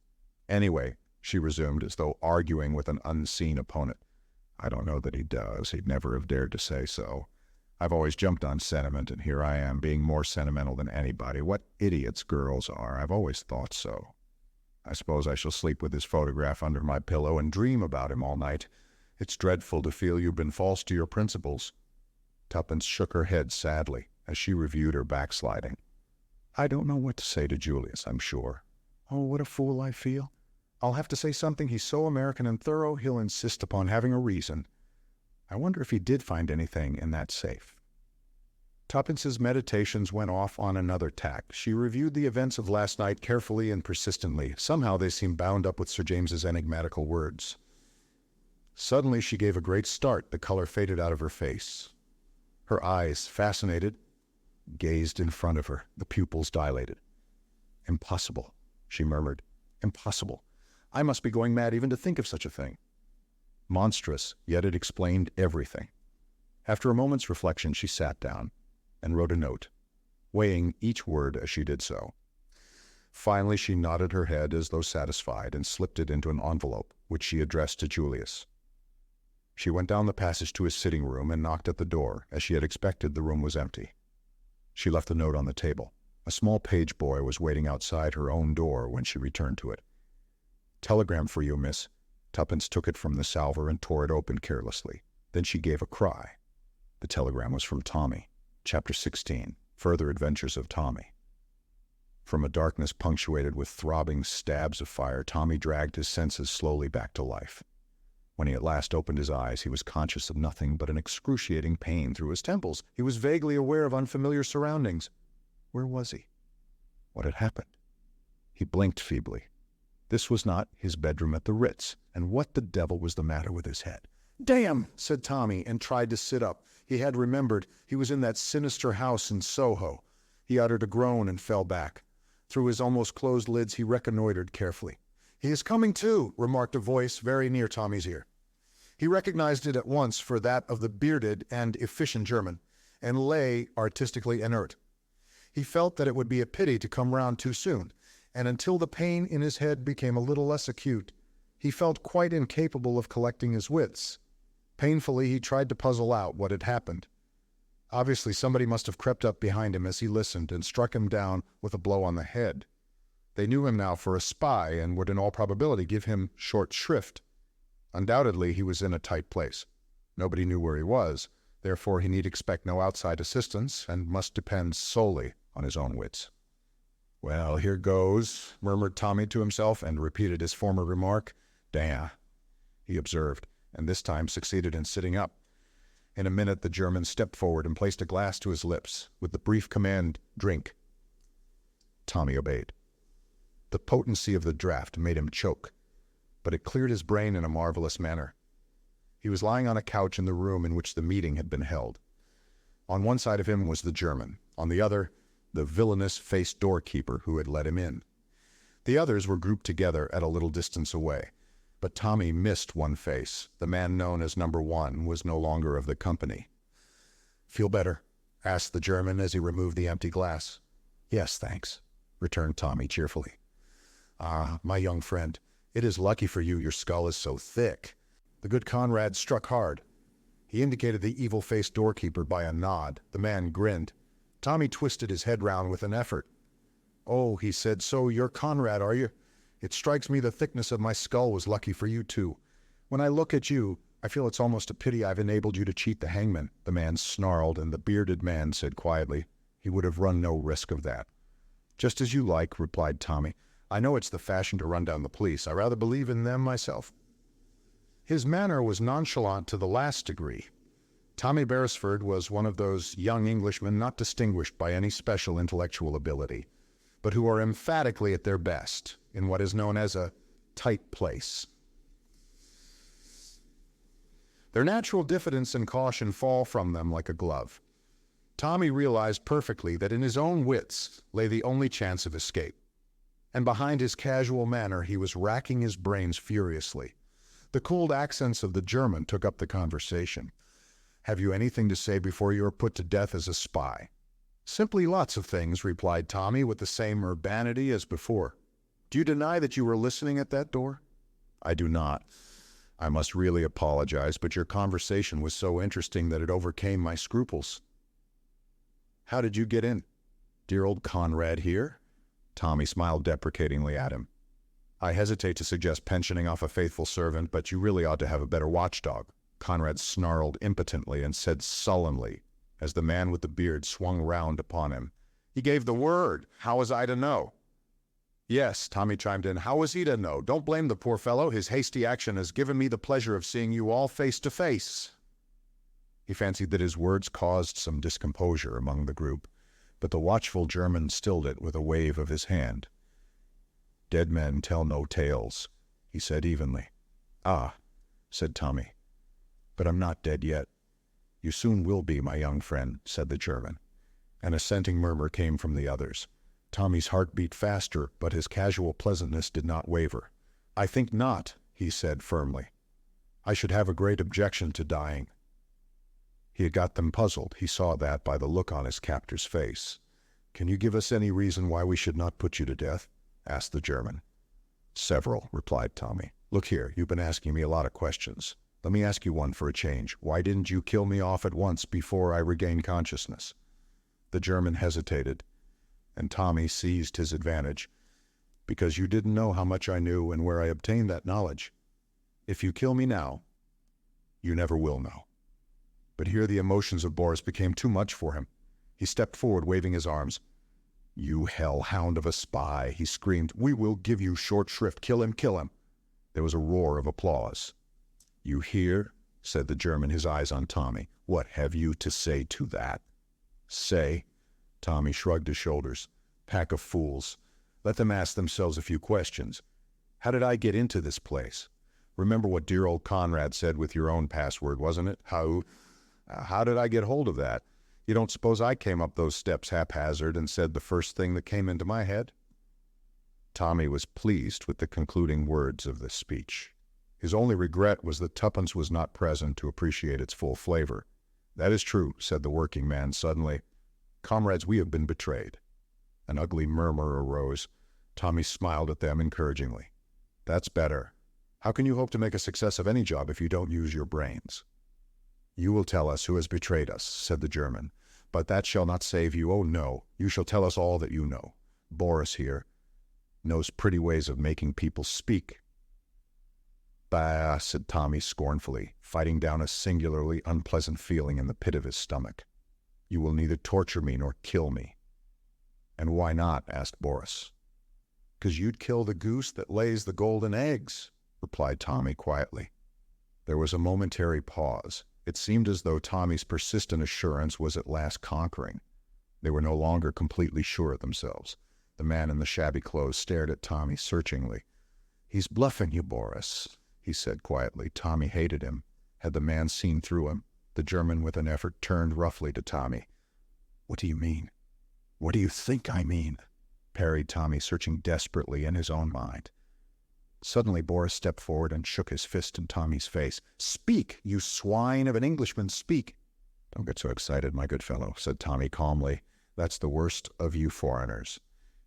Anyway, she resumed, as though arguing with an unseen opponent. I don't know that he does. He'd never have dared to say so. I've always jumped on sentiment, and here I am, being more sentimental than anybody. What idiots girls are. I've always thought so. I suppose I shall sleep with his photograph under my pillow and dream about him all night. It's dreadful to feel you've been false to your principles. Tuppence shook her head sadly as she reviewed her backsliding. I don't know what to say to Julius, I'm sure. Oh, what a fool I feel. I'll have to say something. He's so American and thorough, he'll insist upon having a reason. I wonder if he did find anything in that safe. Tuppence's meditations went off on another tack. She reviewed the events of last night carefully and persistently. Somehow they seemed bound up with Sir James's enigmatical words. Suddenly she gave a great start. The color faded out of her face. Her eyes, fascinated, gazed in front of her, the pupils dilated. Impossible, she murmured. Impossible. I must be going mad even to think of such a thing. Monstrous, yet it explained everything. After a moment's reflection, she sat down and wrote a note, weighing each word as she did so. Finally, she nodded her head as though satisfied and slipped it into an envelope, which she addressed to Julius. She went down the passage to his sitting room and knocked at the door. As she had expected, the room was empty. She left the note on the table. A small page boy was waiting outside her own door when she returned to it. Telegram for you, miss. Tuppence took it from the salver and tore it open carelessly. Then she gave a cry. The telegram was from Tommy. Chapter 16. Further Adventures of Tommy. From a darkness punctuated with throbbing stabs of fire, Tommy dragged his senses slowly back to life. When he at last opened his eyes, he was conscious of nothing but an excruciating pain through his temples. He was vaguely aware of unfamiliar surroundings. Where was he? What had happened? He blinked feebly. This was not his bedroom at the Ritz, and what the devil was the matter with his head? "Damn!" said Tommy, and tried to sit up. He had remembered he was in that sinister house in Soho. He uttered a groan and fell back. Through his almost closed lids, he reconnoitered carefully. "He is coming too," remarked a voice very near Tommy's ear. He recognized it at once for that of the bearded and efficient German, and lay artistically inert. He felt that it would be a pity to come round too soon, and until the pain in his head became a little less acute, he felt quite incapable of collecting his wits. Painfully, he tried to puzzle out what had happened. Obviously, somebody must have crept up behind him as he listened and struck him down with a blow on the head. They knew him now for a spy and would in all probability give him short shrift. Undoubtedly, he was in a tight place. Nobody knew where he was, therefore he need expect no outside assistance and must depend solely on his own wits. "Well, here goes," murmured Tommy to himself, and repeated his former remark. "Damn," he observed, and this time succeeded in sitting up. In a minute the German stepped forward and placed a glass to his lips, with the brief command, "Drink." Tommy obeyed. The potency of the draught made him choke, but it cleared his brain in a marvelous manner. He was lying on a couch in the room in which the meeting had been held. On one side of him was the German, on the other, the villainous-faced doorkeeper who had let him in. The others were grouped together at a little distance away, but Tommy missed one face. The man known as Number 1 was no longer of the company. "Feel better?" asked the German as he removed the empty glass. "Yes, thanks," returned Tommy cheerfully. "Ah, my young friend, it is lucky for you your skull is so thick." The good Conrad struck hard. He indicated the evil-faced doorkeeper by a nod. The man grinned. Tommy twisted his head round with an effort. "Oh," he said, "so you're Conrad, are you? It strikes me the thickness of my skull was lucky for you, too. When I look at you, I feel it's almost a pity I've enabled you to cheat the hangman." The man snarled, and the bearded man said quietly, "He would have run no risk of that." "Just as you like," replied Tommy. "I know it's the fashion to run down the police. I rather believe in them myself." His manner was nonchalant to the last degree. Tommy Beresford was one of those young Englishmen not distinguished by any special intellectual ability, but who are emphatically at their best in what is known as a tight place. Their natural diffidence and caution fall from them like a glove. Tommy realized perfectly that in his own wits lay the only chance of escape, and behind his casual manner he was racking his brains furiously. The cold accents of the German took up the conversation. "Have you anything to say before you are put to death as a spy?" "Simply lots of things," replied Tommy with the same urbanity as before. "Do you deny that you were listening at that door?" "I do not. I must really apologize, but your conversation was so interesting that it overcame my scruples." "How did you get in?" "Dear old Conrad here?" Tommy smiled deprecatingly at him. "I hesitate to suggest pensioning off a faithful servant, but you really ought to have a better watchdog." Conrad snarled impotently and said sullenly, as the man with the beard swung round upon him, "He gave the word. How was I to know?" "Yes," Tommy chimed in, "how was he to know? Don't blame the poor fellow. His hasty action has given me the pleasure of seeing you all face to face." He fancied that his words caused some discomposure among the group, but the watchful German stilled it with a wave of his hand. "Dead men tell no tales," he said evenly. "Ah," said Tommy, "but I'm not dead yet." "You soon will be, my young friend," said the German. An assenting murmur came from the others. Tommy's heart beat faster, but his casual pleasantness did not waver. "I think not," he said firmly. "I should have a great objection to dying." He had got them puzzled. He saw that by the look on his captor's face. "Can you give us any reason why we should not put you to death?" asked the German. "Several," replied Tommy. "Look here, you've been asking me a lot of questions. Let me ask you one for a change. Why didn't you kill me off at once before I regained consciousness?" The German hesitated, and Tommy seized his advantage. "Because you didn't know how much I knew and where I obtained that knowledge. If you kill me now, you never will know." But here the emotions of Boris became too much for him. He stepped forward, waving his arms. "You hell-hound of a spy," he screamed. "We will give you short shrift. Kill him, kill him." There was a roar of applause. "You hear?" said the German, his eyes on Tommy. "What have you to say to that?" "Say?" Tommy shrugged his shoulders. "Pack of fools. Let them ask themselves a few questions. How did I get into this place? Remember what dear old Conrad said with your own password, wasn't it? How did I get hold of that? You don't suppose I came up those steps haphazard and said the first thing that came into my head?" Tommy was pleased with the concluding words of this speech. His only regret was that Tuppence was not present to appreciate its full flavor. "That is true," said the working man suddenly. "Comrades, we have been betrayed." An ugly murmur arose. Tommy smiled at them encouragingly. "That's better. How can you hope to make a success of any job if you don't use your brains?" "You will tell us who has betrayed us," said the German. "But that shall not save you. Oh, no. You shall tell us all that you know. Boris here knows pretty ways of making people speak." "Bah," said Tommy scornfully, fighting down a singularly unpleasant feeling in the pit of his stomach. "You will neither torture me nor kill me." "And why not?" asked Boris. "'Cause you'd kill the goose that lays the golden eggs," replied Tommy quietly. There was a momentary pause. It seemed as though Tommy's persistent assurance was at last conquering. They were no longer completely sure of themselves. The man in the shabby clothes stared at Tommy searchingly. "He's bluffing you, Boris," he said quietly. Tommy hated him. Had the man seen through him? The German, with an effort, turned roughly to Tommy. "What do you mean?" "What do you think I mean?" parried Tommy, searching desperately in his own mind. Suddenly Boris stepped forward and shook his fist in Tommy's face. "Speak, you swine of an Englishman, speak!" "Don't get so excited, my good fellow," said Tommy calmly. "That's the worst of you foreigners.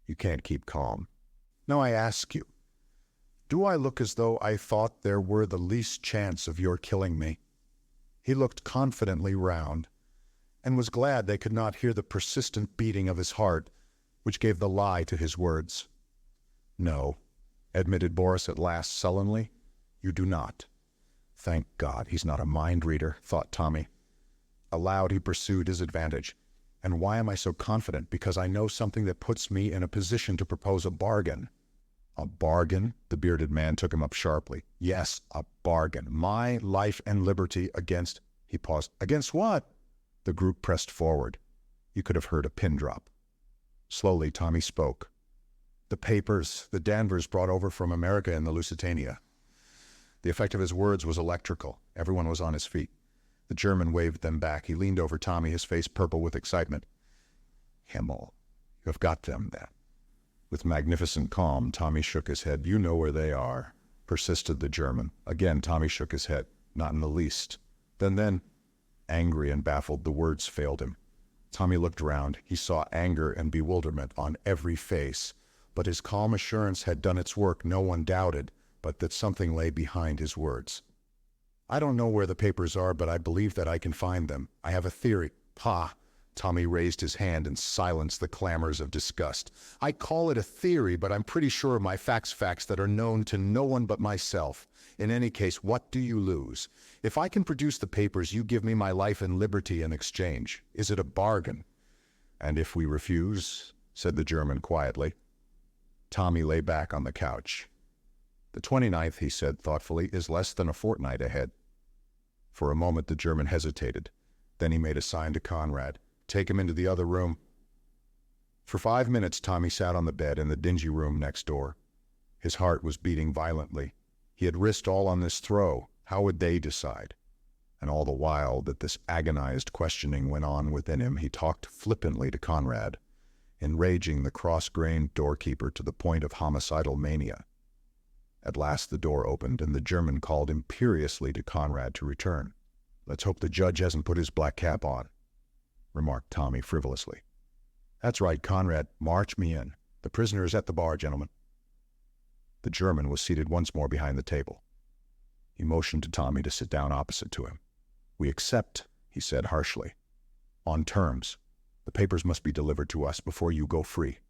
You can't keep calm. Now I ask you, do I look as though I thought there were the least chance of your killing me?" He looked confidently round, and was glad they could not hear the persistent beating of his heart, which gave the lie to his words. "No," admitted Boris at last sullenly. "You do not." "Thank God he's not a mind reader," thought Tommy. Aloud he pursued his advantage. "And why am I so confident? Because I know something that puts me in a position to propose a bargain." "A bargain?" The bearded man took him up sharply. "Yes, a bargain. My life and liberty against—" He paused. "Against what?" The group pressed forward. You could have heard a pin drop. Slowly Tommy spoke. "The papers the Danvers brought over from America in the Lusitania." The effect of his words was electrical. Everyone was on his feet. The German waved them back. He leaned over Tommy, his face purple with excitement. "Himmel, you have got them, then." With magnificent calm, Tommy shook his head. "You know where they are," persisted the German. Again Tommy shook his head. "Not in the least." Then, angry and baffled, the words failed him. Tommy looked round. He saw anger and bewilderment on every face, but his calm assurance had done its work. No one doubted but that something lay behind his words. "I don't know where the papers are, but I believe that I can find them. I have a theory." "Ha!" Tommy raised his hand and silenced the clamors of disgust. "I call it a theory, but I'm pretty sure of my facts that are known to no one but myself. In any case, what do you lose? If I can produce the papers, you give me my life and liberty in exchange. Is it a bargain?" "And if we refuse?" said the German quietly. Tommy lay back on the couch. "The 29th, he said thoughtfully, "is less than a fortnight ahead." For a moment the German hesitated. Then he made a sign to Conrad. "Take him into the other room." For 5 minutes Tommy sat on the bed in the dingy room next door. His heart was beating violently. He had risked all on this throw. How would they decide? And all the while that this agonized questioning went on within him, he talked flippantly to Conrad, enraging the cross-grained doorkeeper to the point of homicidal mania. At last the door opened, and the German called imperiously to Conrad to return. "Let's hope the judge hasn't put his black cap on," remarked Tommy frivolously. "That's right, Conrad. March me in. The prisoner is at the bar, gentlemen." The German was seated once more behind the table. He motioned to Tommy to sit down opposite to him. "We accept," he said harshly. "On terms. The papers must be delivered to us before you go free."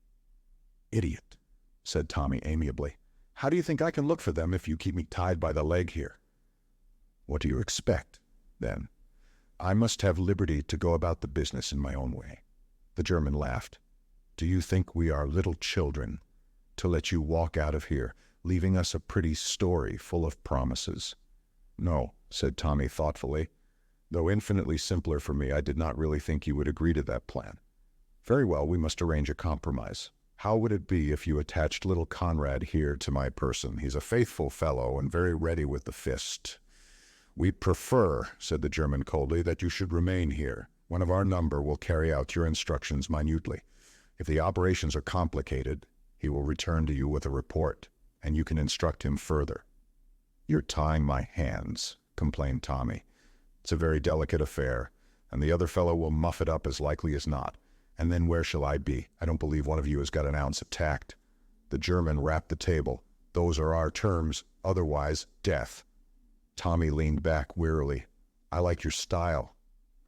"Idiot," said Tommy amiably. "How do you think I can look for them if you keep me tied by the leg here?" "What do you expect, then?" "I must have liberty to go about the business in my own way." The German laughed. "Do you think we are little children to let you walk out of here, leaving us a pretty story full of promises? No, said Tommy thoughtfully. "Though infinitely simpler for me, I did not really think you would agree to that plan. Very well, we must arrange a compromise. How would it be if you attached little Conrad here to my person? He's a faithful fellow and very ready with the fist." "We prefer," said the German coldly, "that you should remain here. One of our number will carry out your instructions minutely. If the operations are complicated, he will return to you with a report, and you can instruct him further." "You're tying my hands," complained Tommy. "It's a very delicate affair, and the other fellow will muff it up as likely as not. And then where shall I be? I don't believe one of you has got an ounce of tact." The German rapped the table. "Those are our terms. Otherwise, death." Tommy leaned back wearily. "I like your style.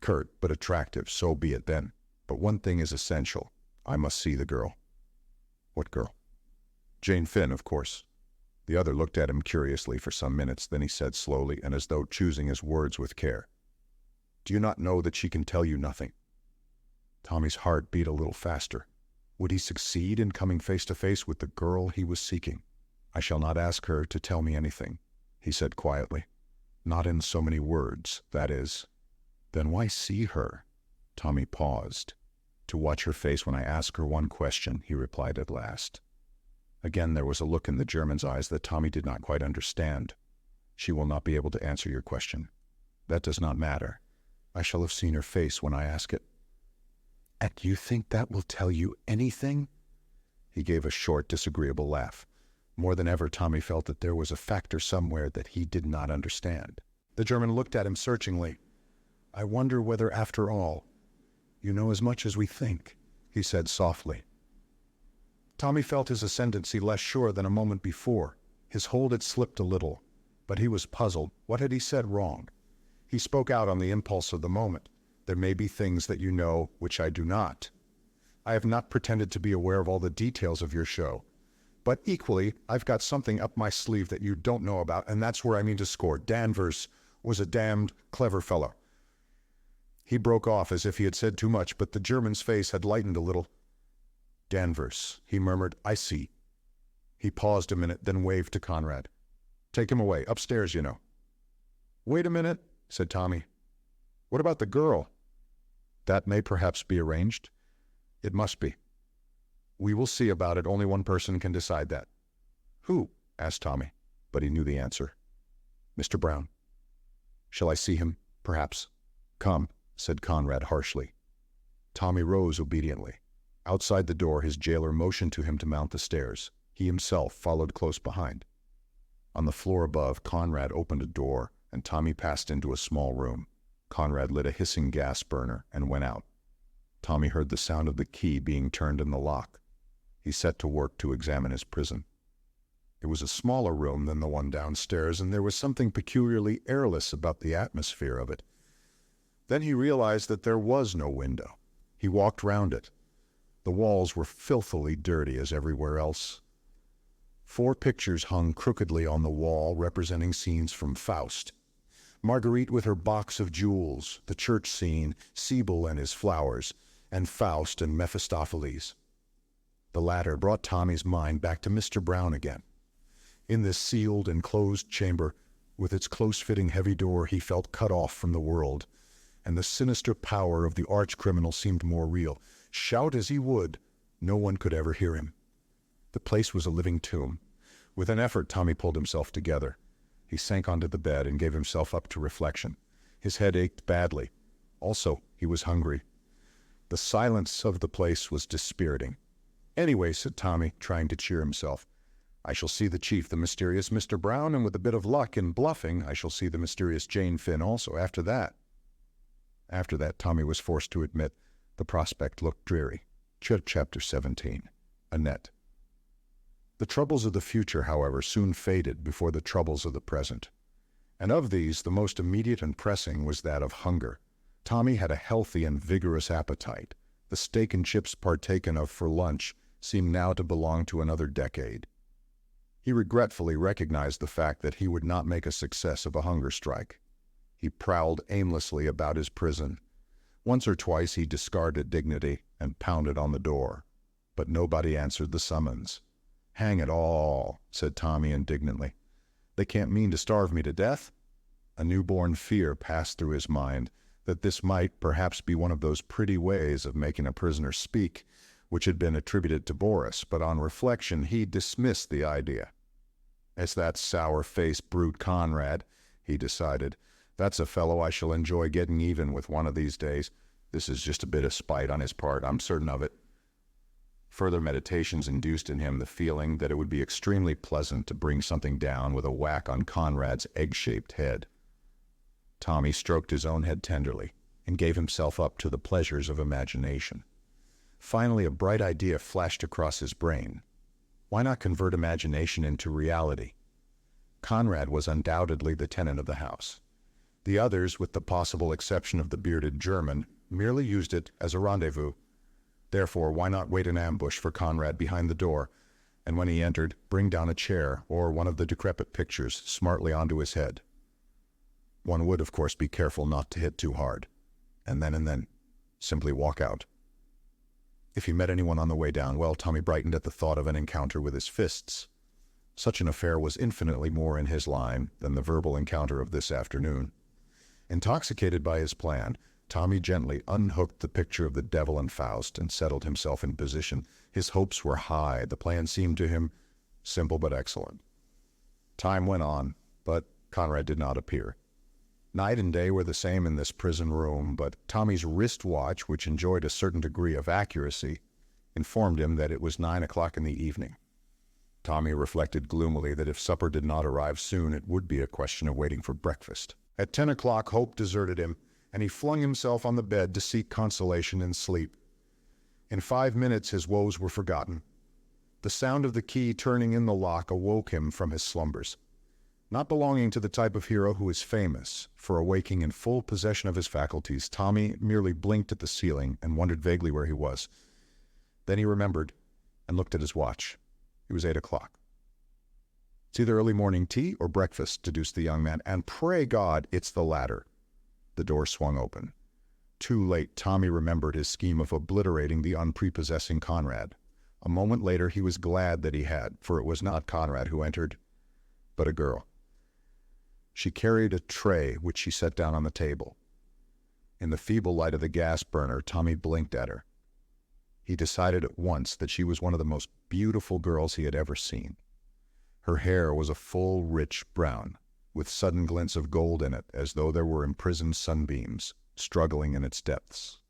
Curt, but attractive. So be it then. But one thing is essential. I must see the girl." "What girl?" "Jane Finn, of course." The other looked at him curiously for some minutes. Then he said slowly, and as though choosing his words with care, "Do you not know that she can tell you nothing?" Tommy's heart beat a little faster. Would he succeed in coming face to face with the girl he was seeking? "I shall not ask her to tell me anything," he said quietly. "Not in so many words, that is." "Then why see her?" Tommy paused. "To watch her face when I ask her one question," he replied at last. Again there was a look in the German's eyes that Tommy did not quite understand. "She will not be able to answer your question." "That does not matter. I shall have seen her face when I ask it." "And you think that will tell you anything?" He gave a short, disagreeable laugh. More than ever, Tommy felt that there was a factor somewhere that he did not understand. The German looked at him searchingly. "I wonder whether, after all, you know as much as we think," he said softly. Tommy felt his ascendancy less sure than a moment before. His hold had slipped a little, but he was puzzled. What had he said wrong? He spoke out on the impulse of the moment. "There may be things that you know which I do not. I have not pretended to be aware of all the details of your show. But equally, I've got something up my sleeve that you don't know about, and that's where I mean to score. Danvers was a damned clever fellow." He broke off as if he had said too much, but the German's face had lightened a little. "Danvers," he murmured. "I see." He paused a minute, then waved to Conrad. "Take him away. Upstairs, you know." "Wait a minute," said Tommy. "What about the girl?" "That may perhaps be arranged." "It must be." "We will see about it. Only one person can decide that." "Who?" asked Tommy, but he knew the answer. "Mr. Brown." "Shall I see him, perhaps?" "Come," said Conrad harshly. Tommy rose obediently. Outside the door, his jailer motioned to him to mount the stairs. He himself followed close behind. On the floor above, Conrad opened a door, and Tommy passed into a small room. Conrad lit a hissing gas burner and went out. Tommy heard the sound of the key being turned in the lock. He set to work to examine his prison. It was a smaller room than the one downstairs, and there was something peculiarly airless about the atmosphere of it. Then he realized that there was no window. He walked round it. The walls were filthily dirty as everywhere else. 4 pictures hung crookedly on the wall, representing scenes from Faust. Marguerite with her box of jewels, the church scene, Sibyl and his flowers, and Faust and Mephistopheles. The latter brought Tommy's mind back to Mr. Brown again. In this sealed and closed chamber, with its close-fitting heavy door, he felt cut off from the world, and the sinister power of the arch-criminal seemed more real. Shout as he would, no one could ever hear him. The place was a living tomb. With an effort, Tommy pulled himself together. He sank onto the bed and gave himself up to reflection. His head ached badly. Also, he was hungry. The silence of the place was dispiriting. "Anyway," said Tommy, trying to cheer himself, "I shall see the chief, the mysterious Mr. Brown, and with a bit of luck in bluffing, I shall see the mysterious Jane Finn also. After that, Tommy was forced to admit, the prospect looked dreary. Chapter 17. Annette. The troubles of the future, however, soon faded before the troubles of the present. And of these, the most immediate and pressing was that of hunger. Tommy had a healthy and vigorous appetite. The steak and chips partaken of for lunch seemed now to belong to another decade. He regretfully recognized the fact that he would not make a success of a hunger strike. He prowled aimlessly about his prison. Once or twice he discarded dignity and pounded on the door, but nobody answered the summons. "Hang it all," said Tommy indignantly. "They can't mean to starve me to death?" A newborn fear passed through his mind that this might perhaps be one of those pretty ways of making a prisoner speak, which had been attributed to Boris, but on reflection he dismissed the idea. "It's that sour-faced brute Conrad," he decided. "That's a fellow I shall enjoy getting even with one of these days. This is just a bit of spite on his part, I'm certain of it." Further meditations induced in him the feeling that it would be extremely pleasant to bring something down with a whack on Conrad's egg-shaped head. Tommy stroked his own head tenderly and gave himself up to the pleasures of imagination. Finally, a bright idea flashed across his brain. Why not convert imagination into reality? Conrad was undoubtedly the tenant of the house. The others, with the possible exception of the bearded German, merely used it as a rendezvous. Therefore, why not wait in ambush for Conrad behind the door, and when he entered, bring down a chair or one of the decrepit pictures smartly onto his head. One would, of course, be careful not to hit too hard, and then simply walk out. If he met anyone on the way down, well, Tommy brightened at the thought of an encounter with his fists. Such an affair was infinitely more in his line than the verbal encounter of this afternoon. Intoxicated by his plan, Tommy gently unhooked the picture of the Devil and Faust and settled himself in position. His hopes were high. The plan seemed to him simple but excellent. Time went on, but Conrad did not appear. Night and day were the same in this prison room, but Tommy's wristwatch, which enjoyed a certain degree of accuracy, informed him that it was 9 o'clock in the evening. Tommy reflected gloomily that if supper did not arrive soon, it would be a question of waiting for breakfast. At 10 o'clock, hope deserted him, and he flung himself on the bed to seek consolation in sleep. In 5 minutes his woes were forgotten. The sound of the key turning in the lock awoke him from his slumbers. Not belonging to the type of hero who is famous for awaking in full possession of his faculties, Tommy merely blinked at the ceiling and wondered vaguely where he was. Then he remembered and looked at his watch. It was 8 o'clock. "It's either early morning tea or breakfast," deduced the young man, "and pray God it's the latter." The door swung open. Too late, Tommy remembered his scheme of obliterating the unprepossessing Conrad. A moment later he was glad that he had, for it was not Conrad who entered, but a girl. She carried a tray which she set down on the table. In the feeble light of the gas burner, Tommy blinked at her. He decided at once that she was one of the most beautiful girls he had ever seen. Her hair was a full, rich brown, with sudden glints of gold in it, as though there were imprisoned sunbeams struggling in its depths.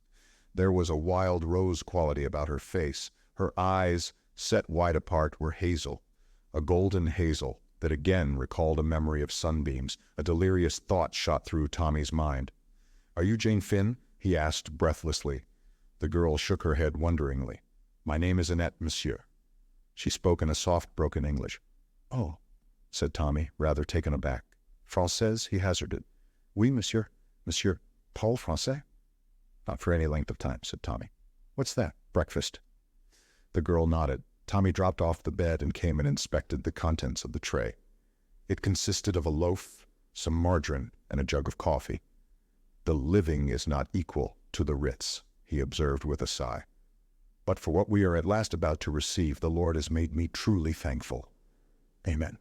There was a wild rose quality about her face. Her eyes, set wide apart, were hazel, a golden hazel that again recalled a memory of sunbeams. A delirious thought shot through Tommy's mind. "Are you Jane Finn?" he asked breathlessly. The girl shook her head wonderingly. "My name is Annette, monsieur." She spoke in a soft, broken English. "Oh," said Tommy, rather taken aback. "Française?" he hazarded. "Oui, monsieur. Monsieur Paul Français?" "Not for any length of time," said Tommy. "What's that? Breakfast?" The girl nodded. Tommy dropped off the bed and came and inspected the contents of the tray. It consisted of a loaf, some margarine, and a jug of coffee. "The living is not equal to the Ritz," he observed with a sigh. "But for what we are at last about to receive, the Lord has made me truly thankful. Amen."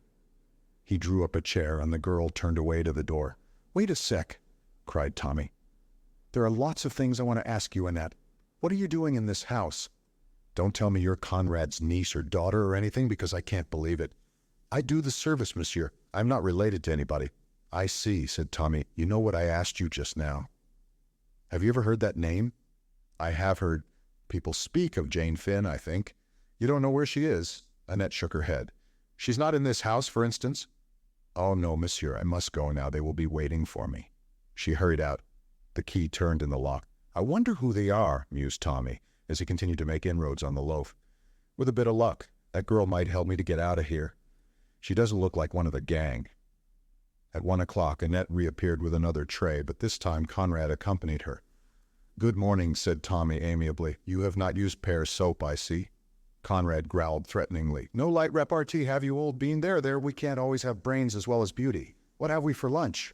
He drew up a chair, and the girl turned away to the door. "Wait a sec," cried Tommy. "There are lots of things I want to ask you, Annette. What are you doing in this house? Don't tell me you're Conrad's niece or daughter or anything, because I can't believe it." "I do the service, monsieur. I'm not related to anybody." "I see," said Tommy. "You know what I asked you just now. Have you ever heard that name?" "I have heard people speak of Jane Finn, I think." "You don't know where she is?" Annette shook her head. "She's not in this house, for instance?" "Oh, no, monsieur. I must go now. They will be waiting for me." She hurried out. The key turned in the lock. "I wonder who they are," mused Tommy, as he continued to make inroads on the loaf. "With a bit of luck, that girl might help me to get out of here. She doesn't look like one of the gang." At 1 o'clock, Annette reappeared with another tray, but this time Conrad accompanied her. "Good morning," said Tommy amiably. "You have not used Pear's soap, I see." Conrad growled threateningly. "No light repartee, have you, old bean? There, we can't always have brains as well as beauty. What have we for lunch?"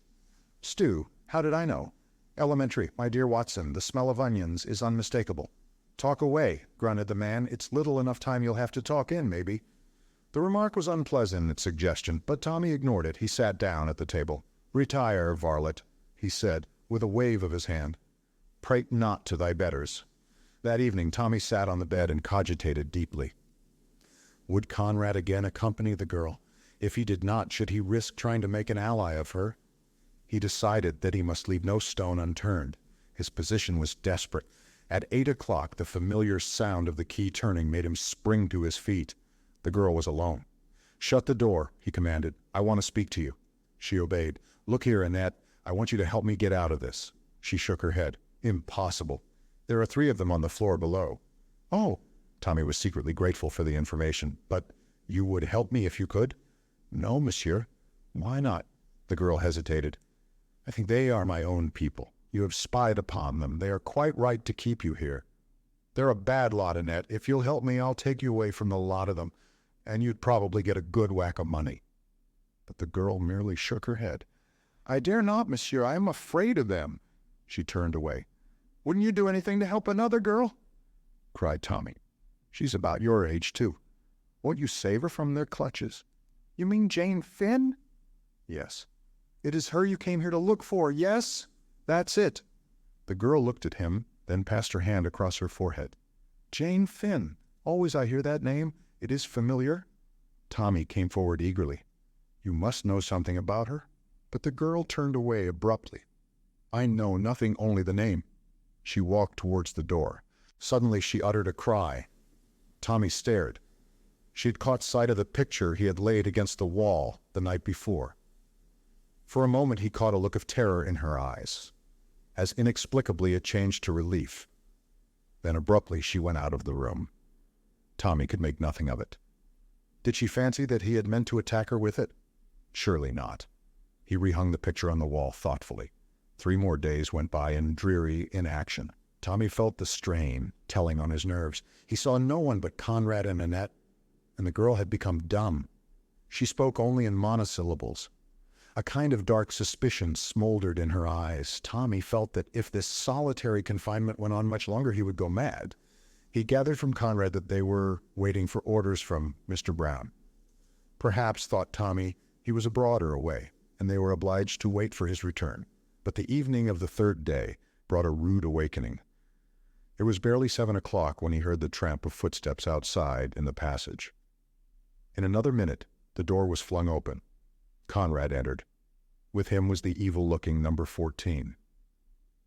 "Stew. How did I know?" "Elementary, my dear Watson. The smell of onions is unmistakable." "Talk away," grunted the man. "It's little enough time you'll have to talk in, maybe." The remark was unpleasant in its suggestion, but Tommy ignored it. He sat down at the table. "Retire, varlet," he said, with a wave of his hand. "Prate not to thy betters." That evening Tommy sat on the bed and cogitated deeply. Would Conrad again accompany the girl? If he did not, should he risk trying to make an ally of her? He decided that he must leave no stone unturned. His position was desperate. At 8 o'clock, the familiar sound of the key turning made him spring to his feet. The girl was alone. "Shut the door," he commanded. "I want to speak to you." She obeyed. "Look here, Annette. I want you to help me get out of this." She shook her head. "Impossible. There are 3 of them on the floor below." "Oh!" Tommy was secretly grateful for the information. "But you would help me if you could?" "No, monsieur." "Why not?" The girl hesitated. "I think they are my own people. You have spied upon them. They are quite right to keep you here." "They're a bad lot, Annette. If you'll help me, I'll take you away from the lot of them, and you'd probably get a good whack of money." But the girl merely shook her head. "I dare not, monsieur. I am afraid of them." She turned away. "Wouldn't you do anything to help another girl?" cried Tommy. "She's about your age, too. Won't you save her from their clutches?" "You mean Jane Finn?" "Yes." "It is her you came here to look for, yes?" "That's it." The girl looked at him, then passed her hand across her forehead. "Jane Finn. Always I hear that name. It is familiar." Tommy came forward eagerly. "You must know something about her." But the girl turned away abruptly. "I know nothing, only the name." She walked towards the door. Suddenly she uttered a cry. Tommy stared. She had caught sight of the picture he had laid against the wall the night before. For a moment he caught a look of terror in her eyes. As inexplicably it changed to relief. Then abruptly she went out of the room. Tommy could make nothing of it. Did she fancy that he had meant to attack her with it? Surely not. He rehung the picture on the wall thoughtfully. 3 more days went by in dreary inaction. Tommy felt the strain telling on his nerves. He saw no one but Conrad and Annette, and the girl had become dumb. She spoke only in monosyllables. A kind of dark suspicion smoldered in her eyes. Tommy felt that if this solitary confinement went on much longer, he would go mad. He gathered from Conrad that they were waiting for orders from Mr. Brown. Perhaps, thought Tommy, he was abroad or away, and they were obliged to wait for his return. But the evening of the 3rd day brought a rude awakening. It was barely 7 o'clock when he heard the tramp of footsteps outside in the passage. In another minute, the door was flung open. Conrad entered. With him was the evil-looking number 14.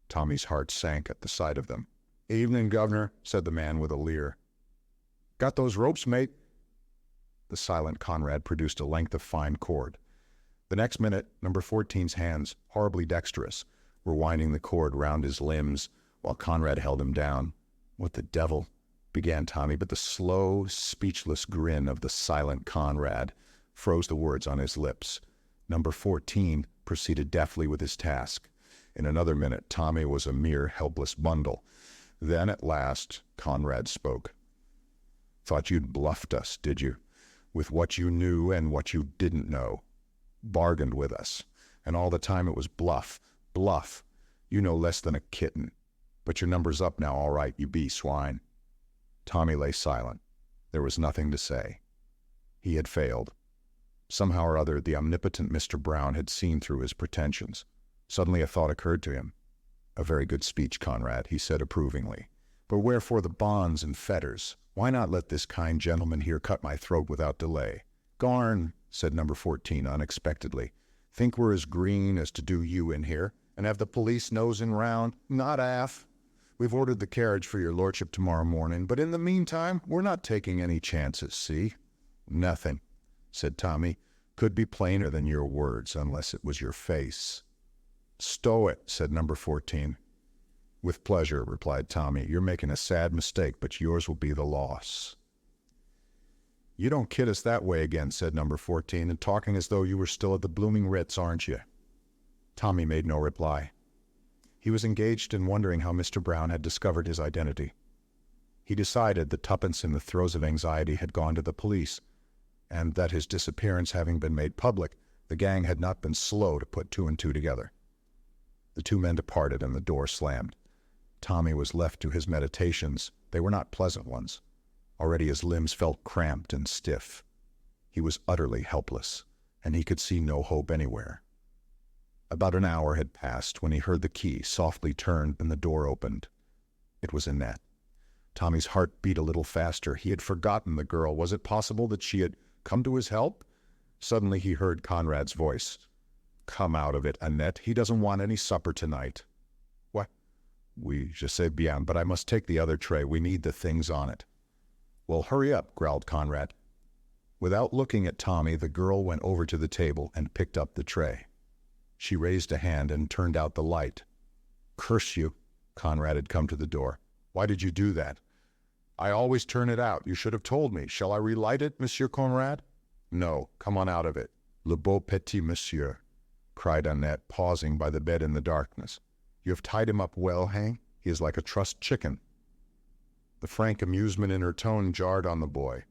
Tommy's heart sank at the sight of them. "Evening, governor," said the man with a leer. "Got those ropes, mate?" The silent Conrad produced a length of fine cord. The next minute, number 14's hands, horribly dexterous, were winding the cord round his limbs, while Conrad held him down. "What the devil?" began Tommy, but the slow, speechless grin of the silent Conrad froze the words on his lips. Number 14 proceeded deftly with his task. In another minute, Tommy was a mere helpless bundle. Then, at last, Conrad spoke. "Thought you'd bluffed us, did you? With what you knew and what you didn't know. Bargained with us. And all the time it was bluff. Bluff. You know less than a kitten. But your number's up now, all right, you be swine." Tommy lay silent. There was nothing to say. He had failed. Somehow or other, the omnipotent Mr. Brown had seen through his pretensions. Suddenly a thought occurred to him. "A very good speech, Conrad," he said approvingly. "But wherefore the bonds and fetters? Why not let this kind gentleman here cut my throat without delay?" "Garn," said number 14 unexpectedly. "Think we're as green as to do you in here, and have the police nosing round? Not 'alf. We've ordered the carriage for your lordship tomorrow morning, but in the meantime, we're not taking any chances, see?" "Nothing," said Tommy, "could be plainer than your words, unless it was your face." "Stow it," said number 14. "With pleasure," replied Tommy. "You're making a sad mistake, but yours will be the loss." "You don't kid us that way again," said number 14, "and talking as though you were still at the blooming Ritz, aren't you?" Tommy made no reply. He was engaged in wondering how Mr. Brown had discovered his identity. He decided that Tuppence, in the throes of anxiety, had gone to the police, and that his disappearance having been made public, the gang had not been slow to put 2 and 2 together. The 2 men departed, and the door slammed. Tommy was left to his meditations. They were not pleasant ones. Already his limbs felt cramped and stiff. He was utterly helpless, and he could see no hope anywhere. About an hour had passed when he heard the key softly turned and the door opened. It was Annette. Tommy's heart beat a little faster. He had forgotten the girl. Was it possible that she had come to his help? Suddenly he heard Conrad's voice. "Come out of it, Annette. He doesn't want any supper tonight." "What?" "Oui, je sais bien, but I must take the other tray. We need the things on it." "Well, hurry up," growled Conrad. Without looking at Tommy, the girl went over to the table and picked up the tray. She raised a hand and turned out the light. "Curse you!" Conrad had come to the door. "Why did you do that?" "I always turn it out. You should have told me. Shall I relight it, Monsieur Conrad?" "No. Come on out of it." "Le beau petit monsieur," cried Annette, pausing by the bed in the darkness. "You have tied him up well, Hank? He is like a trussed chicken." The frank amusement in her tone jarred on the boy.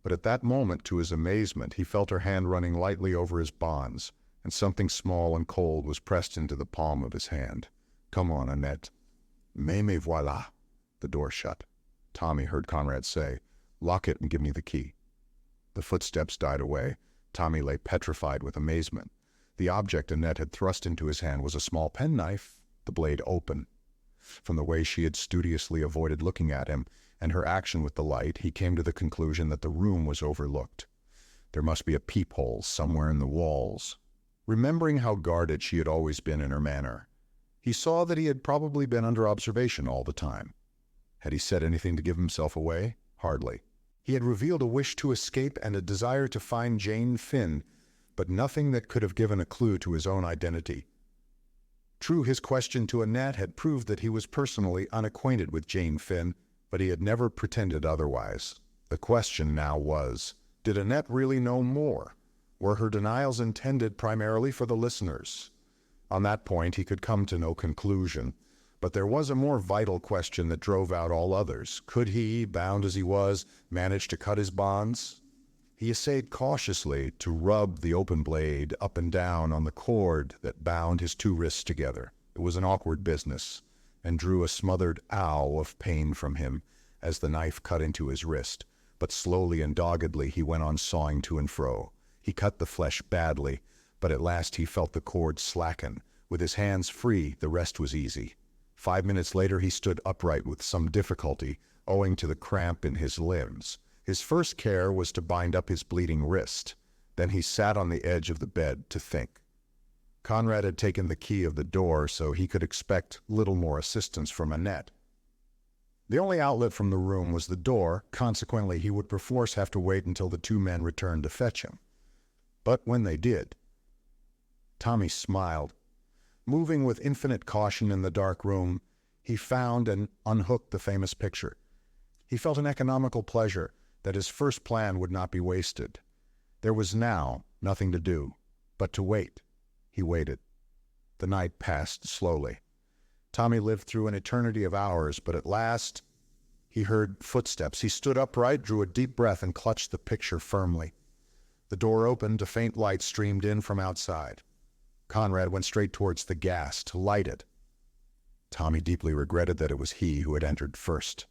But at that moment, to his amazement, he felt her hand running lightly over his bonds, and something small and cold was pressed into the palm of his hand. "Come on, Annette." "Mais me voilà." The door shut. Tommy heard Conrad say, "Lock it and give me the key." The footsteps died away. Tommy lay petrified with amazement. The object Annette had thrust into his hand was a small penknife, the blade open. From the way she had studiously avoided looking at him, and her action with the light, he came to the conclusion that the room was overlooked. There must be a peephole somewhere in the walls. Remembering how guarded she had always been in her manner, he saw that he had probably been under observation all the time. Had he said anything to give himself away? Hardly. He had revealed a wish to escape and a desire to find Jane Finn, but nothing that could have given a clue to his own identity. True, his question to Annette had proved that he was personally unacquainted with Jane Finn, but he had never pretended otherwise. The question now was, did Annette really know more? Were her denials intended primarily for the listeners? On that point he could come to no conclusion, but there was a more vital question that drove out all others. Could he, bound as he was, manage to cut his bonds? He essayed cautiously to rub the open blade up and down on the cord that bound his two wrists together. It was an awkward business, and drew a smothered ow of pain from him as the knife cut into his wrist, but slowly and doggedly he went on sawing to and fro. He cut the flesh badly, but at last he felt the cord slacken. With his hands free, the rest was easy. 5 minutes later he stood upright with some difficulty, owing to the cramp in his limbs. His first care was to bind up his bleeding wrist. Then he sat on the edge of the bed to think. Conrad had taken the key of the door, so he could expect little more assistance from Annette. The only outlet from the room was the door. Consequently, he would perforce have to wait until the two men returned to fetch him. But when they did, Tommy smiled. Moving with infinite caution in the dark room, he found and unhooked the famous picture. He felt an economical pleasure that his first plan would not be wasted. There was now nothing to do but to wait. He waited. The night passed slowly. Tommy lived through an eternity of hours, but at last he heard footsteps. He stood upright, drew a deep breath, and clutched the picture firmly. The door opened, a faint light streamed in from outside. Conrad went straight towards the gas to light it. Tommy deeply regretted that it was he who had entered first.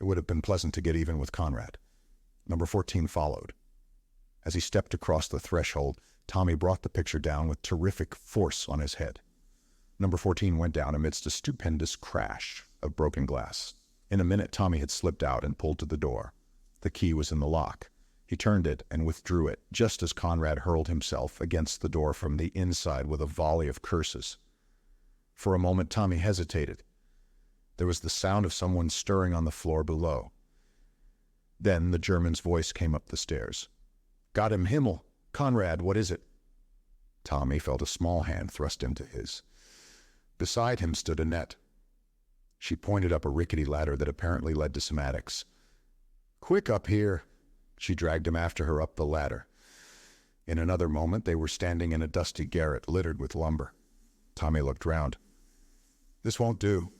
It would have been pleasant to get even with Conrad. Number 14 followed. As he stepped across the threshold, Tommy brought the picture down with terrific force on his head. Number 14 went down amidst a stupendous crash of broken glass. In a minute, Tommy had slipped out and pulled to the door. The key was in the lock. He turned it and withdrew it, just as Conrad hurled himself against the door from the inside with a volley of curses. For a moment, Tommy hesitated. There was the sound of someone stirring on the floor below. Then the German's voice came up the stairs. "Got him, Himmel! Conrad, what is it?" Tommy felt a small hand thrust into his. Beside him stood Annette. She pointed up a rickety ladder that apparently led to some attics. "Quick up here!" She dragged him after her up the ladder. In another moment they were standing in a dusty garret littered with lumber. Tommy looked round. "This won't do.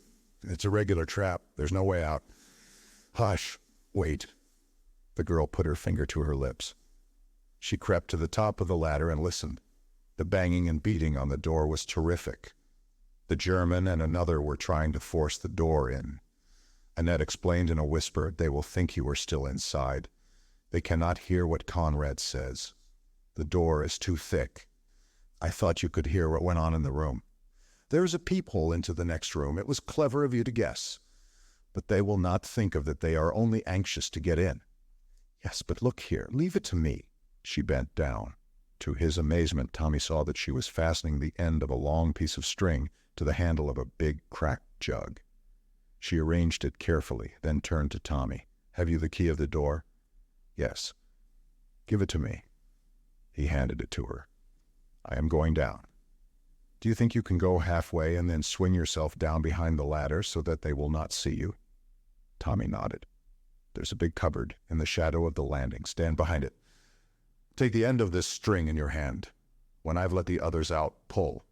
It's a regular trap. There's no way out." "Hush. Wait." The girl put her finger to her lips. She crept to the top of the ladder and listened. The banging and beating on the door was terrific. The German and another were trying to force the door in. Annette explained in a whisper, "They will think you are still inside. They cannot hear what Conrad says. The door is too thick." I thought you could hear what went on in the room. There is a peephole into the next room. It was clever of you to guess. But they will not think of that. They are only anxious to get in. Yes, but look here. Leave it to me. She bent down. To his amazement, Tommy saw that she was fastening the end of a long piece of string to the handle of a big cracked jug. She arranged it carefully, then turned to Tommy. Have you the key of the door? Yes. Give it to me. He handed it to her. I am going down. Do you think you can go halfway and then swing yourself down behind the ladder so that they will not see you? Tommy nodded. There's a big cupboard in the shadow of the landing. Stand behind it. Take the end of this string in your hand. When I've let the others out, pull.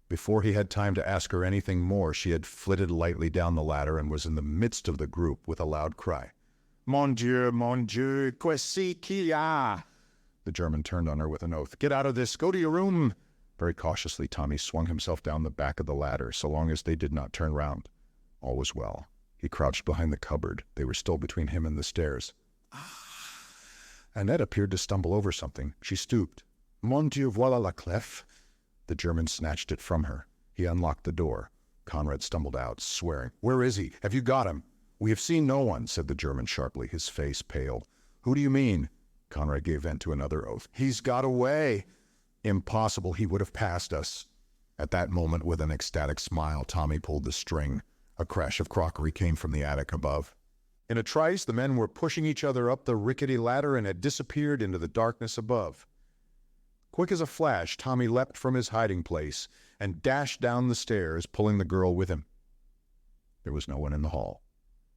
Before he had time to ask her anything more, she had flitted lightly down the ladder and was in the midst of the group with a loud cry. Mon Dieu, qu'est-ce qu'il y a? The German turned on her with an oath. Get out of this. Go to your room. Very cautiously, Tommy swung himself down the back of the ladder, so long as they did not turn round. All was well. He crouched behind the cupboard. They were still between him and the stairs. Annette appeared to stumble over something. She stooped. Mon Dieu, voilà la clef. The German snatched it from her. He unlocked the door. Conrad stumbled out, swearing. Where is he? Have you got him? We have seen no one, said the German sharply, his face pale. Who do you mean? Conrad gave vent to another oath. He's got away. Impossible, he would have passed us. At that moment, with an ecstatic smile, Tommy pulled the string. A crash of crockery came from the attic above. In a trice, the men were pushing each other up the rickety ladder and had disappeared into the darkness above. Quick as a flash, Tommy leapt from his hiding place and dashed down the stairs, pulling the girl with him. There was no one in the hall.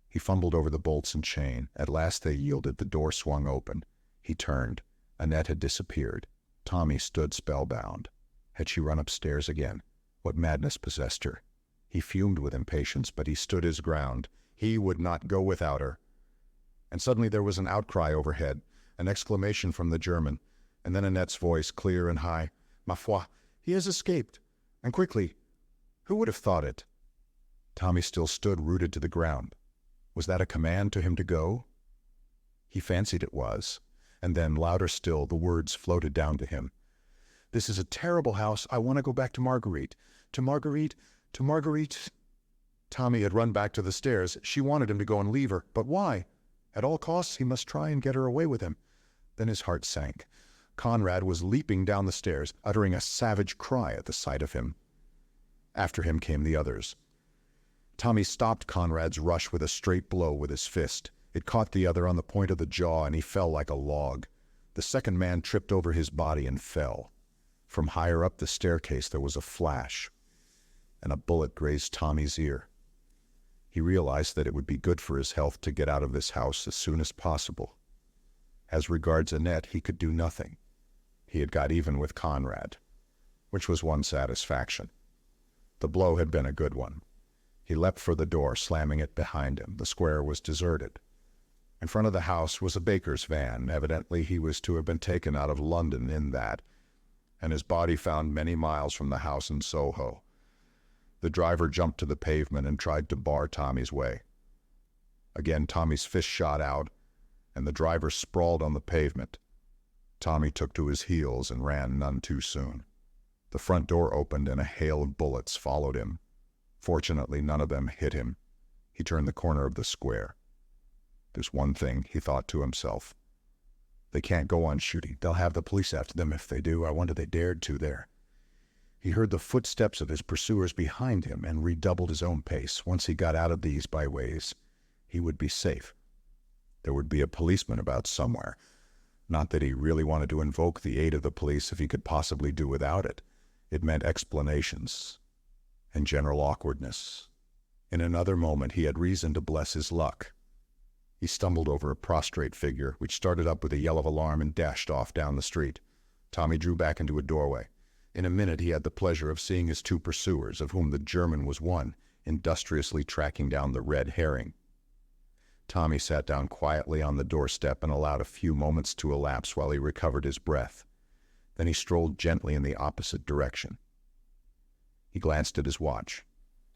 He fumbled over the bolts and chain. At last they yielded. The door swung open. He turned. Annette had disappeared. Tommy stood spellbound. Had she run upstairs again? What madness possessed her? He fumed with impatience, but he stood his ground. He would not go without her. And suddenly there was an outcry overhead, an exclamation from the German, and then Annette's voice, clear and high. Ma foi, he has escaped. And quickly. Who would have thought it? Tommy still stood rooted to the ground. Was that a command to him to go? He fancied it was. And then, louder still, the words floated down to him. This is a terrible house. I want to go back to Marguerite. To Marguerite. To Marguerite. Tommy had run back to the stairs. She wanted him to go and leave her. But why? At all costs, he must try and get her away with him. Then his heart sank. Conrad was leaping down the stairs, uttering a savage cry at the sight of him. After him came the others. Tommy stopped Conrad's rush with a straight blow with his fist. It caught the other on the point of the jaw, and he fell like a log. The second man tripped over his body and fell. From higher up the staircase there was a flash, and a bullet grazed Tommy's ear. He realized that it would be good for his health to get out of this house as soon as possible. As regards Annette, he could do nothing. He had got even with Conrad, which was one satisfaction. The blow had been a good one. He leapt for the door, slamming it behind him. The square was deserted. In front of the house was a baker's van. Evidently he was to have been taken out of London in that, and his body found many miles from the house in Soho. The driver jumped to the pavement and tried to bar Tommy's way. Again Tommy's fist shot out, and the driver sprawled on the pavement. Tommy took to his heels and ran none too soon. The front door opened and a hail of bullets followed him. Fortunately, none of them hit him. He turned the corner of the square. There's one thing, he thought to himself. They can't go on shooting. They'll have the police after them if they do. I wonder they dared to there. He heard the footsteps of his pursuers behind him and redoubled his own pace. Once he got out of these byways, he would be safe. There would be a policeman about somewhere. Not that he really wanted to invoke the aid of the police if he could possibly do without it. It meant explanations and general awkwardness. In another moment he had reason to bless his luck. He stumbled over a prostrate figure, which started up with a yell of alarm and dashed off down the street. Tommy drew back into a doorway. In a minute he had the pleasure of seeing his two pursuers, of whom the German was one, industriously tracking down the red herring. Tommy sat down quietly on the doorstep and allowed a few moments to elapse while he recovered his breath. Then he strolled gently in the opposite direction. He glanced at his watch.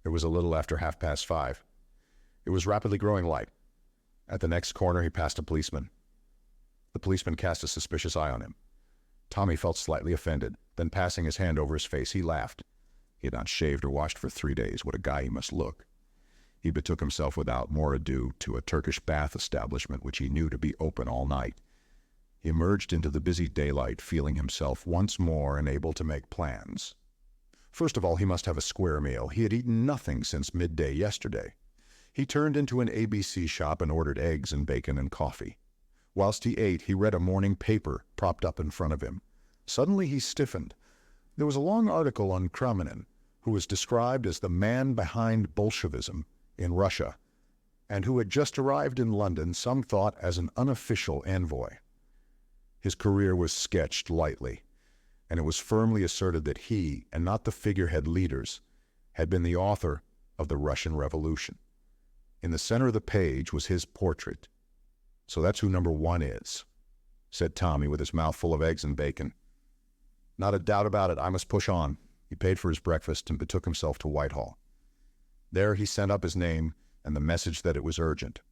It was a little after 5:30. It was rapidly growing light. At the next corner he passed a policeman. The policeman cast a suspicious eye on him. Tommy felt slightly offended. Then passing his hand over his face, he laughed. He had not shaved or washed for 3 days. What a guy he must look. He betook himself without more ado to a Turkish bath establishment which he knew to be open all night. He emerged into the busy daylight, feeling himself once more enabled to make plans. First of all, he must have a square meal. He had eaten nothing since midday yesterday. He turned into an ABC shop and ordered eggs and bacon and coffee. Whilst he ate, he read a morning paper propped up in front of him. Suddenly he stiffened. There was a long article on Kramenin, who was described as the man behind Bolshevism in Russia, and who had just arrived in London, some thought as an unofficial envoy. His career was sketched lightly, and it was firmly asserted that he, and not the figurehead leaders, had been the author of the Russian Revolution. In the center of the page was his portrait. "So that's who number one is," said Tommy with his mouth full of eggs and bacon. "Not a doubt about it. I must push on." He paid for his breakfast and betook himself to Whitehall. There he sent up his name and the message that it was urgent.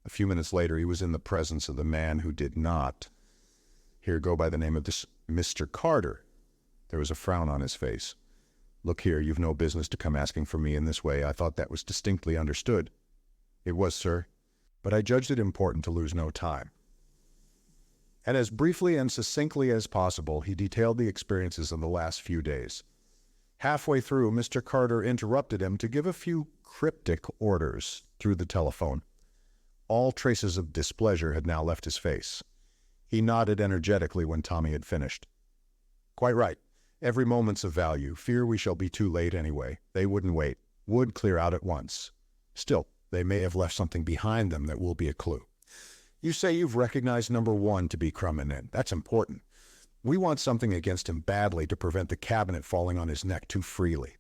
A few minutes later he was in the presence of the man who did not here go by the name of this Mr. Carter. There was a frown on his face. "Look here, you've no business to come asking for me in this way. I thought that was distinctly understood." "It was, sir, but I judged it important to lose no time." And as briefly and succinctly as possible, he detailed the experiences of the last few days. Halfway through, Mr. Carter interrupted him to give a few cryptic orders through the telephone. All traces of displeasure had now left his face. He nodded energetically when Tommy had finished. "Quite right. Every moment's of value. Fear we shall be too late anyway. They wouldn't wait. Would clear out at once. Still, they may have left something behind them that will be a clue. You say you've recognized number one to be Kramenin. That's important. We want something against him badly to prevent the cabinet falling on his neck too freely.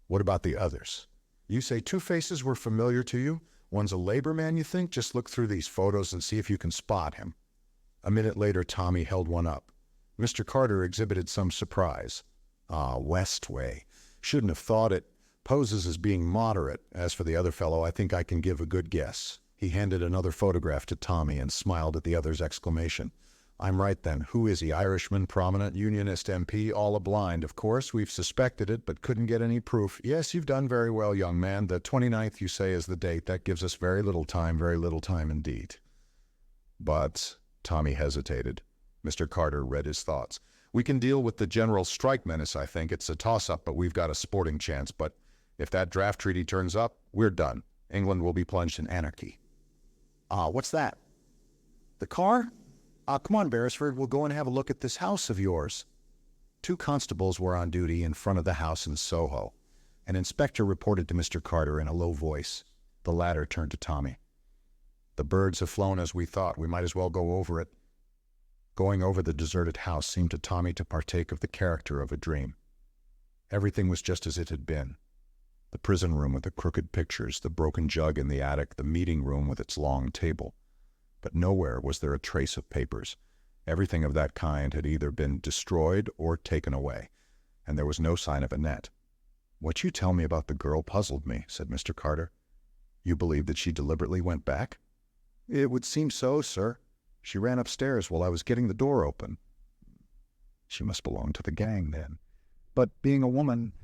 What about the others? You say two faces were familiar to you? One's a labor man, you think? Just look through these photos and see if you can spot him." A minute later, Tommy held one up. Mr. Carter exhibited some surprise. "Ah, Westway. Shouldn't have thought it. Poses as being moderate. As for the other fellow, I think I can give a good guess." He handed another photograph to Tommy and smiled at the other's exclamation. "I'm right then. Who is he? Irishman, prominent, unionist MP, all a blind. Of course, we've suspected it, but couldn't get any proof. Yes, you've done very well, young man. The 29th, you say, is the date. That gives us very little time indeed." "But," Tommy hesitated. Mr. Carter read his thoughts. "We can deal with the general strike menace, I think. It's a toss-up, but we've got a sporting chance. But if that draft treaty turns up, we're done. England will be plunged in anarchy." "Ah, what's that? The car? Come on, Beresford, we'll go and have a look at this house of yours." 2 constables were on duty in front of the house in Soho. An inspector reported to Mr. Carter in a low voice. The latter turned to Tommy. "The birds have flown as we thought. We might as well go over it." Going over the deserted house seemed to Tommy to partake of the character of a dream. Everything was just as it had been. The prison room with the crooked pictures, the broken jug in the attic, the meeting room with its long table. But nowhere was there a trace of papers. Everything of that kind had either been destroyed or taken away, and there was no sign of Annette. "What you tell me about the girl puzzled me," said Mr. Carter. "You believe that she deliberately went back?" "It would seem so, sir. She ran upstairs while I was getting the door open." "She must belong to the gang, then. But being a woman,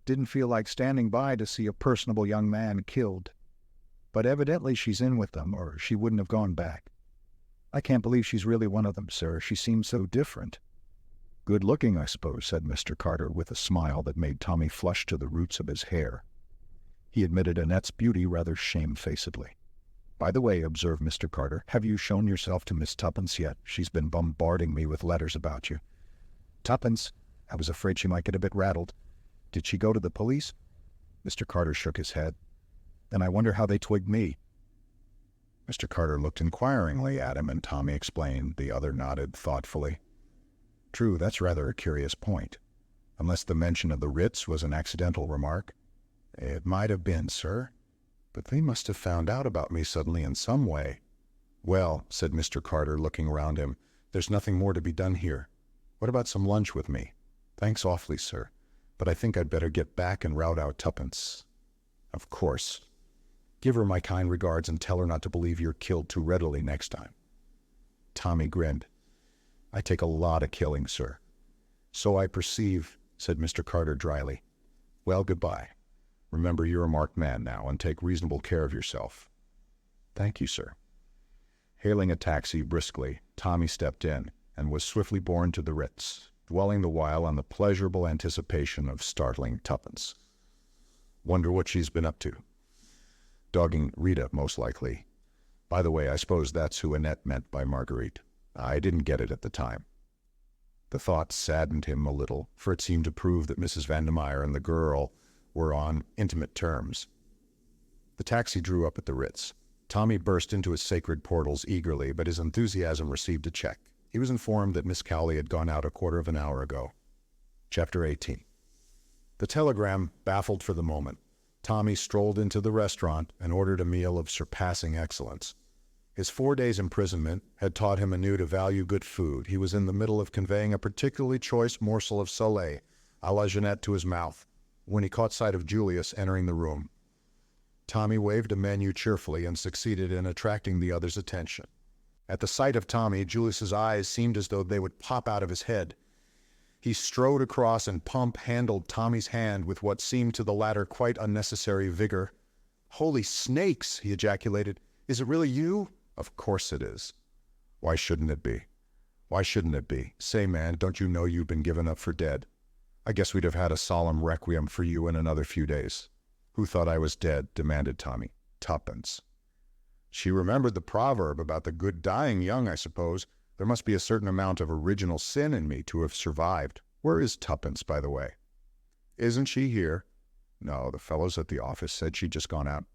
didn't feel like standing by to see a personable young man killed. But evidently she's in with them, or she wouldn't have gone back. I can't believe she's really one of them, sir. She seems so different." "Good looking, I suppose," said Mr. Carter with a smile that made Tommy flush to the roots of his hair. He admitted Annette's beauty rather shamefacedly. "By the way," observed Mr. Carter, "have you shown yourself to Miss Tuppence yet? She's been bombarding me with letters about you." "Tuppence? I was afraid she might get a bit rattled. Did she go to the police?" Mr. Carter shook his head. "Then I wonder how they twigged me." Mr. Carter looked inquiringly at him, and Tommy explained. The other nodded thoughtfully. "True, that's rather a curious point. Unless the mention of the Ritz was an accidental remark." "It might have been, sir. But they must have found out about me suddenly in some way." "Well," said Mr. Carter, looking around him, "there's nothing more to be done here. What about some lunch with me?" "Thanks awfully, sir. But I think I'd better get back and rout out Tuppence." "Of course. Give her my kind regards and tell her not to believe you're killed too readily next time." Tommy grinned. I take a lot of killing, sir." "So I perceive," said Mr. Carter dryly. "Well, goodbye. Remember, you're a marked man now, and take reasonable care of yourself." "Thank you, sir." Hailing a taxi briskly, Tommy stepped in and was swiftly borne to the Ritz, dwelling the while on the pleasurable anticipation of startling Tuppence. "Wonder what she's been up to. Dogging Rita, most likely. By the way, I suppose that's who Annette meant by Marguerite. I didn't get it at the time." The thought saddened him a little, for it seemed to prove that Mrs. Vandermeyer and the girl were on intimate terms. The taxi drew up at the Ritz. Tommy burst into his sacred portals eagerly, but his enthusiasm received a check. He was informed that Miss Cowley had gone out a quarter of an hour ago. Chapter 18. The telegram baffled for the moment. Tommy strolled into the restaurant and ordered a meal of surpassing excellence. His 4 days' imprisonment had taught him anew to value good food. He was in the middle of conveying a particularly choice morsel of Soleil, à la Jeanette, to his mouth, when he caught sight of Julius entering the room. Tommy waved a menu cheerfully and succeeded in attracting the other's attention. At the sight of Tommy, Julius's eyes seemed as though they would pop out of his head. He strode across and pump-handled Tommy's hand with what seemed to the latter quite unnecessary vigor. "Holy snakes!" he ejaculated. "Is it really you?" "Of course it is. Why shouldn't it be? Why shouldn't it be? Say, man, don't you know you've been given up for dead? I guess we'd have had a solemn requiem for you in another few days." "Who thought I was dead?" demanded Tommy. "Tuppence." "She remembered the proverb about the good dying young, I suppose. There must be a certain amount of original sin in me to have survived. Where is Tuppence, by the way?" "Isn't she here?" "No, the fellows at the office said she'd just gone out."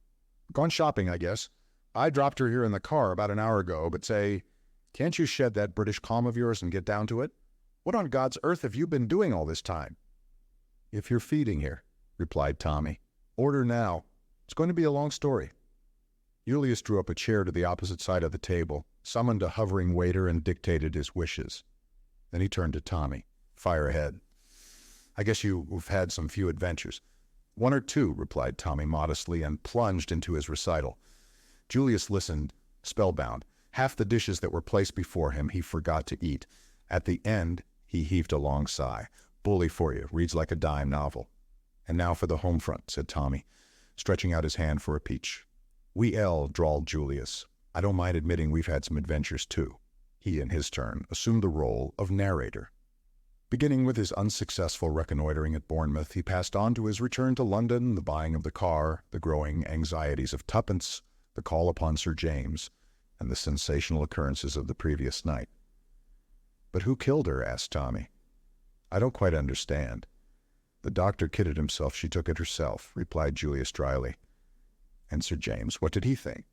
"Gone shopping, I guess. I dropped her here in the car about an hour ago, but say, can't you shed that British calm of yours and get down to it? What on God's earth have you been doing all this time?" "If you're feeding here," replied Tommy. "Order now. It's going to be a long story." Julius drew up a chair to the opposite side of the table, summoned a hovering waiter, and dictated his wishes. Then he turned to Tommy. "Fire ahead. I guess you've had some few adventures." "1 or 2, replied Tommy modestly, and plunged into his recital. Julius listened, spellbound. Half the dishes that were placed before him he forgot to eat. At the end, he heaved a long sigh. "Bully for you. Reads like a dime novel." "And now for the home front," said Tommy, stretching out his hand for a peach. Drawled Julius. "I don't mind admitting we've had some adventures, too." He, in his turn, assumed the role of narrator. Beginning with his unsuccessful reconnoitering at Bournemouth, he passed on to his return to London, the buying of the car, the growing anxieties of Tuppence, the call upon Sir James, and the sensational occurrences of the previous night. "But who killed her?" asked Tommy. "I don't quite understand." "The doctor kidded himself she took it herself," replied Julius dryly. "And Sir James, what did he think?"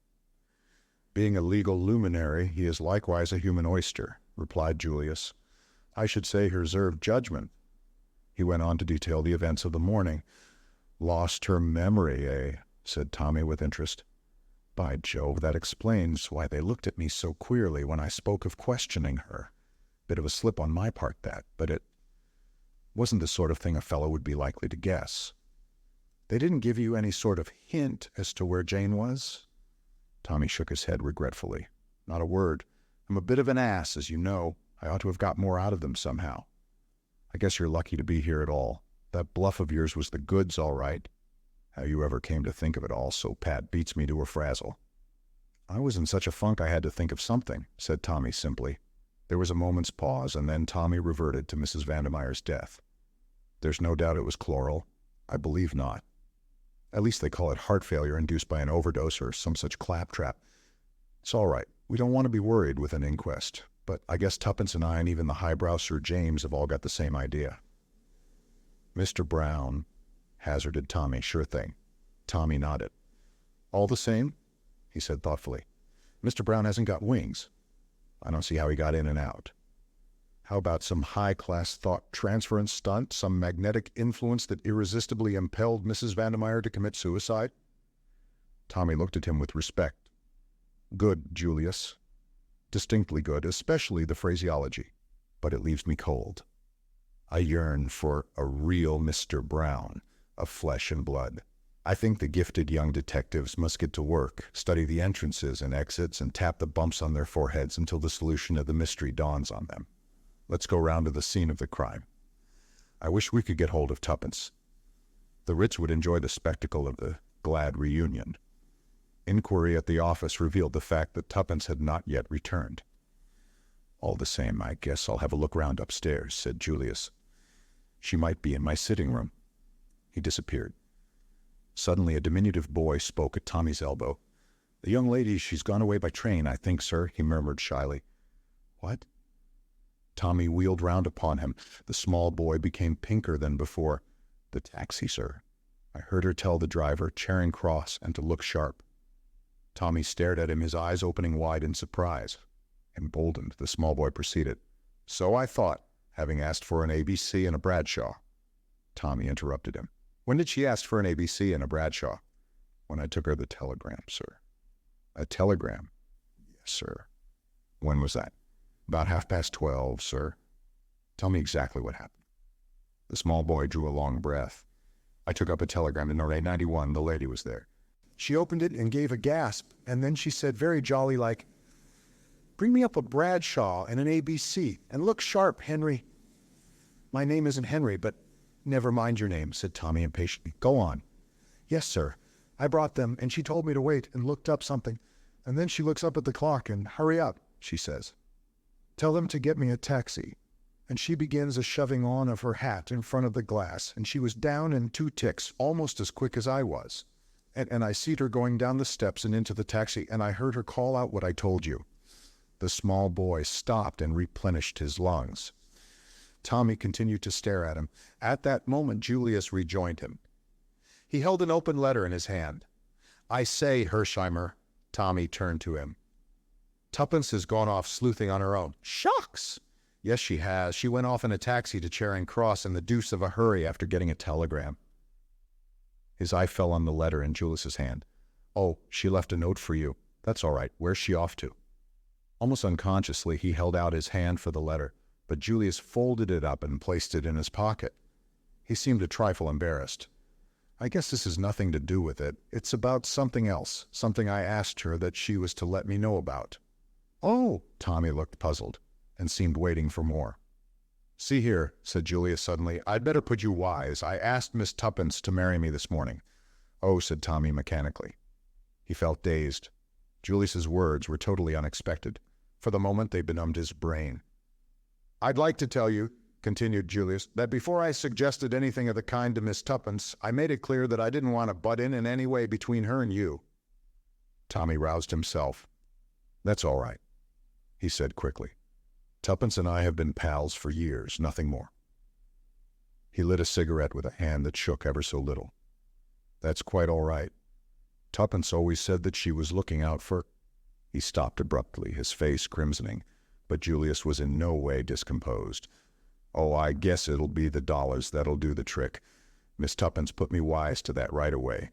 "Being a legal luminary, he is likewise a human oyster," replied Julius. "I should say he reserved judgment." He went on to detail the events of the morning. "Lost her memory, eh?" said Tommy with interest. "By Jove, that explains why they looked at me so queerly when I spoke of questioning her. Bit of a slip on my part, that, but it wasn't the sort of thing a fellow would be likely to guess." "They didn't give you any sort of hint as to where Jane was?" Tommy shook his head regretfully. "Not a word. I'm a bit of an ass, as you know. I ought to have got more out of them somehow." "I guess you're lucky to be here at all. That bluff of yours was the goods, all right. How you ever came to think of it all so pat beats me to a frazzle." "I was in such a funk I had to think of something," said Tommy simply. There was a moment's pause, and then Tommy reverted to Mrs. Vandermeyer's death. "There's no doubt it was chloral?" "I believe not. At least they call it heart failure induced by an overdose or some such claptrap. It's all right. We don't want to be worried with an inquest, but I guess Tuppence and I and even the highbrow Sir James have all got the same idea." "Mr. Brown," hazarded Tommy. "Sure thing." Tommy nodded. "All the same," he said thoughtfully, "Mr. Brown hasn't got wings. I don't see how he got in and out. How about some high-class thought transference stunt, some magnetic influence that irresistibly impelled Mrs. Vandermeyer to commit suicide?" Tommy looked at him with respect. "Good, Julius. Distinctly good, especially the phraseology. But it leaves me cold. I yearn for a real Mr. Brown, of flesh and blood. I think the gifted young detectives must get to work, study the entrances and exits, and tap the bumps on their foreheads until the solution of the mystery dawns on them. Let's go round to the scene of the crime. I wish we could get hold of Tuppence. The Ritz would enjoy the spectacle of the glad reunion. Inquiry at the office revealed the fact that Tuppence had not yet returned. All the same, I guess I'll have a look round upstairs, said Julius. She might be in my sitting room. He disappeared. Suddenly, a diminutive boy spoke at Tommy's elbow. The young lady, she's gone away by train, I think, sir, he murmured shyly. What? Tommy wheeled round upon him. The small boy became pinker than before. The taxi, sir. I heard her tell the driver, Charing Cross, and to look sharp. Tommy stared at him, his eyes opening wide in surprise. Emboldened, the small boy proceeded. So I thought, having asked for an ABC and a Bradshaw. Tommy interrupted him. When did she ask for an ABC and a Bradshaw? When I took her the telegram, sir. A telegram? Yes, sir. When was that? About 12:30, sir. Tell me exactly what happened. The small boy drew a long breath. I took up a telegram to Noré 91. The lady was there. She opened it and gave a gasp, and then she said very jolly like, "Bring me up a Bradshaw and an ABC, and look sharp, Henry." My name isn't Henry, but never mind your name, said Tommy impatiently. Go on. Yes, sir. I brought them, and she told me to wait and looked up something. And then she looks up at the clock and, hurry up, she says. Tell them to get me a taxi. And she begins a shoving on of her hat in front of the glass, and she was down in 2 ticks, almost as quick as I was. And I seed her going down the steps and into the taxi, and I heard her call out what I told you. The small boy stopped and replenished his lungs. Tommy continued to stare at him. At that moment, Julius rejoined him. He held an open letter in his hand. I say, Hersheimmer, Tommy turned to him. Tuppence has gone off sleuthing on her own. Shucks! Yes, she has. She went off in a taxi to Charing Cross in the deuce of a hurry after getting a telegram. His eye fell on the letter in Julius's hand. Oh, she left a note for you. That's all right. Where's she off to? Almost unconsciously, he held out his hand for the letter, but Julius folded it up and placed it in his pocket. He seemed a trifle embarrassed. I guess this has nothing to do with it. It's about something else, something I asked her that she was to let me know about. Oh, Tommy looked puzzled and seemed waiting for more. See here, said Julius suddenly, I'd better put you wise. I asked Miss Tuppence to marry me this morning. Oh, said Tommy mechanically. He felt dazed. Julius's words were totally unexpected. For the moment, they benumbed his brain. I'd like to tell you, continued Julius, that before I suggested anything of the kind to Miss Tuppence, I made it clear that I didn't want to butt in any way between her and you. Tommy roused himself. That's all right, he said quickly. Tuppence and I have been pals for years, nothing more. He lit a cigarette with a hand that shook ever so little. That's quite all right. Tuppence always said that she was looking out for... He stopped abruptly, his face crimsoning, but Julius was in no way discomposed. Oh, I guess it'll be the dollars that'll do the trick. Miss Tuppence put me wise to that right away.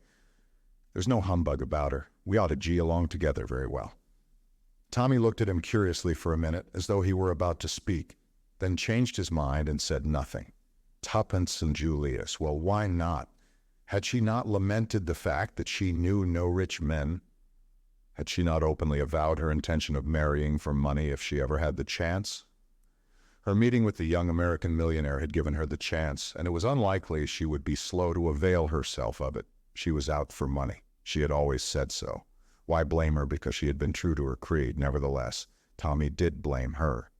There's no humbug about her. We ought to gee along together very well. Tommy looked at him curiously for a minute, as though he were about to speak, then changed his mind and said nothing. Tuppence and Julius, well, why not? Had she not lamented the fact that she knew no rich men? Had she not openly avowed her intention of marrying for money if she ever had the chance? Her meeting with the young American millionaire had given her the chance, and it was unlikely she would be slow to avail herself of it. She was out for money. She had always said so. Why blame her because she had been true to her creed? Nevertheless, Tommy did blame her.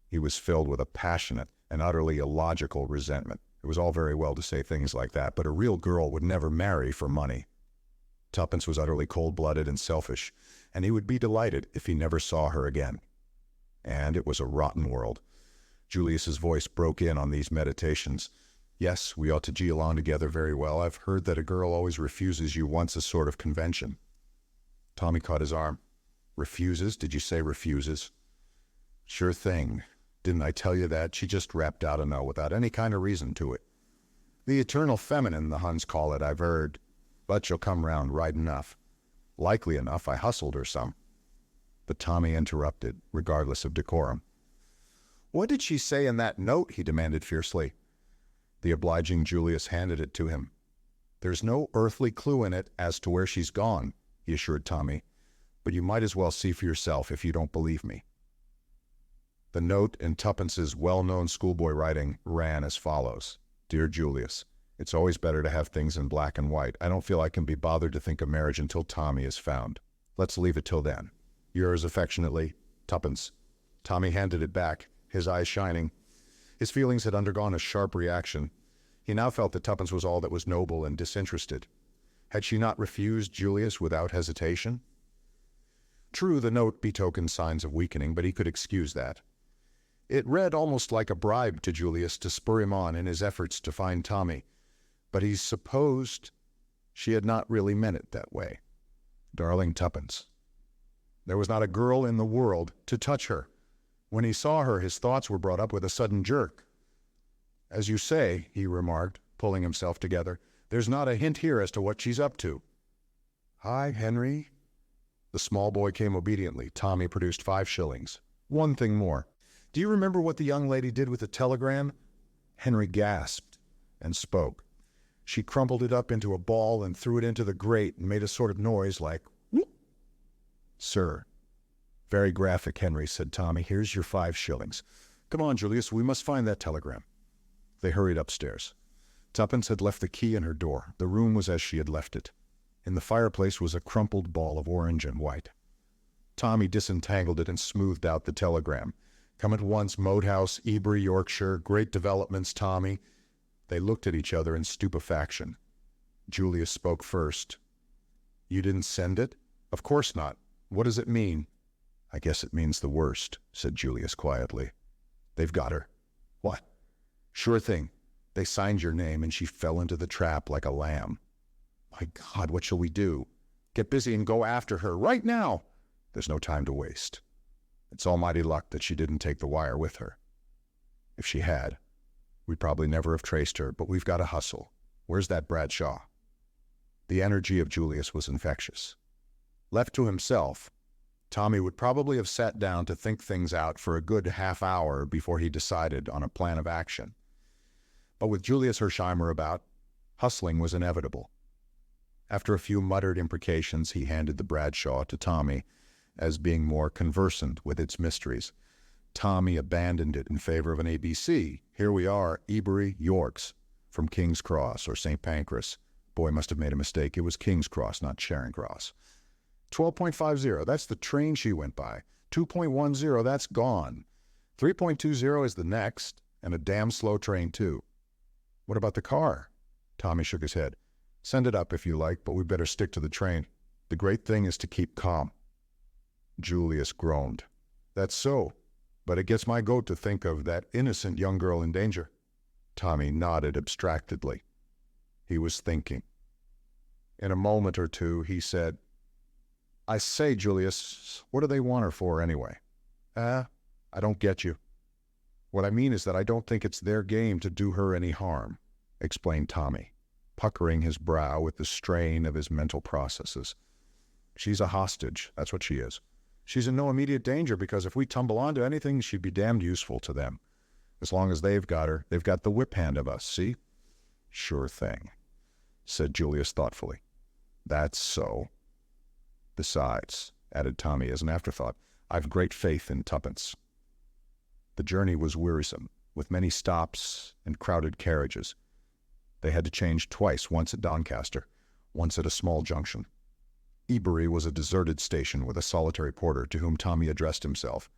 He was filled with a passionate and utterly illogical resentment. It was all very well to say things like that, but a real girl would never marry for money. Tuppence was utterly cold-blooded and selfish, and he would be delighted if he never saw her again. And it was a rotten world. Julius's voice broke in on these meditations. Yes, we ought to gee along together very well. I've heard that a girl always refuses you once a sort of convention. Tommy caught his arm. Refuses? Did you say refuses? Sure thing. Didn't I tell you that? She just rapped out a no without any kind of reason to it. The eternal feminine, the Huns call it, I've heard. But she'll come round right enough. Likely enough, I hustled her some. But Tommy interrupted, regardless of decorum. What did she say in that note? He demanded fiercely. The obliging Julius handed it to him. There's no earthly clue in it as to where she's gone, he assured Tommy, but you might as well see for yourself if you don't believe me. The note in Tuppence's well-known schoolboy writing ran as follows. Dear Julius, it's always better to have things in black and white. I don't feel I can be bothered to think of marriage until Tommy is found. Let's leave it till then. Yours affectionately, Tuppence. Tommy handed it back, his eyes shining. His feelings had undergone a sharp reaction. He now felt that Tuppence was all that was noble and disinterested. Had she not refused Julius without hesitation? True, the note betokened signs of weakening, but he could excuse that. It read almost like a bribe to Julius to spur him on in his efforts to find Tommy, but he supposed she had not really meant it that way. Darling Tuppence. There was not a girl in the world to touch her. When he saw her, his thoughts were brought up with a sudden jerk. As you say, he remarked, pulling himself together, there's not a hint here as to what she's up to. Hi, Henry. The small boy came obediently. Tommy produced 5 shillings. One thing more. Do you remember what the young lady did with the telegram? Henry gasped and spoke. She crumpled it up into a ball and threw it into the grate and made a sort of noise like, whoop. Sir. Very graphic, Henry, said Tommy. Here's your 5 shillings. Come on, Julius, we must find that telegram. They hurried upstairs. Tuppence had left the key in her door. The room was as she had left it. In the fireplace was a crumpled ball of orange and white. Tommy disentangled it and smoothed out the telegram. Come at once, Moat House, Ebury, Yorkshire. Great developments, Tommy. They looked at each other in stupefaction. Julius spoke first. You didn't send it? Of course not. What does it mean? I guess it means the worst, said Julius quietly. They've got her. What? Sure thing. They signed your name and she fell into the trap like a lamb. My God, what shall we do? Get busy and go after her right now. There's no time to waste. It's almighty luck that she didn't take the wire with her. If she had, we'd probably never have traced her, but we've got to hustle. Where's that Bradshaw? The energy of Julius was infectious. Left to himself, Tommy would probably have sat down to think things out for a good half hour before he decided on a plan of action. But with Julius Hersheimmer about, hustling was inevitable. After a few muttered imprecations, he handed the Bradshaw to Tommy as being more conversant with its mysteries. Tommy abandoned it in favor of an ABC. Here we are, Ebury, Yorks, from King's Cross or St. Pancras. Boy must have made a mistake. It was King's Cross, not Charing Cross. 12.50, that's the train she went by. 2.10, that's gone. 3.20 is the next, and a damn slow train, too. What about the car? Tommy shook his head. Send it up if you like, but we'd better stick to the train. The great thing is to keep calm. Julius groaned. That's so, but it gets my goat to think of that innocent young girl in danger. Tommy nodded abstractedly. He was thinking. In a moment or two, he said, I say, Julius, what do they want her for anyway? I don't get you. What I mean is that I don't think it's their game to do her any harm, explained Tommy, puckering his brow with the strain of his mental processes. She's a hostage, that's what she is. She's in no immediate danger because if we tumble onto anything, she'd be damned useful to them. As long as they've got her, they've got the whip hand of us, see? Sure thing, said Julius thoughtfully. That's so. Besides, added Tommy as an afterthought, I've great faith in Tuppence. The journey was wearisome, with many stops and crowded carriages. They had to change twice, once at Doncaster, once at a small junction. Ebury was a deserted station with a solitary porter to whom Tommy addressed himself.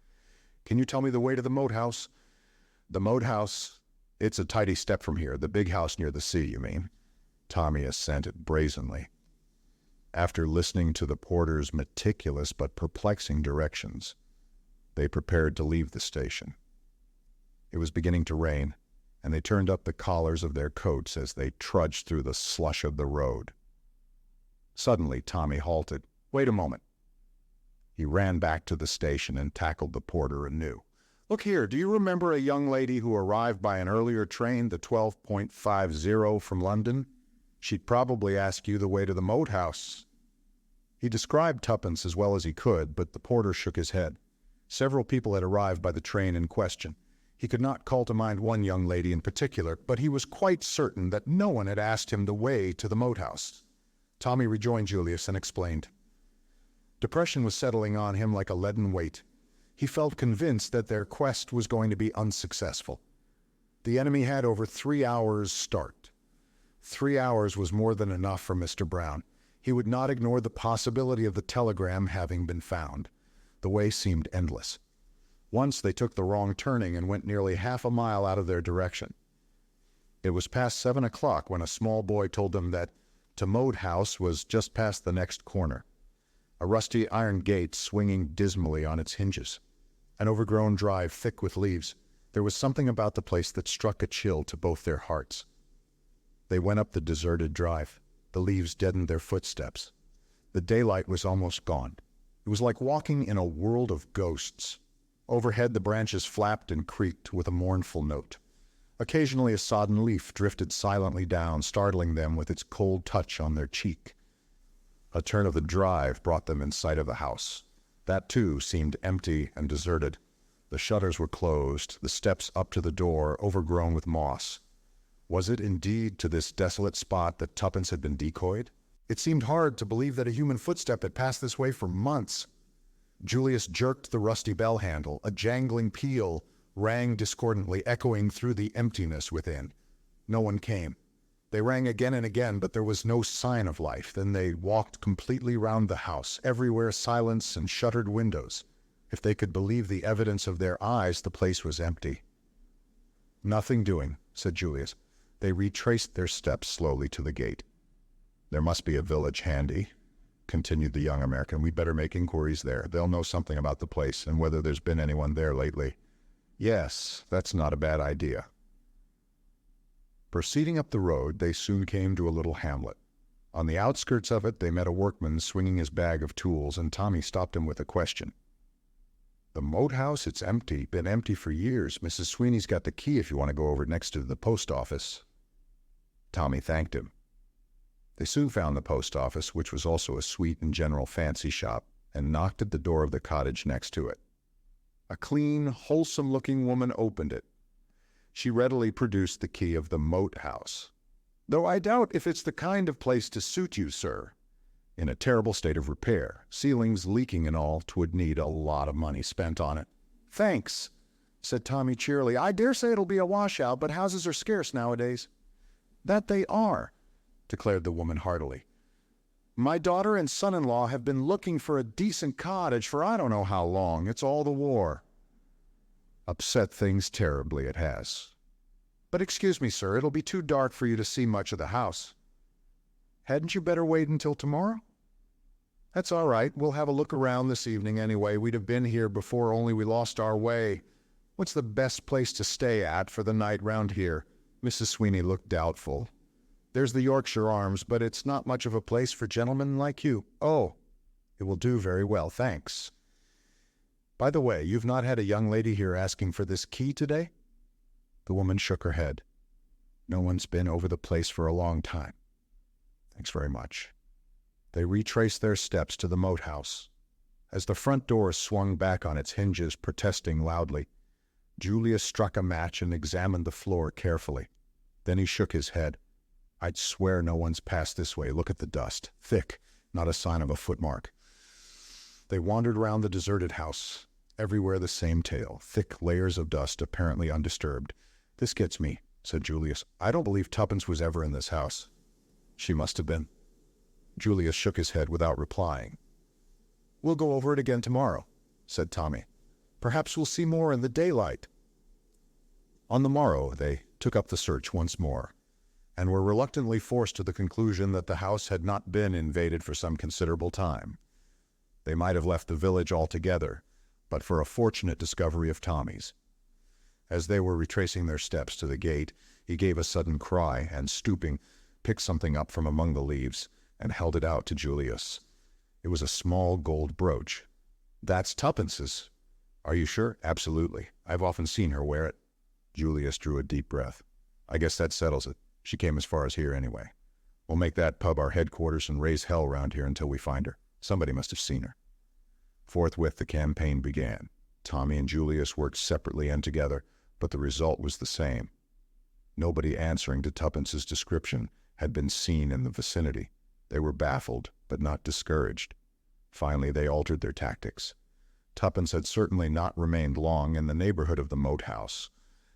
Can you tell me the way to the Moat House? The Moat House? It's a tidy step from here, the big house near the sea, you mean? Tommy assented brazenly. After listening to the porter's meticulous but perplexing directions, they prepared to leave the station. It was beginning to rain, and they turned up the collars of their coats as they trudged through the slush of the road. Suddenly, Tommy halted. Wait a moment. He ran back to the station and tackled the porter anew. Look here, do you remember a young lady who arrived by an earlier train, the 12.50 from London? She'd probably ask you the way to the Moat House. He described Tuppence as well as he could, but the porter shook his head. Several people had arrived by the train in question. He could not call to mind one young lady in particular, but he was quite certain that no one had asked him the way to the Moat House. Tommy rejoined Julius and explained. Depression was settling on him like a leaden weight. He felt convinced that their quest was going to be unsuccessful. The enemy had over 3 hours' start. 3 hours was more than enough for Mr. Brown. He would not ignore the possibility of the telegram having been found. The way seemed endless. Once they took the wrong turning and went nearly half a mile out of their direction. It was past 7 o'clock when a small boy told them that Tuppence House was just past the next corner. A rusty iron gate swinging dismally on its hinges. An overgrown drive thick with leaves. There was something about the place that struck a chill to both their hearts. They went up the deserted drive. The leaves deadened their footsteps. The daylight was almost gone. It was like walking in a world of ghosts. Overhead the branches flapped and creaked with a mournful note. Occasionally a sodden leaf drifted silently down, startling them with its cold touch on their cheek. A turn of the drive brought them in sight of the house. That, too, seemed empty and deserted. The shutters were closed, the steps up to the door overgrown with moss. Was it indeed to this desolate spot that Tuppence had been decoyed? It seemed hard to believe that a human footstep had passed this way for months. Julius jerked the rusty bell handle. A jangling peal rang discordantly, echoing through the emptiness within. No one came. They rang again and again, but there was no sign of life. Then they walked completely round the house, everywhere silence and shuttered windows. If they could believe the evidence of their eyes, the place was empty. "Nothing doing," said Julius. They retraced their steps slowly to the gate. "There must be a village handy," continued the young American. "We'd better make inquiries there. They'll know something about the place and whether there's been anyone there lately." "Yes, that's not a bad idea." Proceeding up the road, they soon came to a little hamlet. On the outskirts of it, they met a workman swinging his bag of tools, and Tommy stopped him with a question. "The moat house, it's empty. Been empty for years. Mrs. Sweeney's got the key if you want to go over next to the post office." Tommy thanked him. They soon found the post office, which was also a sweet and general fancy shop, and knocked at the door of the cottage next to it. A clean, wholesome-looking woman opened it. She readily produced the key of the moat house. "Though I doubt if it's the kind of place to suit you, sir. In a terrible state of repair, ceilings leaking and all, 'twould need a lot of money spent on it." "Thanks," said Tommy cheerily. "I dare say it'll be a washout, but houses are scarce nowadays." "That they are," declared the woman heartily. "My daughter and son-in-law have been looking for a decent cottage for I don't know how long. It's all the war." "Upset things terribly, it has. But excuse me, sir, it'll be too dark for you to see much of the house." "Hadn't you better wait until tomorrow?" "That's all right. We'll have a look around this evening anyway. We'd have been here before, only we lost our way. What's the best place to stay at for the night round here?" Mrs. Sweeney looked doubtful. "There's the Yorkshire Arms, but it's not much of a place for gentlemen like you." "Oh, it will do very well, thanks. By the way, you've not had a young lady here asking for this key today?" The woman shook her head. "No one's been over the place for a long time." "Thanks very much." They retraced their steps to the moat house. As the front door swung back on its hinges, protesting loudly, Julius struck a match and examined the floor carefully. Then he shook his head. "I'd swear no one's passed this way. Look at the dust. Thick, not a sign of a footmark." They wandered round the deserted house. Everywhere the same tale. Thick layers of dust, apparently undisturbed. "This gets me," said Julius. "I don't believe Tuppence was ever in this house." "She must have been." Julius shook his head without replying. "We'll go over it again tomorrow," said Tommy. "Perhaps we'll see more in the daylight." On the morrow they took up the search once more, and were reluctantly forced to the conclusion that the house had not been invaded for some considerable time. They might have left the village altogether, but for a fortunate discovery of Tommy's. As they were retracing their steps to the gate, he gave a sudden cry, and stooping, picked something up from among the leaves, and held it out to Julius. It was a small gold brooch. "That's Tuppence's." "Are you sure?" "Absolutely. I've often seen her wear it." Julius drew a deep breath. "I guess that settles it. She came as far as here anyway. We'll make that pub our headquarters and raise hell round here until we find her. Somebody must have seen her." Forthwith the campaign began. Tommy and Julius worked separately and together, but the result was the same. Nobody answering to Tuppence's description had been seen in the vicinity. They were baffled, but not discouraged. Finally they altered their tactics. Tuppence had certainly not remained long in the neighborhood of the moat house.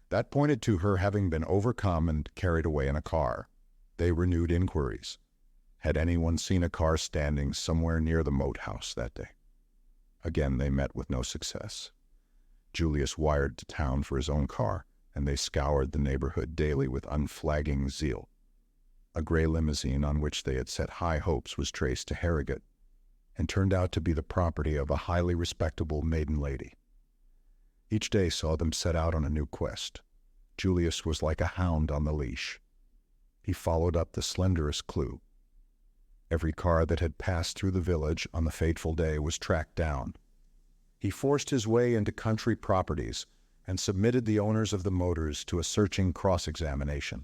That pointed to her having been overcome and carried away in a car. They renewed inquiries. Had anyone seen a car standing somewhere near the moat house that day? Again, they met with no success. Julius wired to town for his own car, and they scoured the neighborhood daily with unflagging zeal. A gray limousine on which they had set high hopes was traced to Harrogate, and turned out to be the property of a highly respectable maiden lady. Each day saw them set out on a new quest. Julius was like a hound on the leash. He followed up the slenderest clue. Every car that had passed through the village on the fateful day was tracked down. He forced his way into country properties and submitted the owners of the motors to a searching cross-examination.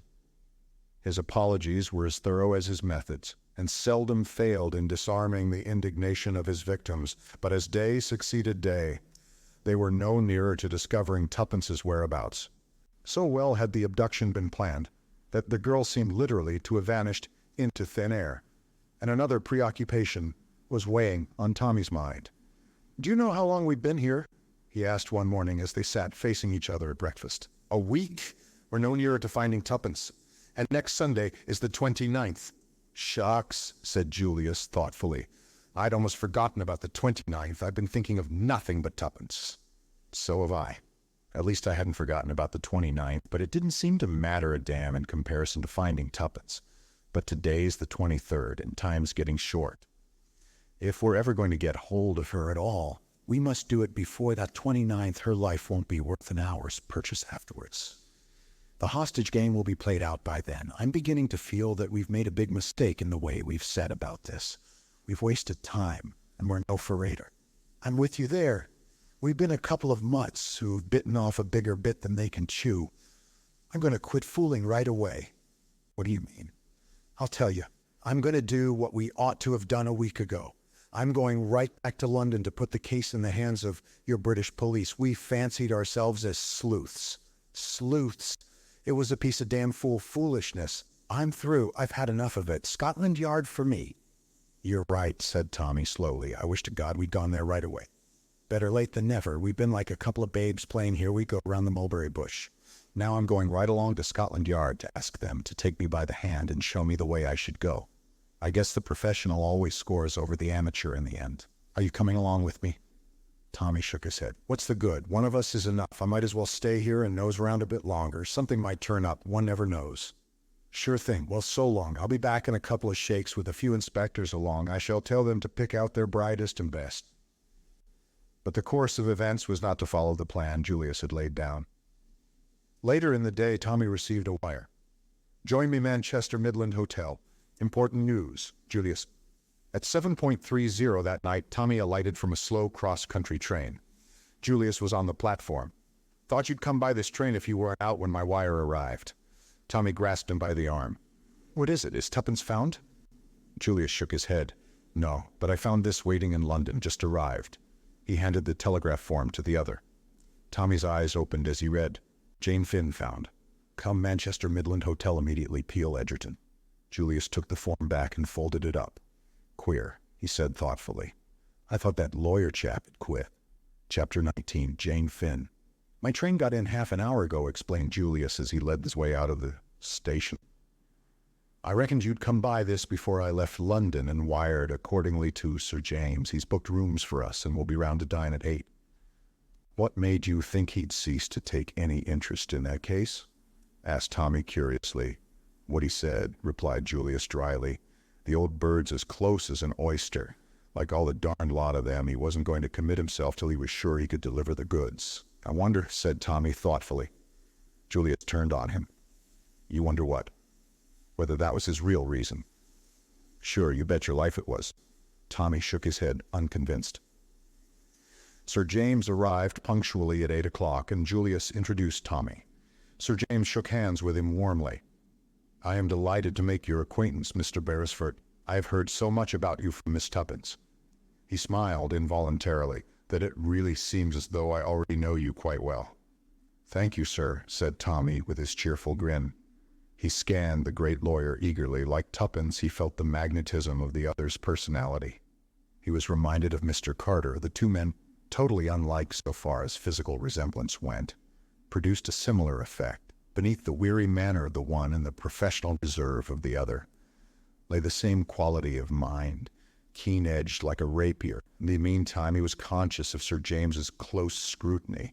His apologies were as thorough as his methods, and seldom failed in disarming the indignation of his victims, but as day succeeded day, they were no nearer to discovering Tuppence's whereabouts. So well had the abduction been planned that the girl seemed literally to have vanished into thin air, and another preoccupation was weighing on Tommy's mind. "Do you know how long we've been here?" he asked one morning as they sat facing each other at breakfast. "A week? We're no nearer to finding Tuppence. And next Sunday is the 29th. "Shucks," said Julius thoughtfully. "I'd almost forgotten about the 29th. I've been thinking of nothing but Tuppence." "So have I. At least I hadn't forgotten about the 29th, but it didn't seem to matter a damn in comparison to finding Tuppence. But today's the 23rd, and time's getting short. If we're ever going to get hold of her at all, we must do it before that 29th. Her life won't be worth an hour's purchase afterwards. The hostage game will be played out by then. I'm beginning to feel that we've made a big mistake in the way we've said about this. We've wasted time, and we're no furrader. I'm with you there. We've been a couple of mutts who've bitten off a bigger bit than they can chew. I'm going to quit fooling right away." "What do you mean?" "I'll tell you. I'm going to do what we ought to have done a week ago. I'm going right back to London to put the case in the hands of your British police. We fancied ourselves as sleuths. Sleuths. It was a piece of damn foolishness. I'm through. I've had enough of it. Scotland Yard for me." "You're right," said Tommy slowly. "I wish to God we'd gone there right away." "Better late than never. We've been like a couple of babes playing here we go around the mulberry bush. Now I'm going right along to Scotland Yard to ask them to take me by the hand and show me the way I should go. I guess the professional always scores over the amateur in the end. Are you coming along with me?" Tommy shook his head. "What's the good? One of us is enough. I might as well stay here and nose around a bit longer. Something might turn up. One never knows." "Sure thing. Well, so long. I'll be back in a couple of shakes with a few inspectors along. I shall tell them to pick out their brightest and best." But the course of events was not to follow the plan Julius had laid down. Later in the day, Tommy received a wire. "Join me Manchester Midland Hotel. Important news, Julius." At 7:30 that night, Tommy alighted from a slow cross-country train. Julius was on the platform. "Thought you'd come by this train if you weren't out when my wire arrived." Tommy grasped him by the arm. "What is it? Is Tuppence found?" Julius shook his head. "No, but I found this waiting in London, just arrived." He handed the telegraph form to the other. Tommy's eyes opened as he read, "Jane Finn found. Come Manchester Midland Hotel immediately, Peel Edgerton." Julius took the form back and folded it up. "Queer," he said thoughtfully. "I thought that lawyer chap had quit." Chapter 19, Jane Finn. "My train got in half an hour ago," explained Julius as he led his way out of the station. "I reckoned you'd come by this before I left London and wired accordingly to Sir James. He's booked rooms for us and will be round to dine at 8. "What made you think he'd cease to take any interest in that case?" asked Tommy curiously. "What he said," replied Julius dryly. "The old bird's as close as an oyster. Like all the darned lot of them, he wasn't going to commit himself till he was sure he could deliver the goods." "I wonder," said Tommy thoughtfully. Julius turned on him. "You wonder what?" "Whether that was his real reason." "Sure, you bet your life it was." Tommy shook his head, unconvinced. Sir James arrived punctually at 8 o'clock, and Julius introduced Tommy. Sir James shook hands with him warmly. "I am delighted to make your acquaintance, Mr. Beresford. I have heard so much about you from Miss Tuppence." He smiled involuntarily, that it really seems as though I already know you quite well. "Thank you, sir," said Tommy with his cheerful grin. He scanned the great lawyer eagerly. Like Tuppence, he felt the magnetism of the other's personality. He was reminded of Mr. Carter. The two men totally unlike so far as physical resemblance went, produced a similar effect. Beneath the weary manner of the one and the professional reserve of the other lay the same quality of mind, keen-edged like a rapier. In the meantime, he was conscious of Sir James's close scrutiny.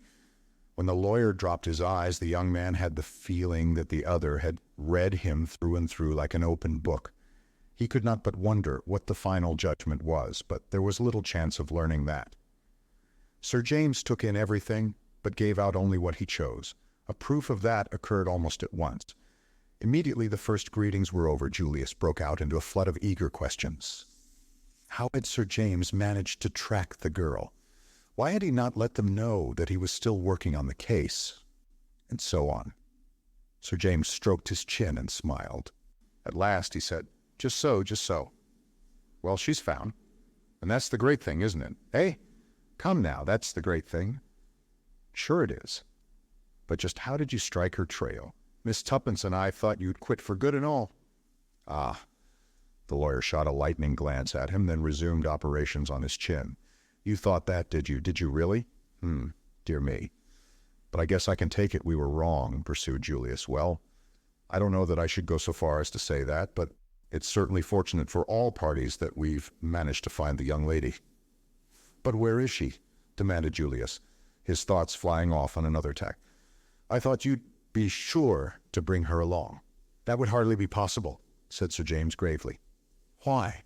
When the lawyer dropped his eyes, the young man had the feeling that the other had read him through and through like an open book. He could not but wonder what the final judgment was, but there was little chance of learning that. Sir James took in everything, but gave out only what he chose. A proof of that occurred almost at once. Immediately the first greetings were over, Julius broke out into a flood of eager questions. How had Sir James managed to track the girl? Why had he not let them know that he was still working on the case? And so on. Sir James stroked his chin and smiled. At last he said, just so, just so. Well, she's found. And that's the great thing, isn't it? Eh? Come now, that's the great thing. Sure it is. But just how did you strike her trail? Miss Tuppence and I thought you'd quit for good and all. Ah. The lawyer shot a lightning glance at him, then resumed operations on his chin. You thought that, did you? Did you really? Dear me. But I guess I can take it we were wrong, pursued Julius. Well, I don't know that I should go so far as to say that, but it's certainly fortunate for all parties that we've managed to find the young lady. But where is she? Demanded Julius, his thoughts flying off on another tack. I thought you'd be sure to bring her along. That would hardly be possible, said Sir James gravely. Why?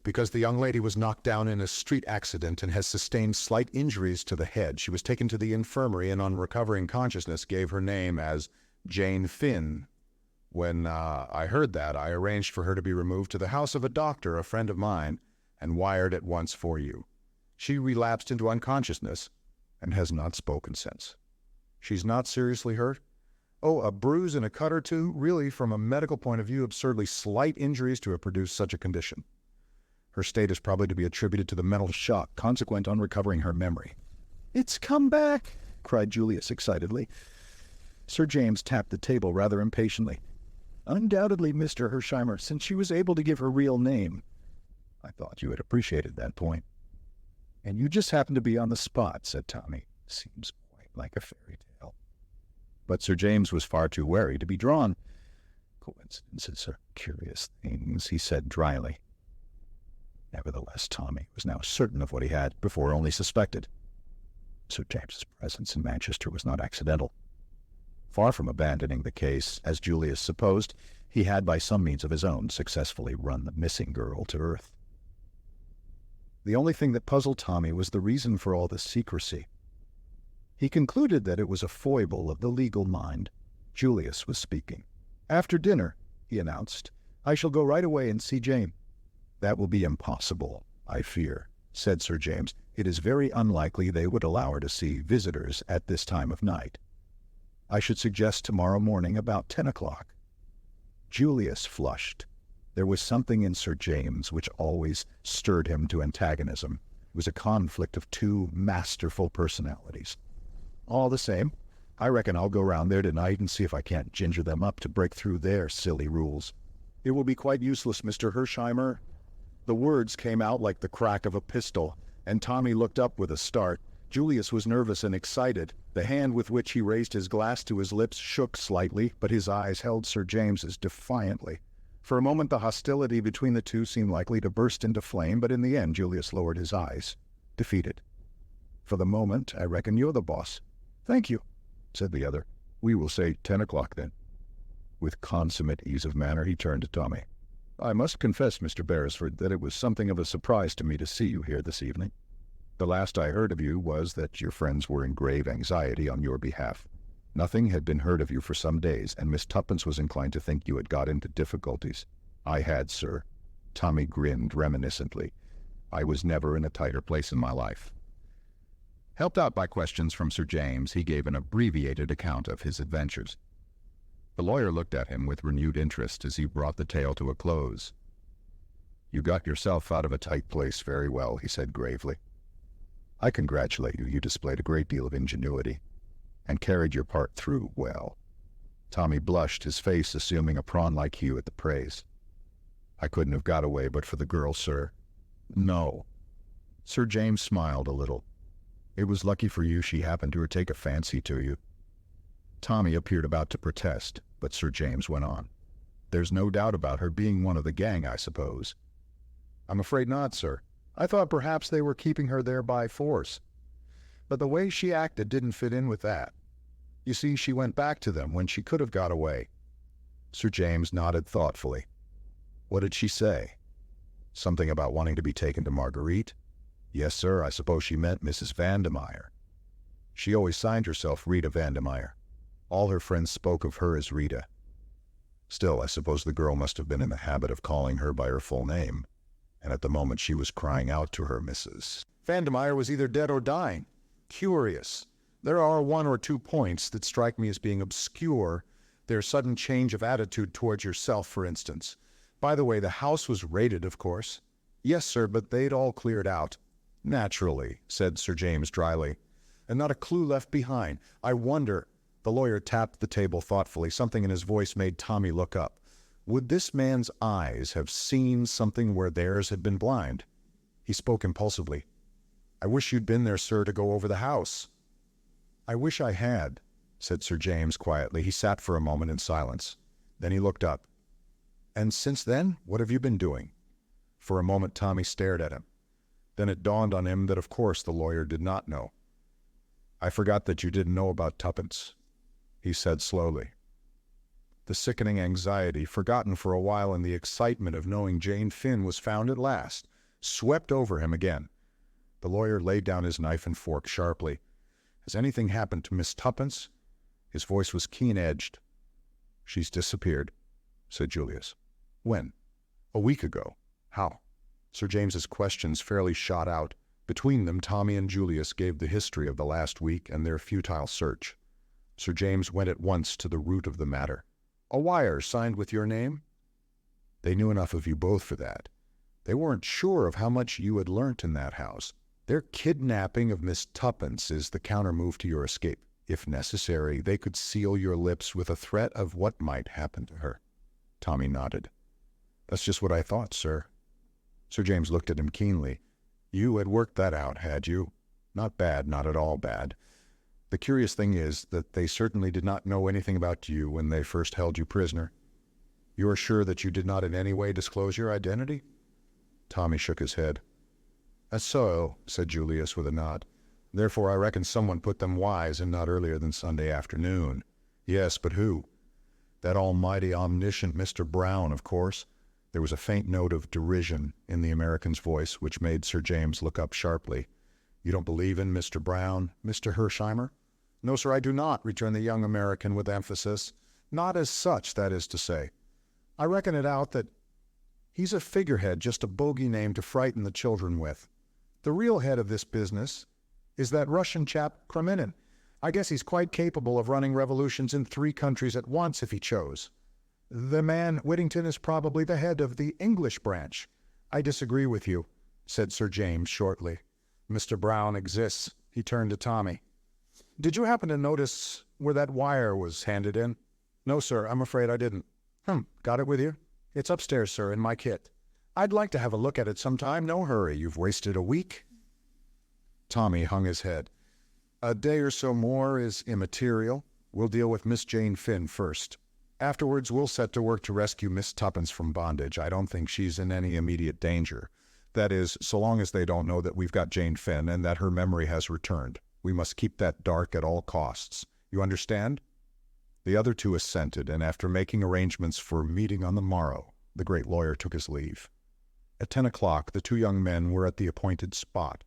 Because the young lady was knocked down in a street accident and has sustained slight injuries to the head. She was taken to the infirmary and on recovering consciousness gave her name as Jane Finn. When I heard that, I arranged for her to be removed to the house of a doctor, a friend of mine, and wired at once for you. She relapsed into unconsciousness and has not spoken since. She's not seriously hurt? Oh, a bruise and a cut or two? Really, from a medical point of view, absurdly slight injuries to have produced such a condition. Her state is probably to be attributed to the mental shock consequent on recovering her memory. It's come back, cried Julius excitedly. Sir James tapped the table rather impatiently. Undoubtedly, Mr. Hersheimmer, since she was able to give her real name. I thought you had appreciated that point. And you just happened to be on the spot, said Tommy. Seems quite like a fairy tale. But Sir James was far too wary to be drawn. Coincidences are curious things, he said dryly. Nevertheless, Tommy was now certain of what he had before only suspected. Sir James's presence in Manchester was not accidental. Far from abandoning the case, as Julius supposed, he had by some means of his own successfully run the missing girl to earth. The only thing that puzzled Tommy was the reason for all this secrecy. He concluded that it was a foible of the legal mind. Julius was speaking. After dinner, he announced, I shall go right away and see Jane. That will be impossible, I fear, said Sir James. It is very unlikely they would allow her to see visitors at this time of night. I should suggest tomorrow morning about 10 o'clock. Julius flushed. There was something in Sir James which always stirred him to antagonism. It was a conflict of two masterful personalities. All the same, I reckon I'll go round there tonight and see if I can't ginger them up to break through their silly rules. It will be quite useless, Mr. Hersheimmer. The words came out like the crack of a pistol, and Tommy looked up with a start. Julius was nervous and excited. The hand with which he raised his glass to his lips shook slightly, but his eyes held Sir James's defiantly. For a moment the hostility between the two seemed likely to burst into flame, but in the end Julius lowered his eyes, defeated. For the moment, I reckon you're the boss. Thank you, said the other. We will say 10 o'clock then. With consummate ease of manner he turned to Tommy. I must confess, Mr. Beresford, that it was something of a surprise to me to see you here this evening. The last I heard of you was that your friends were in grave anxiety on your behalf. Nothing had been heard of you for some days, and Miss Tuppence was inclined to think you had got into difficulties. I had, sir. Tommy grinned reminiscently. I was never in a tighter place in my life. Helped out by questions from Sir James, he gave an abbreviated account of his adventures. The lawyer looked at him with renewed interest as he brought the tale to a close. You got yourself out of a tight place very well, he said gravely. I congratulate you. You displayed a great deal of ingenuity and carried your part through well. Tommy blushed, his face assuming a prawn-like hue at the praise. I couldn't have got away but for the girl, sir. No. Sir James smiled a little. It was lucky for you she happened to take a fancy to you." Tommy appeared about to protest, but Sir James went on. "There's no doubt about her being one of the gang, I suppose." "I'm afraid not, sir. I thought perhaps they were keeping her there by force. But the way she acted didn't fit in with that. You see, she went back to them when she could have got away." Sir James nodded thoughtfully. "What did she say?" "Something about wanting to be taken to Marguerite?" "Yes, sir. I suppose she meant Mrs. Vandemeyer." "She always signed herself Rita Vandemeyer. All her friends spoke of her as Rita." "Still, I suppose the girl must have been in the habit of calling her by her full name, and at the moment she was crying out to her Mrs. Vandemeyer was either dead or dying. Curious. There are one or two points that strike me as being obscure. Their sudden change of attitude towards yourself, for instance. By the way, the house was raided, of course." "Yes, sir, but they'd all cleared out." "Naturally," said Sir James dryly. "And not a clue left behind. I wonder—" The lawyer tapped the table thoughtfully. Something in his voice made Tommy look up. Would this man's eyes have seen something where theirs had been blind? He spoke impulsively. "I wish you'd been there, sir, to go over the house." "I wish I had," said Sir James quietly. He sat for a moment in silence. Then he looked up. "And since then, what have you been doing?" For a moment Tommy stared at him. Then it dawned on him that of course the lawyer did not know. "I forgot that you didn't know about Tuppence," he said slowly. The sickening anxiety, forgotten for a while in the excitement of knowing Jane Finn was found at last, swept over him again. The lawyer laid down his knife and fork sharply. "Has anything happened to Miss Tuppence?" His voice was keen-edged. "She's disappeared," said Julius. "When?" "A week ago." "How?" Sir James's questions fairly shot out. Between them, Tommy and Julius gave the history of the last week and their futile search. Sir James went at once to the root of the matter. "A wire signed with your name?" "They knew enough of you both for that. They weren't sure of how much you had learnt in that house. Their kidnapping of Miss Tuppence is the counter-move to your escape. If necessary, they could seal your lips with a threat of what might happen to her." Tommy nodded. "That's just what I thought, sir." Sir James looked at him keenly. "You had worked that out, had you? Not bad, not at all bad. The curious thing is that they certainly did not know anything about you when they first held you prisoner. You are sure that you did not in any way disclose your identity?" Tommy shook his head. "That's so," said Julius with a nod. "Therefore I reckon someone put them wise, and not earlier than Sunday afternoon." "Yes, but who?" "That almighty, omniscient Mr. Brown, of course." There was a faint note of derision in the American's voice, which made Sir James look up sharply. "You don't believe in Mr. Brown, Mr. Hersheimmer?" "No, sir, I do not," returned the young American with emphasis. "Not as such, that is to say. I reckon it out that he's a figurehead, just a bogey name to frighten the children with. The real head of this business is that Russian chap, Kremenin. I guess he's quite capable of running revolutions in 3 countries at once if he chose. The man, Whittington, is probably the head of the English branch." "I disagree with you," said Sir James shortly. "Mr. Brown exists." He turned to Tommy. "Did you happen to notice where that wire was handed in?" "No, sir, I'm afraid I didn't." Got it with you?" "It's upstairs, sir, in my kit." "I'd like to have a look at it sometime. No hurry. You've wasted a week." Tommy hung his head. "A day or so more is immaterial. We'll deal with Miss Jane Finn first. Afterwards, we'll set to work to rescue Miss Tuppence from bondage. I don't think she's in any immediate danger. That is, so long as they don't know that we've got Jane Finn and that her memory has returned. We must keep that dark at all costs. You understand?" The other two assented, and after making arrangements for meeting on the morrow, the great lawyer took his leave. At 10 o'clock, the 2 young men were at the appointed spot.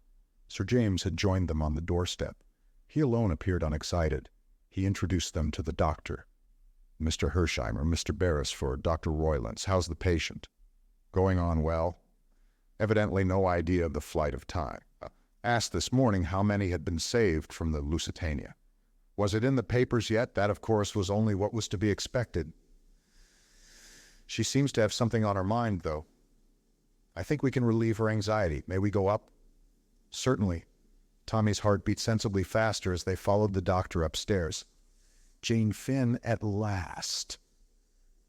Sir James had joined them on the doorstep. He alone appeared unexcited. He introduced them to the doctor. "Mr. Hersheimmer, Mr. Beresford, Dr. Roylance, how's the patient?" "Going on well. Evidently no idea of the flight of time. Asked this morning how many had been saved from the Lusitania. Was it in the papers yet? That, of course, was only what was to be expected. She seems to have something on her mind, though. I think we can relieve her anxiety. May we go up?" "Certainly." Tommy's heart beat sensibly faster as they followed the doctor upstairs. Jane Finn at last.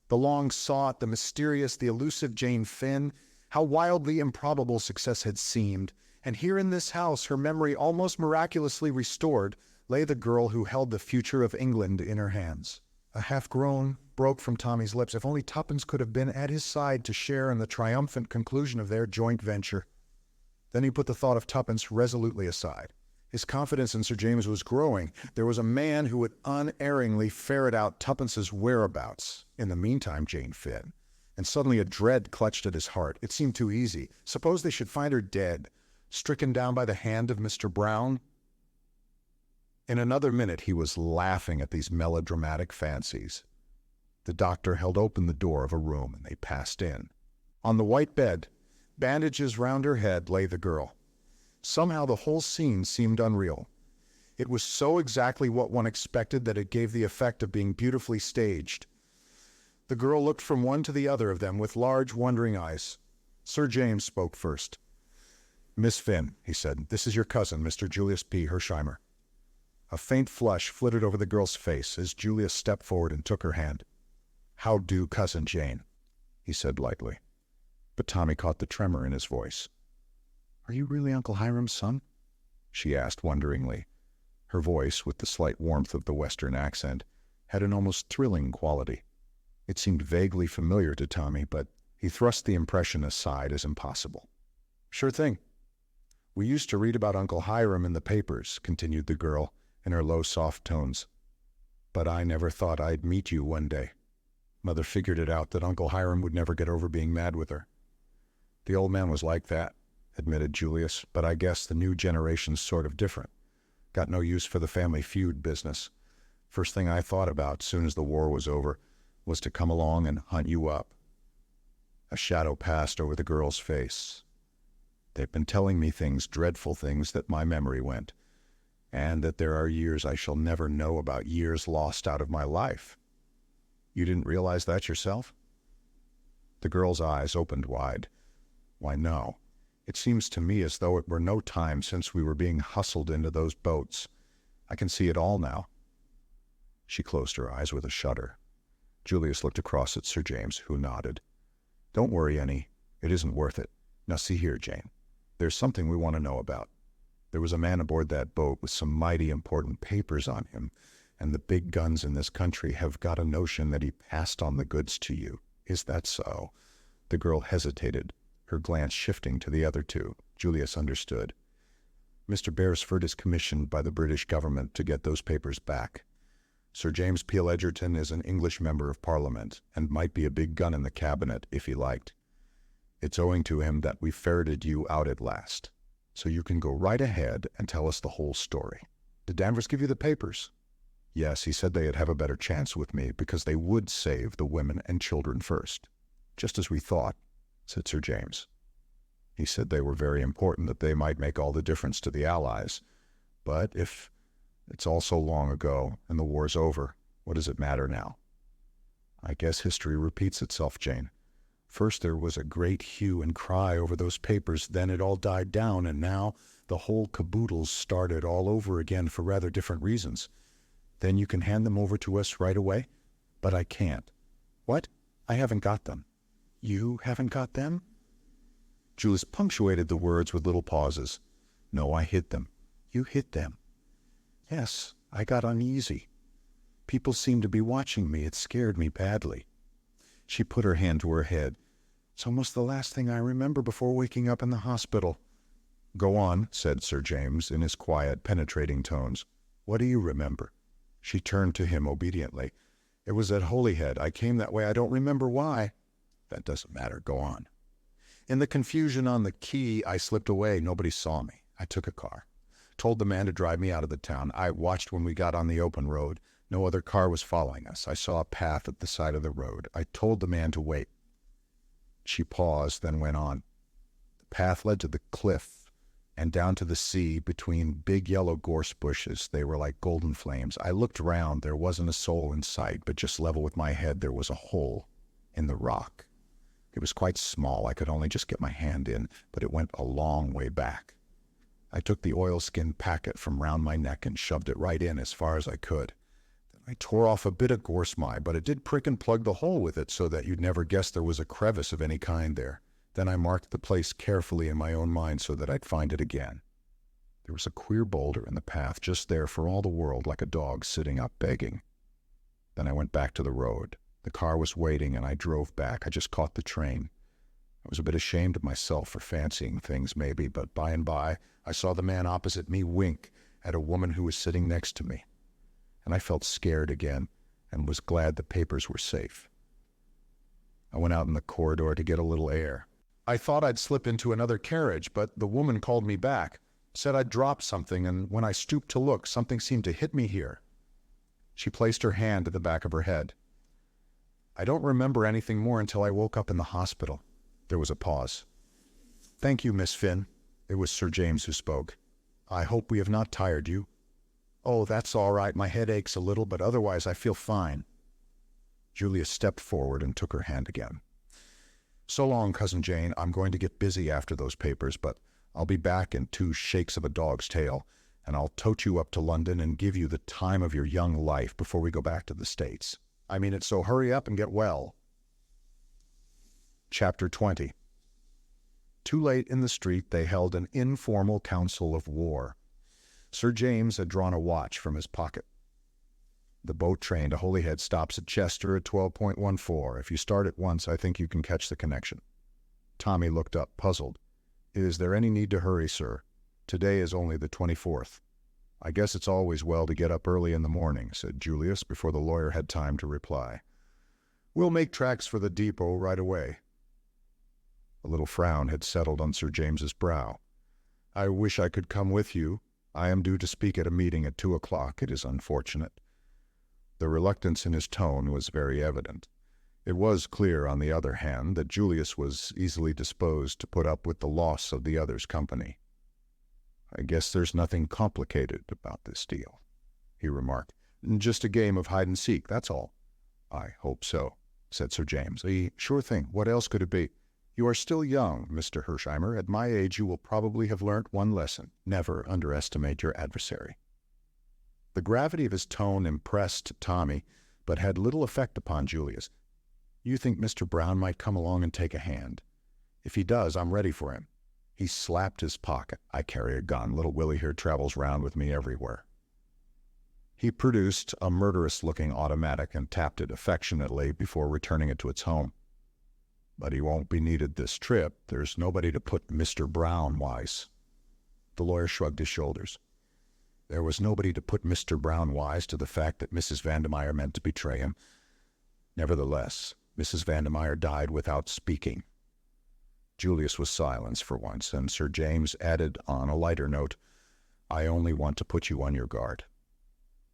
The long-sought, the mysterious, the elusive Jane Finn. How wildly improbable success had seemed, And here in this house, her memory almost miraculously restored, lay the girl who held the future of England in her hands. A half-groan broke from Tommy's lips. If only Tuppence could have been at his side to share in the triumphant conclusion of their joint venture. Then he put the thought of Tuppence resolutely aside. His confidence in Sir James was growing. There was a man who would unerringly ferret out Tuppence's whereabouts. In the meantime, Jane Finn. And suddenly a dread clutched at his heart. It seemed too easy. Suppose they should find her dead, stricken down by the hand of Mr. Brown? In another minute he was laughing at these melodramatic fancies. The doctor held open the door of a room, and they passed in. On the white bed, bandages round her head, lay the girl. Somehow the whole scene seemed unreal. It was so exactly what one expected that it gave the effect of being beautifully staged. The girl looked from one to the other of them with large, wondering eyes. Sir James spoke first. "Miss Finn," he said, "this is your cousin, Mr. Julius P. Hersheimmer." A faint flush flitted over the girl's face as Julius stepped forward and took her hand. "How do, Cousin Jane?" he said lightly. But Tommy caught the tremor in his voice. "Are you really Uncle Hiram's son?" she asked wonderingly. Her voice, with the slight warmth of the Western accent, had an almost thrilling quality. It seemed vaguely familiar to Tommy, but he thrust the impression aside as impossible. "Sure thing. We used to read about Uncle Hiram in the papers," continued the girl, in her low, soft tones. "But I never thought I'd meet you one day. Mother figured it out that Uncle Hiram would never get over being mad with her." "The old man was like that," admitted Julius, "but I guess the new generation's sort of different. Got no use for the family feud business. First thing I thought about, soon as the war was over, was to come along and hunt you up." A shadow passed over the girl's face. "They've been telling me things, dreadful things, that my memory went, and that there are years I shall never know about, years lost out of my life. You didn't realize that yourself?" The girl's eyes opened wide. "Why, no. It seems to me as though it were no time since we were being hustled into those boats. I can see it all now." She closed her eyes with a shudder. Julius looked across at Sir James, who nodded. "Don't worry any. It isn't worth it. Now see here, Jane. There's something we want to know about. There was a man aboard that boat with some mighty important papers on him, and the big guns in this country have got a notion that he passed on the goods to you. Is that so?" The girl hesitated, her glance shifting to the other two. Julius understood. "Mr. Beresford is commissioned by the British government to get those papers back. Sir James Peel Edgerton is an English member of Parliament, and might be a big gun in the cabinet if he liked. It's owing to him that we ferreted you out at last. So you can go right ahead and tell us the whole story. Did Danvers give you the papers?" "Yes, he said they'd have a better chance with me, because they would save the women and children first." "Just as we thought," said Sir James. "He said they were very important, that they might make all the difference to the Allies. But if it's all so long ago, and the war's over, what does it matter now?" "I guess history repeats itself, Jane. First there was a great hue and cry over those papers, then it all died down, and now the whole caboodle's started all over again for rather different reasons. Then you can hand them over to us right away?" "But I can't." "What? I haven't got them." "You haven't got them?" Julius punctuated the words with little pauses. "No, I hid them." "You hid them?" "Yes, I got uneasy. People seemed to be watching me. It scared me badly." She put her hand to her head. "It's almost the last thing I remember before waking up in the hospital." "Go on," said Sir James in his quiet, penetrating tones. "What do you remember?" She turned to him obediently. "It was at Holyhead. I came that way. I don't remember why." "That doesn't matter. Go on." "In the confusion on the quay, I slipped away. Nobody saw me. I took a car. Told the man to drive me out of the town. I watched when we got on the open road. No other car was following us. I saw a path at the side of the road. I told the man to wait." She paused, then went on. "The path led to the cliff and down to the sea between big yellow gorse bushes. They were like golden flames. I looked round. There wasn't a soul in sight, but just level with my head there was a hole in the rock. It was quite small. I could only just get my hand in, but it went a long way back. I took the oilskin packet from round my neck and shoved it right in as far as I could. Then I tore off a bit of gorse, but it did prick and plug the hole with it so that you'd never guess there was a crevice of any kind there. Then I marked the place carefully in my own mind so that I'd find it again. There was a queer boulder in the path just there for all the world, like a dog sitting up begging. Then I went back to the road. The car was waiting, and I drove back. I just caught the train. I was a bit ashamed of myself for fancying things, maybe, but by and by I saw the man opposite me wink at a woman who was sitting next to me. And I felt scared again and was glad the papers were safe. I went out in the corridor to get a little air. I thought I'd slip into another carriage, but the woman called me back, said I'd dropped something, and when I stooped to look, something seemed to hit me here. She placed her hand at the back of her head. I don't remember anything more until I woke up in the hospital. There was a pause. "Thank you, Miss Finn." It was Sir James who spoke. "I hope we have not tired you." "Oh, that's all right. My head aches a little, but otherwise I feel fine." Julius stepped forward and took her hand again. "So long, Cousin Jane. I'm going to get busy after those papers, but I'll be back in 2 shakes of a dog's tail, and I'll tote you up to London and give you the time of your young life before we go back to the States. I mean it, so hurry up and get well." Chapter 20. Too late in the street, they held an informal council of war. Sir James had drawn a watch from his pocket. "The boat train to Holyhead stops at Chester at 12.14. If you start at once, I think you can catch the connection." Tommy looked up, puzzled. "Is there any need to hurry, sir? Today is only the 24th. "I guess it's always well to get up early in the morning," said Julius, before the lawyer had time to reply. "We'll make tracks for the depot right away." A little frown had settled on Sir James's brow. "I wish I could come with you. I am due to speak at a meeting at 2 o'clock. It is unfortunate." The reluctance in his tone was very evident. It was clear, on the other hand, that Julius was easily disposed to put up with the loss of the other's company. "I guess there's nothing complicated about this deal," he remarked. "Just a game of hide-and-seek, that's all." "I hope so," said Sir James. "Sure thing. What else could it be? You are still young, Mr. Hersheimmer. At my age you will probably have learnt one lesson. Never underestimate your adversary." The gravity of his tone impressed Tommy, but had little effect upon Julius. "You think Mr. Brown might come along and take a hand? If he does, I'm ready for him." He slapped his pocket. "I carry a gun. Little Willie here travels round with me everywhere." He produced a murderous-looking automatic and tapped it affectionately before returning it to its home. "But he won't be needed this trip. There's nobody to put Mr. Brown wise." The lawyer shrugged his shoulders. There was nobody to put Mr. Brown wise to the fact that Mrs. Vandermeyer meant to betray him. Nevertheless, Mrs. Vandermeyer died without speaking. Julius was silenced for once, and Sir James added on a lighter note, "I only want to put you on your guard.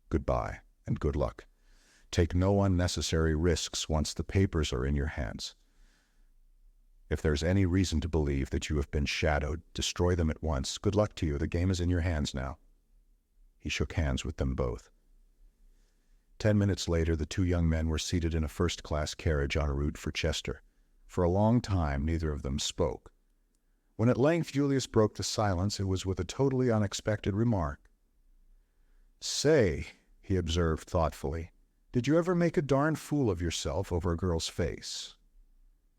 Goodbye, and good luck. Take no unnecessary risks once the papers are in your hands. If there's any reason to believe that you have been shadowed, destroy them at once. Good luck to you. The game is in your hands now." He shook hands with them both. 10 minutes later, the 2 young men were seated in a first-class carriage en route for Chester. For a long time, neither of them spoke. When at length Julius broke the silence, it was with a totally unexpected remark. "Say," he observed thoughtfully, "did you ever make a darn fool of yourself over a girl's face?"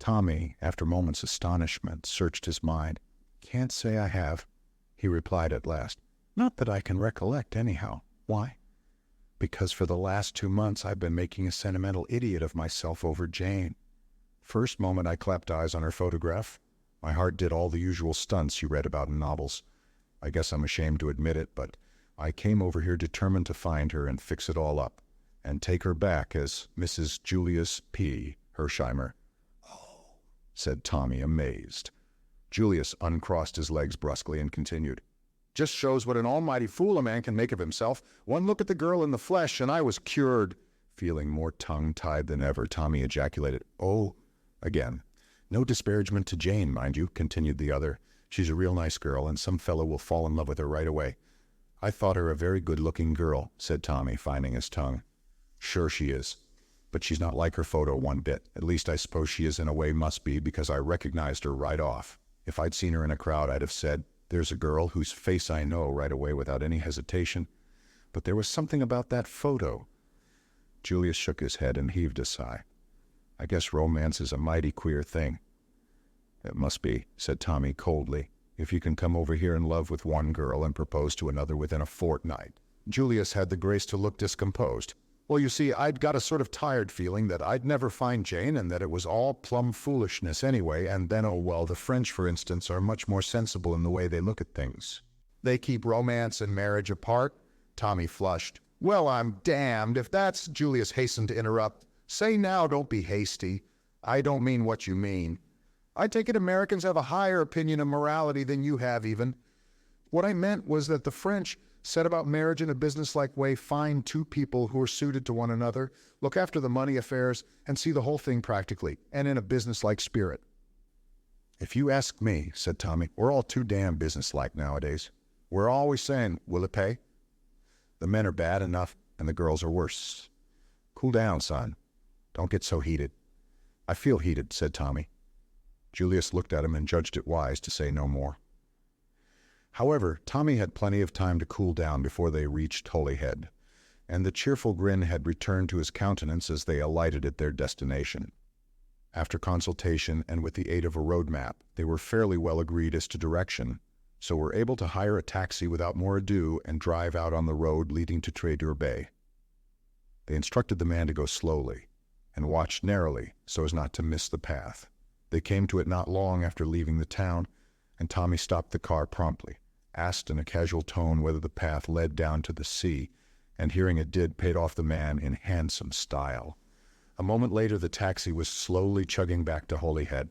Tommy, after moments' astonishment, searched his mind. "Can't say I have," he replied at last. "Not that I can recollect, anyhow. Why?" "Because for the last 2 months I've been making a sentimental idiot of myself over Jane. First moment I clapped eyes on her photograph, my heart did all the usual stunts you read about in novels. I guess I'm ashamed to admit it, but I came over here determined to find her and fix it all up, and take her back as Mrs. Julius P. Hersheimmer." "Oh," said Tommy, amazed. Julius uncrossed his legs brusquely and continued. "Just shows what an almighty fool a man can make of himself. One look at the girl in the flesh, and I was cured." Feeling more tongue-tied than ever, Tommy ejaculated, "Oh," again. "No disparagement to Jane, mind you," continued the other. "She's a real nice girl, and some fellow will fall in love with her right away." "I thought her a very good-looking girl," said Tommy, finding his tongue. "Sure she is. But she's not like her photo one bit. At least I suppose she is in a way must be, because I recognized her right off. If I'd seen her in a crowd, I'd have said, 'There's a girl whose face I know,' right away without any hesitation. But there was something about that photo." Julius shook his head and heaved a sigh. "I guess romance is a mighty queer thing." "It must be," said Tommy coldly, "if you can come over here in love with one girl and propose to another within a fortnight." Julius had the grace to look discomposed. "Well, you see, I'd got a sort of tired feeling that I'd never find Jane and that it was all plumb foolishness anyway, and then, oh well, the French, for instance, are much more sensible in the way they look at things. They keep romance and marriage apart." Tommy flushed. "Well, I'm damned if that's—" Julius hastened to interrupt. "Say now, don't be hasty. I don't mean what you mean. I take it Americans have a higher opinion of morality than you have even. What I meant was that the French set about marriage in a businesslike way, find two people who are suited to one another, look after the money affairs, and see the whole thing practically, and in a businesslike spirit." "If you ask me," said Tommy, "we're all too damn businesslike nowadays. We're always saying, 'Will it pay?' The men are bad enough, and the girls are worse. Cool down, son. Don't get so heated." "I feel heated," said Tommy. Julius looked at him and judged it wise to say no more. However, Tommy had plenty of time to cool down before they reached Holyhead, and the cheerful grin had returned to his countenance as they alighted at their destination. After consultation and with the aid of a road map, they were fairly well agreed as to direction, so were able to hire a taxi without more ado and drive out on the road leading to Trader Bay. They instructed the man to go slowly, and watched narrowly so as not to miss the path. They came to it not long after leaving the town, and Tommy stopped the car promptly, asked in a casual tone whether the path led down to the sea, and hearing it did, paid off the man in handsome style. A moment later the taxi was slowly chugging back to Holyhead.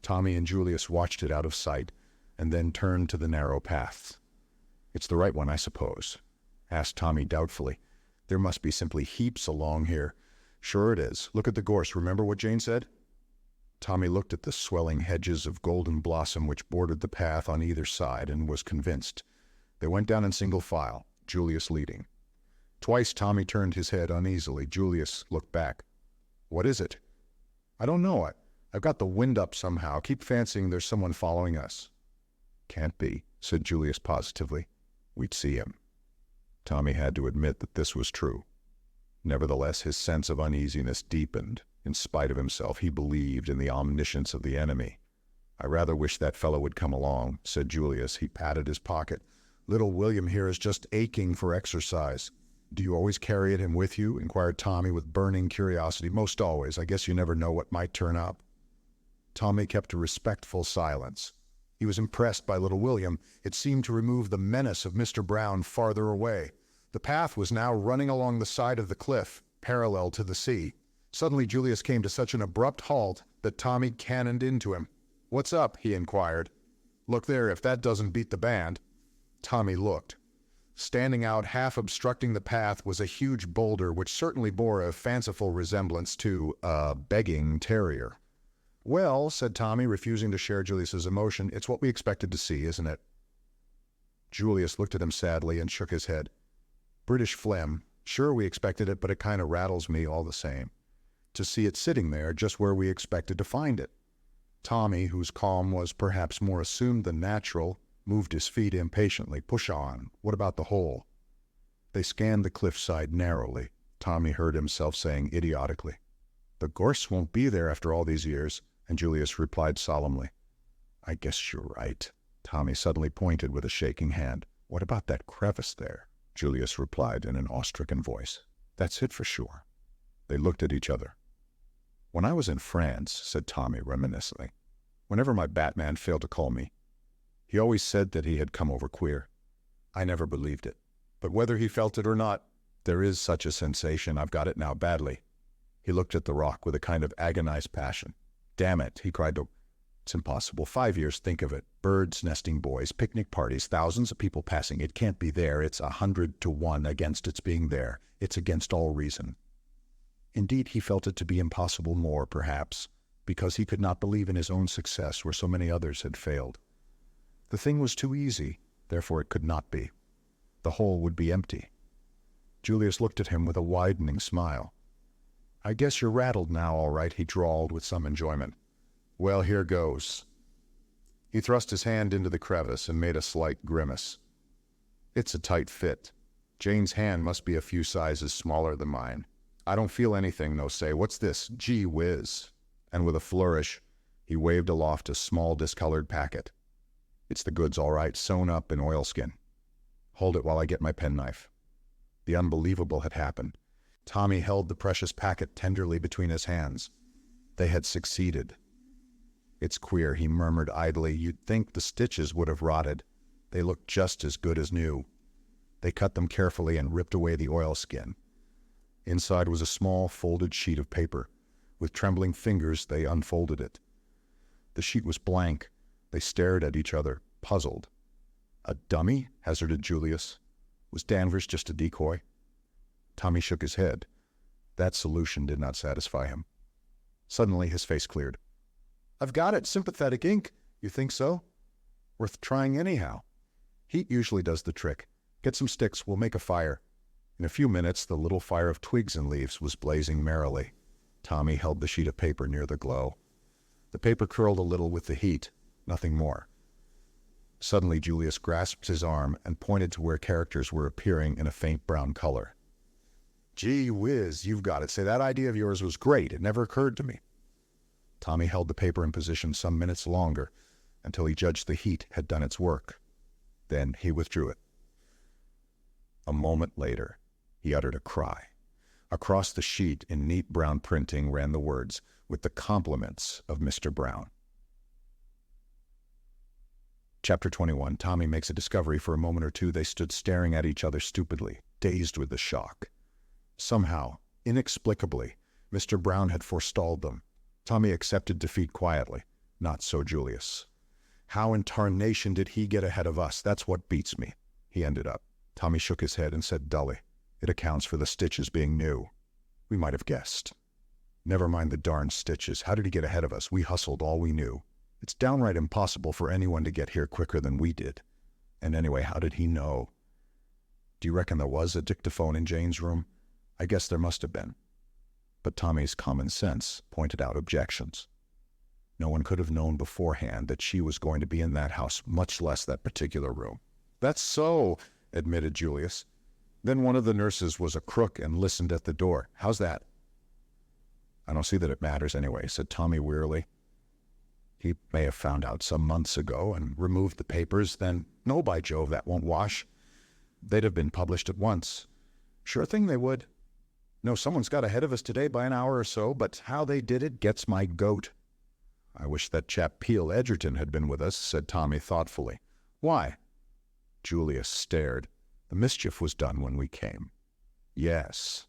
Tommy and Julius watched it out of sight, and then turned to the narrow path. "It's the right one, I suppose?" asked Tommy doubtfully. "There must be simply heaps along here." "Sure it is. Look at the gorse. Remember what Jane said?" Tommy looked at the swelling hedges of golden blossom which bordered the path on either side and was convinced. They went down in single file, Julius leading. Twice Tommy turned his head uneasily. Julius looked back. "What is it?" "I don't know. I've got the wind up somehow. Keep fancying there's someone following us." "Can't be," said Julius positively. "We'd see him." Tommy had to admit that this was true. Nevertheless, his sense of uneasiness deepened. In spite of himself, he believed in the omniscience of the enemy. "I rather wish that fellow would come along," said Julius. He patted his pocket. "Little William here is just aching for exercise." "Do you always carry him with you?" inquired Tommy with burning curiosity. "Most always. I guess you never know what might turn up." Tommy kept a respectful silence. He was impressed by little William. It seemed to remove the menace of Mr. Brown farther away. The path was now running along the side of the cliff, parallel to the sea. Suddenly Julius came to such an abrupt halt that Tommy cannoned into him. "What's up?" he inquired. "Look there, if that doesn't beat the band." Tommy looked. Standing out, half obstructing the path, was a huge boulder which certainly bore a fanciful resemblance to a begging terrier. "Well," said Tommy, refusing to share Julius's emotion, "it's what we expected to see, isn't it?" Julius looked at him sadly and shook his head. "British phlegm. Sure, we expected it, but it kind of rattles me all the same. To see it sitting there, just where we expected to find it." Tommy, whose calm was perhaps more assumed than natural, moved his feet impatiently. "Push on. What about the hole?" They scanned the cliffside narrowly. Tommy heard himself saying idiotically, "The gorse won't be there after all these years," and Julius replied solemnly, "I guess you're right." Tommy suddenly pointed with a shaking hand. "What about that crevice there?" Julius replied in an awe-stricken voice. "That's it for sure." They looked at each other. "When I was in France," said Tommy reminiscently, "whenever my Batman failed to call me, he always said that he had come over queer. I never believed it. But whether he felt it or not, there is such a sensation. I've got it now badly." He looked at the rock with a kind of agonized passion. "Damn it," he cried. "It's impossible. 5 years, think of it. Birds, nesting boys, picnic parties, thousands of people passing. It can't be there. It's 100 to 1 against its being there. It's against all reason." Indeed, he felt it to be impossible more, perhaps, because he could not believe in his own success where so many others had failed. The thing was too easy, therefore it could not be. The hole would be empty. Julius looked at him with a widening smile. "I guess you're rattled now, all right," he drawled with some enjoyment. "Well, here goes." He thrust his hand into the crevice and made a slight grimace. "It's a tight fit. Jane's hand must be a few sizes smaller than mine. I don't feel anything, no say. What's this? Gee whiz." And with a flourish, He waved aloft a small discolored packet. "It's the goods, all right, sewn up in oilskin. Hold it while I get my penknife." The unbelievable had happened. Tommy held the precious packet tenderly between his hands. They had succeeded. "It's queer," he murmured idly. "You'd think the stitches would have rotted. They look just as good as new." They cut them carefully and ripped away the oilskin. Inside was a small folded sheet of paper. With trembling fingers, they unfolded it. The sheet was blank. They stared at each other, puzzled. "A dummy?" hazarded Julius. Was Danvers just a decoy? Tommy shook his head. That solution did not satisfy him. Suddenly his face cleared. "I've got it, sympathetic ink." "You think so?" "Worth trying anyhow. Heat usually does the trick. Get some sticks, we'll make a fire." In a few minutes the little fire of twigs and leaves was blazing merrily. Tommy held the sheet of paper near the glow. The paper curled a little with the heat, nothing more. Suddenly Julius grasped his arm and pointed to where characters were appearing in a faint brown color. "Gee whiz, you've got it. Say, that idea of yours was great. It never occurred to me." Tommy held the paper in position some minutes longer, until he judged the heat had done its work. Then he withdrew it. A moment later, he uttered a cry. Across the sheet in neat brown printing ran the words, "With the compliments of Mr. Brown." Chapter 21. Tommy makes a discovery. For a moment or two they stood staring at each other stupidly, dazed with the shock. Somehow, inexplicably, Mr. Brown had forestalled them. Tommy accepted defeat quietly. Not so Julius. "How in tarnation did he get ahead of us? That's what beats me," he ended up. Tommy shook his head and said dully, "It accounts for the stitches being new. We might have guessed." "Never mind the darn stitches. How did he get ahead of us? We hustled all we knew. It's downright impossible for anyone to get here quicker than we did. And anyway, how did he know? Do you reckon there was a dictaphone in Jane's room? I guess there must have been." But Tommy's common sense pointed out objections. No one could have known beforehand that she was going to be in that house, much less that particular room. "That's so," admitted Julius. "Then one of the nurses was a crook and listened at the door. How's that?" "I don't see that it matters anyway," said Tommy wearily. "He may have found out some months ago and removed the papers, then—" "No, by Jove, that won't wash. They'd have been published at once." "Sure thing they would. No, someone's got ahead of us today by an hour or so, but how they did it gets my goat." "I wish that chap Peel Edgerton had been with us," said Tommy thoughtfully. "Why?" Julius stared. "The mischief was done when we came." "Yes."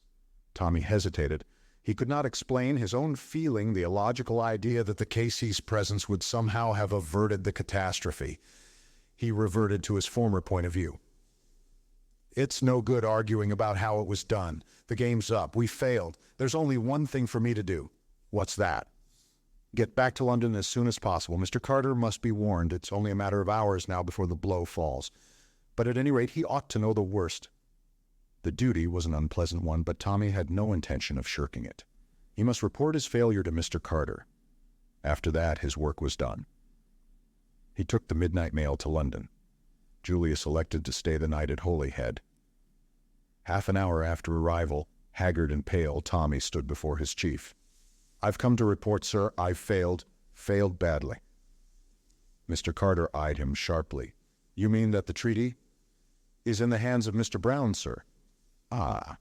Tommy hesitated. He could not explain his own feeling, the illogical idea that the Casey's presence would somehow have averted the catastrophe. He reverted to his former point of view. "It's no good arguing about how it was done. The game's up. We failed. There's only one thing for me to do." "What's that?" "Get back to London as soon as possible. Mr. Carter must be warned. It's only a matter of hours now before the blow falls. But at any rate, he ought to know the worst." The duty was an unpleasant one, but Tommy had no intention of shirking it. He must report his failure to Mr. Carter. After that, his work was done. He took the midnight mail to London. Julius elected to stay the night at Holyhead. Half an hour after arrival, haggard and pale, Tommy stood before his chief. "I've come to report, sir. I've failed badly." Mr. Carter eyed him sharply. "You mean that the treaty is in the hands of Mr. Brown, sir?" "Ah,"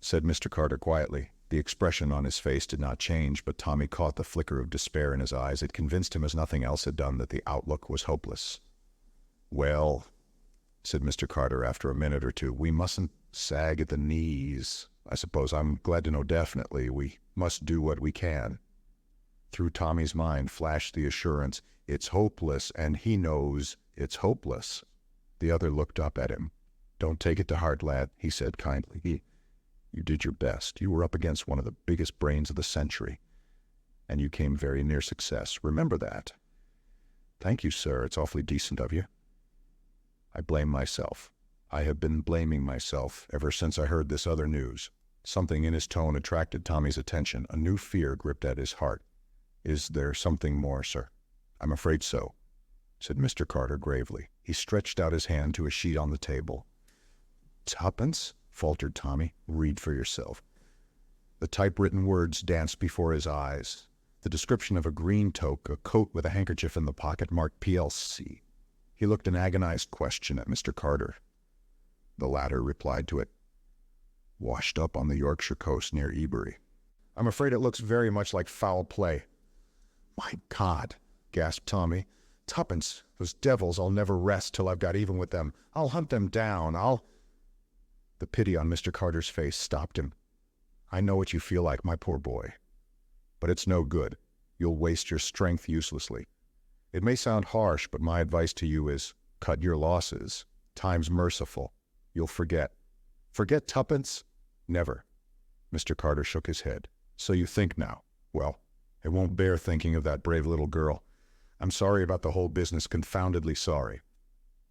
said Mr. Carter quietly. The expression on his face did not change, but Tommy caught the flicker of despair in his eyes. It convinced him, as nothing else had done, that the outlook was hopeless. "Well," said Mr. Carter after a minute or two, "we mustn't sag at the knees. I suppose I'm glad to know definitely we must do what we can." Through Tommy's mind flashed the assurance, "It's hopeless, and he knows it's hopeless." The other looked up at him. "Don't take it to heart, lad," he said kindly. You did your best. You were up against one of the biggest brains of the century, and you came very near success. Remember that." "Thank you, sir. It's awfully decent of you." "I blame myself. I have been blaming myself ever since I heard this other news." Something in his tone attracted Tommy's attention. A new fear gripped at his heart. "Is there something more, sir?" "I'm afraid so," said Mr. Carter gravely. He stretched out his hand to a sheet on the table. "Tuppence?" faltered Tommy. "Read for yourself." The typewritten words danced before his eyes. The description of a green toque, a coat with a handkerchief in the pocket, marked PLC. He looked an agonized question at Mr. Carter. The latter replied to it. Washed up on the Yorkshire coast near Ebury. I'm afraid it looks very much like foul play. My God, gasped Tommy. Tuppence, those devils, I'll never rest till I've got even with them. I'll hunt them down, The pity on Mr. Carter's face stopped him. I know what you feel like, my poor boy. But it's no good. You'll waste your strength uselessly. It may sound harsh, but my advice to you is, cut your losses. Time's merciful. You'll forget. Forget Tuppence? Never. Mr. Carter shook his head. So you think now. Well, it won't bear thinking of that brave little girl. I'm sorry about the whole business, confoundedly sorry.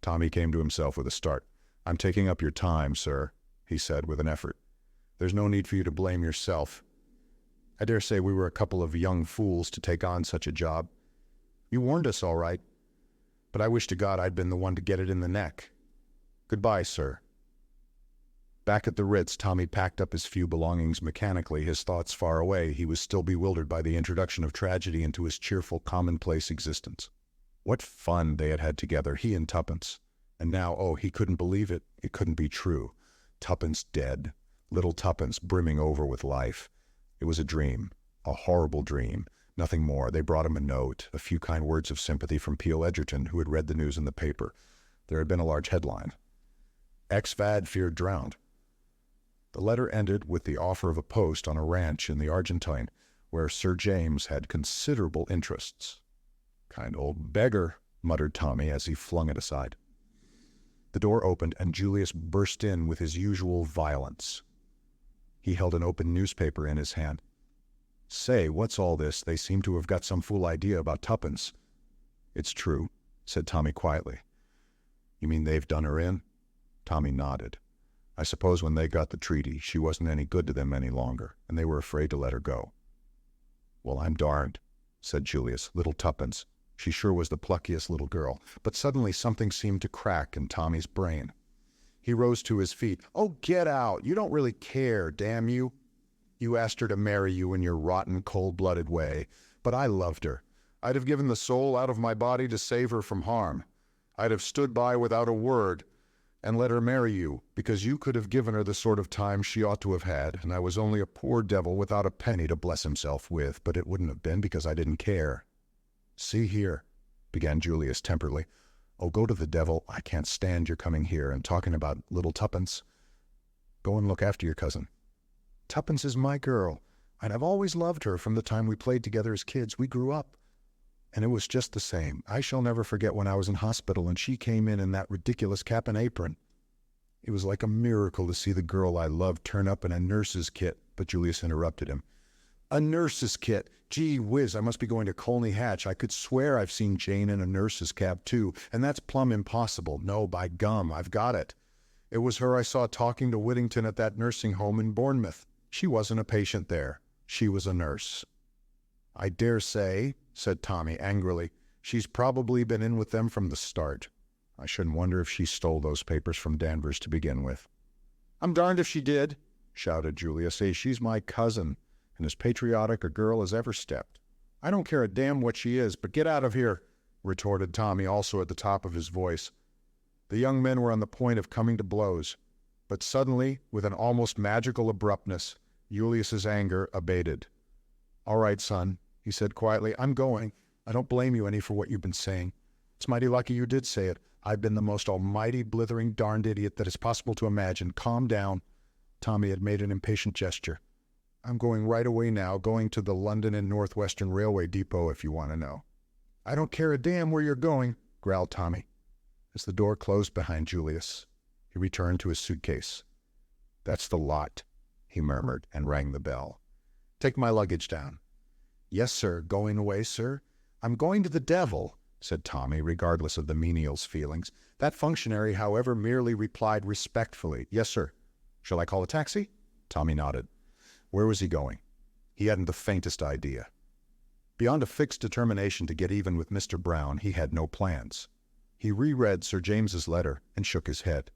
Tommy came to himself with a start. I'm taking up your time, sir, he said with an effort. There's no need for you to blame yourself. I dare say we were a couple of young fools to take on such a job. You warned us all right, but I wish to God I'd been the one to get it in the neck. Goodbye, sir. Back at the Ritz, Tommy packed up his few belongings mechanically, his thoughts far away. He was still bewildered by the introduction of tragedy into his cheerful, commonplace existence. What fun they had had together, he and Tuppence. And now, oh, he couldn't believe it. It couldn't be true. Tuppence dead. Little Tuppence brimming over with life. It was a dream. A horrible dream. Nothing more. They brought him a note, a few kind words of sympathy from Peel Edgerton, who had read the news in the paper. There had been a large headline. Ex-Vad feared drowned. The letter ended with the offer of a post on a ranch in the Argentine, where Sir James had considerable interests. Kind old beggar, muttered Tommy as he flung it aside. The door opened and Julius burst in with his usual violence. He held an open newspaper in his hand. Say, what's all this? They seem to have got some fool idea about Tuppence. It's true, said Tommy quietly. You mean they've done her in? Tommy nodded. I suppose when they got the treaty, she wasn't any good to them any longer, and they were afraid to let her go. Well, I'm darned, said Julius. Little Tuppence. She sure was the pluckiest little girl. But suddenly something seemed to crack in Tommy's brain. He rose to his feet. Oh, get out! You don't really care, damn you! You asked her to marry you in your rotten, cold-blooded way. But I loved her. I'd have given the soul out of my body to save her from harm. I'd have stood by without a word and let her marry you, because you could have given her the sort of time she ought to have had, and I was only a poor devil without a penny to bless himself with, but it wouldn't have been because I didn't care. See here, began Julius temperately. Oh, go to the devil. I can't stand your coming here and talking about little Tuppence. Go and look after your cousin. Tuppence is my girl, and I've always loved her from the time we played together as kids. We grew up. And it was just the same. I shall never forget when I was in hospital and she came in that ridiculous cap and apron. It was like a miracle to see the girl I loved turn up in a nurse's kit, but Julius interrupted him. A nurse's kit? Gee whiz, I must be going to Colney Hatch. I could swear I've seen Jane in a nurse's cap too, and that's plumb impossible. No, by gum, I've got it. It was her I saw talking to Whittington at that nursing home in Bournemouth. She wasn't a patient there. She was a nurse. I dare say, said Tommy angrily, she's probably been in with them from the start. I shouldn't wonder if she stole those papers from Danvers to begin with. I'm darned if she did, shouted Julius. Hey, she's my cousin, and as patriotic a girl as ever stepped. I don't care a damn what she is, but get out of here, retorted Tommy, also at the top of his voice. The young men were on the point of coming to blows, but suddenly, with an almost magical abruptness, Julius's anger abated. All right, son, he said quietly, I'm going. I don't blame you any for what you've been saying. It's mighty lucky you did say it. I've been the most almighty, blithering, darned idiot that is possible to imagine. Calm down. Tommy had made an impatient gesture. I'm going right away now, going to the London and Northwestern Railway Depot if you want to know. I don't care a damn where you're going, growled Tommy. As the door closed behind Julius, he returned to his suitcase. That's the lot, he murmured and rang the bell. Take my luggage down. Yes, sir. Going away, sir? I'm going to the devil, said Tommy, regardless of the menial's feelings. That functionary, however, merely replied respectfully, Yes, sir. Shall I call a taxi? Tommy nodded. Where was he going? He hadn't the faintest idea. Beyond a fixed determination to get even with Mr. Brown, he had no plans. He reread Sir James's letter and shook his head.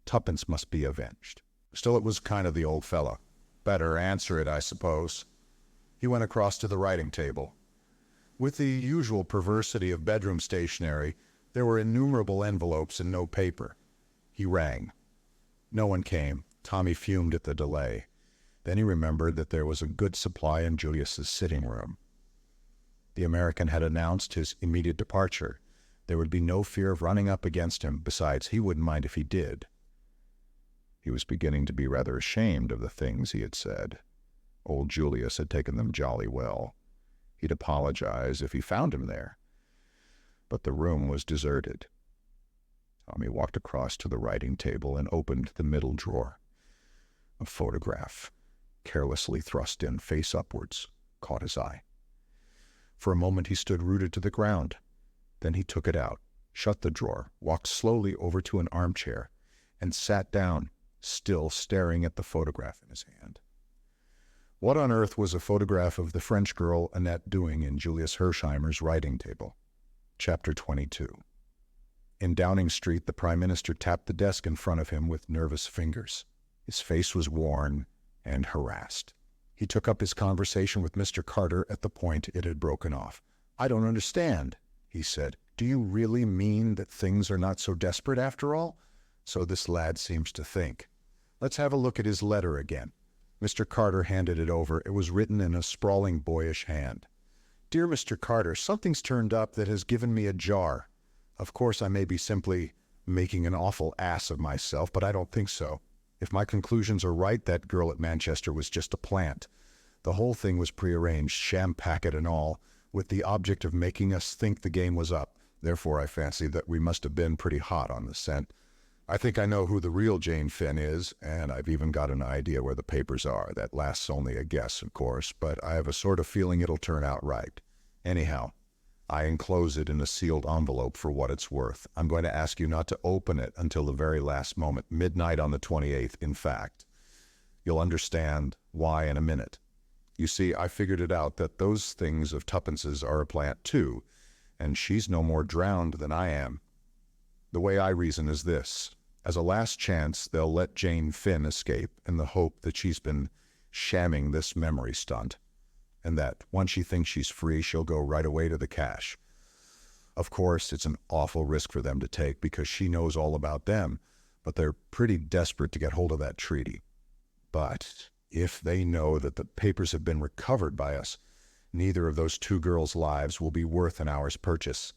Tuppence must be avenged. Still, it was kind of the old fellow. Better answer it, I suppose. He went across to the writing table. With the usual perversity of bedroom stationery, there were innumerable envelopes and no paper. He rang. No one came. Tommy fumed at the delay. Then he remembered that there was a good supply in Julius's sitting room. The American had announced his immediate departure. There would be no fear of running up against him. Besides, he wouldn't mind if he did. He was beginning to be rather ashamed of the things he had said. Old Julius had taken them jolly well. He'd apologize if he found him there. But the room was deserted. Tommy walked across to the writing table and opened the middle drawer. A photograph, carelessly thrust in face upwards, caught his eye. For a moment he stood rooted to the ground. Then he took it out, shut the drawer, walked slowly over to an armchair, and sat down, still staring at the photograph in his hand. What on earth was a photograph of the French girl Annette doing in Julius Hersheimmer's writing table? Chapter 22. In Downing Street, the Prime Minister tapped the desk in front of him with nervous fingers. His face was worn and harassed. He took up his conversation with Mr. Carter at the point it had broken off. "I don't understand," he said. "Do you really mean that things are not so desperate after all? So this lad seems to think. Let's have a look at his letter again." Mr. Carter handed it over. It was written in a sprawling, boyish hand. "Dear Mr. Carter, something's turned up that has given me a jar. Of course, I may be simply making an awful ass of myself, but I don't think so. If my conclusions are right, that girl at Manchester was just a plant. The whole thing was prearranged, sham packet and all, with the object of making us think the game was up. Therefore, I fancy that we must have been pretty hot on the scent. I think I know who the real Jane Finn is, and I've even got an idea where the papers are. That lasts only a guess, of course, but I have a sort of feeling it'll turn out right. Anyhow, I enclose it in a sealed envelope for what it's worth. I'm going to ask you not to open it until the very last moment, midnight on the 28th, in fact. You'll understand why in a minute. You see, I figured it out that those things of Tuppence's are a plant too, and she's no more drowned than I am. The way I reason is this. As a last chance, they'll let Jane Finn escape in the hope that she's been shamming this memory stunt, and that once she thinks she's free, she'll go right away to the cash. Of course, it's an awful risk for them to take because she knows all about them, but they're pretty desperate to get hold of that treaty. But if they know that the papers have been recovered by us, neither of those two girls' lives will be worth an hour's purchase.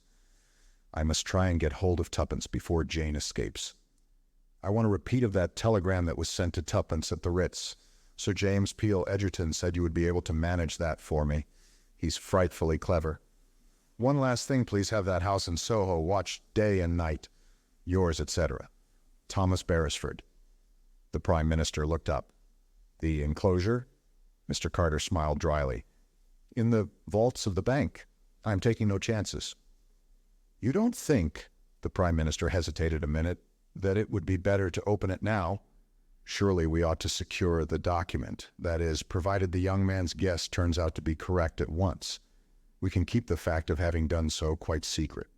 I must try and get hold of Tuppence before Jane escapes. I want a repeat of that telegram that was sent to Tuppence at the Ritz. Sir James Peel Edgerton said you would be able to manage that for me. He's frightfully clever. One last thing, please have that house in Soho watched day and night. Yours, etc. Thomas Beresford. The Prime Minister looked up. The enclosure? Mr. Carter smiled dryly. In the vaults of the bank. I am taking no chances. You don't think, the Prime Minister hesitated a minute, that it would be better to open it now? Surely we ought to secure the document, that is, provided the young man's guess turns out to be correct at once. We can keep the fact of having done so quite secret.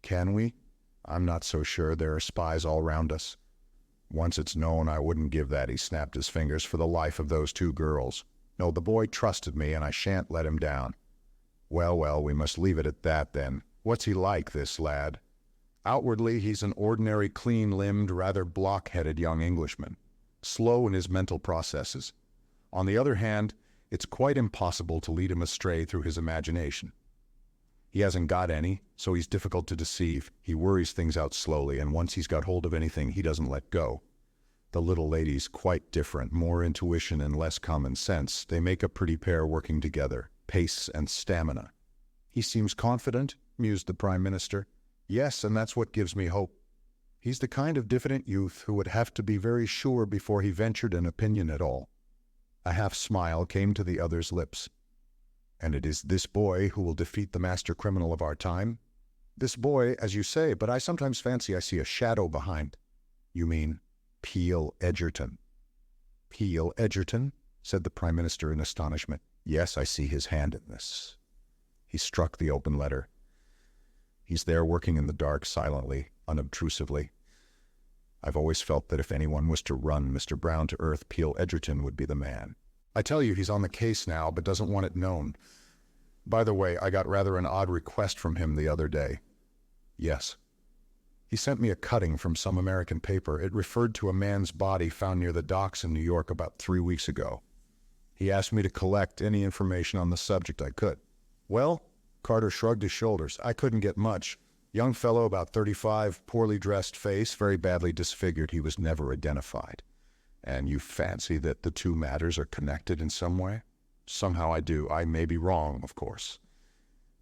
Can we? I'm not so sure. There are spies all round us. Once it's known, I wouldn't give that, he snapped his fingers, for the life of those two girls. No, the boy trusted me, and I shan't let him down. Well, well, we must leave it at that, then. What's he like, this lad? Outwardly, he's an ordinary, clean-limbed, rather block-headed young Englishman, slow in his mental processes. On the other hand, it's quite impossible to lead him astray through his imagination. He hasn't got any, so he's difficult to deceive. He worries things out slowly, and once he's got hold of anything, he doesn't let go. The little lady's quite different, more intuition and less common sense. They make a pretty pair working together, pace and stamina. He seems confident, mused the Prime Minister. Yes, and that's what gives me hope. He's the kind of diffident youth who would have to be very sure before he ventured an opinion at all. A half-smile came to the other's lips. And it is this boy who will defeat the master criminal of our time? This boy, as you say, but I sometimes fancy I see a shadow behind. You mean Peel Edgerton? Peel Edgerton? Said the Prime Minister in astonishment. Yes, I see his hand in this. He struck the open letter. He's there working in the dark, silently, unobtrusively. I've always felt that if anyone was to run Mr. Brown to earth, Peel Edgerton would be the man. I tell you, he's on the case now, but doesn't want it known. By the way, I got rather an odd request from him the other day. Yes. He sent me a cutting from some American paper. It referred to a man's body found near the docks in New York about 3 weeks ago. He asked me to collect any information on the subject I could. Well, Carter shrugged his shoulders. I couldn't get much. Young fellow, about 35, poorly dressed face, very badly disfigured. He was never identified. And you fancy that the two matters are connected in some way? Somehow I do. I may be wrong, of course.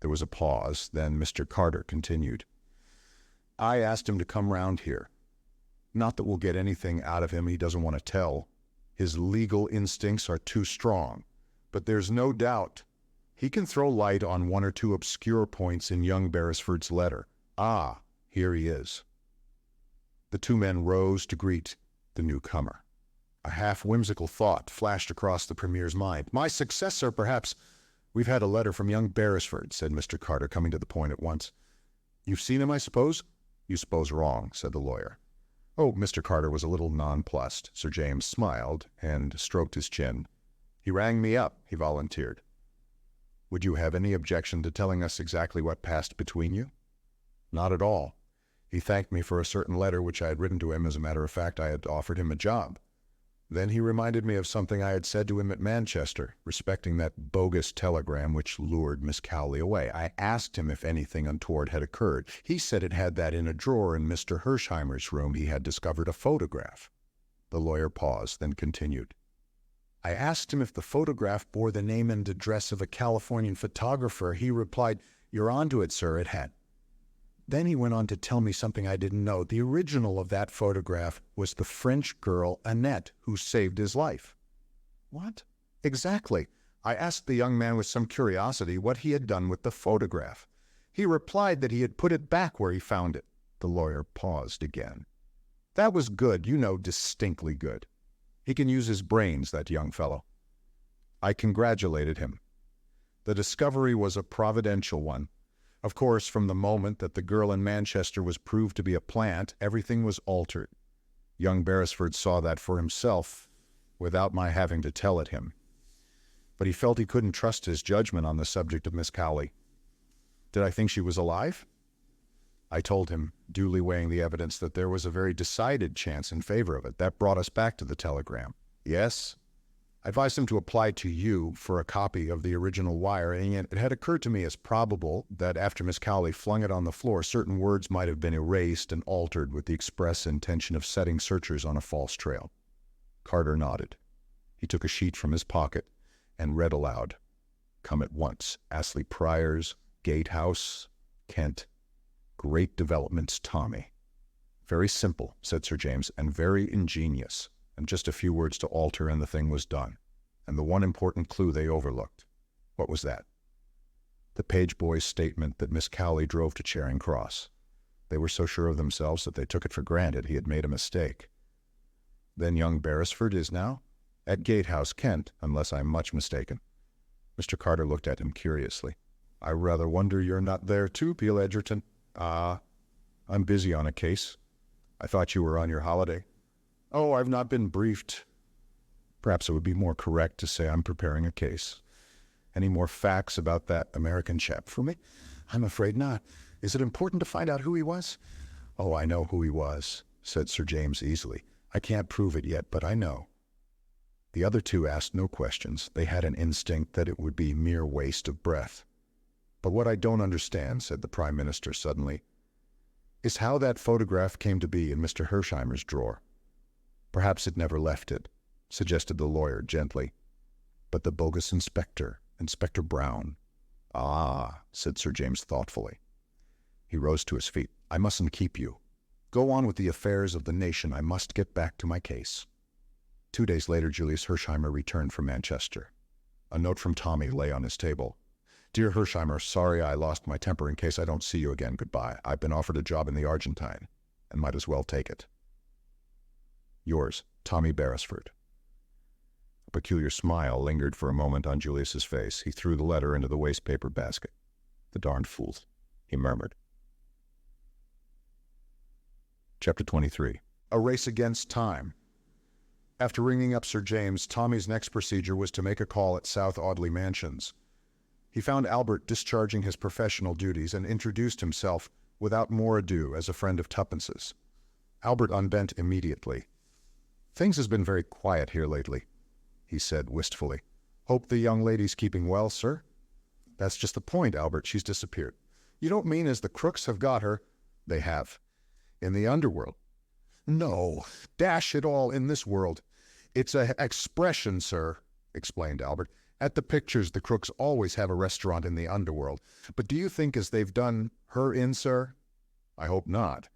There was a pause. Then Mr. Carter continued. I asked him to come round here. Not that we'll get anything out of him he doesn't want to tell. His legal instincts are too strong. But there's no doubt he can throw light on one or two obscure points in young Beresford's letter. Ah, here he is. The two men rose to greet the newcomer. A half-whimsical thought flashed across the Premier's mind. My successor, perhaps. We've had a letter from young Beresford, said Mr. Carter, coming to the point at once. You've seen him, I suppose? You suppose wrong, said the lawyer. Oh, Mr. Carter was a little nonplussed. Sir James smiled and stroked his chin. He rang me up, he volunteered. Would you have any objection to telling us exactly what passed between you? Not at all. He thanked me for a certain letter which I had written to him. As a matter of fact, I had offered him a job. Then he reminded me of something I had said to him at Manchester, respecting that bogus telegram which lured Miss Cowley away. I asked him if anything untoward had occurred. He said it had that in a drawer in Mr. Hersheimmer's room he had discovered a photograph. The lawyer paused, then continued. I asked him if the photograph bore the name and address of a Californian photographer. He replied, You're onto it, sir, it had. Then he went on to tell me something I didn't know. The original of that photograph was the French girl, Annette, who saved his life. What? Exactly. I asked the young man with some curiosity what he had done with the photograph. He replied that he had put it back where he found it. The lawyer paused again. That was good, you know, distinctly good. He can use his brains, that young fellow. I congratulated him. The discovery was a providential one. Of course, from the moment that the girl in Manchester was proved to be a plant, everything was altered. Young Beresford saw that for himself, without my having to tell it him. But he felt he couldn't trust his judgment on the subject of Miss Cowley. Did I think she was alive? I told him, duly weighing the evidence, that there was a very decided chance in favor of it. That brought us back to the telegram. Yes? I advised him to apply to you for a copy of the original wire, and yet it had occurred to me as probable that after Miss Cowley flung it on the floor, certain words might have been erased and altered with the express intention of setting searchers on a false trail. Carter nodded. He took a sheet from his pocket and read aloud. Come at once. Astley Priors, Gatehouse, Kent. Great developments, Tommy. Very simple, said Sir James, and very ingenious. And just a few words to alter and the thing was done. And the one important clue they overlooked. What was that? The page boy's statement that Miss Cowley drove to Charing Cross. They were so sure of themselves that they took it for granted he had made a mistake. Then young Beresford is now? At Gatehouse, Kent, unless I'm much mistaken. Mr. Carter looked at him curiously. I rather wonder you're not there too, Peel Edgerton. Ah, I'm busy on a case. I thought you were on your holiday. Oh, I've not been briefed. Perhaps it would be more correct to say I'm preparing a case. Any more facts about that American chap for me? I'm afraid not. Is it important to find out who he was? Oh, I know who he was, said Sir James easily. I can't prove it yet, but I know. The other two asked no questions. They had an instinct that it would be mere waste of breath. But what I don't understand, said the Prime Minister suddenly, is how that photograph came to be in Mr. Hersheimmer's drawer. Perhaps it never left it, suggested the lawyer gently. But the bogus inspector, Inspector Brown. Ah, said Sir James thoughtfully. He rose to his feet. I mustn't keep you. Go on with the affairs of the nation. I must get back to my case. 2 days later, Julius Hersheimmer returned from Manchester. A note from Tommy lay on his table. Dear Hersheimmer, sorry I lost my temper. In case I don't see you again, goodbye. I've been offered a job in the Argentine, and might as well take it. Yours, Tommy Beresford. A peculiar smile lingered for a moment on Julius's face. He threw the letter into the wastepaper basket. The darned fools, he murmured. Chapter 23. A race against time. After ringing up Sir James, Tommy's next procedure was to make a call at South Audley Mansions. He found Albert discharging his professional duties and introduced himself without more ado as a friend of Tuppence's. Albert unbent immediately. "Things has been very quiet here lately," he said wistfully. "Hope the young lady's keeping well, sir?" "That's just the point, Albert. She's disappeared." "You don't mean as the crooks have got her?" "They have." "In the underworld?" "No, dash it all, in this world. It's a expression, sir," explained Albert. "At the pictures, the crooks always have a restaurant in the underworld. But do you think as they've done her in, sir?" "I hope not.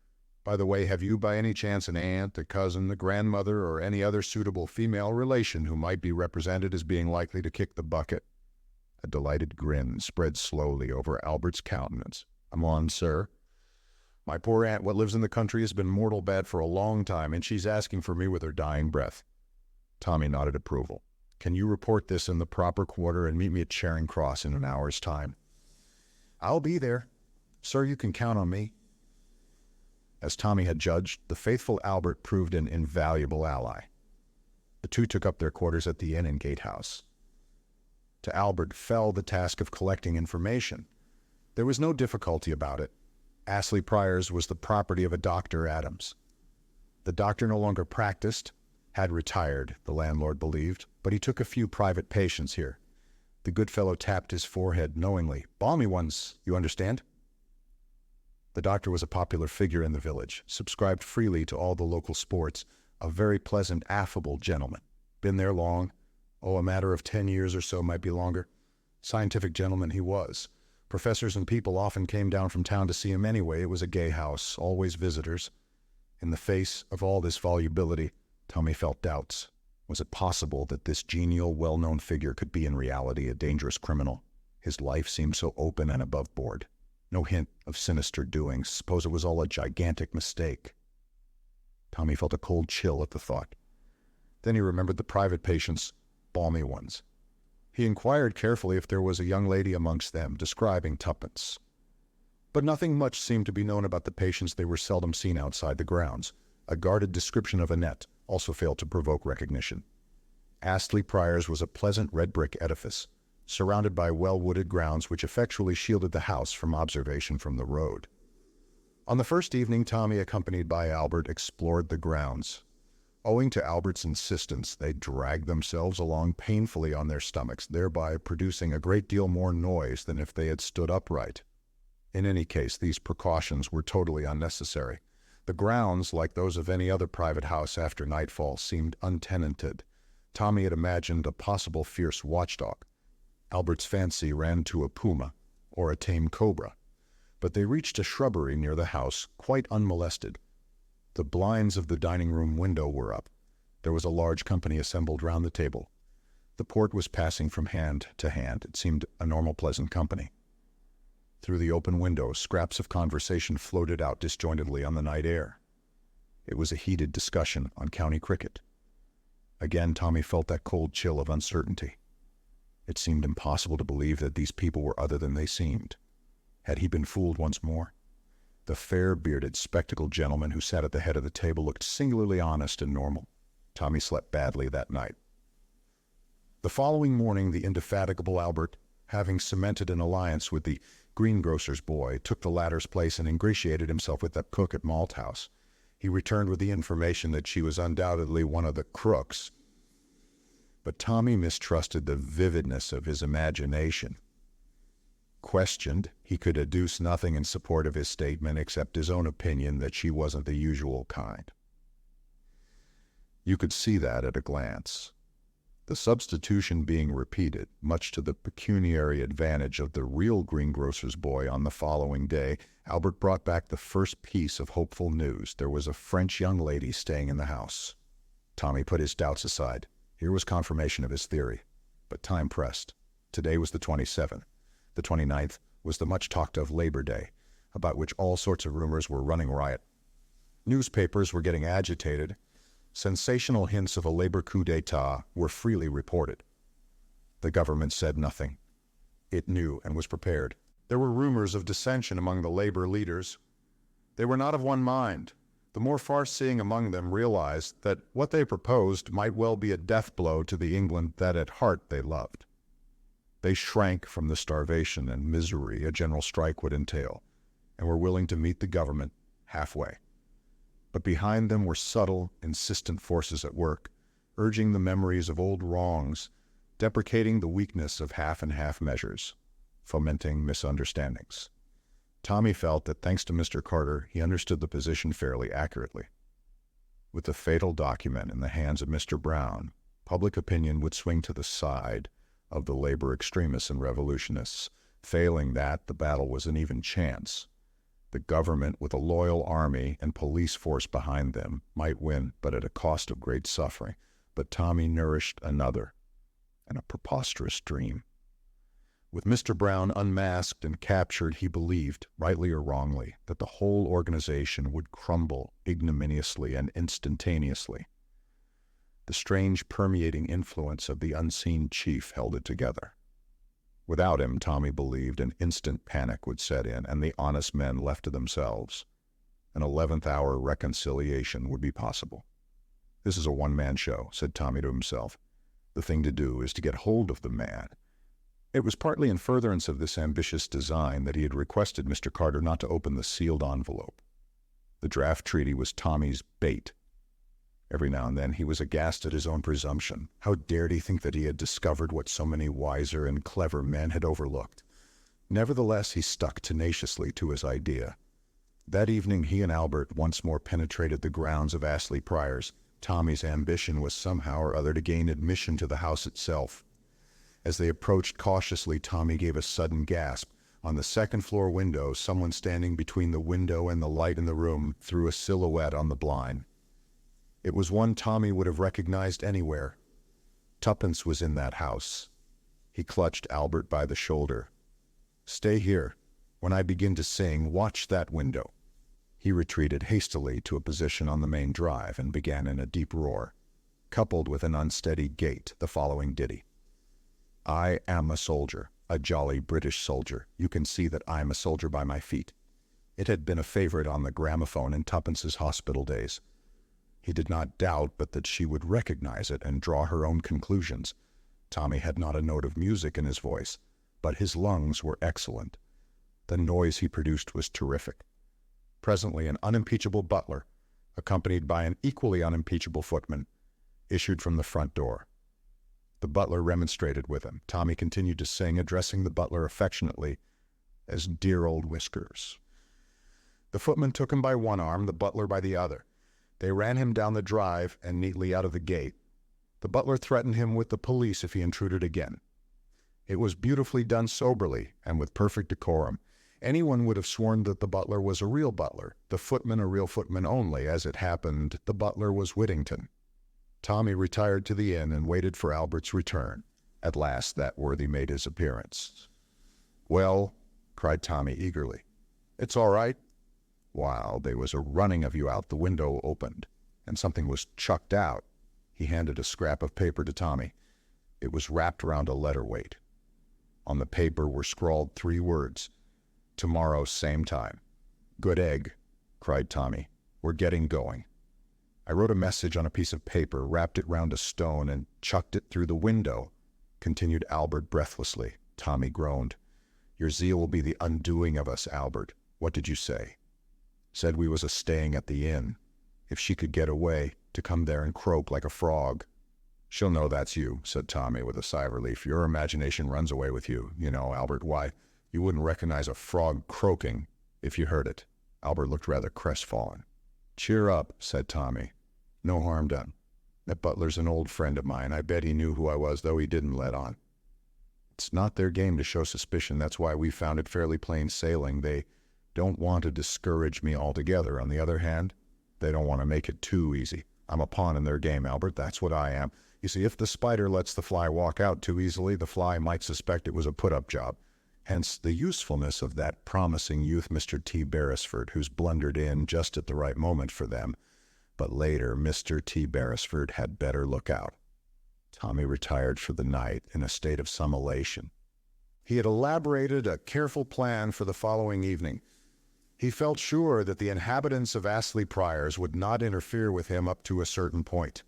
By the way, have you by any chance an aunt, a cousin, a grandmother, or any other suitable female relation who might be represented as being likely to kick the bucket?" A delighted grin spread slowly over Albert's countenance. "I'm on, sir. My poor aunt, what lives in the country, has been mortal bad for a long time, and she's asking for me with her dying breath." Tommy nodded approval. "Can you report this in the proper quarter and meet me at Charing Cross in an hour's time?" "I'll be there. Sir, you can count on me." As Tommy had judged, the faithful Albert proved an invaluable ally. The two took up their quarters at the inn in Gatehouse. To Albert fell the task of collecting information. There was no difficulty about it. Astley Priors was the property of a Dr. Adams. The doctor no longer practiced, had retired, the landlord believed, but he took a few private patients here. The good fellow tapped his forehead knowingly. "Balmy ones, you understand?" The doctor was a popular figure in the village, subscribed freely to all the local sports, a very pleasant, affable gentleman. Been there long? Oh, a matter of 10 years or so, might be longer. Scientific gentleman he was. Professors and people often came down from town to see him anyway. It was a gay house, always visitors. In the face of all this volubility, Tommy felt doubts. Was it possible that this genial, well-known figure could be in reality a dangerous criminal? His life seemed so open and above board. No hint of sinister doings. Suppose it was all a gigantic mistake. Tommy felt a cold chill at the thought. Then he remembered the private patients, balmy ones. He inquired carefully if there was a young lady amongst them, describing Tuppence. But nothing much seemed to be known about the patients. They were seldom seen outside the grounds. A guarded description of Annette also failed to provoke recognition. Astley Priors was a pleasant red brick edifice, surrounded by well-wooded grounds which effectually shielded the house from observation from the road. On the first evening, Tommy, accompanied by Albert, explored the grounds. Owing to Albert's insistence, they dragged themselves along painfully on their stomachs, thereby producing a great deal more noise than if they had stood upright. In any case, these precautions were totally unnecessary. The grounds, like those of any other private house after nightfall, seemed untenanted. Tommy had imagined a possible fierce watchdog. Albert's fancy ran to a puma or a tame cobra. But they reached a shrubbery near the house, quite unmolested. The blinds of the dining room window were up. There was a large company assembled round the table. The port was passing from hand to hand. It seemed a normal, pleasant company. Through the open window, scraps of conversation floated out disjointedly on the night air. It was a heated discussion on county cricket. Again, Tommy felt that cold chill of uncertainty. It seemed impossible to believe that these people were other than they seemed. Had he been fooled once more? The fair-bearded, spectacled gentleman who sat at the head of the table looked singularly honest and normal. Tommy slept badly that night. The following morning, the indefatigable Albert, having cemented an alliance with the greengrocer's boy, took the latter's place and ingratiated himself with the cook at Malthouse. He returned with the information that she was undoubtedly one of the crooks. But Tommy mistrusted the vividness of his imagination. Questioned, he could adduce nothing in support of his statement except his own opinion that she wasn't the usual kind. You could see that at a glance. The substitution being repeated, much to the pecuniary advantage of the real greengrocer's boy. On the following day, Albert brought back the first piece of hopeful news. There was a French young lady staying in the house. Tommy put his doubts aside. Here was confirmation of his theory. But time pressed. Today was the 27th. The 29th was the much-talked-of Labor Day, about which all sorts of rumors were running riot. Newspapers were getting agitated. Sensational hints of a labor coup d'etat were freely reported. The government said nothing. It knew and was prepared. There were rumors of dissension among the labor leaders. They were not of one mind. The more far-seeing among them realized that what they proposed might well be a death blow to the England that at heart they loved. They shrank from the starvation and misery a general strike would entail, and were willing to meet the government halfway. But behind them were subtle, insistent forces at work, urging the memories of old wrongs, deprecating the weakness of half-and-half measures, fomenting misunderstandings. Tommy felt that thanks to Mr. Carter, he understood the position fairly accurately. With the fatal document in the hands of Mr. Brown, public opinion would swing to the side of the labor extremists and revolutionists. Failing that, the battle was an even chance. The government, with a loyal army and police force behind them, might win, but at a cost of great suffering. But Tommy nourished another, and a preposterous dream. With Mr. Brown unmasked and captured, he believed, rightly or wrongly, that the whole organization would crumble ignominiously and instantaneously. The strange permeating influence of the unseen chief held it together. Without him, Tommy believed, an instant panic would set in, and the honest men left to themselves. An 11th-hour reconciliation would be possible. "This is a one-man show," said Tommy to himself. "The thing to do is to get hold of the man." It was partly in furtherance of this ambitious design that he had requested Mr. Carter not to open the sealed envelope. The draft treaty was Tommy's bait. Every now and then he was aghast at his own presumption. How dared he think that he had discovered what so many wiser and clever men had overlooked? Nevertheless, he stuck tenaciously to his idea. That evening he and Albert once more penetrated the grounds of Astley Priors. Tommy's ambition was somehow or other to gain admission to the house itself. As they approached cautiously, Tommy gave a sudden gasp. On the second-floor window, someone standing between the window and the light in the room threw a silhouette on the blind. It was one Tommy would have recognized anywhere. Tuppence was in that house. He clutched Albert by the shoulder. "Stay here. When I begin to sing, watch that window." He retreated hastily to a position on the main drive and began in a deep roar, coupled with an unsteady gait, the following ditty. "I am a soldier, a jolly British soldier. You can see that I'm a soldier by my feet." It had been a favorite on the gramophone in Tuppence's hospital days. He did not doubt but that she would recognize it and draw her own conclusions. Tommy had not a note of music in his voice, but his lungs were excellent. The noise he produced was terrific. Presently an unimpeachable butler, accompanied by an equally unimpeachable footman, issued from the front door. The butler remonstrated with him. Tommy continued to sing, addressing the butler affectionately as "dear old Whiskers." The footman took him by one arm, the butler by the other. They ran him down the drive and neatly out of the gate. The butler threatened him with the police if he intruded again. It was beautifully done soberly and with perfect decorum. Anyone would have sworn that the butler was a real butler, the footman a real footman only. As it happened, the butler was Whittington. Tommy retired to the inn and waited for Albert's return. At last that worthy made his appearance. "Well," cried Tommy eagerly. "It's all right." While there was a running of you out, the window opened, and something was chucked out. He handed a scrap of paper to Tommy. It was wrapped around a letter weight. On the paper were scrawled 3 words: "Tomorrow, same time." "Good egg," cried Tommy. "We're getting going." "I wrote a message on a piece of paper, wrapped it round a stone, and chucked it through the window," continued Albert breathlessly. Tommy groaned. "Your zeal will be the undoing of us, Albert. What did you say?" "Said we was a-staying at the inn. If she could get away, to come there and croak like a frog." "She'll know that's you," said Tommy with a sigh of relief. "Your imagination runs away with you, you know, Albert. Why, you wouldn't recognize a frog croaking if you heard it." Albert looked rather crestfallen. "Cheer up," said Tommy. "No harm done. That butler's an old friend of mine. I bet he knew who I was, though he didn't let on. It's not their game to show suspicion. That's why we found it fairly plain sailing. They don't want to discourage me altogether. On the other hand, they don't want to make it too easy. I'm a pawn in their game, Albert. That's what I am. You see, if the spider lets the fly walk out too easily, the fly might suspect it was a put-up job. Hence the usefulness of that promising youth, Mr. T. Beresford, who's blundered in just at the right moment for them. But later, Mr. T. Beresford had better look out." Tommy retired for the night in a state of some elation. He had elaborated a careful plan for the following evening. He felt sure that the inhabitants of Astley Priors would not interfere with him up to a certain point.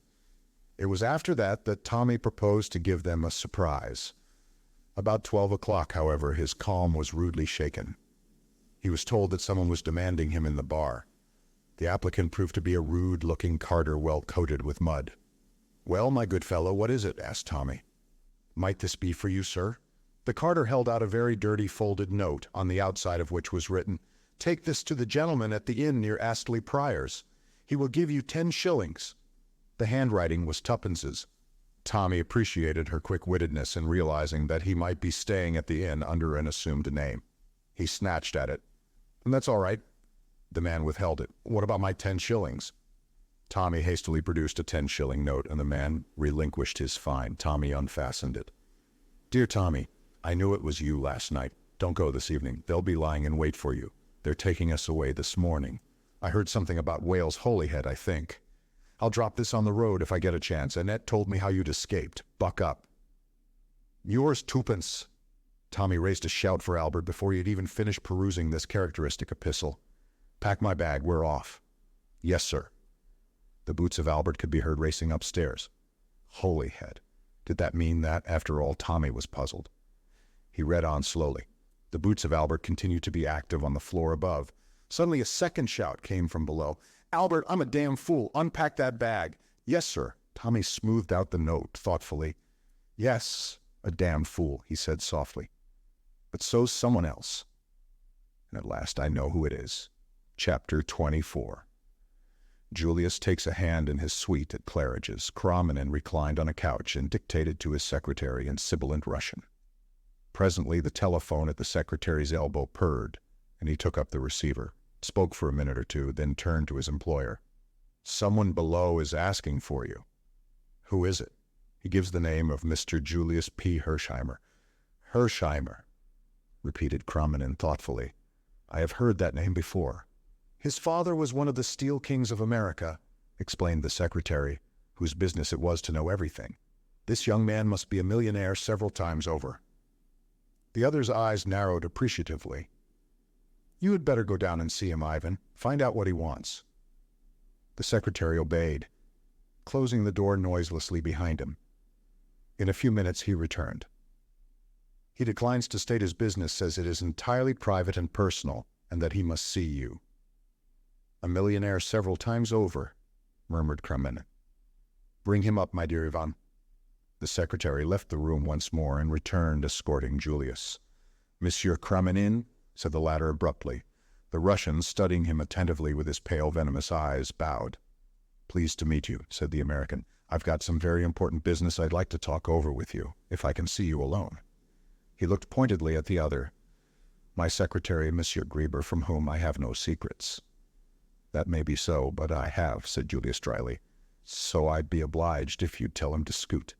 It was after that Tommy proposed to give them a surprise. About 12 o'clock, however, his calm was rudely shaken. He was told that someone was demanding him in the bar. The applicant proved to be a rude-looking carter well coated with mud. "Well, my good fellow, what is it?" asked Tommy. "Might this be for you, sir?" The carter held out a very dirty folded note, on the outside of which was written, "Take this to the gentleman at the inn near Astley Priors. He will give you 10 shillings. The handwriting was Tuppence's. Tommy appreciated her quick-wittedness in realizing that he might be staying at the inn under an assumed name. He snatched at it. "That's all right." The man withheld it. "What about my 10 shillings? Tommy hastily produced a 10-shilling note, and the man relinquished his fine. Tommy unfastened it. "Dear Tommy, I knew it was you last night. Don't go this evening. They'll be lying in wait for you. They're taking us away this morning. I heard something about Wales Holyhead, I think. I'll drop this on the road if I get a chance. Annette told me how you'd escaped. Buck up. Yours, Tuppence." Tommy raised a shout for Albert before he had even finished perusing this characteristic epistle. "Pack my bag. We're off." "Yes, sir." The boots of Albert could be heard racing upstairs. Holyhead. Did that mean that, after all? Tommy was puzzled. He read on slowly. The boots of Albert continued to be active on the floor above. Suddenly a second shout came from below. "Albert, I'm a damn fool. Unpack that bag." "Yes, sir." Tommy smoothed out the note thoughtfully. "Yes, a damn fool," he said softly. "But so's someone else. And at last I know who it is." Chapter 24. Julius takes a hand in his suite at Claridge's. Crommelin reclined on a couch and dictated to his secretary in sibilant Russian. Presently the telephone at the secretary's elbow purred, and he took up the receiver, spoke for a minute or two, then turned to his employer. "Someone below is asking for you." "Who is it?" He gives the name of Mr. Julius P. Hersheimmer. "Hersheimmer," repeated Crommelin thoughtfully. "I have heard that name before." "His father was one of the Steel Kings of America," explained the secretary, whose business it was to know everything. "This young man must be a millionaire several times over." The other's eyes narrowed appreciatively. "You had better go down and see him, Ivan. Find out what he wants." The secretary obeyed, closing the door noiselessly behind him. In a few minutes he returned. "He declines to state his business, says it is entirely private and personal, and that he must see you." "A millionaire several times over," murmured Crommelin. "Bring him up, my dear Ivan." The secretary left the room once more and returned escorting Julius. "Monsieur Crommelin," said the latter abruptly. The Russian, studying him attentively with his pale, venomous eyes, bowed. "Pleased to meet you," said the American. "I've got some very important business I'd like to talk over with you, if I can see you alone." He looked pointedly at the other. "My secretary, Monsieur Grieber, from whom I have no secrets." "That may be so, but I have," said Julius dryly. "So I'd be obliged if you'd tell him to scoot."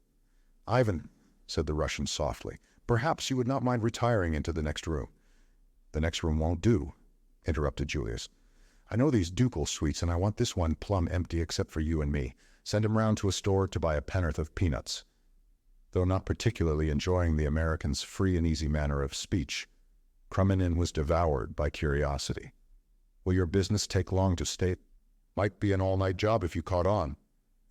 "Ivan," said the Russian softly, "perhaps you would not mind retiring into the next room." "The next room won't do," interrupted Julius. "I know these ducal suites, and I want this one plumb empty except for you and me. Send him round to a store to buy a penn'orth of peanuts." Though not particularly enjoying the American's free and easy manner of speech, Crommelin was devoured by curiosity. "Will your business take long to state?" "Might be an all-night job if you caught on."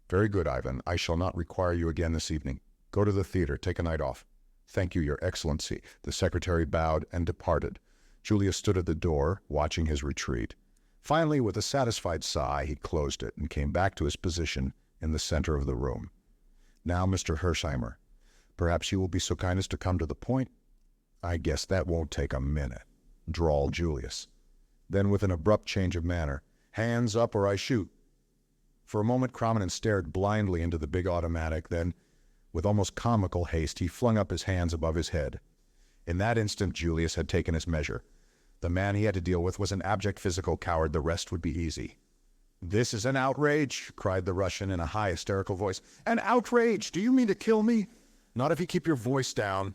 "Very good, Ivan. I shall not require you again this evening. Go to the theater. Take a night off." "Thank you, Your Excellency." The secretary bowed and departed. Julius stood at the door, watching his retreat. Finally, with a satisfied sigh, he closed it and came back to his position in the center of the room. "Now, Mr. Hersheimmer, perhaps you will be so kind as to come to the point?" "I guess that won't take a minute," drawled Julius. Then, with an abrupt change of manner, "Hands up or I shoot." For a moment Crommelin stared blindly into the big automatic, then, with almost comical haste, he flung up his hands above his head. In that instant Julius had taken his measure. The man he had to deal with was an abject physical coward. The rest would be easy. "This is an outrage!" cried the Russian in a high hysterical voice. "An outrage! Do you mean to kill me?" "Not if you keep your voice down.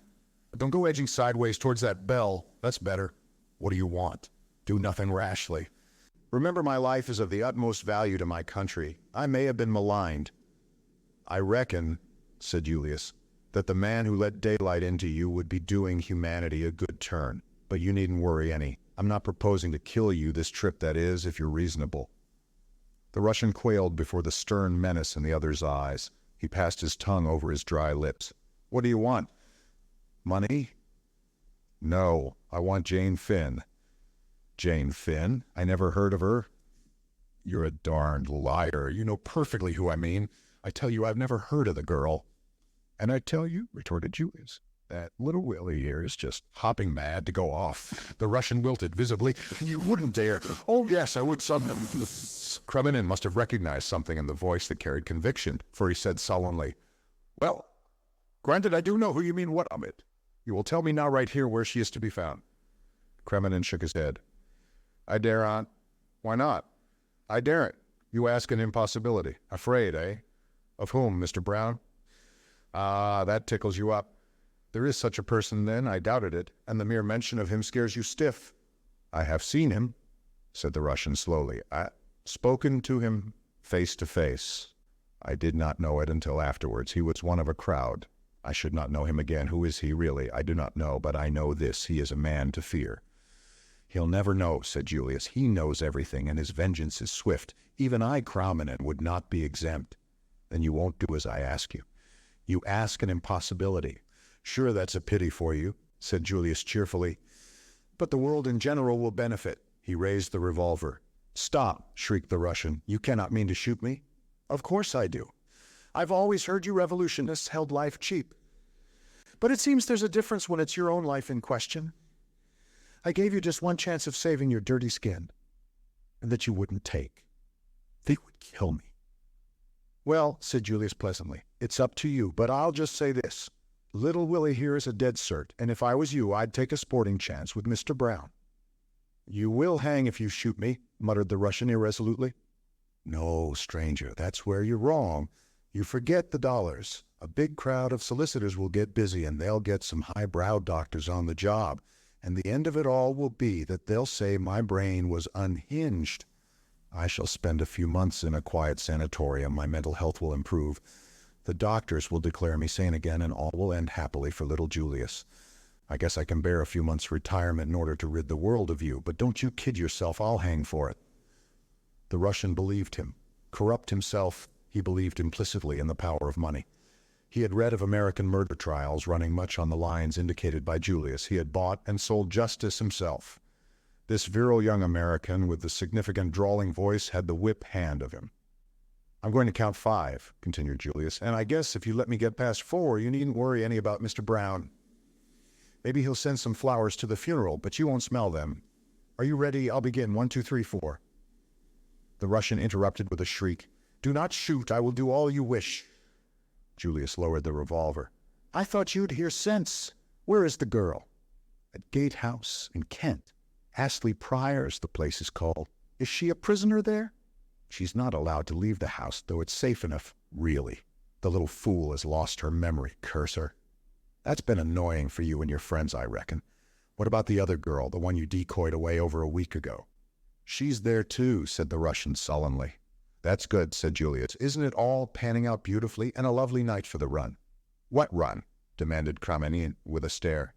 Don't go edging sideways towards that bell. That's better. What do you want? Do nothing rashly. Remember, my life is of the utmost value to my country. I may have been maligned." "I reckon," said Julius, "that the man who let daylight into you would be doing humanity a good turn. But you needn't worry any. I'm not proposing to kill you this trip, that is, if you're reasonable." The Russian quailed before the stern menace in the other's eyes. He passed his tongue over his dry lips. "What do you want?" Money? No, I want Jane Finn. Jane Finn? I never heard of her. You're a darned liar. You know perfectly who I mean. I tell you, I've never heard of the girl. And I tell you, retorted Julius, that little Willie here is just hopping mad to go off. The Russian wilted visibly. You wouldn't dare. Oh, yes, I would somehow. Kremenin must have recognized something in the voice that carried conviction, for he said sullenly, well, granted I do know who you mean what of it. You will tell me now right here where she is to be found. Kremenin shook his head. I dare, Aunt. Why not? I daren't. You ask an impossibility. Afraid, eh? Of whom, Mr. Brown? Ah, that tickles you up. There is such a person, then. I doubted it, and the mere mention of him scares you stiff. I have seen him, said the Russian slowly. I spoken to him face to face. I did not know it until afterwards. He was one of a crowd. I should not know him again. Who is he, really? I do not know, but I know this. He is a man to fear. He'll never know, said Julius. He knows everything, and his vengeance is swift. Even I, Kremenin, would not be exempt. Then you won't do as I ask you. You ask an impossibility. Sure, that's a pity for you, said Julius cheerfully. But the world in general will benefit. He raised the revolver. Stop, shrieked the Russian. You cannot mean to shoot me? Of course I do. I've always heard you revolutionists held life cheap. But it seems there's a difference when it's your own life in question. I gave you just one chance of saving your dirty skin, and that you wouldn't take. They would kill me. Well, said Julius pleasantly, it's up to you, but I'll just say this. Little Willie here is a dead cert, and if I was you, I'd take a sporting chance with Mr. Brown. You will hang if you shoot me, muttered the Russian irresolutely. No, stranger, that's where you're wrong. You forget the dollars. A big crowd of solicitors will get busy, and they'll get some highbrow doctors on the job, and the end of it all will be that they'll say my brain was unhinged. I shall spend a few months in a quiet sanatorium. My mental health will improve. The doctors will declare me sane again, and all will end happily for little Julius. I guess I can bear a few months' retirement in order to rid the world of you, but don't you kid yourself, I'll hang for it. The Russian believed him. Corrupt himself, he believed implicitly in the power of money. He had read of American murder trials running much on the lines indicated by Julius. He had bought and sold justice himself. This virile young American with the significant drawling voice had the whip hand of him. I'm going to count 5, continued Julius, and I guess if you let me get past 4, you needn't worry any about Mr. Brown. Maybe he'll send some flowers to the funeral, but you won't smell them. Are you ready? I'll begin. 1, 2, 3, 4. The Russian interrupted with a shriek. Do not shoot. I will do all you wish. Julius lowered the revolver. I thought you'd hear sense. Where is the girl? At Gatehouse in Kent. Astley Priors, the place is called. Is she a prisoner there? She's not allowed to leave the house, though it's safe enough. Really. The little fool has lost her memory, curse her. That's been annoying for you and your friends, I reckon. What about the other girl, the one you decoyed away over a week ago? She's there too, said the Russian sullenly. That's good, said Julius. Isn't it all panning out beautifully, and a lovely night for the run? What run? Demanded Kremenin with a stare.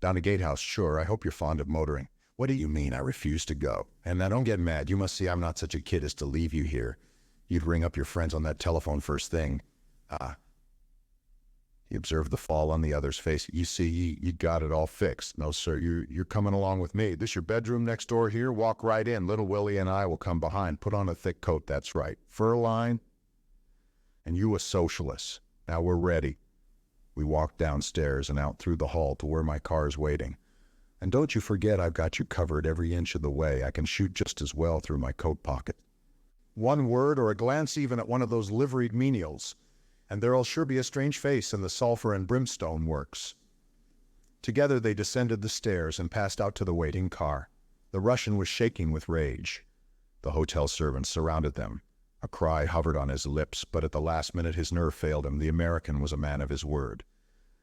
Down to Gatehouse, sure. I hope you're fond of motoring. What do you mean? I refuse to go. And now don't get mad. You must see I'm not such a kid as to leave you here. You'd ring up your friends on that telephone first thing. He observed the fall on the other's face. You see, you got it all fixed. No, sir, you're coming along with me. This your bedroom next door here? Walk right in. Little Willie and I will come behind. Put on a thick coat, that's right. Fur line? And you a socialist. Now we're ready. We walked downstairs and out through the hall to where my car's waiting. And don't you forget I've got you covered every inch of the way. I can shoot just as well through my coat pocket. One word or a glance even at one of those liveried menials, and there'll sure be a strange face in the sulphur and brimstone works. Together they descended the stairs and passed out to the waiting car. The Russian was shaking with rage. The hotel servants surrounded them. A cry hovered on his lips, but at the last minute his nerve failed him. The American was a man of his word.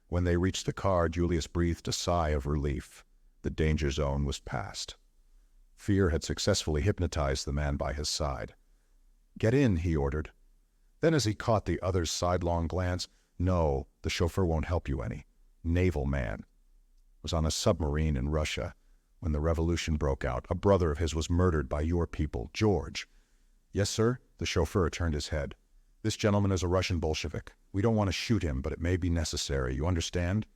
When they reached the car, Julius breathed a sigh of relief. The danger zone was past. Fear had successfully hypnotized the man by his side. Get in, he ordered. Then as he caught the other's sidelong glance, no, the chauffeur won't help you any. Naval man. Was on a submarine in Russia. When the revolution broke out, a brother of his was murdered by your people, George. Yes, sir? The chauffeur turned his head. This gentleman is a Russian Bolshevik. We don't want to shoot him, but it may be necessary. You understand?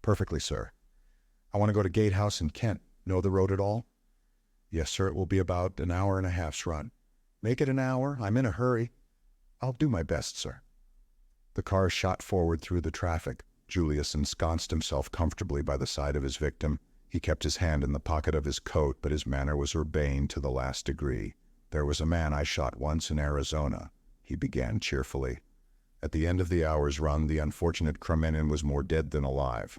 Perfectly, sir. I want to go to Gatehouse in Kent. Know the road at all? Yes, sir, it will be about an hour and a half's run. Make it an hour. I'm in a hurry. I'll do my best, sir. The car shot forward through the traffic. Julius ensconced himself comfortably by the side of his victim. He kept his hand in the pocket of his coat, but his manner was urbane to the last degree. There was a man I shot once in Arizona, he began cheerfully. At the end of the hour's run, the unfortunate Kremenin was more dead than alive.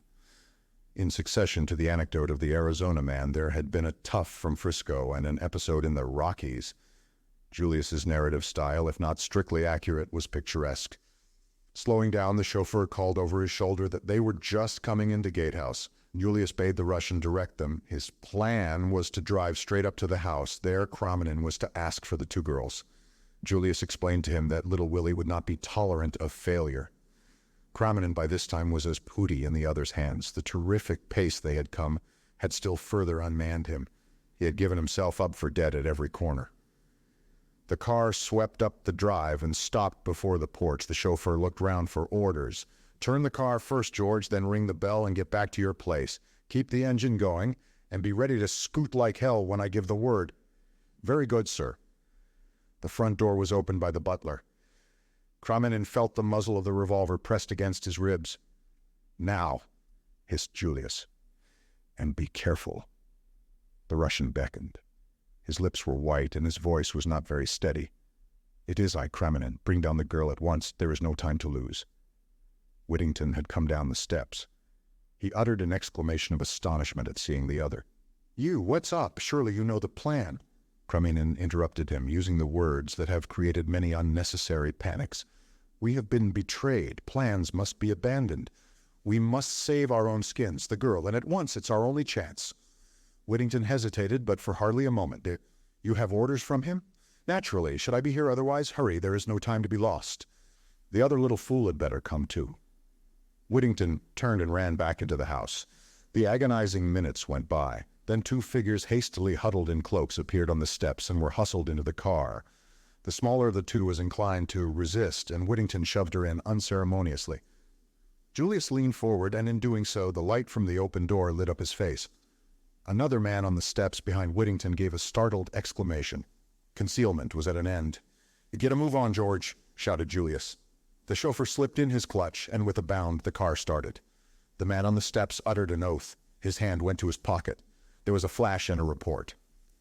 In succession to the anecdote of the Arizona man, there had been a tough from Frisco and an episode in the Rockies. Julius's narrative style, if not strictly accurate, was picturesque. Slowing down, the chauffeur called over his shoulder that they were just coming into Gatehouse. Julius bade the Russian direct them. His plan was to drive straight up to the house. There, Kremenin was to ask for the two girls. Julius explained to him that little Willie would not be tolerant of failure. Kremenin by this time was as putty in the other's hands. The terrific pace they had come had still further unmanned him. He had given himself up for dead at every corner. The car swept up the drive and stopped before the porch. The chauffeur looked round for orders. Turn the car first, George, then ring the bell and get back to your place. Keep the engine going, and be ready to scoot like hell when I give the word. Very good, sir. The front door was opened by the butler. Kremenin felt the muzzle of the revolver pressed against his ribs. Now, hissed Julius, and be careful. The Russian beckoned. His lips were white, and his voice was not very steady. It is I, Kremenin. Bring down the girl at once. There is no time to lose. Whittington had come down the steps. He uttered an exclamation of astonishment at seeing the other. You, what's up? Surely you know the plan. Kremenin interrupted him, using the words that have created many unnecessary panics. We have been betrayed. Plans must be abandoned. We must save our own skins, the girl, and at once. It's our only chance. Whittington hesitated, but for hardly a moment. You have orders from him? Naturally. Should I be here otherwise? Hurry, there is no time to be lost. The other little fool had better come too. Whittington turned and ran back into the house. The agonizing minutes went by. Then two figures hastily huddled in cloaks appeared on the steps and were hustled into the car. The smaller of the two was inclined to resist, and Whittington shoved her in unceremoniously. Julius leaned forward, and in doing so, the light from the open door lit up his face. Another man on the steps behind Whittington gave a startled exclamation. Concealment was at an end. Get a move on, George, shouted Julius. The chauffeur slipped in his clutch, and with a bound the car started. The man on the steps uttered an oath. His hand went to his pocket. There was a flash and a report.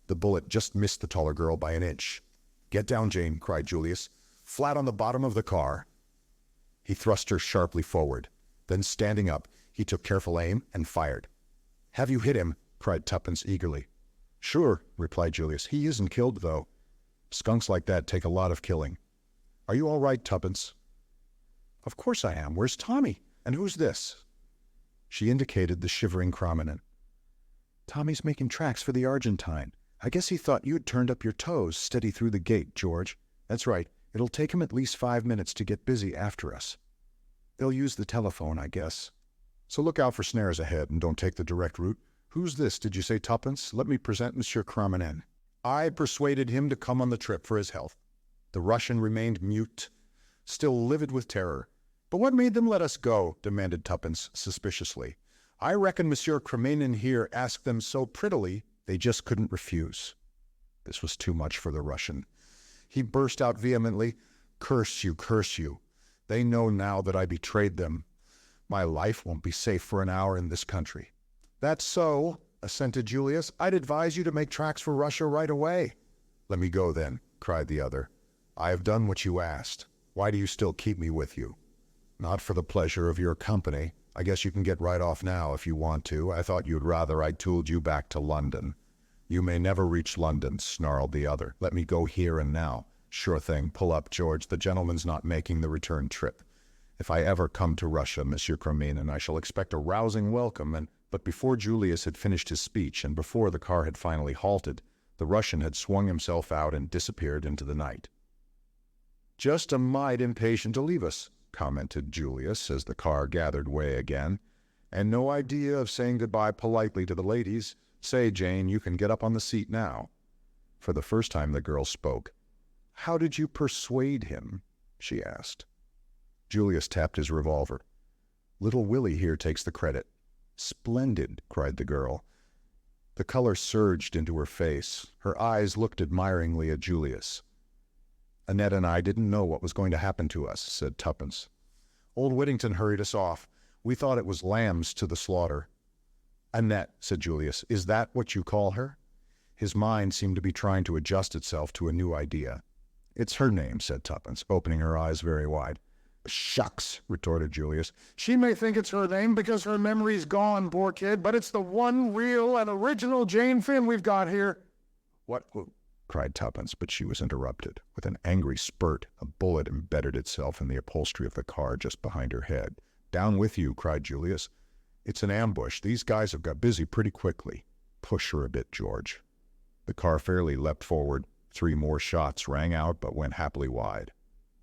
The bullet just missed the taller girl by an inch. Get down, Jane, cried Julius. Flat on the bottom of the car. He thrust her sharply forward. Then, standing up, he took careful aim and fired. Have you hit him? Cried Tuppence eagerly. Sure, replied Julius. He isn't killed, though. Skunks like that take a lot of killing. Are you all right, Tuppence? Of course I am. Where's Tommy? And who's this? She indicated the shivering Kremenin. Tommy's making tracks for the Argentine. I guess he thought you'd turned up your toes steady through the gate, George. That's right. It'll take him at least 5 minutes to get busy after us. They'll use the telephone, I guess. So look out for snares ahead and don't take the direct route. Who's this, did you say, Tuppence? Let me present Monsieur Kremenin. I persuaded him to come on the trip for his health. The Russian remained mute, still livid with terror. But what made them let us go? Demanded Tuppence suspiciously. I reckon Monsieur Kremenin here asked them so prettily they just couldn't refuse. This was too much for the Russian. He burst out vehemently, Curse you, curse you. They know now that I betrayed them. My life won't be safe for an hour in this country. That's so, assented Julius. I'd advise you to make tracks for Russia right away. Let me go then, cried the other. I have done what you asked. Why do you still keep me with you? Not for the pleasure of your company. I guess you can get right off now if you want to. I thought you'd rather I tooled you back to London. You may never reach London, snarled the other. Let me go here and now. Sure thing. Pull up, George. The gentleman's not making the return trip. If I ever come to Russia, Monsieur Kremenin, I shall expect a rousing welcome. But before Julius had finished his speech, and before the car had finally halted, the Russian had swung himself out and disappeared into the night. Just a mite impatient to leave us, commented Julius as the car gathered way again. And no idea of saying goodbye politely to the ladies. Say, Jane, you can get up on the seat now. For the first time the girl spoke. How did you persuade him? She asked. Julius tapped his revolver. Little Willie here takes the credit. "Splendid," cried the girl. The color surged into her face. Her eyes looked admiringly at Julius. "Annette and I didn't know what was going to happen to us," said Tuppence. "Old Whittington hurried us off. We thought it was lambs to the slaughter." "Annette," said Julius, "is that what you call her?" His mind seemed to be trying to adjust itself to a new idea. "It's her name," said Tuppence, opening her eyes very wide. "Shucks," retorted Julius. "She may think it's her name because her memory's gone, poor kid, but it's the one real and original Jane Finn we've got here." "What?" cried Tuppence, but she was interrupted. With an angry spurt, a bullet embedded itself in the upholstery of the car just behind her head. "Down with you," cried Julius. "It's an ambush. These guys have got busy pretty quickly. Push her a bit, George." The car fairly leapt forward. 3 more shots rang out but went happily wide.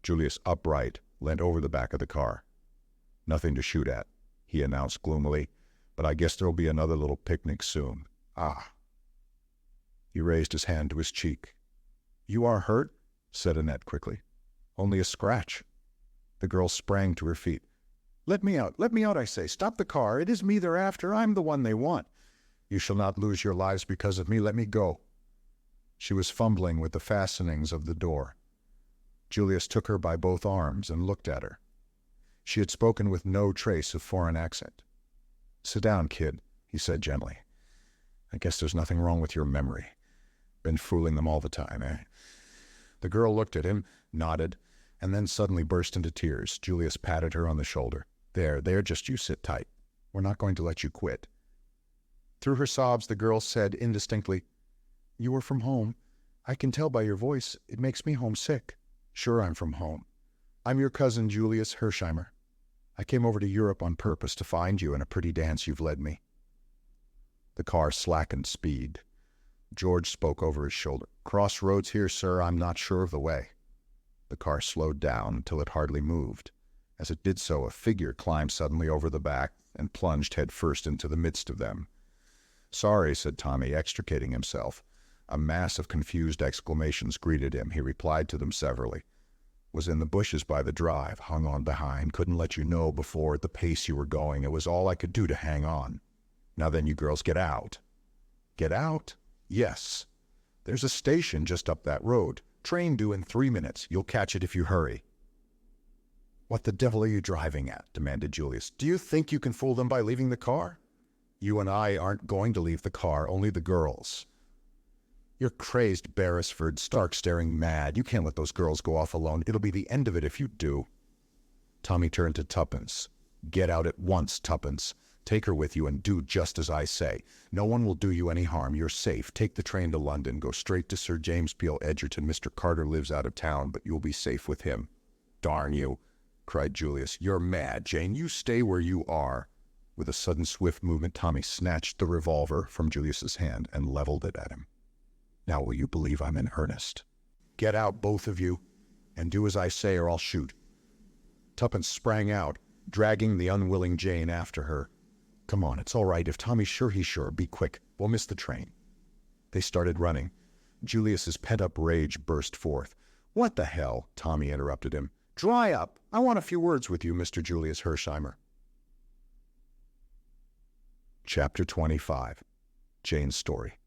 Julius, upright, leant over the back of the car. "Nothing to shoot at," he announced gloomily, "but I guess there'll be another little picnic soon. Ah." He raised his hand to his cheek. "You are hurt?" said Annette quickly. "Only a scratch." The girl sprang to her feet. Let me out, I say. Stop the car. It is me they're after. I'm the one they want." "You shall not lose your lives because of me. Let me go." She was fumbling with the fastenings of the door. Julius took her by both arms and looked at her. She had spoken with no trace of foreign accent. "Sit down, kid," he said gently. "I guess there's nothing wrong with your memory. Been fooling them all the time, eh?" The girl looked at him, nodded, and then suddenly burst into tears. Julius patted her on the shoulder. There, just you sit tight. We're not going to let you quit." Through her sobs, the girl said indistinctly, "You are from home. I can tell by your voice. It makes me homesick." "Sure I'm from home. I'm your cousin Julius Hersheimmer. I came over to Europe on purpose to find you, and a pretty dance you've led me." The car slackened speed. George spoke over his shoulder. "Crossroads here, sir. I'm not sure of the way." The car slowed down until it hardly moved. As it did so, a figure climbed suddenly over the back and plunged head first into the midst of them. "Sorry," said Tommy, extricating himself. A mass of confused exclamations greeted him. He replied to them severally. "Was in the bushes by the drive, hung on behind, couldn't let you know before at the pace you were going. It was all I could do to hang on. Now then, you girls get out." "Get out?" "Yes. There's a station just up that road. Train due in 3 minutes. You'll catch it if you hurry." "What the devil are you driving at?" demanded Julius. "Do you think you can fool them by leaving the car?" "You and I aren't going to leave the car, only the girls." "You're crazed, Beresford, stark staring mad. You can't let those girls go off alone. It'll be the end of it if you do." Tommy turned to Tuppence. "Get out at once, Tuppence. Take her with you and do just as I say. No one will do you any harm. You're safe. Take the train to London. Go straight to Sir James Peel Edgerton. Mr. Carter lives out of town, but you'll be safe with him." "Darn you," cried Julius. "You're mad, Jane. You stay where you are." With a sudden swift movement, Tommy snatched the revolver from Julius's hand and leveled it at him. "Now will you believe I'm in earnest? Get out, both of you, and do as I say or I'll shoot." Tuppence sprang out, dragging the unwilling Jane after her. "Come on, it's all right. If Tommy's sure, he's sure. Be quick. We'll miss the train." They started running. Julius's pent-up rage burst forth. "What the hell?" Tommy interrupted him. "Dry up. I want a few words with you, Mr. Julius Hersheimmer." Chapter 25. Jane's Story.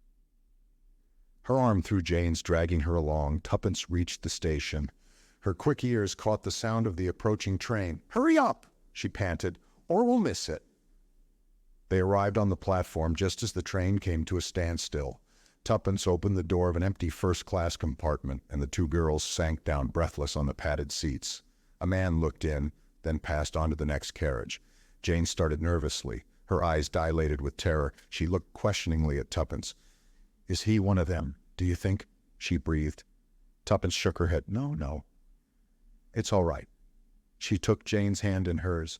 Her arm through Jane's, dragging her along, Tuppence reached the station. Her quick ears caught the sound of the approaching train. "Hurry up," she panted, "or we'll miss it." They arrived on the platform just as the train came to a standstill. Tuppence opened the door of an empty first-class compartment, and the 2 girls sank down breathless on the padded seats. A man looked in, then passed on to the next carriage. Jane started nervously. Her eyes dilated with terror. She looked questioningly at Tuppence. "Is he one of them, do you think?" she breathed. Tuppence shook her head. No. "It's all right." She took Jane's hand in hers.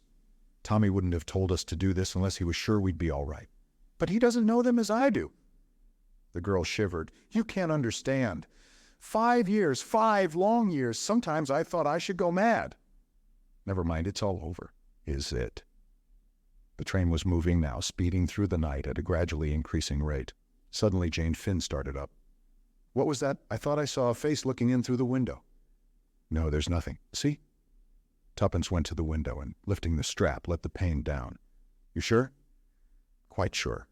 "Tommy wouldn't have told us to do this unless he was sure we'd be all right." "But he doesn't know them as I do." The girl shivered. "You can't understand. 5 years, 5 long years. Sometimes I thought I should go mad." "Never mind, it's all over." "Is it?" The train was moving now, speeding through the night at a gradually increasing rate. Suddenly Jane Finn started up. "What was that? I thought I saw a face looking in through the window." "No, there's nothing. See?" Tuppence went to the window and, lifting the strap, let the pane down. "You sure?" Quite sure.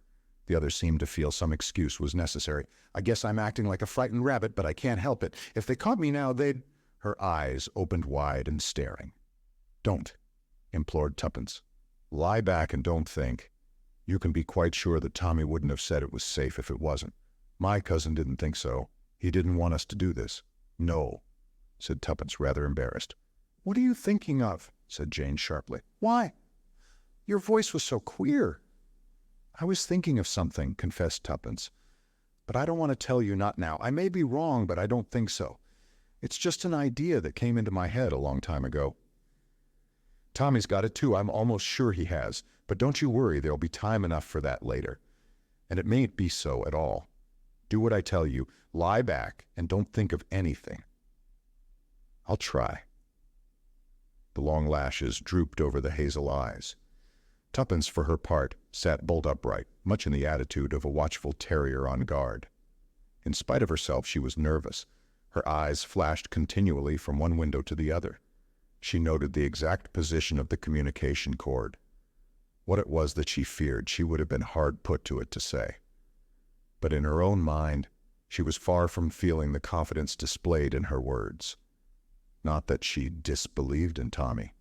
The other seemed to feel some excuse was necessary. I guess I'm acting like a frightened rabbit, but I can't help it. If they caught me now, they'd... Her eyes opened wide and staring. Don't, implored Tuppence. Lie back and don't think. You can be quite sure that Tommy wouldn't have said it was safe if it wasn't. My cousin didn't think so. He didn't want us to do this. No, said Tuppence, rather embarrassed. What are you thinking of? Said Jane sharply. Why? Your voice was so queer. I was thinking of something, confessed Tuppence. But I don't want to tell you, not now. I may be wrong, but I don't think so. It's just an idea that came into my head a long time ago. Tommy's got it too. I'm almost sure he has. But don't you worry, there'll be time enough for that later. And it mayn't be so at all. Do what I tell you. Lie back and don't think of anything. I'll try. The long lashes drooped over the hazel eyes. Tuppence, for her part, sat bolt upright, much in the attitude of a watchful terrier on guard. In spite of herself, she was nervous. Her eyes flashed continually from one window to the other. She noted the exact position of the communication cord. What it was that she feared, she would have been hard put to it to say. But in her own mind, she was far from feeling the confidence displayed in her words. Not that she disbelieved in Tommy,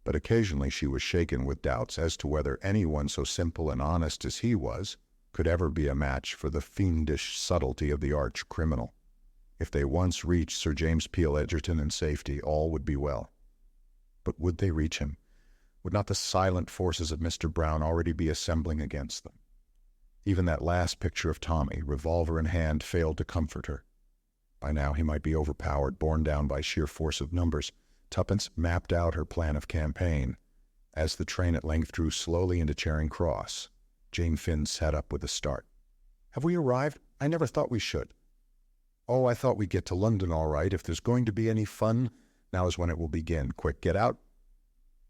but occasionally she was shaken with doubts as to whether anyone so simple and honest as he was could ever be a match for the fiendish subtlety of the arch-criminal. If they once reached Sir James Peel Edgerton in safety, all would be well. But would they reach him? Would not the silent forces of Mr. Brown already be assembling against them? Even that last picture of Tommy, revolver in hand, failed to comfort her. By now he might be overpowered, borne down by sheer force of numbers. Tuppence mapped out her plan of campaign. As the train at length drew slowly into Charing Cross, Jane Finn sat up with a start. Have we arrived? I never thought we should. Oh, I thought we'd get to London all right. If there's going to be any fun, now is when it will begin. Quick, get out.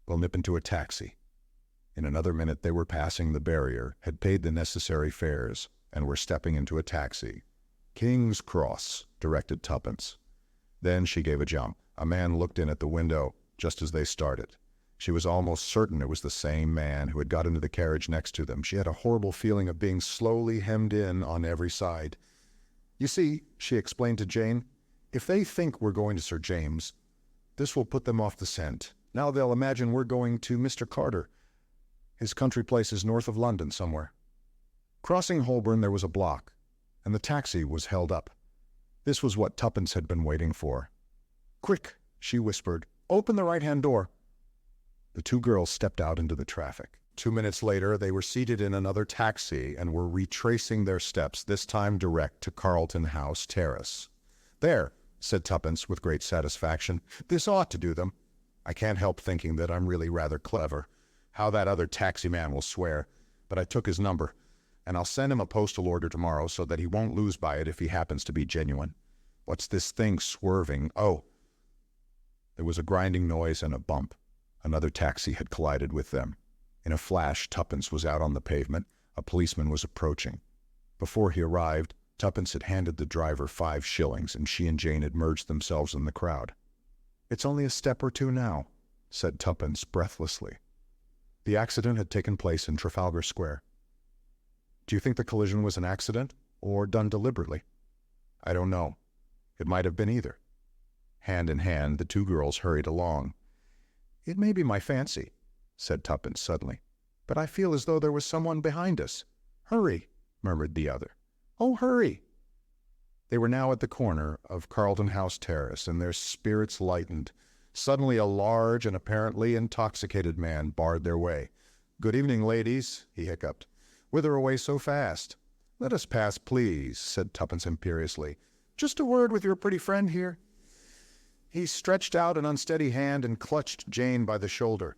We'll nip into a taxi. In another minute they were passing the barrier, had paid the necessary fares, and were stepping into a taxi. King's Cross, directed Tuppence. Then she gave a jump. A man looked in at the window just as they started. She was almost certain it was the same man who had got into the carriage next to them. She had a horrible feeling of being slowly hemmed in on every side. You see, she explained to Jane, if they think we're going to Sir James, this will put them off the scent. Now they'll imagine we're going to Mr. Carter. His country place is north of London somewhere. Crossing Holborn there was a block, and the taxi was held up. This was what Tuppence had been waiting for. Quick, she whispered, open the right-hand door. The two girls stepped out into the traffic. 2 minutes later, they were seated in another taxi and were retracing their steps, this time direct to Carlton House Terrace. There, said Tuppence with great satisfaction. This ought to do them. I can't help thinking that I'm really rather clever. How that other taxi man will swear. But I took his number, and I'll send him a postal order tomorrow so that he won't lose by it if he happens to be genuine. What's this thing swerving? Oh! There was a grinding noise and a bump. Another taxi had collided with them. In a flash, Tuppence was out on the pavement. A policeman was approaching. Before he arrived, Tuppence had handed the driver 5 shillings, and she and Jane had merged themselves in the crowd. It's only a step or two now, said Tuppence breathlessly. The accident had taken place in Trafalgar Square. Do you think the collision was an accident, or done deliberately? I don't know. It might have been either. Hand in hand, the two girls hurried along. It may be my fancy, said Tuppence suddenly, but I feel as though there was someone behind us. Hurry, murmured the other. Oh, hurry! They were now at the corner of Carlton House Terrace, and their spirits lightened. Suddenly a large and apparently intoxicated man barred their way. Good evening, ladies, he hiccuped. Whither away so fast? Let us pass, please, said Tuppence imperiously. Just a word with your pretty friend here. He stretched out an unsteady hand and clutched Jane by the shoulder.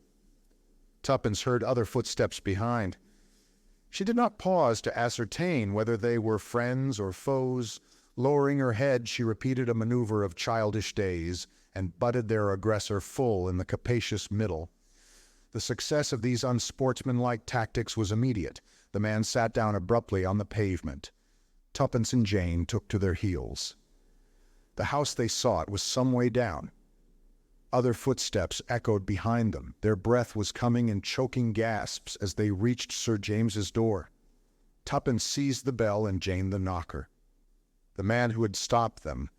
Tuppence heard other footsteps behind. She did not pause to ascertain whether they were friends or foes. Lowering her head, she repeated a maneuver of childish days and butted their aggressor full in the capacious middle. The success of these unsportsmanlike tactics was immediate. The man sat down abruptly on the pavement. Tuppence and Jane took to their heels. The house they sought was some way down. Other footsteps echoed behind them. Their breath was coming in choking gasps as they reached Sir James's door. Tuppence seized the bell and Jane the knocker. The man who had stopped them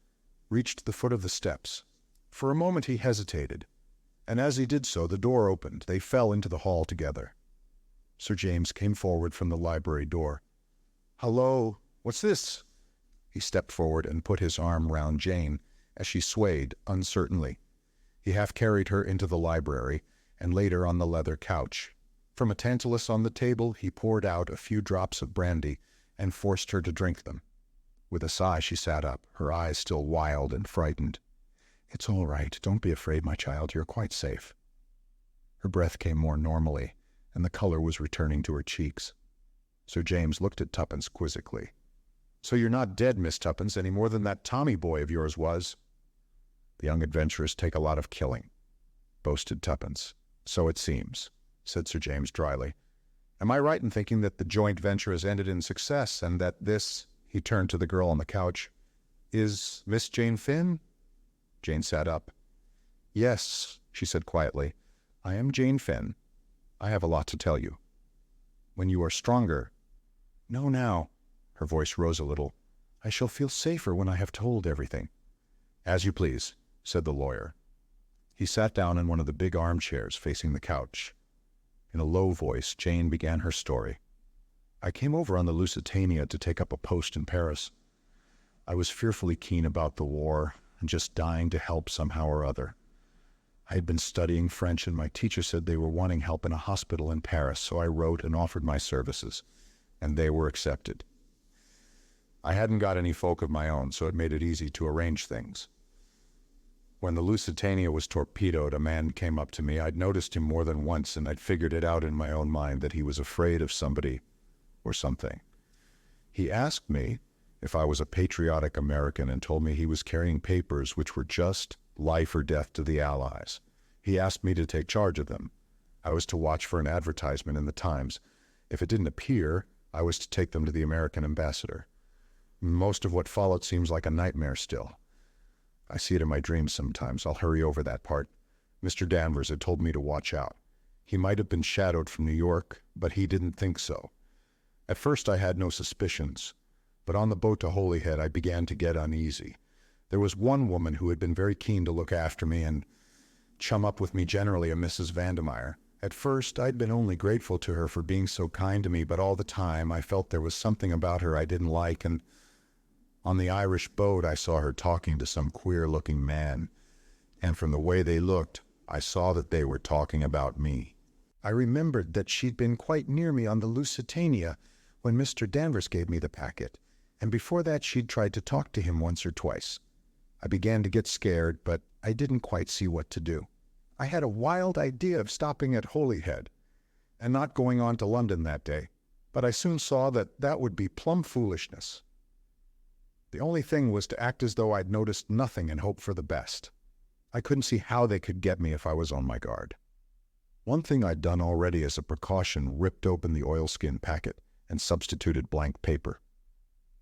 reached the foot of the steps. For a moment he hesitated, and as he did so, the door opened. They fell into the hall together. Sir James came forward from the library door. "Hello, what's this?" He stepped forward and put his arm round Jane as she swayed uncertainly. He half carried her into the library and laid her on the leather couch. From a tantalus on the table, he poured out a few drops of brandy and forced her to drink them. With a sigh, she sat up, her eyes still wild and frightened. "It's all right. Don't be afraid, my child. You're quite safe." Her breath came more normally, and the color was returning to her cheeks. Sir James looked at Tuppence quizzically. "So you're not dead, Miss Tuppence, any more than that Tommy boy of yours was?" "The young adventurers take a lot of killing," boasted Tuppence. "So it seems," said Sir James dryly. "Am I right in thinking that the joint venture has ended in success, and that this," he turned to the girl on the couch, "is Miss Jane Finn?" Jane sat up. "Yes," she said quietly, "I am Jane Finn. I have a lot to tell you. When you are stronger—" "No, now." Her voice rose a little. "I shall feel safer when I have told everything." "As you please," said the lawyer. He sat down in one of the big armchairs facing the couch. In a low voice, Jane began her story. "I came over on the Lusitania to take up a post in Paris. I was fearfully keen about the war and just dying to help somehow or other. I had been studying French, and my teacher said they were wanting help in a hospital in Paris, so I wrote and offered my services, and they were accepted. I hadn't got any folk of my own, so it made it easy to arrange things. When the Lusitania was torpedoed, a man came up to me. I'd noticed him more than once, and I'd figured it out in my own mind that he was afraid of somebody or something. He asked me if I was a patriotic American and told me he was carrying papers which were just life or death to the Allies. He asked me to take charge of them. I was to watch for an advertisement in the Times. If it didn't appear, I was to take them to the American ambassador. Most of what followed seems like a nightmare still. I see it in my dreams sometimes. I'll hurry over that part. Mr. Danvers had told me to watch out. He might have been shadowed from New York, but he didn't think so. At first I had no suspicions, but on the boat to Holyhead I began to get uneasy. There was one woman who had been very keen to look after me and chum up with me generally, a Mrs. Vandermeyer. At first I'd been only grateful to her for being so kind to me, but all the time I felt there was something about her I didn't like, and on the Irish boat I saw her talking to some queer-looking man, and from the way they looked, I saw that they were talking about me. I remembered that she'd been quite near me on the Lusitania when Mr. Danvers gave me the packet, and before that she'd tried to talk to him once or twice. I began to get scared, but I didn't quite see what to do. I had a wild idea of stopping at Holyhead and not going on to London that day, but I soon saw that that would be plumb foolishness. The only thing was to act as though I'd noticed nothing and hope for the best. I couldn't see how they could get me if I was on my guard. One thing I'd done already as a precaution, ripped open the oilskin packet and substituted blank paper,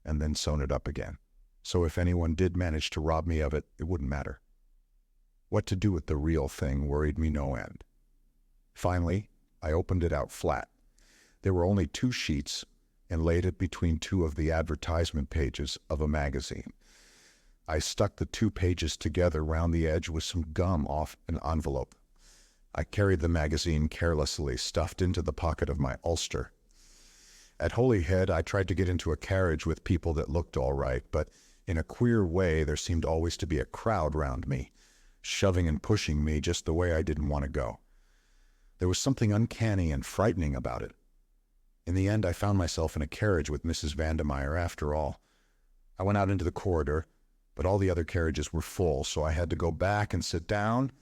and then sewn it up again. So if anyone did manage to rob me of it, it wouldn't matter. What to do with the real thing worried me no end. Finally, I opened it out flat. There were only 2 sheets, and laid it between 2 of the advertisement pages of a magazine. I stuck the 2 pages together round the edge with some gum off an envelope. I carried the magazine carelessly, stuffed into the pocket of my ulster. At Holyhead, I tried to get into a carriage with people that looked all right, but in a queer way there seemed always to be a crowd round me, shoving and pushing me just the way I didn't want to go. There was something uncanny and frightening about it. In the end, I found myself in a carriage with Mrs. Vandermeyer after all. I went out into the corridor, but all the other carriages were full, so I had to go back and sit down.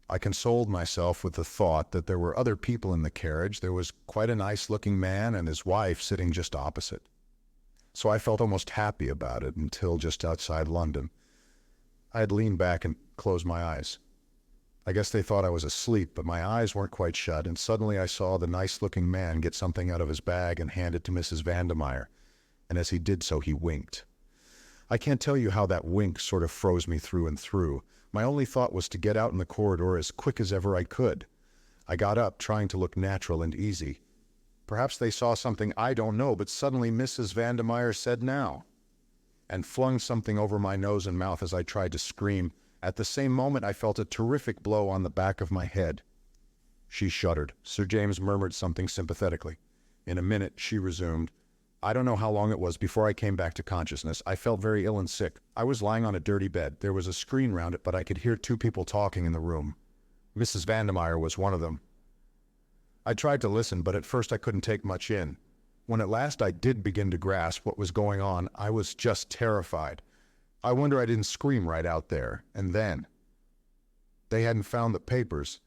I consoled myself with the thought that there were other people in the carriage. There was quite a nice-looking man and his wife sitting just opposite. So I felt almost happy about it until just outside London. I had leaned back and closed my eyes. I guess they thought I was asleep, but my eyes weren't quite shut, and suddenly I saw the nice-looking man get something out of his bag and hand it to Mrs. Vandermeyer, and as he did so, he winked. I can't tell you how that wink sort of froze me through and through. My only thought was to get out in the corridor as quick as ever I could. I got up, trying to look natural and easy. Perhaps they saw something I don't know, but suddenly Mrs. Vandermeyer said now, and flung something over my nose and mouth as I tried to scream. At the same moment, I felt a terrific blow on the back of my head. She shuddered. Sir James murmured something sympathetically. In a minute, she resumed. I don't know how long it was before I came back to consciousness. I felt very ill and sick. I was lying on a dirty bed. There was a screen round it, but I could hear two people talking in the room. Mrs. Vandermeyer was one of them. I tried to listen, but at first I couldn't take much in. When at last I did begin to grasp what was going on, I was just terrified. I wonder I didn't scream right out there. And then, they hadn't found the papers.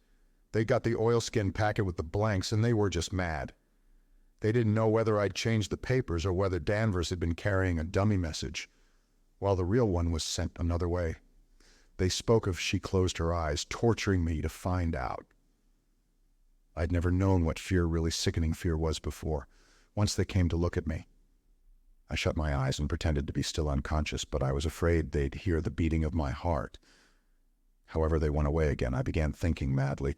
They got the oilskin packet with the blanks, and they were just mad. They didn't know whether I'd changed the papers or whether Danvers had been carrying a dummy message, while the real one was sent another way. They spoke of she closed her eyes, torturing me to find out. I'd never known what fear, really sickening fear, was before. Once they came to look at me. I shut my eyes and pretended to be still unconscious, but I was afraid they'd hear the beating of my heart. However, they went away again. I began thinking madly.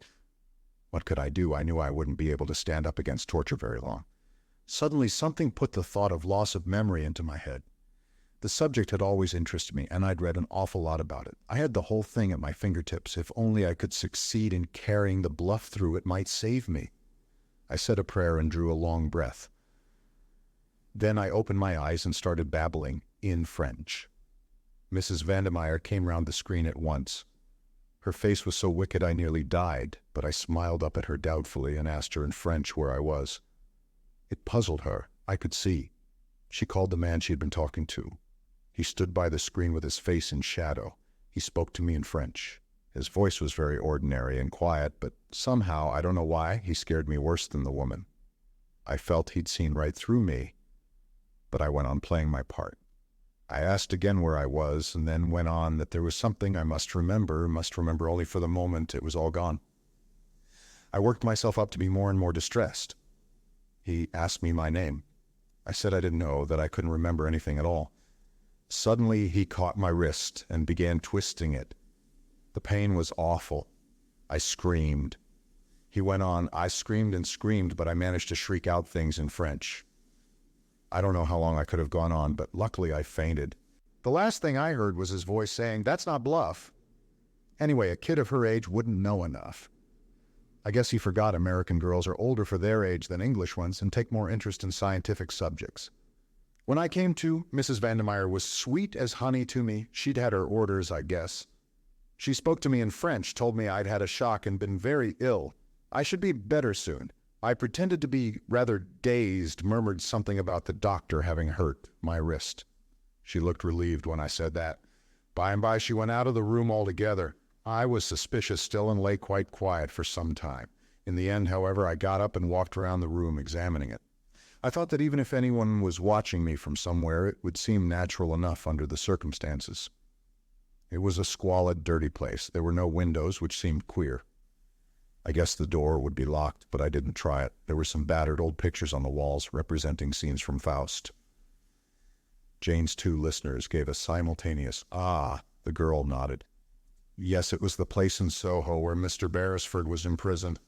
What could I do? I knew I wouldn't be able to stand up against torture very long. Suddenly, something put the thought of loss of memory into my head. The subject had always interested me, and I'd read an awful lot about it. I had the whole thing at my fingertips. If only I could succeed in carrying the bluff through, it might save me. I said a prayer and drew a long breath. Then I opened my eyes and started babbling in French. Mrs. Vandermeyer came round the screen at once. Her face was so wicked I nearly died, but I smiled up at her doubtfully and asked her in French where I was. It puzzled her, I could see. She called the man she had been talking to. He stood by the screen with his face in shadow. He spoke to me in French. His voice was very ordinary and quiet, but somehow, I don't know why, he scared me worse than the woman. I felt he'd seen right through me, but I went on playing my part. I asked again where I was, and then went on that there was something I must remember only for the moment it was all gone. I worked myself up to be more and more distressed. He asked me my name. I said I didn't know, that I couldn't remember anything at all. Suddenly he caught my wrist and began twisting it. The pain was awful. I screamed. He went on. I screamed and screamed, but I managed to shriek out things in French. I don't know how long I could have gone on, but luckily I fainted. The last thing I heard was his voice saying, "That's not bluff." Anyway, a kid of her age wouldn't know enough. I guess he forgot American girls are older for their age than English ones and take more interest in scientific subjects. When I came to, Mrs. Vandermeyer was sweet as honey to me. She'd had her orders, I guess. She spoke to me in French, told me I'd had a shock and been very ill. I should be better soon. I pretended to be rather dazed, murmured something about the doctor having hurt my wrist. She looked relieved when I said that. By and by she went out of the room altogether. I was suspicious still and lay quite quiet for some time. In the end, however, I got up and walked around the room examining it. I thought that even if anyone was watching me from somewhere, it would seem natural enough under the circumstances. It was a squalid, dirty place. There were no windows, which seemed queer. I guessed the door would be locked, but I didn't try it. There were some battered old pictures on the walls representing scenes from Faust. Jane's two listeners gave a simultaneous "ah." The girl nodded. Yes, it was the place in Soho where Mr. Beresford was imprisoned.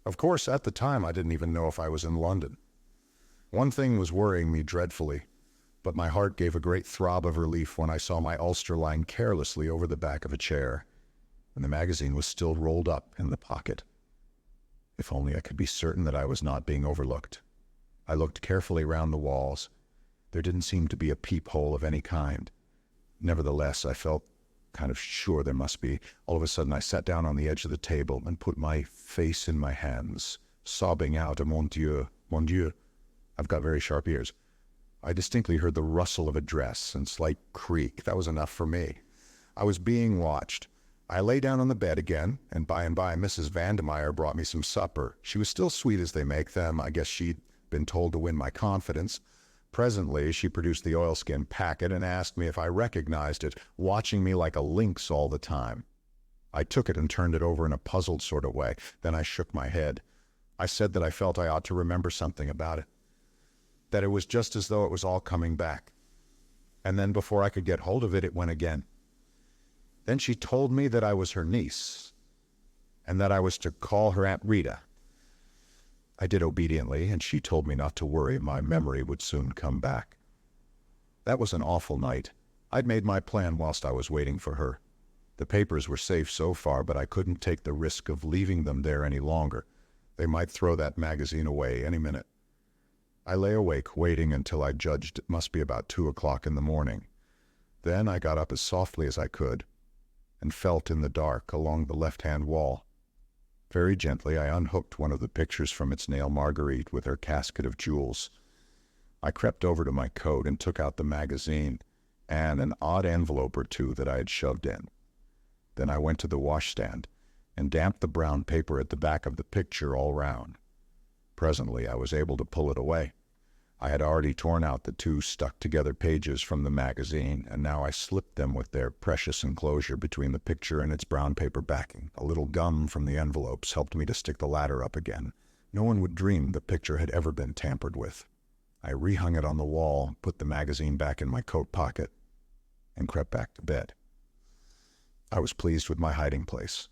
Of course, at the time, I didn't even know if I was in London. One thing was worrying me dreadfully, but my heart gave a great throb of relief when I saw my ulster lying carelessly over the back of a chair, and the magazine was still rolled up in the pocket. If only I could be certain that I was not being overlooked. I looked carefully round the walls. There didn't seem to be a peephole of any kind. Nevertheless, I felt kind of sure there must be. All of a sudden, I sat down on the edge of the table and put my face in my hands, sobbing out, "Mon Dieu, mon Dieu." I've got very sharp ears. I distinctly heard the rustle of a dress and slight creak. That was enough for me. I was being watched. I lay down on the bed again, and by Mrs. Vandermeyer brought me some supper. She was still sweet as they make them. I guess she'd been told to win my confidence. Presently, she produced the oilskin packet and asked me if I recognized it, watching me like a lynx all the time. I took it and turned it over in a puzzled sort of way. Then I shook my head. I said that I felt I ought to remember something about it, that it was just as though it was all coming back. And then before I could get hold of it, it went again. Then she told me that I was her niece, and that I was to call her Aunt Rita. I did obediently, and she told me not to worry, my memory would soon come back. That was an awful night. I'd made my plan whilst I was waiting for her. The papers were safe so far, but I couldn't take the risk of leaving them there any longer. They might throw that magazine away any minute. I lay awake, waiting until I judged it must be about 2 o'clock in the morning. Then I got up as softly as I could, and felt in the dark along the left-hand wall. Very gently I unhooked one of the pictures from its nail Marguerite with her casket of jewels. I crept over to my coat and took out the magazine and an odd envelope or two that I had shoved in. Then I went to the washstand and damped the brown paper at the back of the picture all round. Presently I was able to pull it away. I had already torn out the 2 stuck-together pages from the magazine, and now I slipped them with their precious enclosure between the picture and its brown paper backing. A little gum from the envelopes helped me to stick the latter up again. No one would dream the picture had ever been tampered with. I rehung it on the wall, put the magazine back in my coat pocket, and crept back to bed. I was pleased with my hiding place.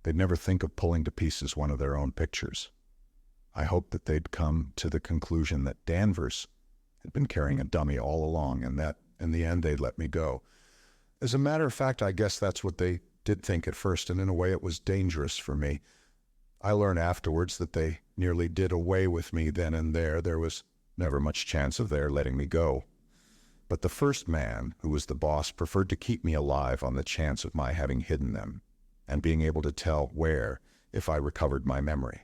They'd never think of pulling to pieces one of their own pictures. I hoped that they'd come to the conclusion that Danvers had been carrying a dummy all along, and that, in the end, they'd let me go. As a matter of fact, I guess that's what they did think at first, and in a way it was dangerous for me. I learned afterwards that they nearly did away with me then and there. There was never much chance of their letting me go. But the first man, who was the boss, preferred to keep me alive on the chance of my having hidden them, and being able to tell where if I recovered my memory.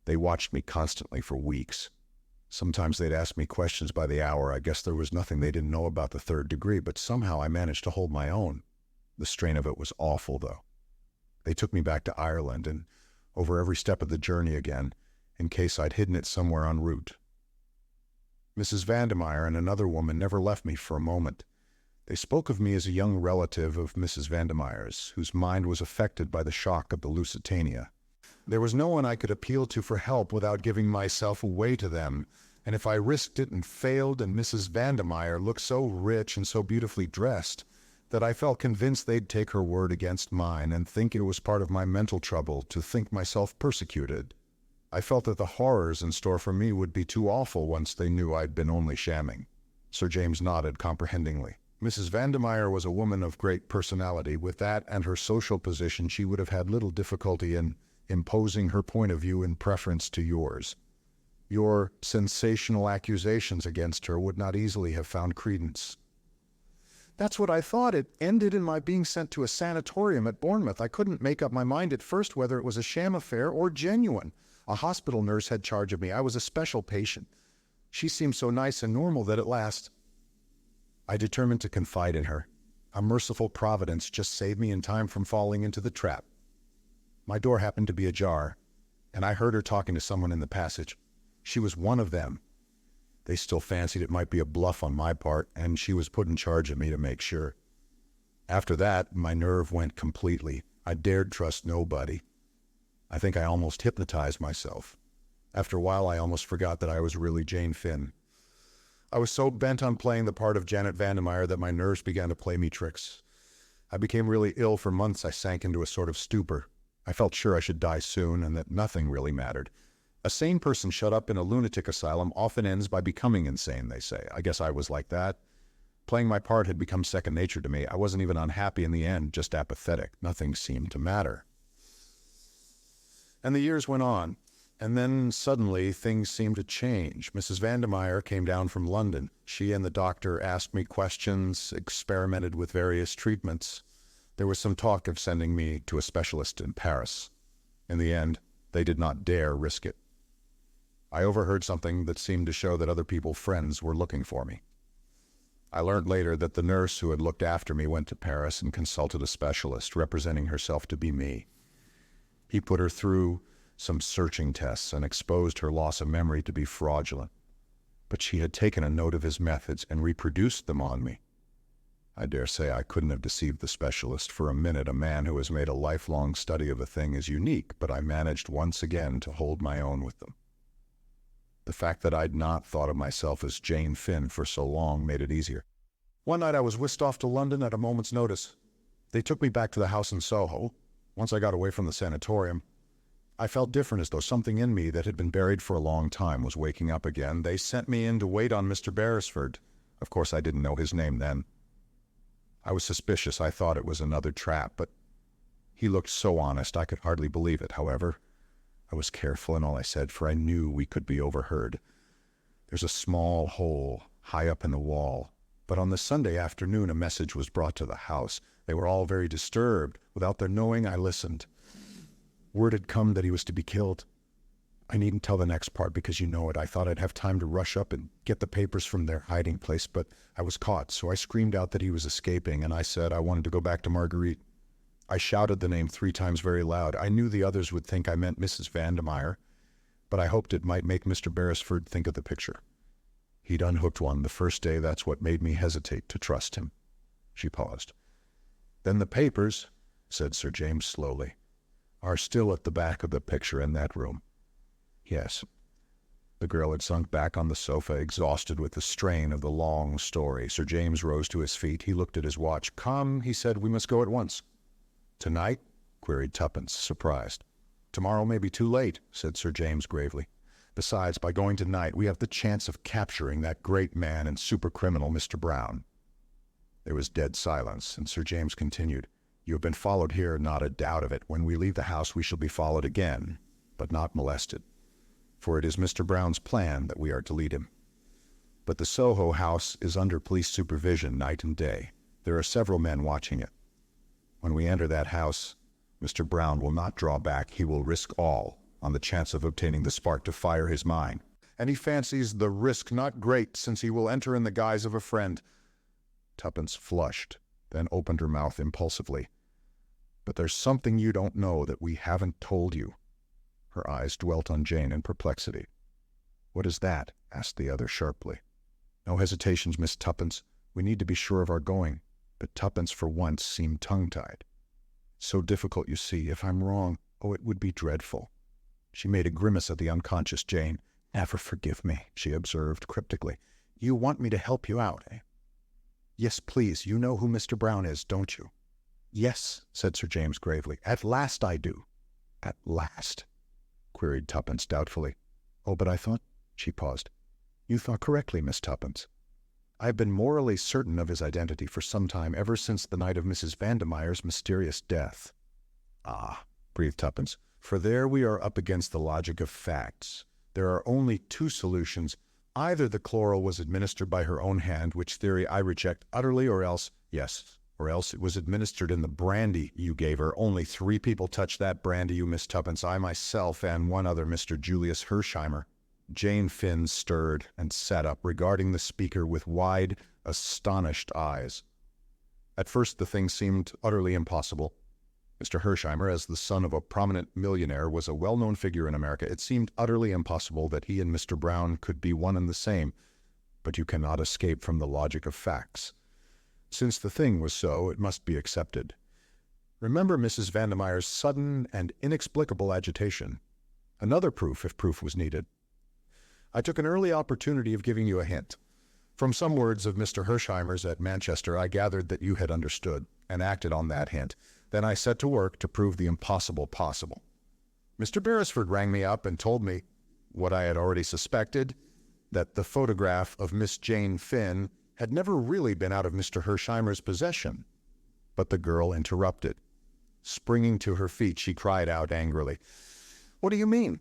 They watched me constantly for weeks. Sometimes they'd ask me questions by the hour. I guess there was nothing they didn't know about the 3rd degree, but somehow I managed to hold my own. The strain of it was awful, though. They took me back to Ireland and over every step of the journey again, in case I'd hidden it somewhere en route. Mrs. Vandermeyer and another woman never left me for a moment. They spoke of me as a young relative of Mrs. Vandermeyer's, whose mind was affected by the shock of the Lusitania. There was no one I could appeal to for help without giving myself away to them, and if I risked it and failed, and Mrs. Vandermeyer looked so rich and so beautifully dressed, that I felt convinced they'd take her word against mine and think it was part of my mental trouble to think myself persecuted. I felt that the horrors in store for me would be too awful once they knew I'd been only shamming. Sir James nodded comprehendingly. Mrs. Vandermeyer was a woman of great personality. With that and her social position, she would have had little difficulty in imposing her point of view in preference to yours. Your sensational accusations against her would not easily have found credence. That's what I thought. It ended in my being sent to a sanatorium at Bournemouth. I couldn't make up my mind at first whether it was a sham affair or genuine. A hospital nurse had charge of me. I was a special patient. She seemed so nice and normal that at last I determined to confide in her. A merciful providence just saved me in time from falling into the trap. My door happened to be ajar, and I heard her talking to someone in the passage. She was one of them. They still fancied it might be a bluff on my part, and she was put in charge of me to make sure. After that, my nerve went completely. I dared trust nobody. I think I almost hypnotized myself. After a while, I almost forgot that I was really Jane Finn. I was so bent on playing the part of Janet Vandermeyer that my nerves began to play me tricks. I became really ill for months. I sank into a sort of stupor. I felt sure I should die soon and that nothing really mattered. A sane person shut up in a lunatic asylum often ends by becoming insane, they say. I guess I was like that. Playing my part had become second nature to me. I wasn't even unhappy in the end, just apathetic. Nothing seemed to matter. And the years went on, and then suddenly things seemed to change. Mrs. Vandermeyer came down from London. She and the doctor asked me questions, experimented with various treatments. There was some talk of sending me to a specialist in Paris. In the end, they did not dare risk it. I overheard something that seemed to show that other people's friends were looking for me. I learned later that the nurse who had looked after me went to Paris and consulted a specialist, representing herself to be me. He put her through some searching tests and exposed her loss of memory to be fraudulent. But she had taken a note of his methods and reproduced them on me. I dare say I couldn't have deceived the specialist for a minute. A man who has made a lifelong study of a thing is unique, but I managed once again to hold my own with them. The fact that I'd not thought of myself as Jane Finn for so long made it easier. One night I was whisked off to London at a moment's notice. They took me back to the house in Soho. Once I got away from the sanatorium, I felt different, as though something in me that had been buried for a long time was waking up again. They sent me in to wait on Mr. Beresford. Of course, I didn't know his name then. I was suspicious. I thought it was another trap, but he looked so honest I could hardly believe it. However, I was careful in all I said, for I knew we could be overheard. There's a small hole high up in the wall. But on the Sunday afternoon, a message was brought to the house. They were all very disturbed. Without their knowing, I listened. Word had come that he was to be killed. I needn't tell the next part because you know it. I thought I'd have time to rush up and get the papers from their hiding place, but I was caught, so I screamed out that he was escaping, and I said I wanted to go back to Marguerite. I shouted the name 3 times very loud. I knew the others would think I meant Mrs. Vandemeyer, but I hoped it might make Mr. Beresford think of the picture. He'd unhooked one the first day. That's what made me hesitate to trust him. She paused. Then the papers, said Sir James slowly, are still at the back of the picture in that room. Yes. The girl had sunk back on the sofa, exhausted with the strain of the long story. Sir James rose to his feet. He looked at his watch. Come, he said, we must go at once. Tonight? Queried Tuppence, surprised. Tomorrow may be too late, said Sir James gravely. Besides, by going tonight, we have the chance of capturing that great man and supercriminal, Mr. Brown. There was dead silence, and Sir James continued, You have been followed here, not a doubt of it. When we leave the house, we shall be followed again, but not molested. For it is Mr. Brown's plan that we are to lead him. But the Soho house is under police supervision night and day. There are several men watching it. When we enter that house, Mr. Brown will not draw back. He will risk all on the chance of obtaining the spark to fire his mind. And he fancies the risk not great, since he will enter in the guise of a friend. Tuppence flushed, then opened her mouth impulsively. But there's something you don't know that we haven't told you. Her eyes dwelt on Jane in perplexity. What is that? Asked the other sharply. No hesitations, Miss Tuppence. We need to be sure of our going. But Tuppence for once seemed tongue-tied. So difficult, you see. If I'm wrong, oh, it would be dreadful. She made a grimace at the unconscious Jane. Never forgive me, she observed cryptically. You want me to help you out, eh? Yes, please. You know who Mr. Brown is, don't you? Yes, said Sir James gravely. At last I do. At last? Queried Tuppence doubtfully. Oh, but I thought... She paused. You thought correctly, Miss Tuppence. I've been morally certain of his identity for some time, ever since the night of Mrs. Vandemeyer's mysterious death. Ah, breathed Tuppence, for there we are up against the logic of facts. There are only 2 solutions. Either the chloral was administered by her own hand, which theory I reject utterly, or else it was administered in the brandy you gave her. Only 3 people touched that brandy, you Miss Tuppence, I myself and one other, Mr. Julius Hersheimmer. Jane Finn stirred and sat up, regarding the speaker with wide, astonished eyes. At first the thing seemed utterly impossible. Mr. Hersheimmer, as the son of a prominent millionaire, was a well-known figure in America. It seemed utterly impossible that he and Mr. Brown could be one and the same. But you cannot escape from the logic of facts. Since the thing was so, it must be accepted. Remember Mrs. Vandemeyer's sudden and inexplicable agitation. Another proof, if proof was needed. I took an early opportunity of giving you a hint. From some words of Mr. Hersheimmer's at Manchester, I gathered that you had understood, and acted on that hint. Then I set to work to prove the impossible possible. Mr. Beresford rang me up and told me, what I had already suspected, that the photograph of Miss Jane Finn had never really been out of Mr. Hersheimmer's possession. But the girl interrupted. Springing to her feet, she cried out angrily, What do you mean?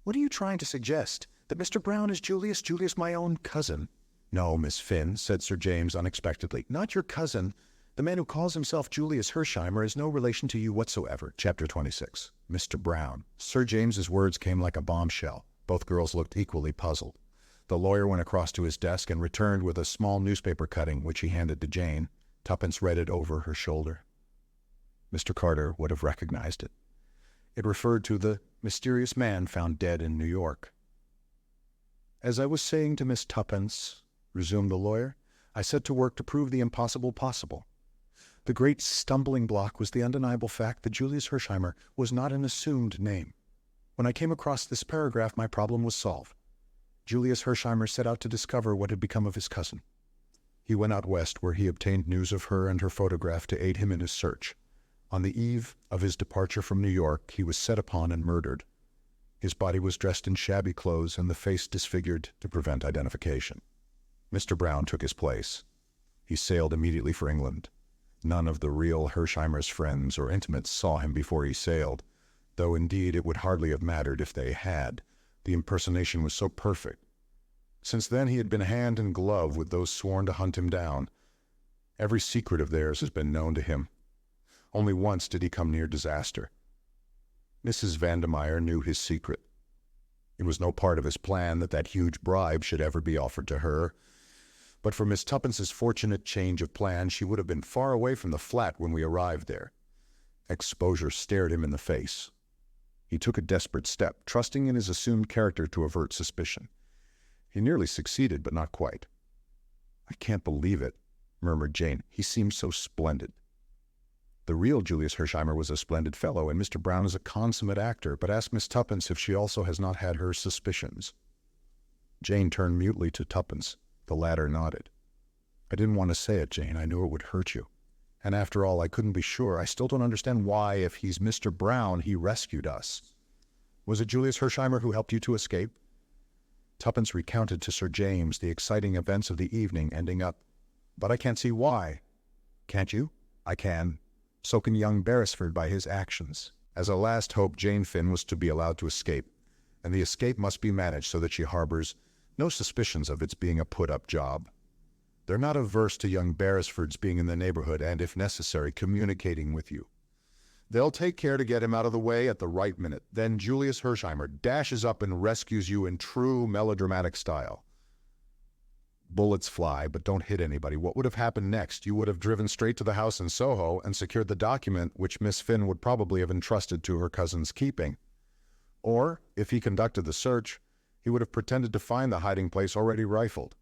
What are you trying to suggest? That Mr. Brown is Julius my own cousin? No, Miss Finn, said Sir James unexpectedly. Not your cousin. The man who calls himself Julius Hersheimmer is no relation to you whatsoever. Chapter 26. Mr. Brown. Sir James's words came like a bombshell. Both girls looked equally puzzled. The lawyer went across to his desk and returned with a small newspaper cutting, which he handed to Jane. Tuppence read it over her shoulder. Mr. Carter would have recognized it. It referred to the mysterious man found dead in New York. As I was saying to Miss Tuppence, resumed the lawyer, I set to work to prove the impossible possible. The great stumbling block was the undeniable fact that Julius Hersheimmer was not an assumed name. When I came across this paragraph, my problem was solved. Julius Hersheimmer set out to discover what had become of his cousin. He went out west, where he obtained news of her and her photograph to aid him in his search. On the eve of his departure from New York, he was set upon and murdered. His body was dressed in shabby clothes and the face disfigured to prevent identification. Mr. Brown took his place. He sailed immediately for England. None of the real Hersheimmer's friends or intimates saw him before he sailed, though indeed it would hardly have mattered if they had. The impersonation was so perfect. Since then he had been hand and glove with those sworn to hunt him down. Every secret of theirs has been known to him. Only once did he come near disaster. Mrs. Vandermeyer knew his secret. It was no part of his plan that huge bribe should ever be offered to her. But for Miss Tuppence's fortunate change of plan, she would have been far away from the flat when we arrived there. Exposure stared him in the face. He took a desperate step, trusting in his assumed character to avert suspicion. He nearly succeeded, but not quite. "I can't believe it," murmured Jane. "He seems so splendid." The real Julius Hersheimmer was a splendid fellow, and Mr. Brown is a consummate actor, but ask Miss Tuppence if she also has not had her suspicions. Jane turned mutely to Tuppence. The latter nodded. "I didn't want to say it, Jane. I knew it would hurt you. And after all, I couldn't be sure. I still don't understand why, if he's Mr. Brown, he rescued us. Was it Julius Hersheimmer who helped you to escape?" Tuppence recounted to Sir James the exciting events of the evening, ending up, "But I can't see why." "Can't you?" "I can. So can young Beresford by his actions." As a last hope, Jane Finn was to be allowed to escape, and the escape must be managed so that she harbors no suspicions of its being a put-up job. They're not averse to young Beresford's being in the neighborhood and, if necessary, communicating with you. They'll take care to get him out of the way at the right minute. Then Julius Hersheimmer dashes up and rescues you in true melodramatic style. Bullets fly, but don't hit anybody. What would have happened next? You would have driven straight to the house in Soho and secured the document which Miss Finn would probably have entrusted to her cousin's keeping. Or, if he conducted the search, he would have pretended to find the hiding place already rifled.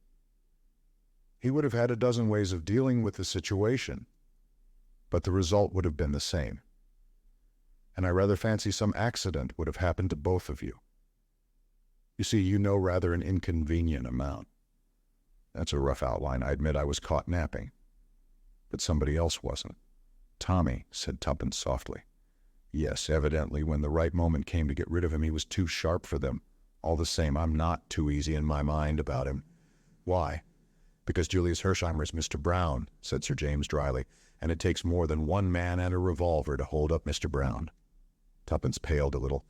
He would have had a dozen ways of dealing with the situation, but the result would have been the same. And I rather fancy some accident would have happened to both of you. You see, you know rather an inconvenient amount. That's a rough outline. I admit I was caught napping. But somebody else wasn't. "Tommy," said Tuppence softly. "Yes, evidently when the right moment came to get rid of him, he was too sharp for them. All the same, I'm not too easy in my mind about him." "Why?" "Because Julius Hersheimmer is Mr. Brown," said Sir James dryly, "and it takes more than one man and a revolver to hold up Mr. Brown." Tuppence paled a little.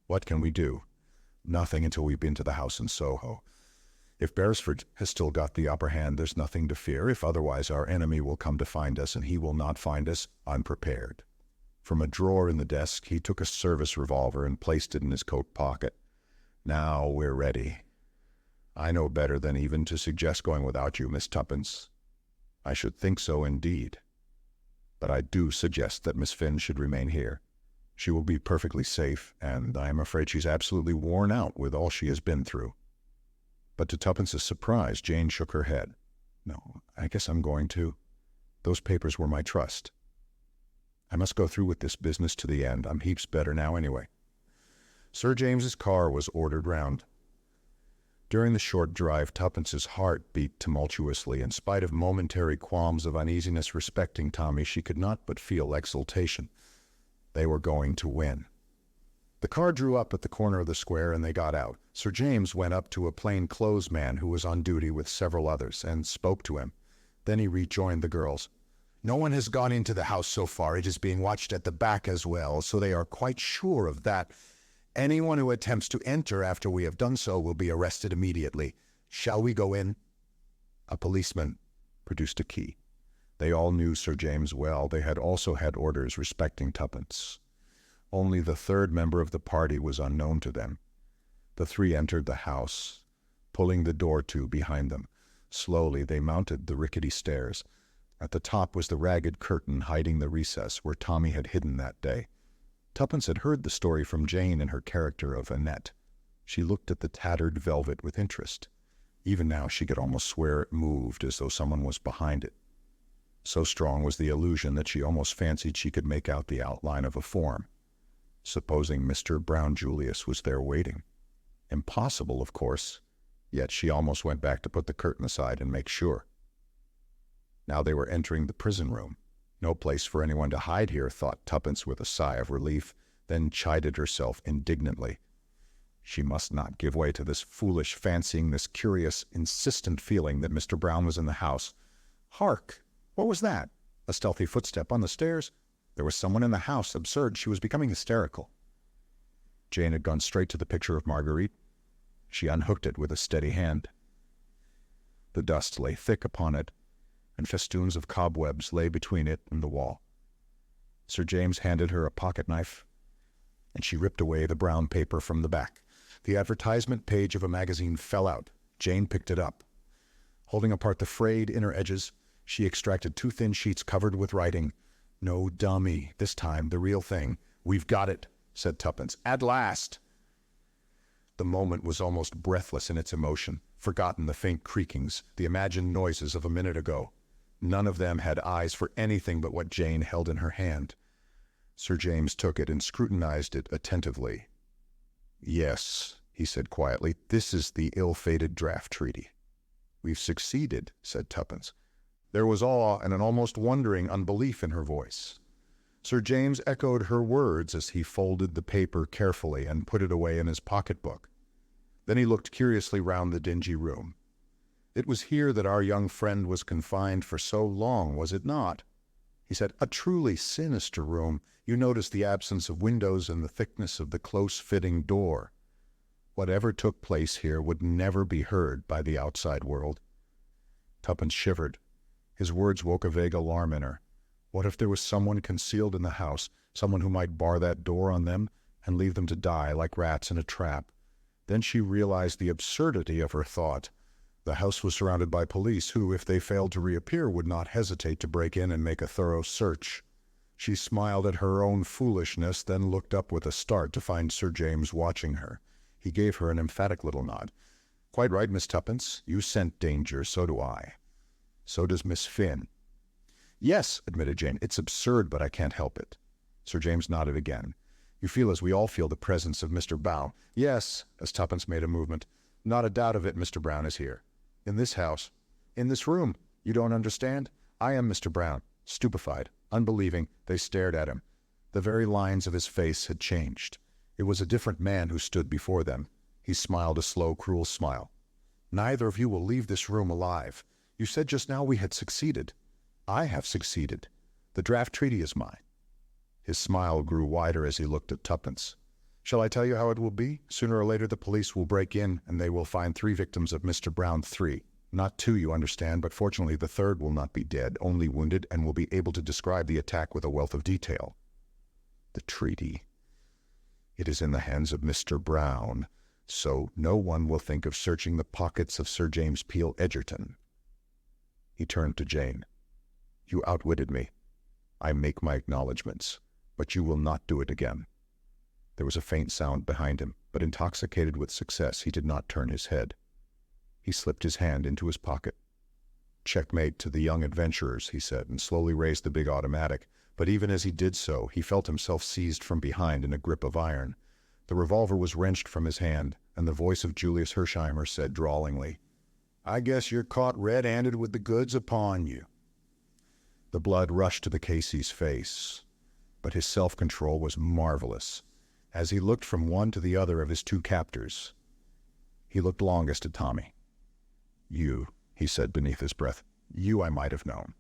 "What can we do?" "Nothing until we've been to the house in Soho. If Beresford has still got the upper hand, there's nothing to fear. If otherwise, our enemy will come to find us, and he will not find us unprepared." From a drawer in the desk, he took a service revolver and placed it in his coat pocket. "Now we're ready. I know better than even to suggest going without you, Miss Tuppence. I should think so indeed. But I do suggest that Miss Finn should remain here. She will be perfectly safe, and I am afraid she's absolutely worn out with all she has been through." But to Tuppence's surprise, Jane shook her head. "No, I guess I'm going to. Those papers were my trust. I must go through with this business to the end. I'm heaps better now anyway." Sir James's car was ordered round. During the short drive, Tuppence's heart beat tumultuously. In spite of momentary qualms of uneasiness respecting Tommy, she could not but feel exultation. They were going to win. The car drew up at the corner of the square, and they got out. Sir James went up to a plain-clothes man who was on duty with several others, and spoke to him. Then he rejoined the girls. "No one has gone into the house so far. It is being watched at the back as well, so they are quite sure of that. Anyone who attempts to enter after we have done so will be arrested immediately. Shall we go in?" A policeman produced a key. They all knew Sir James well. They had also had orders respecting Tuppence. Only the third member of the party was unknown to them. The three entered the house, pulling the door to behind them. Slowly they mounted the rickety stairs. At the top was the ragged curtain hiding the recess where Tommy had hidden that day. Tuppence had heard the story from Jane in her character of Annette. She looked at the tattered velvet with interest. Even now she could almost swear it moved, as though someone was behind it. So strong was the illusion that she almost fancied she could make out the outline of a form. Supposing Mr. Brown Julius was there waiting. Impossible, of course, yet she almost went back to put the curtain aside and make sure. Now they were entering the prison room. No place for anyone to hide here, thought Tuppence with a sigh of relief, then chided herself indignantly. She must not give way to this foolish fancying, this curious, insistent feeling that Mr. Brown was in the house. Hark! What was that? A stealthy footstep on the stairs? There was someone in the house. Absurd. She was becoming hysterical. Jane had gone straight to the picture of Marguerite. She unhooked it with a steady hand. The dust lay thick upon it, and festoons of cobwebs lay between it and the wall. Sir James handed her a pocket-knife, and she ripped away the brown paper from the back. The advertisement page of a magazine fell out. Jane picked it up. Holding apart the frayed inner edges, she extracted 2 thin sheets covered with writing. "No dummy. This time, the real thing. We've got it," said Tuppence. "At last!" The moment was almost breathless in its emotion, forgotten the faint creakings, the imagined noises of a minute ago. None of them had eyes for anything but what Jane held in her hand. Sir James took it and scrutinized it attentively. "Yes," he said quietly, "this is the ill-fated draft treaty." "We've succeeded," said Tuppence. There was awe and an almost wondering unbelief in her voice. Sir James echoed her words as he folded the paper carefully and put it away in his pocketbook. Then he looked curiously round the dingy room. "It was here that our young friend was confined for so long, was it not?" he said. "A truly sinister room. You notice the absence of windows and the thickness of the close-fitting door. Whatever took place here would never be heard by the outside world." Tuppence shivered. His words woke a vague alarm in her. What if there was someone concealed in the house, someone who might bar that door on them and leave them to die like rats in a trap? Then she realized the absurdity of her thought. The house was surrounded by police who, if they failed to reappear, would not hesitate to break in and make a thorough search. She smiled at her own foolishness, then looked up with a start to find Sir James watching her. He gave her an emphatic little nod. "Quite right, Miss Tuppence. You scent danger, so do I. So does Miss Finn." "Yes," admitted Jane. "It's absurd, but I can't help it." Sir James nodded again. "You feel as we all feel the presence of Mr. Brown." "Yes," as Tuppence made a movement. "Not a doubt of it, Mr. Brown is here. In this house. In this room. You don't understand? I am Mr. Brown." Stupefied, unbelieving, they stared at him. The very lines of his face had changed. It was a different man who stood before them. He smiled a slow, cruel smile. "Neither of you will leave this room alive. You said just now we had succeeded. I have succeeded. The draft treaty is mine." His smile grew wider as he looked at Tuppence. "Shall I tell you how it will be? Sooner or later the police will break in, and they will find 3 victims of Mr. Brown. 3. Not 2, you understand, but fortunately the 3rd will not be dead, only wounded, and will be able to describe the attack with a wealth of detail. The treaty. It is in the hands of Mr. Brown, so no one will think of searching the pockets of Sir James Peel Edgerton." He turned to Jane. "You outwitted me. I make my acknowledgments, but you will not do it again." There was a faint sound behind him, but intoxicated with success, he did not turn his head. He slipped his hand into his pocket. "Checkmate to the young adventurers," he said, and slowly raised the big automatic. But even as he did so, he felt himself seized from behind in a grip of iron. The revolver was wrenched from his hand, and the voice of Julius Hersheimmer said drawlingly, "I guess you're caught red-handed with the goods upon you." The blood rushed to the Casey's face, but his self-control was marvelous. As he looked from one to the other of his 2 captors, he looked longest at Tommy. "You," he said beneath his breath, "you I might have known."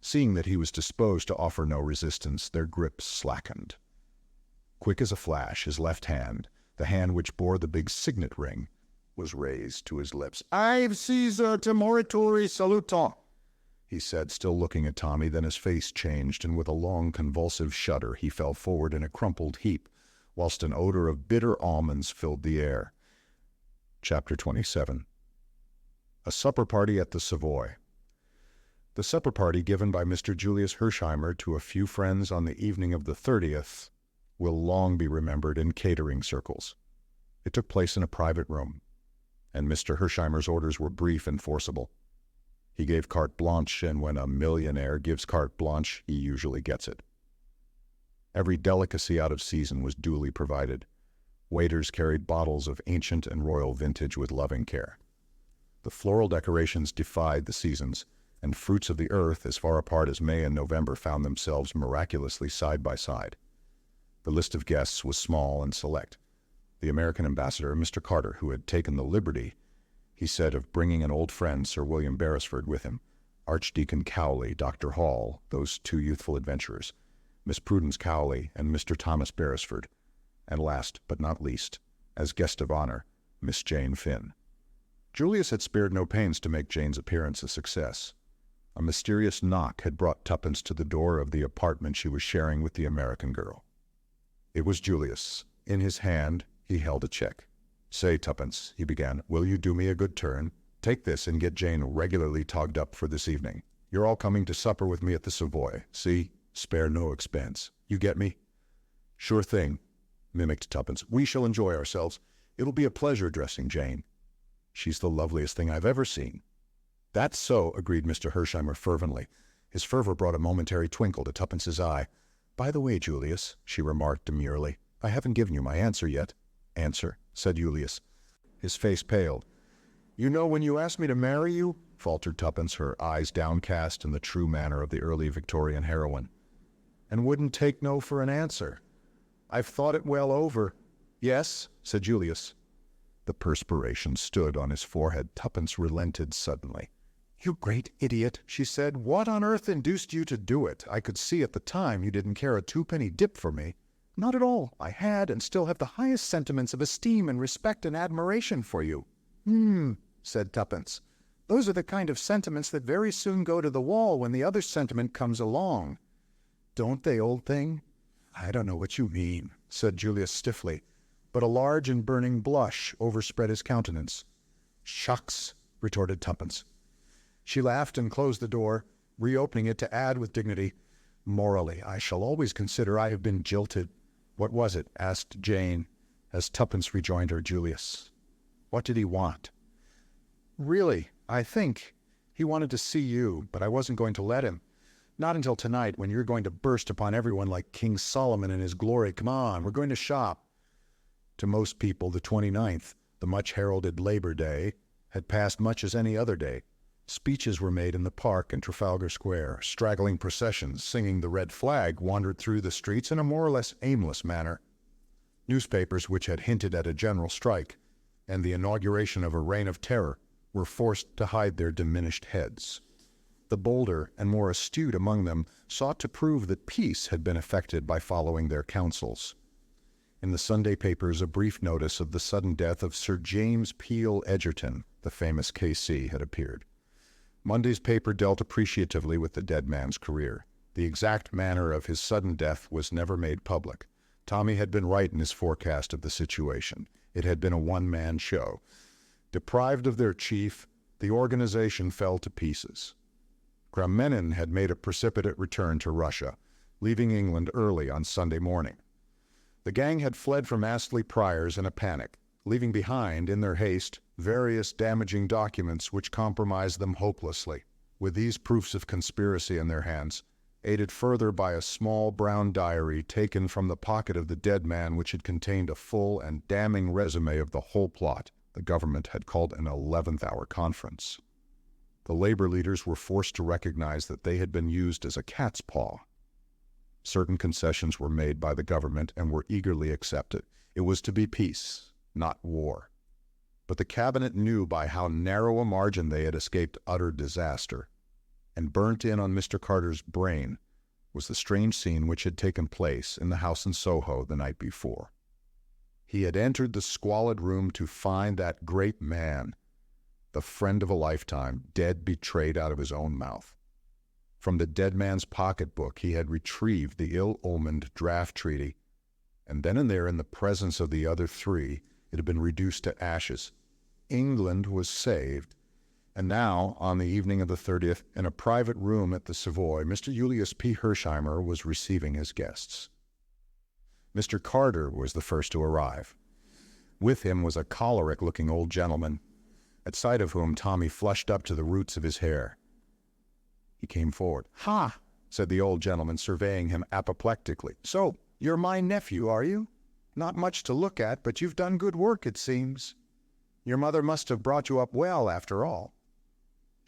Seeing that he was disposed to offer no resistance, their grips slackened. Quick as a flash, his left hand, the hand which bore the big signet ring, was raised to his lips. "I've Caesar timoritori salutant," he said, still looking at Tommy. Then his face changed, and with a long convulsive shudder he fell forward in a crumpled heap, whilst an odor of bitter almonds filled the air. Chapter 27. A supper party at the Savoy. The supper party given by Mr. Julius Hersheimmer to a few friends on the evening of the 30th will long be remembered in catering circles. It took place in a private room, and Mr. Hersheimmer's orders were brief and forcible. He gave carte blanche, and when a millionaire gives carte blanche, he usually gets it. Every delicacy out of season was duly provided. Waiters carried bottles of ancient and royal vintage with loving care. The floral decorations defied the seasons, and fruits of the earth as far apart as May and November found themselves miraculously side by side. The list of guests was small and select. The American ambassador, Mr. Carter, who had taken the liberty, he said, of bringing an old friend, Sir William Beresford, with him, Archdeacon Cowley, Dr. Hall, those two youthful adventurers, Miss Prudence Cowley, and Mr. Thomas Beresford, and last but not least, as guest of honor, Miss Jane Finn. Julius had spared no pains to make Jane's appearance a success. A mysterious knock had brought Tuppence to the door of the apartment she was sharing with the American girl. It was Julius. In his hand, he held a check. "Say, Tuppence," he began, "will you do me a good turn? Take this and get Jane regularly togged up for this evening. You're all coming to supper with me at the Savoy. See? Spare no expense. You get me?" "Sure thing," mimicked Tuppence. "We shall enjoy ourselves. It'll be a pleasure dressing Jane. She's the loveliest thing I've ever seen." "That's so," agreed Mr. Hersheimmer fervently. His fervor brought a momentary twinkle to Tuppence's eye. "By the way, Julius," she remarked demurely, "I haven't given you my answer yet." "Answer?" said Julius. His face paled. "You know, when you asked me to marry you," faltered Tuppence, her eyes downcast in the true manner of the early Victorian heroine, "and wouldn't take no for an answer. I've thought it well over." "Yes," said Julius. The perspiration stood on his forehead. Tuppence relented suddenly. "You great idiot," she said. "What on earth induced you to do it? I could see at the time you didn't care a twopenny dip for me." "Not at all. I had and still have the highest sentiments of esteem and respect and admiration for you." Said Tuppence. "Those are the kind of sentiments that very soon go to the wall when the other sentiment comes along." "Don't they, old thing?" "I don't know what you mean," said Julius stiffly, but a large and burning blush overspread his countenance. "Shucks," retorted Tuppence. She laughed and closed the door, reopening it to add with dignity, "Morally, I shall always consider I have been jilted." "What was it?" asked Jane, as Tuppence rejoined her Julius. "What did he want?" "Really, I think he wanted to see you, but I wasn't going to let him. Not until tonight, when you're going to burst upon everyone like King Solomon in his glory. Come on, we're going to shop." To most people, the 29th, the much-heralded Labor Day, had passed much as any other day. Speeches were made in the park and Trafalgar Square. Straggling processions singing the red flag wandered through the streets in a more or less aimless manner. Newspapers which had hinted at a general strike and the inauguration of a reign of terror were forced to hide their diminished heads. The bolder and more astute among them sought to prove that peace had been effected by following their counsels. In the Sunday papers, a brief notice of the sudden death of Sir James Peel Edgerton, the famous K.C., had appeared. Monday's paper dealt appreciatively with the dead man's career. The exact manner of his sudden death was never made public. Tommy had been right in his forecast of the situation. It had been a one-man show. Deprived of their chief, the organization fell to pieces. Gramenin had made a precipitate return to Russia, leaving England early on Sunday morning. The gang had fled from Astley Priors in a panic, leaving behind, in their haste, various damaging documents which compromised them hopelessly. With these proofs of conspiracy in their hands, aided further by a small brown diary taken from the pocket of the dead man which had contained a full and damning resume of the whole plot, the government had called an 11th-hour conference. The labor leaders were forced to recognize that they had been used as a cat's paw. Certain concessions were made by the government and were eagerly accepted. It was to be peace, not war. But the cabinet knew by how narrow a margin they had escaped utter disaster, and burnt in on Mr. Carter's brain was the strange scene which had taken place in the house in Soho the night before. He had entered the squalid room to find that great man, the friend of a lifetime, dead, betrayed out of his own mouth. From the dead man's pocketbook he had retrieved the ill-omened draft treaty, and then and there, in the presence of the other three, it had been reduced to ashes. England was saved, and now, on the evening of the 30th, in a private room at the Savoy, Mr. Julius P. Hersheimmer was receiving his guests. Mr. Carter was the first to arrive. With him was a choleric-looking old gentleman, at sight of whom Tommy flushed up to the roots of his hair. He came forward. "Ha!" said the old gentleman, surveying him apoplectically. "So, you're my nephew, are you? Not much to look at, but you've done good work, it seems. Your mother must have brought you up well, after all."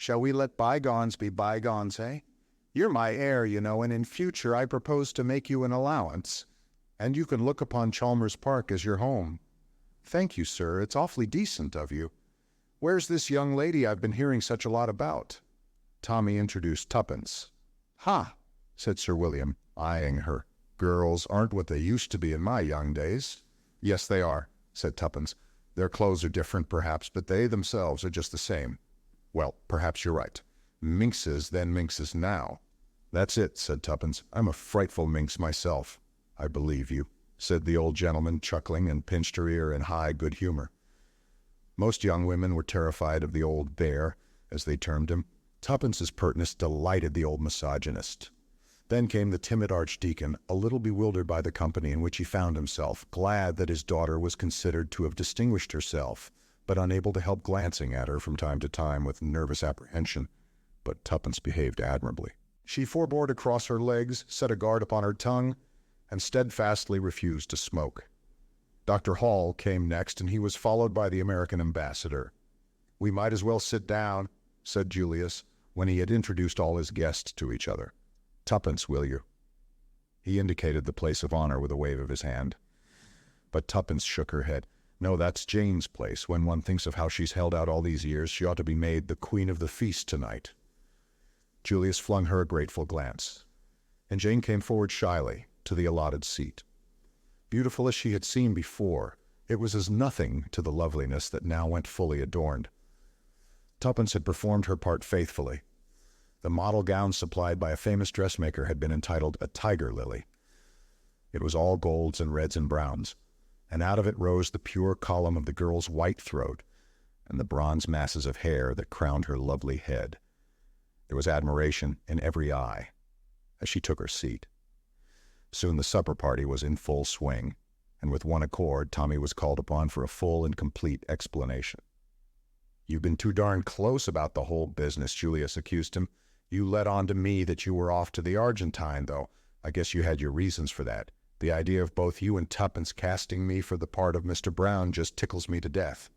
Shall we let bygones be bygones, eh? You're my heir, you know, and in future I propose to make you an allowance. And you can look upon Chalmers Park as your home. Thank you, sir. It's awfully decent of you. Where's this young lady I've been hearing such a lot about? Tommy introduced Tuppence. Ha, said Sir William, eyeing her. Girls aren't what they used to be in my young days. Yes, they are, said Tuppence. Their clothes are different, perhaps, but they themselves are just the same. Well, perhaps you're right. Minxes then minxes now. That's it, said Tuppence. I'm a frightful minx myself. I believe you, said the old gentleman, chuckling, and pinched her ear in high good humor. Most young women were terrified of the old bear, as they termed him. Tuppence's pertness delighted the old misogynist. Then came the timid archdeacon, a little bewildered by the company in which he found himself, glad that his daughter was considered to have distinguished herself, but unable to help glancing at her from time to time with nervous apprehension. But Tuppence behaved admirably. She forbore to cross her legs, set a guard upon her tongue, and steadfastly refused to smoke. Dr. Hall came next, and he was followed by the American ambassador. We might as well sit down, said Julius, when he had introduced all his guests to each other. Tuppence, will you? He indicated the place of honor with a wave of his hand. But Tuppence shook her head. No, that's Jane's place. When one thinks of how she's held out all these years, she ought to be made the queen of the feast tonight. Julius flung her a grateful glance, and Jane came forward shyly to the allotted seat. Beautiful as she had seemed before, it was as nothing to the loveliness that now went fully adorned. Tuppence had performed her part faithfully. The model gown supplied by a famous dressmaker had been entitled a tiger lily. It was all golds and reds and browns, and out of it rose the pure column of the girl's white throat and the bronze masses of hair that crowned her lovely head. There was admiration in every eye as she took her seat. Soon the supper party was in full swing, and with one accord Tommy was called upon for a full and complete explanation. You've been too darn close about the whole business, Julius accused him. You let on to me that you were off to the Argentine, though. I guess you had your reasons for that. The idea of both you and Tuppence casting me for the part of Mr. Brown just tickles me to death.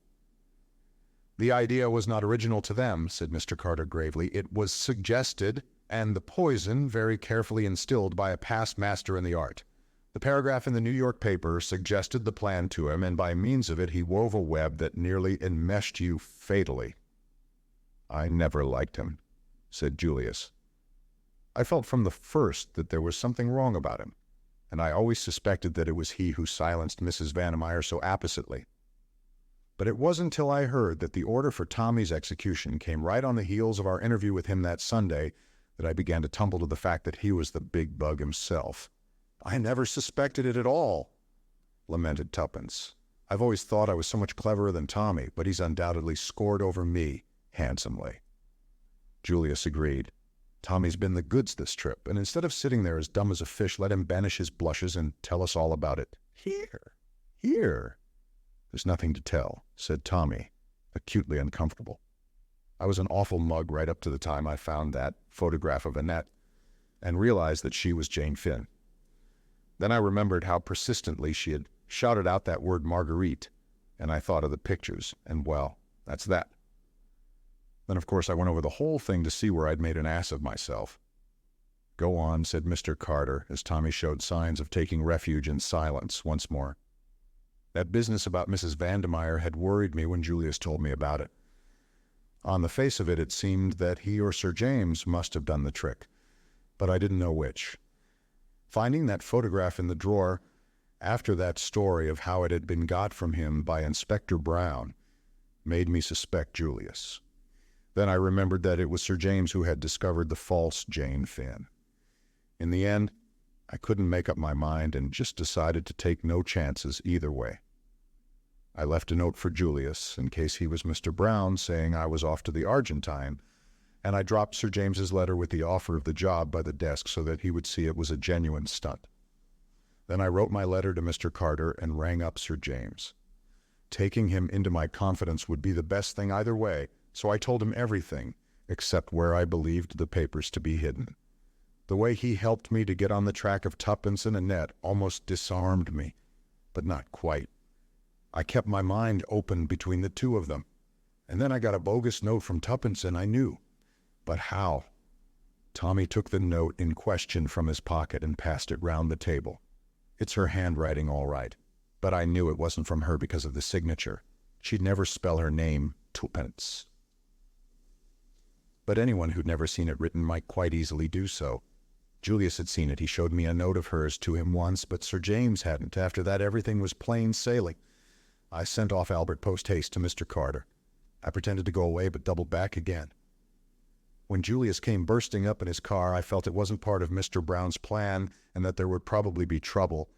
The idea was not original to them, said Mr. Carter gravely. It was suggested, and the poison very carefully instilled by a past master in the art. The paragraph in the New York paper suggested the plan to him, and by means of it he wove a web that nearly enmeshed you fatally. I never liked him, said Julius. I felt from the first that there was something wrong about him, and I always suspected that it was he who silenced Mrs. Vandemeyer so appositely. But it wasn't until I heard that the order for Tommy's execution came right on the heels of our interview with him that Sunday that I began to tumble to the fact that he was the big bug himself. I never suspected it at all, lamented Tuppence. I've always thought I was so much cleverer than Tommy, but he's undoubtedly scored over me handsomely. Julius agreed. Tommy's been the goods this trip, and instead of sitting there as dumb as a fish, let him banish his blushes and tell us all about it. Here. There's nothing to tell, said Tommy, acutely uncomfortable. I was an awful mug right up to the time I found that photograph of Annette and realized that she was Jane Finn. Then I remembered how persistently she had shouted out that word Marguerite, and I thought of the pictures, and well, that's that. Then, of course, I went over the whole thing to see where I'd made an ass of myself. Go on, said Mr. Carter, as Tommy showed signs of taking refuge in silence once more. That business about Mrs. Vandemeyer had worried me when Julius told me about it. On the face of it, it seemed that he or Sir James must have done the trick, but I didn't know which. Finding that photograph in the drawer, after that story of how it had been got from him by Inspector Brown, made me suspect Julius. Then I remembered that it was Sir James who had discovered the false Jane Finn. In the end, I couldn't make up my mind and just decided to take no chances either way. I left a note for Julius in case he was Mr. Brown, saying I was off to the Argentine, and I dropped Sir James's letter with the offer of the job by the desk so that he would see it was a genuine stunt. Then I wrote my letter to Mr. Carter and rang up Sir James. Taking him into my confidence would be the best thing either way, so I told him everything except where I believed the papers to be hidden. The way he helped me to get on the track of Tuppence and Annette almost disarmed me, but not quite. I kept my mind open between the two of them, and then I got a bogus note from Tuppence and I knew. But how? Tommy took the note in question from his pocket and passed it round the table. It's her handwriting, all right, but I knew it wasn't from her because of the signature. She'd never spell her name Tuppence. But anyone who'd never seen it written might quite easily do so. Julius had seen it. He showed me a note of hers to him once, but Sir James hadn't. After that, everything was plain sailing. I sent off Albert post-haste to Mr. Carter. I pretended to go away, but doubled back again. When Julius came bursting up in his car, I felt it wasn't part of Mr. Brown's plan and that there would probably be trouble.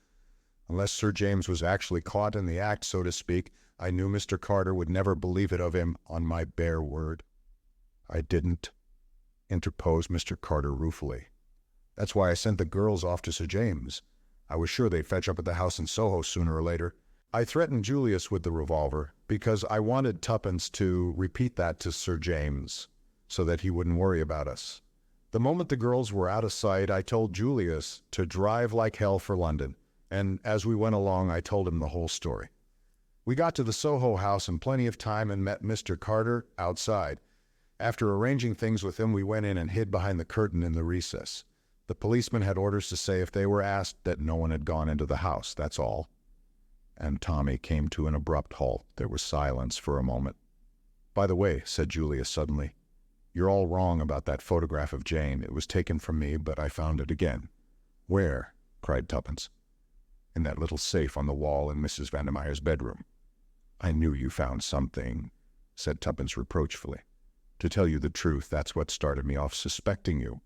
Unless Sir James was actually caught in the act, so to speak, I knew Mr. Carter would never believe it of him on my bare word. I didn't, interposed Mr. Carter ruefully. That's why I sent the girls off to Sir James. I was sure they'd fetch up at the house in Soho sooner or later. I threatened Julius with the revolver because I wanted Tuppence to repeat that to Sir James so that he wouldn't worry about us. The moment the girls were out of sight, I told Julius to drive like hell for London, and as we went along, I told him the whole story. We got to the Soho house in plenty of time and met Mr. Carter outside. After arranging things with him, we went in and hid behind the curtain in the recess. The policeman had orders to say if they were asked that no one had gone into the house, that's all. And Tommy came to an abrupt halt. There was silence for a moment. By the way, said Julius suddenly, you're all wrong about that photograph of Jane. It was taken from me, but I found it again. Where? Cried Tuppence. In that little safe on the wall in Mrs. Vandemeyer's bedroom. I knew you found something, said Tuppence reproachfully. To tell you the truth, that's what started me off suspecting you.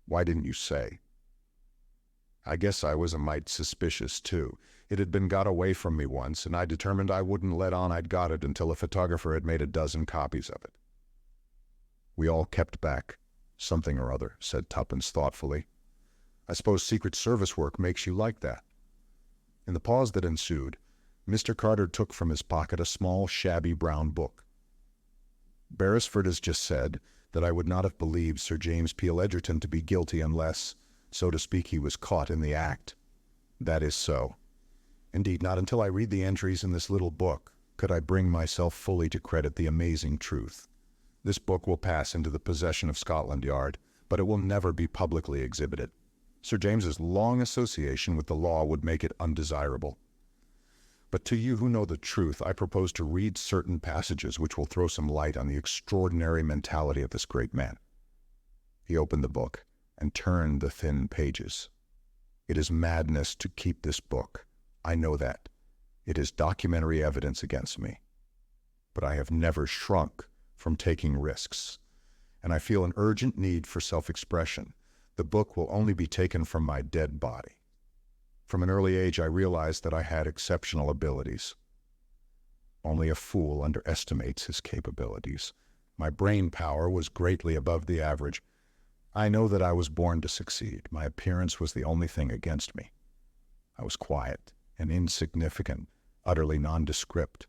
Why didn't you say? I guess I was a mite suspicious, too. It had been got away from me once, and I determined I wouldn't let on I'd got it until a photographer had made a dozen copies of it. We all kept back. Something or other, said Tuppence thoughtfully. I suppose Secret Service work makes you like that. In the pause that ensued, Mr. Carter took from his pocket a small, shabby brown book. Beresford has just said that I would not have believed Sir James Peel Edgerton to be guilty unless, so to speak, he was caught in the act. That is so. Indeed, not until I read the entries in this little book could I bring myself fully to credit the amazing truth. This book will pass into the possession of Scotland Yard, but it will never be publicly exhibited. Sir James's long association with the law would make it undesirable. But to you who know the truth, I propose to read certain passages which will throw some light on the extraordinary mentality of this great man. He opened the book and turned the thin pages. It is madness to keep this book. I know that. It is documentary evidence against me. But I have never shrunk from taking risks, and I feel an urgent need for self-expression. The book will only be taken from my dead body. From an early age, I realized that I had exceptional abilities. Only a fool underestimates his capabilities. My brain power was greatly above the average. I know that I was born to succeed. My appearance was the only thing against me. I was quiet and insignificant, utterly nondescript.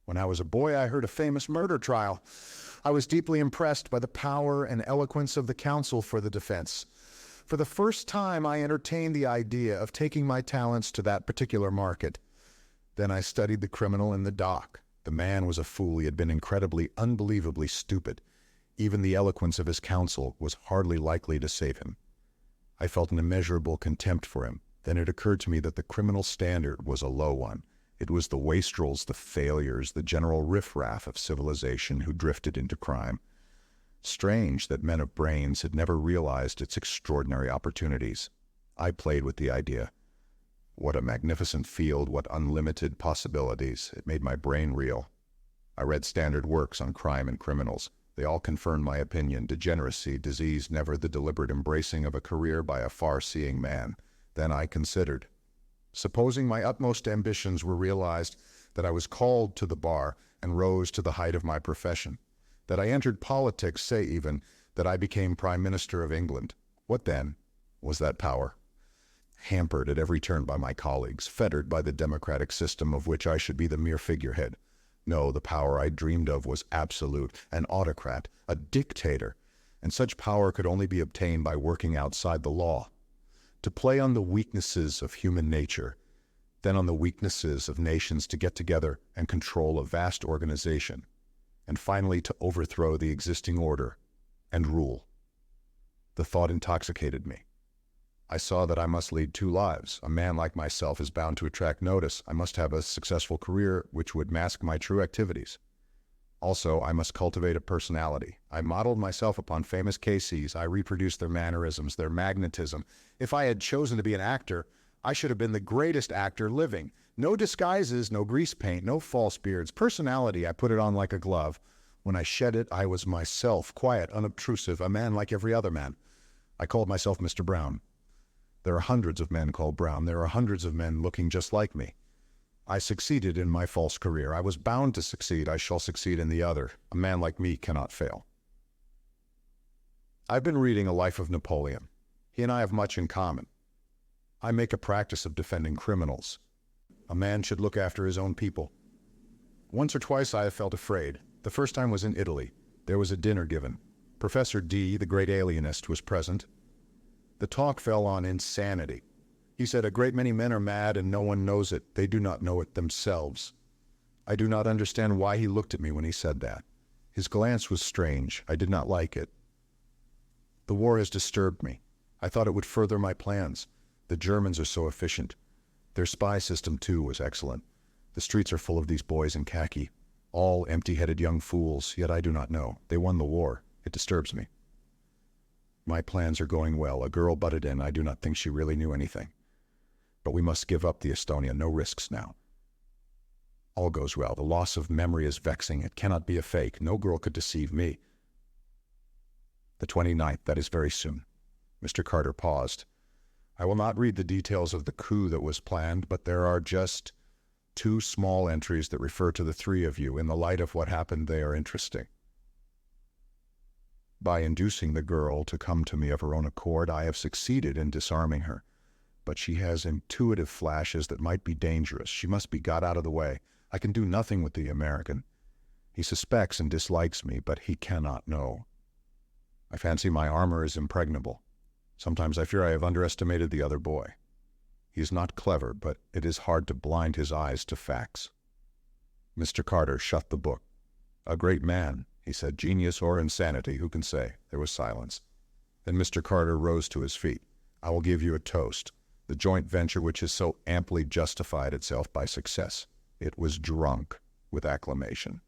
When I was a boy, I heard a famous murder trial. I was deeply impressed by the power and eloquence of the counsel for the defense. For the first time, I entertained the idea of taking my talents to that particular market. Then I studied the criminal in the dock. The man was a fool. He had been incredibly, unbelievably stupid. Even the eloquence of his counsel was hardly likely to save him. I felt an immeasurable contempt for him. Then it occurred to me that the criminal standard was a low one. It was the wastrels, the failures, the general riffraff of civilization who drifted into crime. Strange that men of brains had never realized its extraordinary opportunities. I played with the idea. What a magnificent field, what unlimited possibilities. It made my brain reel. I read standard works on crime and criminals. They all confirmed my opinion. Degeneracy, disease, never the deliberate embracing of a career by a far-seeing man. Then I considered. Supposing my utmost ambitions were realized, that I was called to the bar and rose to the height of my profession, that I entered politics, say even, that I became Prime Minister of England. What then was that power? Hampered at every turn by my colleagues, fettered by the democratic system of which I should be the mere figurehead. No, the power I dreamed of was absolute, an autocrat, a dictator, and such power could only be obtained by working outside the law. To play on the weaknesses of human nature, then on the weaknesses of nations to get together and control a vast organization. and finally to overthrow the existing order and rule. The thought intoxicated me. I saw that I must lead two lives. A man like myself is bound to attract notice. I must have a successful career which would mask my true activities. Also, I must cultivate a personality. I modeled myself upon famous KCs. I reproduced their mannerisms, their magnetism. If I had chosen to be an actor, I should have been the greatest actor living. No disguises, no grease paint, no false beards. Personality, I put it on like a glove. When I shed it, I was myself, quiet, unobtrusive, a man like every other man. I called myself Mr. Brown. There are hundreds of men called Brown. There are hundreds of men looking just like me. I succeeded in my false career. I was bound to succeed. I shall succeed in the other. A man like me cannot fail. I've been reading A Life of Napoleon. He and I have much in common. I make a practice of defending criminals. A man should look after his own people. Once or twice I have felt afraid. The first time was in Italy. There was a dinner given. Professor D, the great alienist, was present. The talk fell on insanity. He said, "A great many men are mad and no one knows it. They do not know it themselves." I do not understand why he looked at me when he said that. His glance was strange. I did not like it. The war has disturbed me. I thought it would further my plans. The Germans are so efficient. Their spy system, too, was excellent. The streets are full of these boys in khaki, all empty-headed young fools, yet I do not know. They won the war. It disturbs me. My plans are going well. A girl butted in. I do not think she really knew anything. But we must give up the Estonia. No risks now. All goes well. The loss of memory is vexing. It cannot be a fake. No girl could deceive me. The 29th, that is very soon. Mr. Carter paused. I will not read the details of the coup that was planned, but there are just 2 small entries that refer to the 3 of you. In the light of what happened, they are interesting. By inducing the girl to come to me of her own accord, I have succeeded in disarming her. But she has intuitive flashes that might be dangerous. She must be got out of the way. I can do nothing with the American. He suspects and dislikes me, but he cannot know. I fancy my armor is impregnable. Sometimes I fear I have underestimated the other boy. He is not clever, but it is hard to blind his eyes to facts. Mr. Carter shut the book. A great man, he said. Genius or insanity, who can say? There was silence. Then Mr. Carter rose to his feet. I will give you a toast. The joint venture which has so amply justified itself by success. It was drunk with acclamation.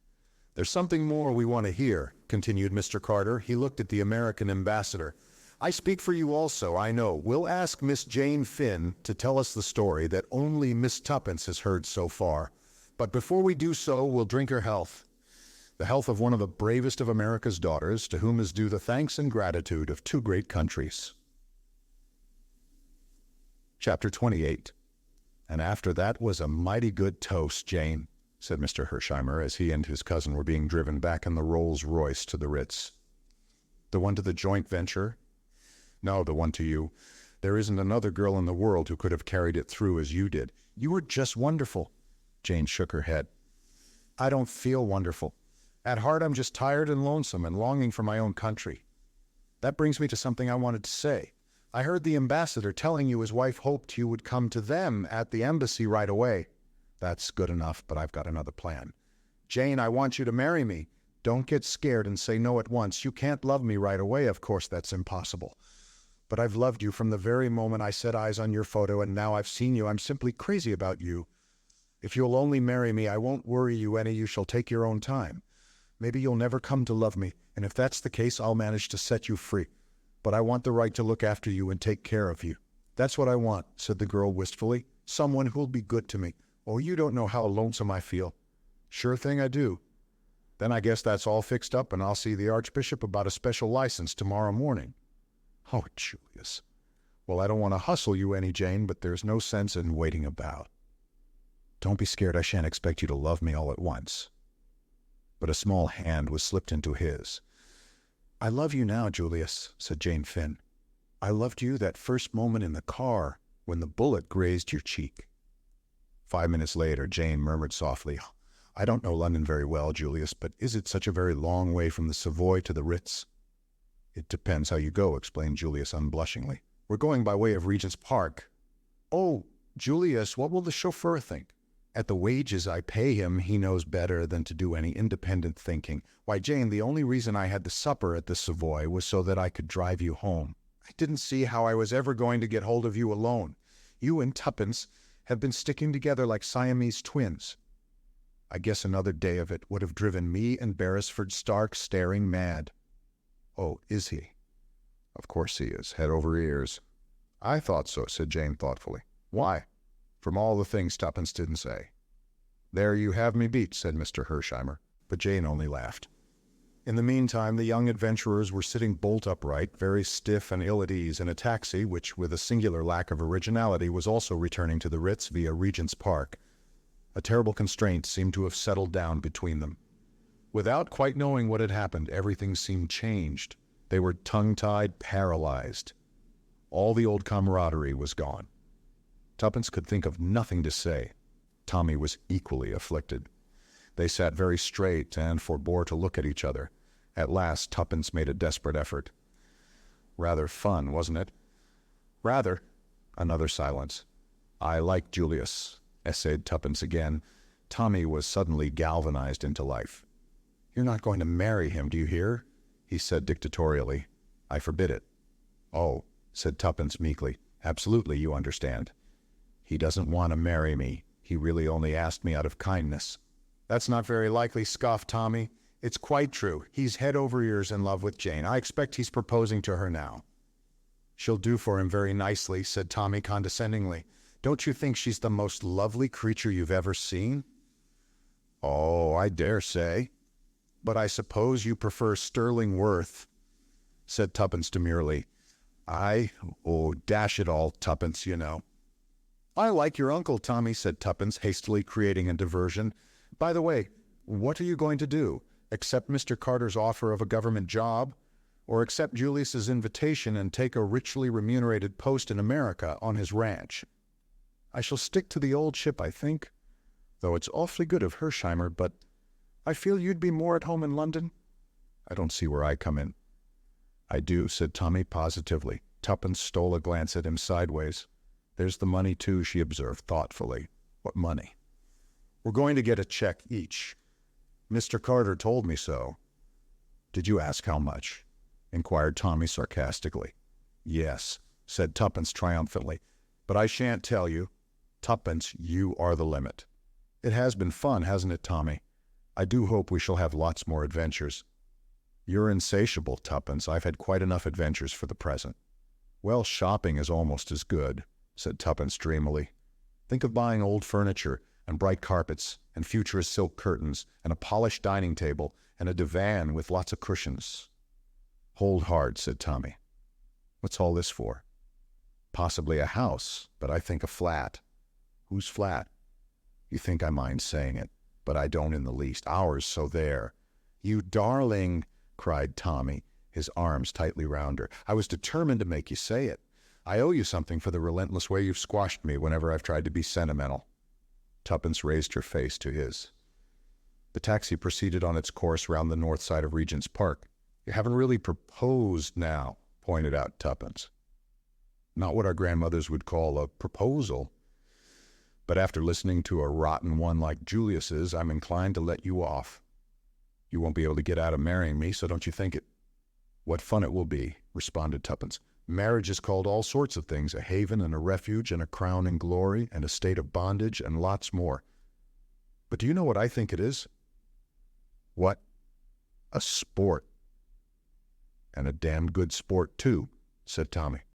There's something more we want to hear, continued Mr. Carter. He looked at the American ambassador. I speak for you also, I know. We'll ask Miss Jane Finn to tell us the story that only Miss Tuppence has heard so far. But before we do so, we'll drink her health. The health of one of the bravest of America's daughters, to whom is due the thanks and gratitude of 2 great countries. Chapter 28. And after that was a mighty good toast, Jane, said Mr. Hersheimmer, as he and his cousin were being driven back in the Rolls-Royce to the Ritz. The one to the joint venture? No, the one to you. There isn't another girl in the world who could have carried it through as you did. You were just wonderful. Jane shook her head. I don't feel wonderful. At heart, I'm just tired and lonesome and longing for my own country. That brings me to something I wanted to say. I heard the ambassador telling you his wife hoped you would come to them at the embassy right away. That's good enough, but I've got another plan. Jane, I want you to marry me. Don't get scared and say no at once. You can't love me right away, of course, that's impossible. But I've loved you from the very moment I set eyes on your photo, and now I've seen you. I'm simply crazy about you. If you'll only marry me, I won't worry you any. You shall take your own time. Maybe you'll never come to love me, and if that's the case, I'll manage to set you free. But I want the right to look after you and take care of you. That's what I want, said the girl wistfully. Someone who'll be good to me. Oh, you don't know how lonesome I feel. Sure thing I do. Then I guess that's all fixed up, and I'll see the Archbishop about a special license tomorrow morning. Oh, Julius. Well, I don't want to hustle you any, Jane, but there's no sense in waiting about. Don't be scared. I shan't expect you to love me all at once. But a small hand was slipped into his. I love you now, Julius, said Jane Finn. I loved you that first moment in the car when the bullet grazed your cheek. 5 minutes later, Jane murmured softly, I don't know London very well, Julius, but is it such a very long way from the Savoy to the Ritz? It depends how you go, explained Julius unblushingly. We're going by way of Regent's Park. Oh, Julius, what will the chauffeur think? At the wages I pay him, he knows better than to do any independent thinking. Why, Jane, the only reason I had the supper at the Savoy was so that I could drive you home. I didn't see how I was ever going to get hold of you alone. You and Tuppence have been sticking together like Siamese twins. I guess another day of it would have driven me and Beresford stark staring mad. Oh, is he? Of course he is, head over ears. I thought so, said Jane thoughtfully. Why? From all the things Tuppence didn't say. There you have me beat, said Mr. Hersheimmer, but Jane only laughed. In the meantime, the young adventurers were sitting bolt upright, very stiff and ill at ease, in a taxi which, with a singular lack of originality, was also returning to the Ritz via Regent's Park. A terrible constraint seemed to have settled down between them. Without quite knowing what had happened, everything seemed changed. They were tongue-tied, paralyzed. All the old camaraderie was gone. Tuppence could think of nothing to say. Tommy was equally afflicted. They sat very straight and forbore to look at each other. At last, Tuppence made a desperate effort. Rather fun, wasn't it? Rather. Another silence. I like Julius, essayed Tuppence again. Tommy was suddenly galvanized into life. You're not going to marry him, do you hear? He said dictatorially. I forbid it. Oh, said Tuppence meekly. Absolutely, you understand. He doesn't want to marry me. He really only asked me out of kindness. That's not very likely, scoffed Tommy. It's quite true. He's head over ears in love with Jane. I expect he's proposing to her now. She'll do for him very nicely, said Tommy condescendingly. Don't you think she's the most lovely creature you've ever seen? Oh, I dare say. But I suppose you prefer sterling worth, said Tuppence demurely. Oh, dash it all, Tuppence, you know. I like your uncle, Tommy, said Tuppence, hastily creating a diversion. By the way, what are you going to do? Accept Mr. Carter's offer of a government job? Or accept Julius's invitation and take a richly remunerated post in America on his ranch? I shall stick to the old ship, I think. Though it's awfully good of Hersheimmer, but I feel you'd be more at home in London. I don't see where I come in. I do, said Tommy positively. Tuppence stole a glance at him sideways. There's the money, too, she observed thoughtfully. What money? We're going to get a check each. Mr. Carter told me so. Did you ask how much? Inquired Tommy sarcastically. Yes, said Tuppence triumphantly. But I shan't tell you. Tuppence, you are the limit. It has been fun, hasn't it, Tommy? I do hope we shall have lots more adventures. You're insatiable, Tuppence. I've had quite enough adventures for the present. Well, shopping is almost as good, said Tuppence dreamily. Think of buying old furniture and bright carpets and futurist silk curtains and a polished dining table and a divan with lots of cushions. Hold hard, said Tommy. What's all this for? Possibly a house, but I think a flat. Whose flat? You think I mind saying it, but I don't in the least. Ours, so there. You darling, cried Tommy, his arms tightly round her. I was determined to make you say it. I owe you something for the relentless way you've squashed me whenever I've tried to be sentimental. Tuppence raised her face to his. The taxi proceeded on its course round the north side of Regent's Park. You haven't really proposed now, pointed out Tuppence. Not what our grandmothers would call a proposal. But after listening to a rotten one like Julius's, I'm inclined to let you off. You won't be able to get out of marrying me, so don't you think it. What fun it will be, responded Tuppence. Marriage is called all sorts of things, a haven and a refuge and a crown and glory and a state of bondage and lots more. But do you know what I think it is? What? A sport. And a damned good sport, too, said Tommy.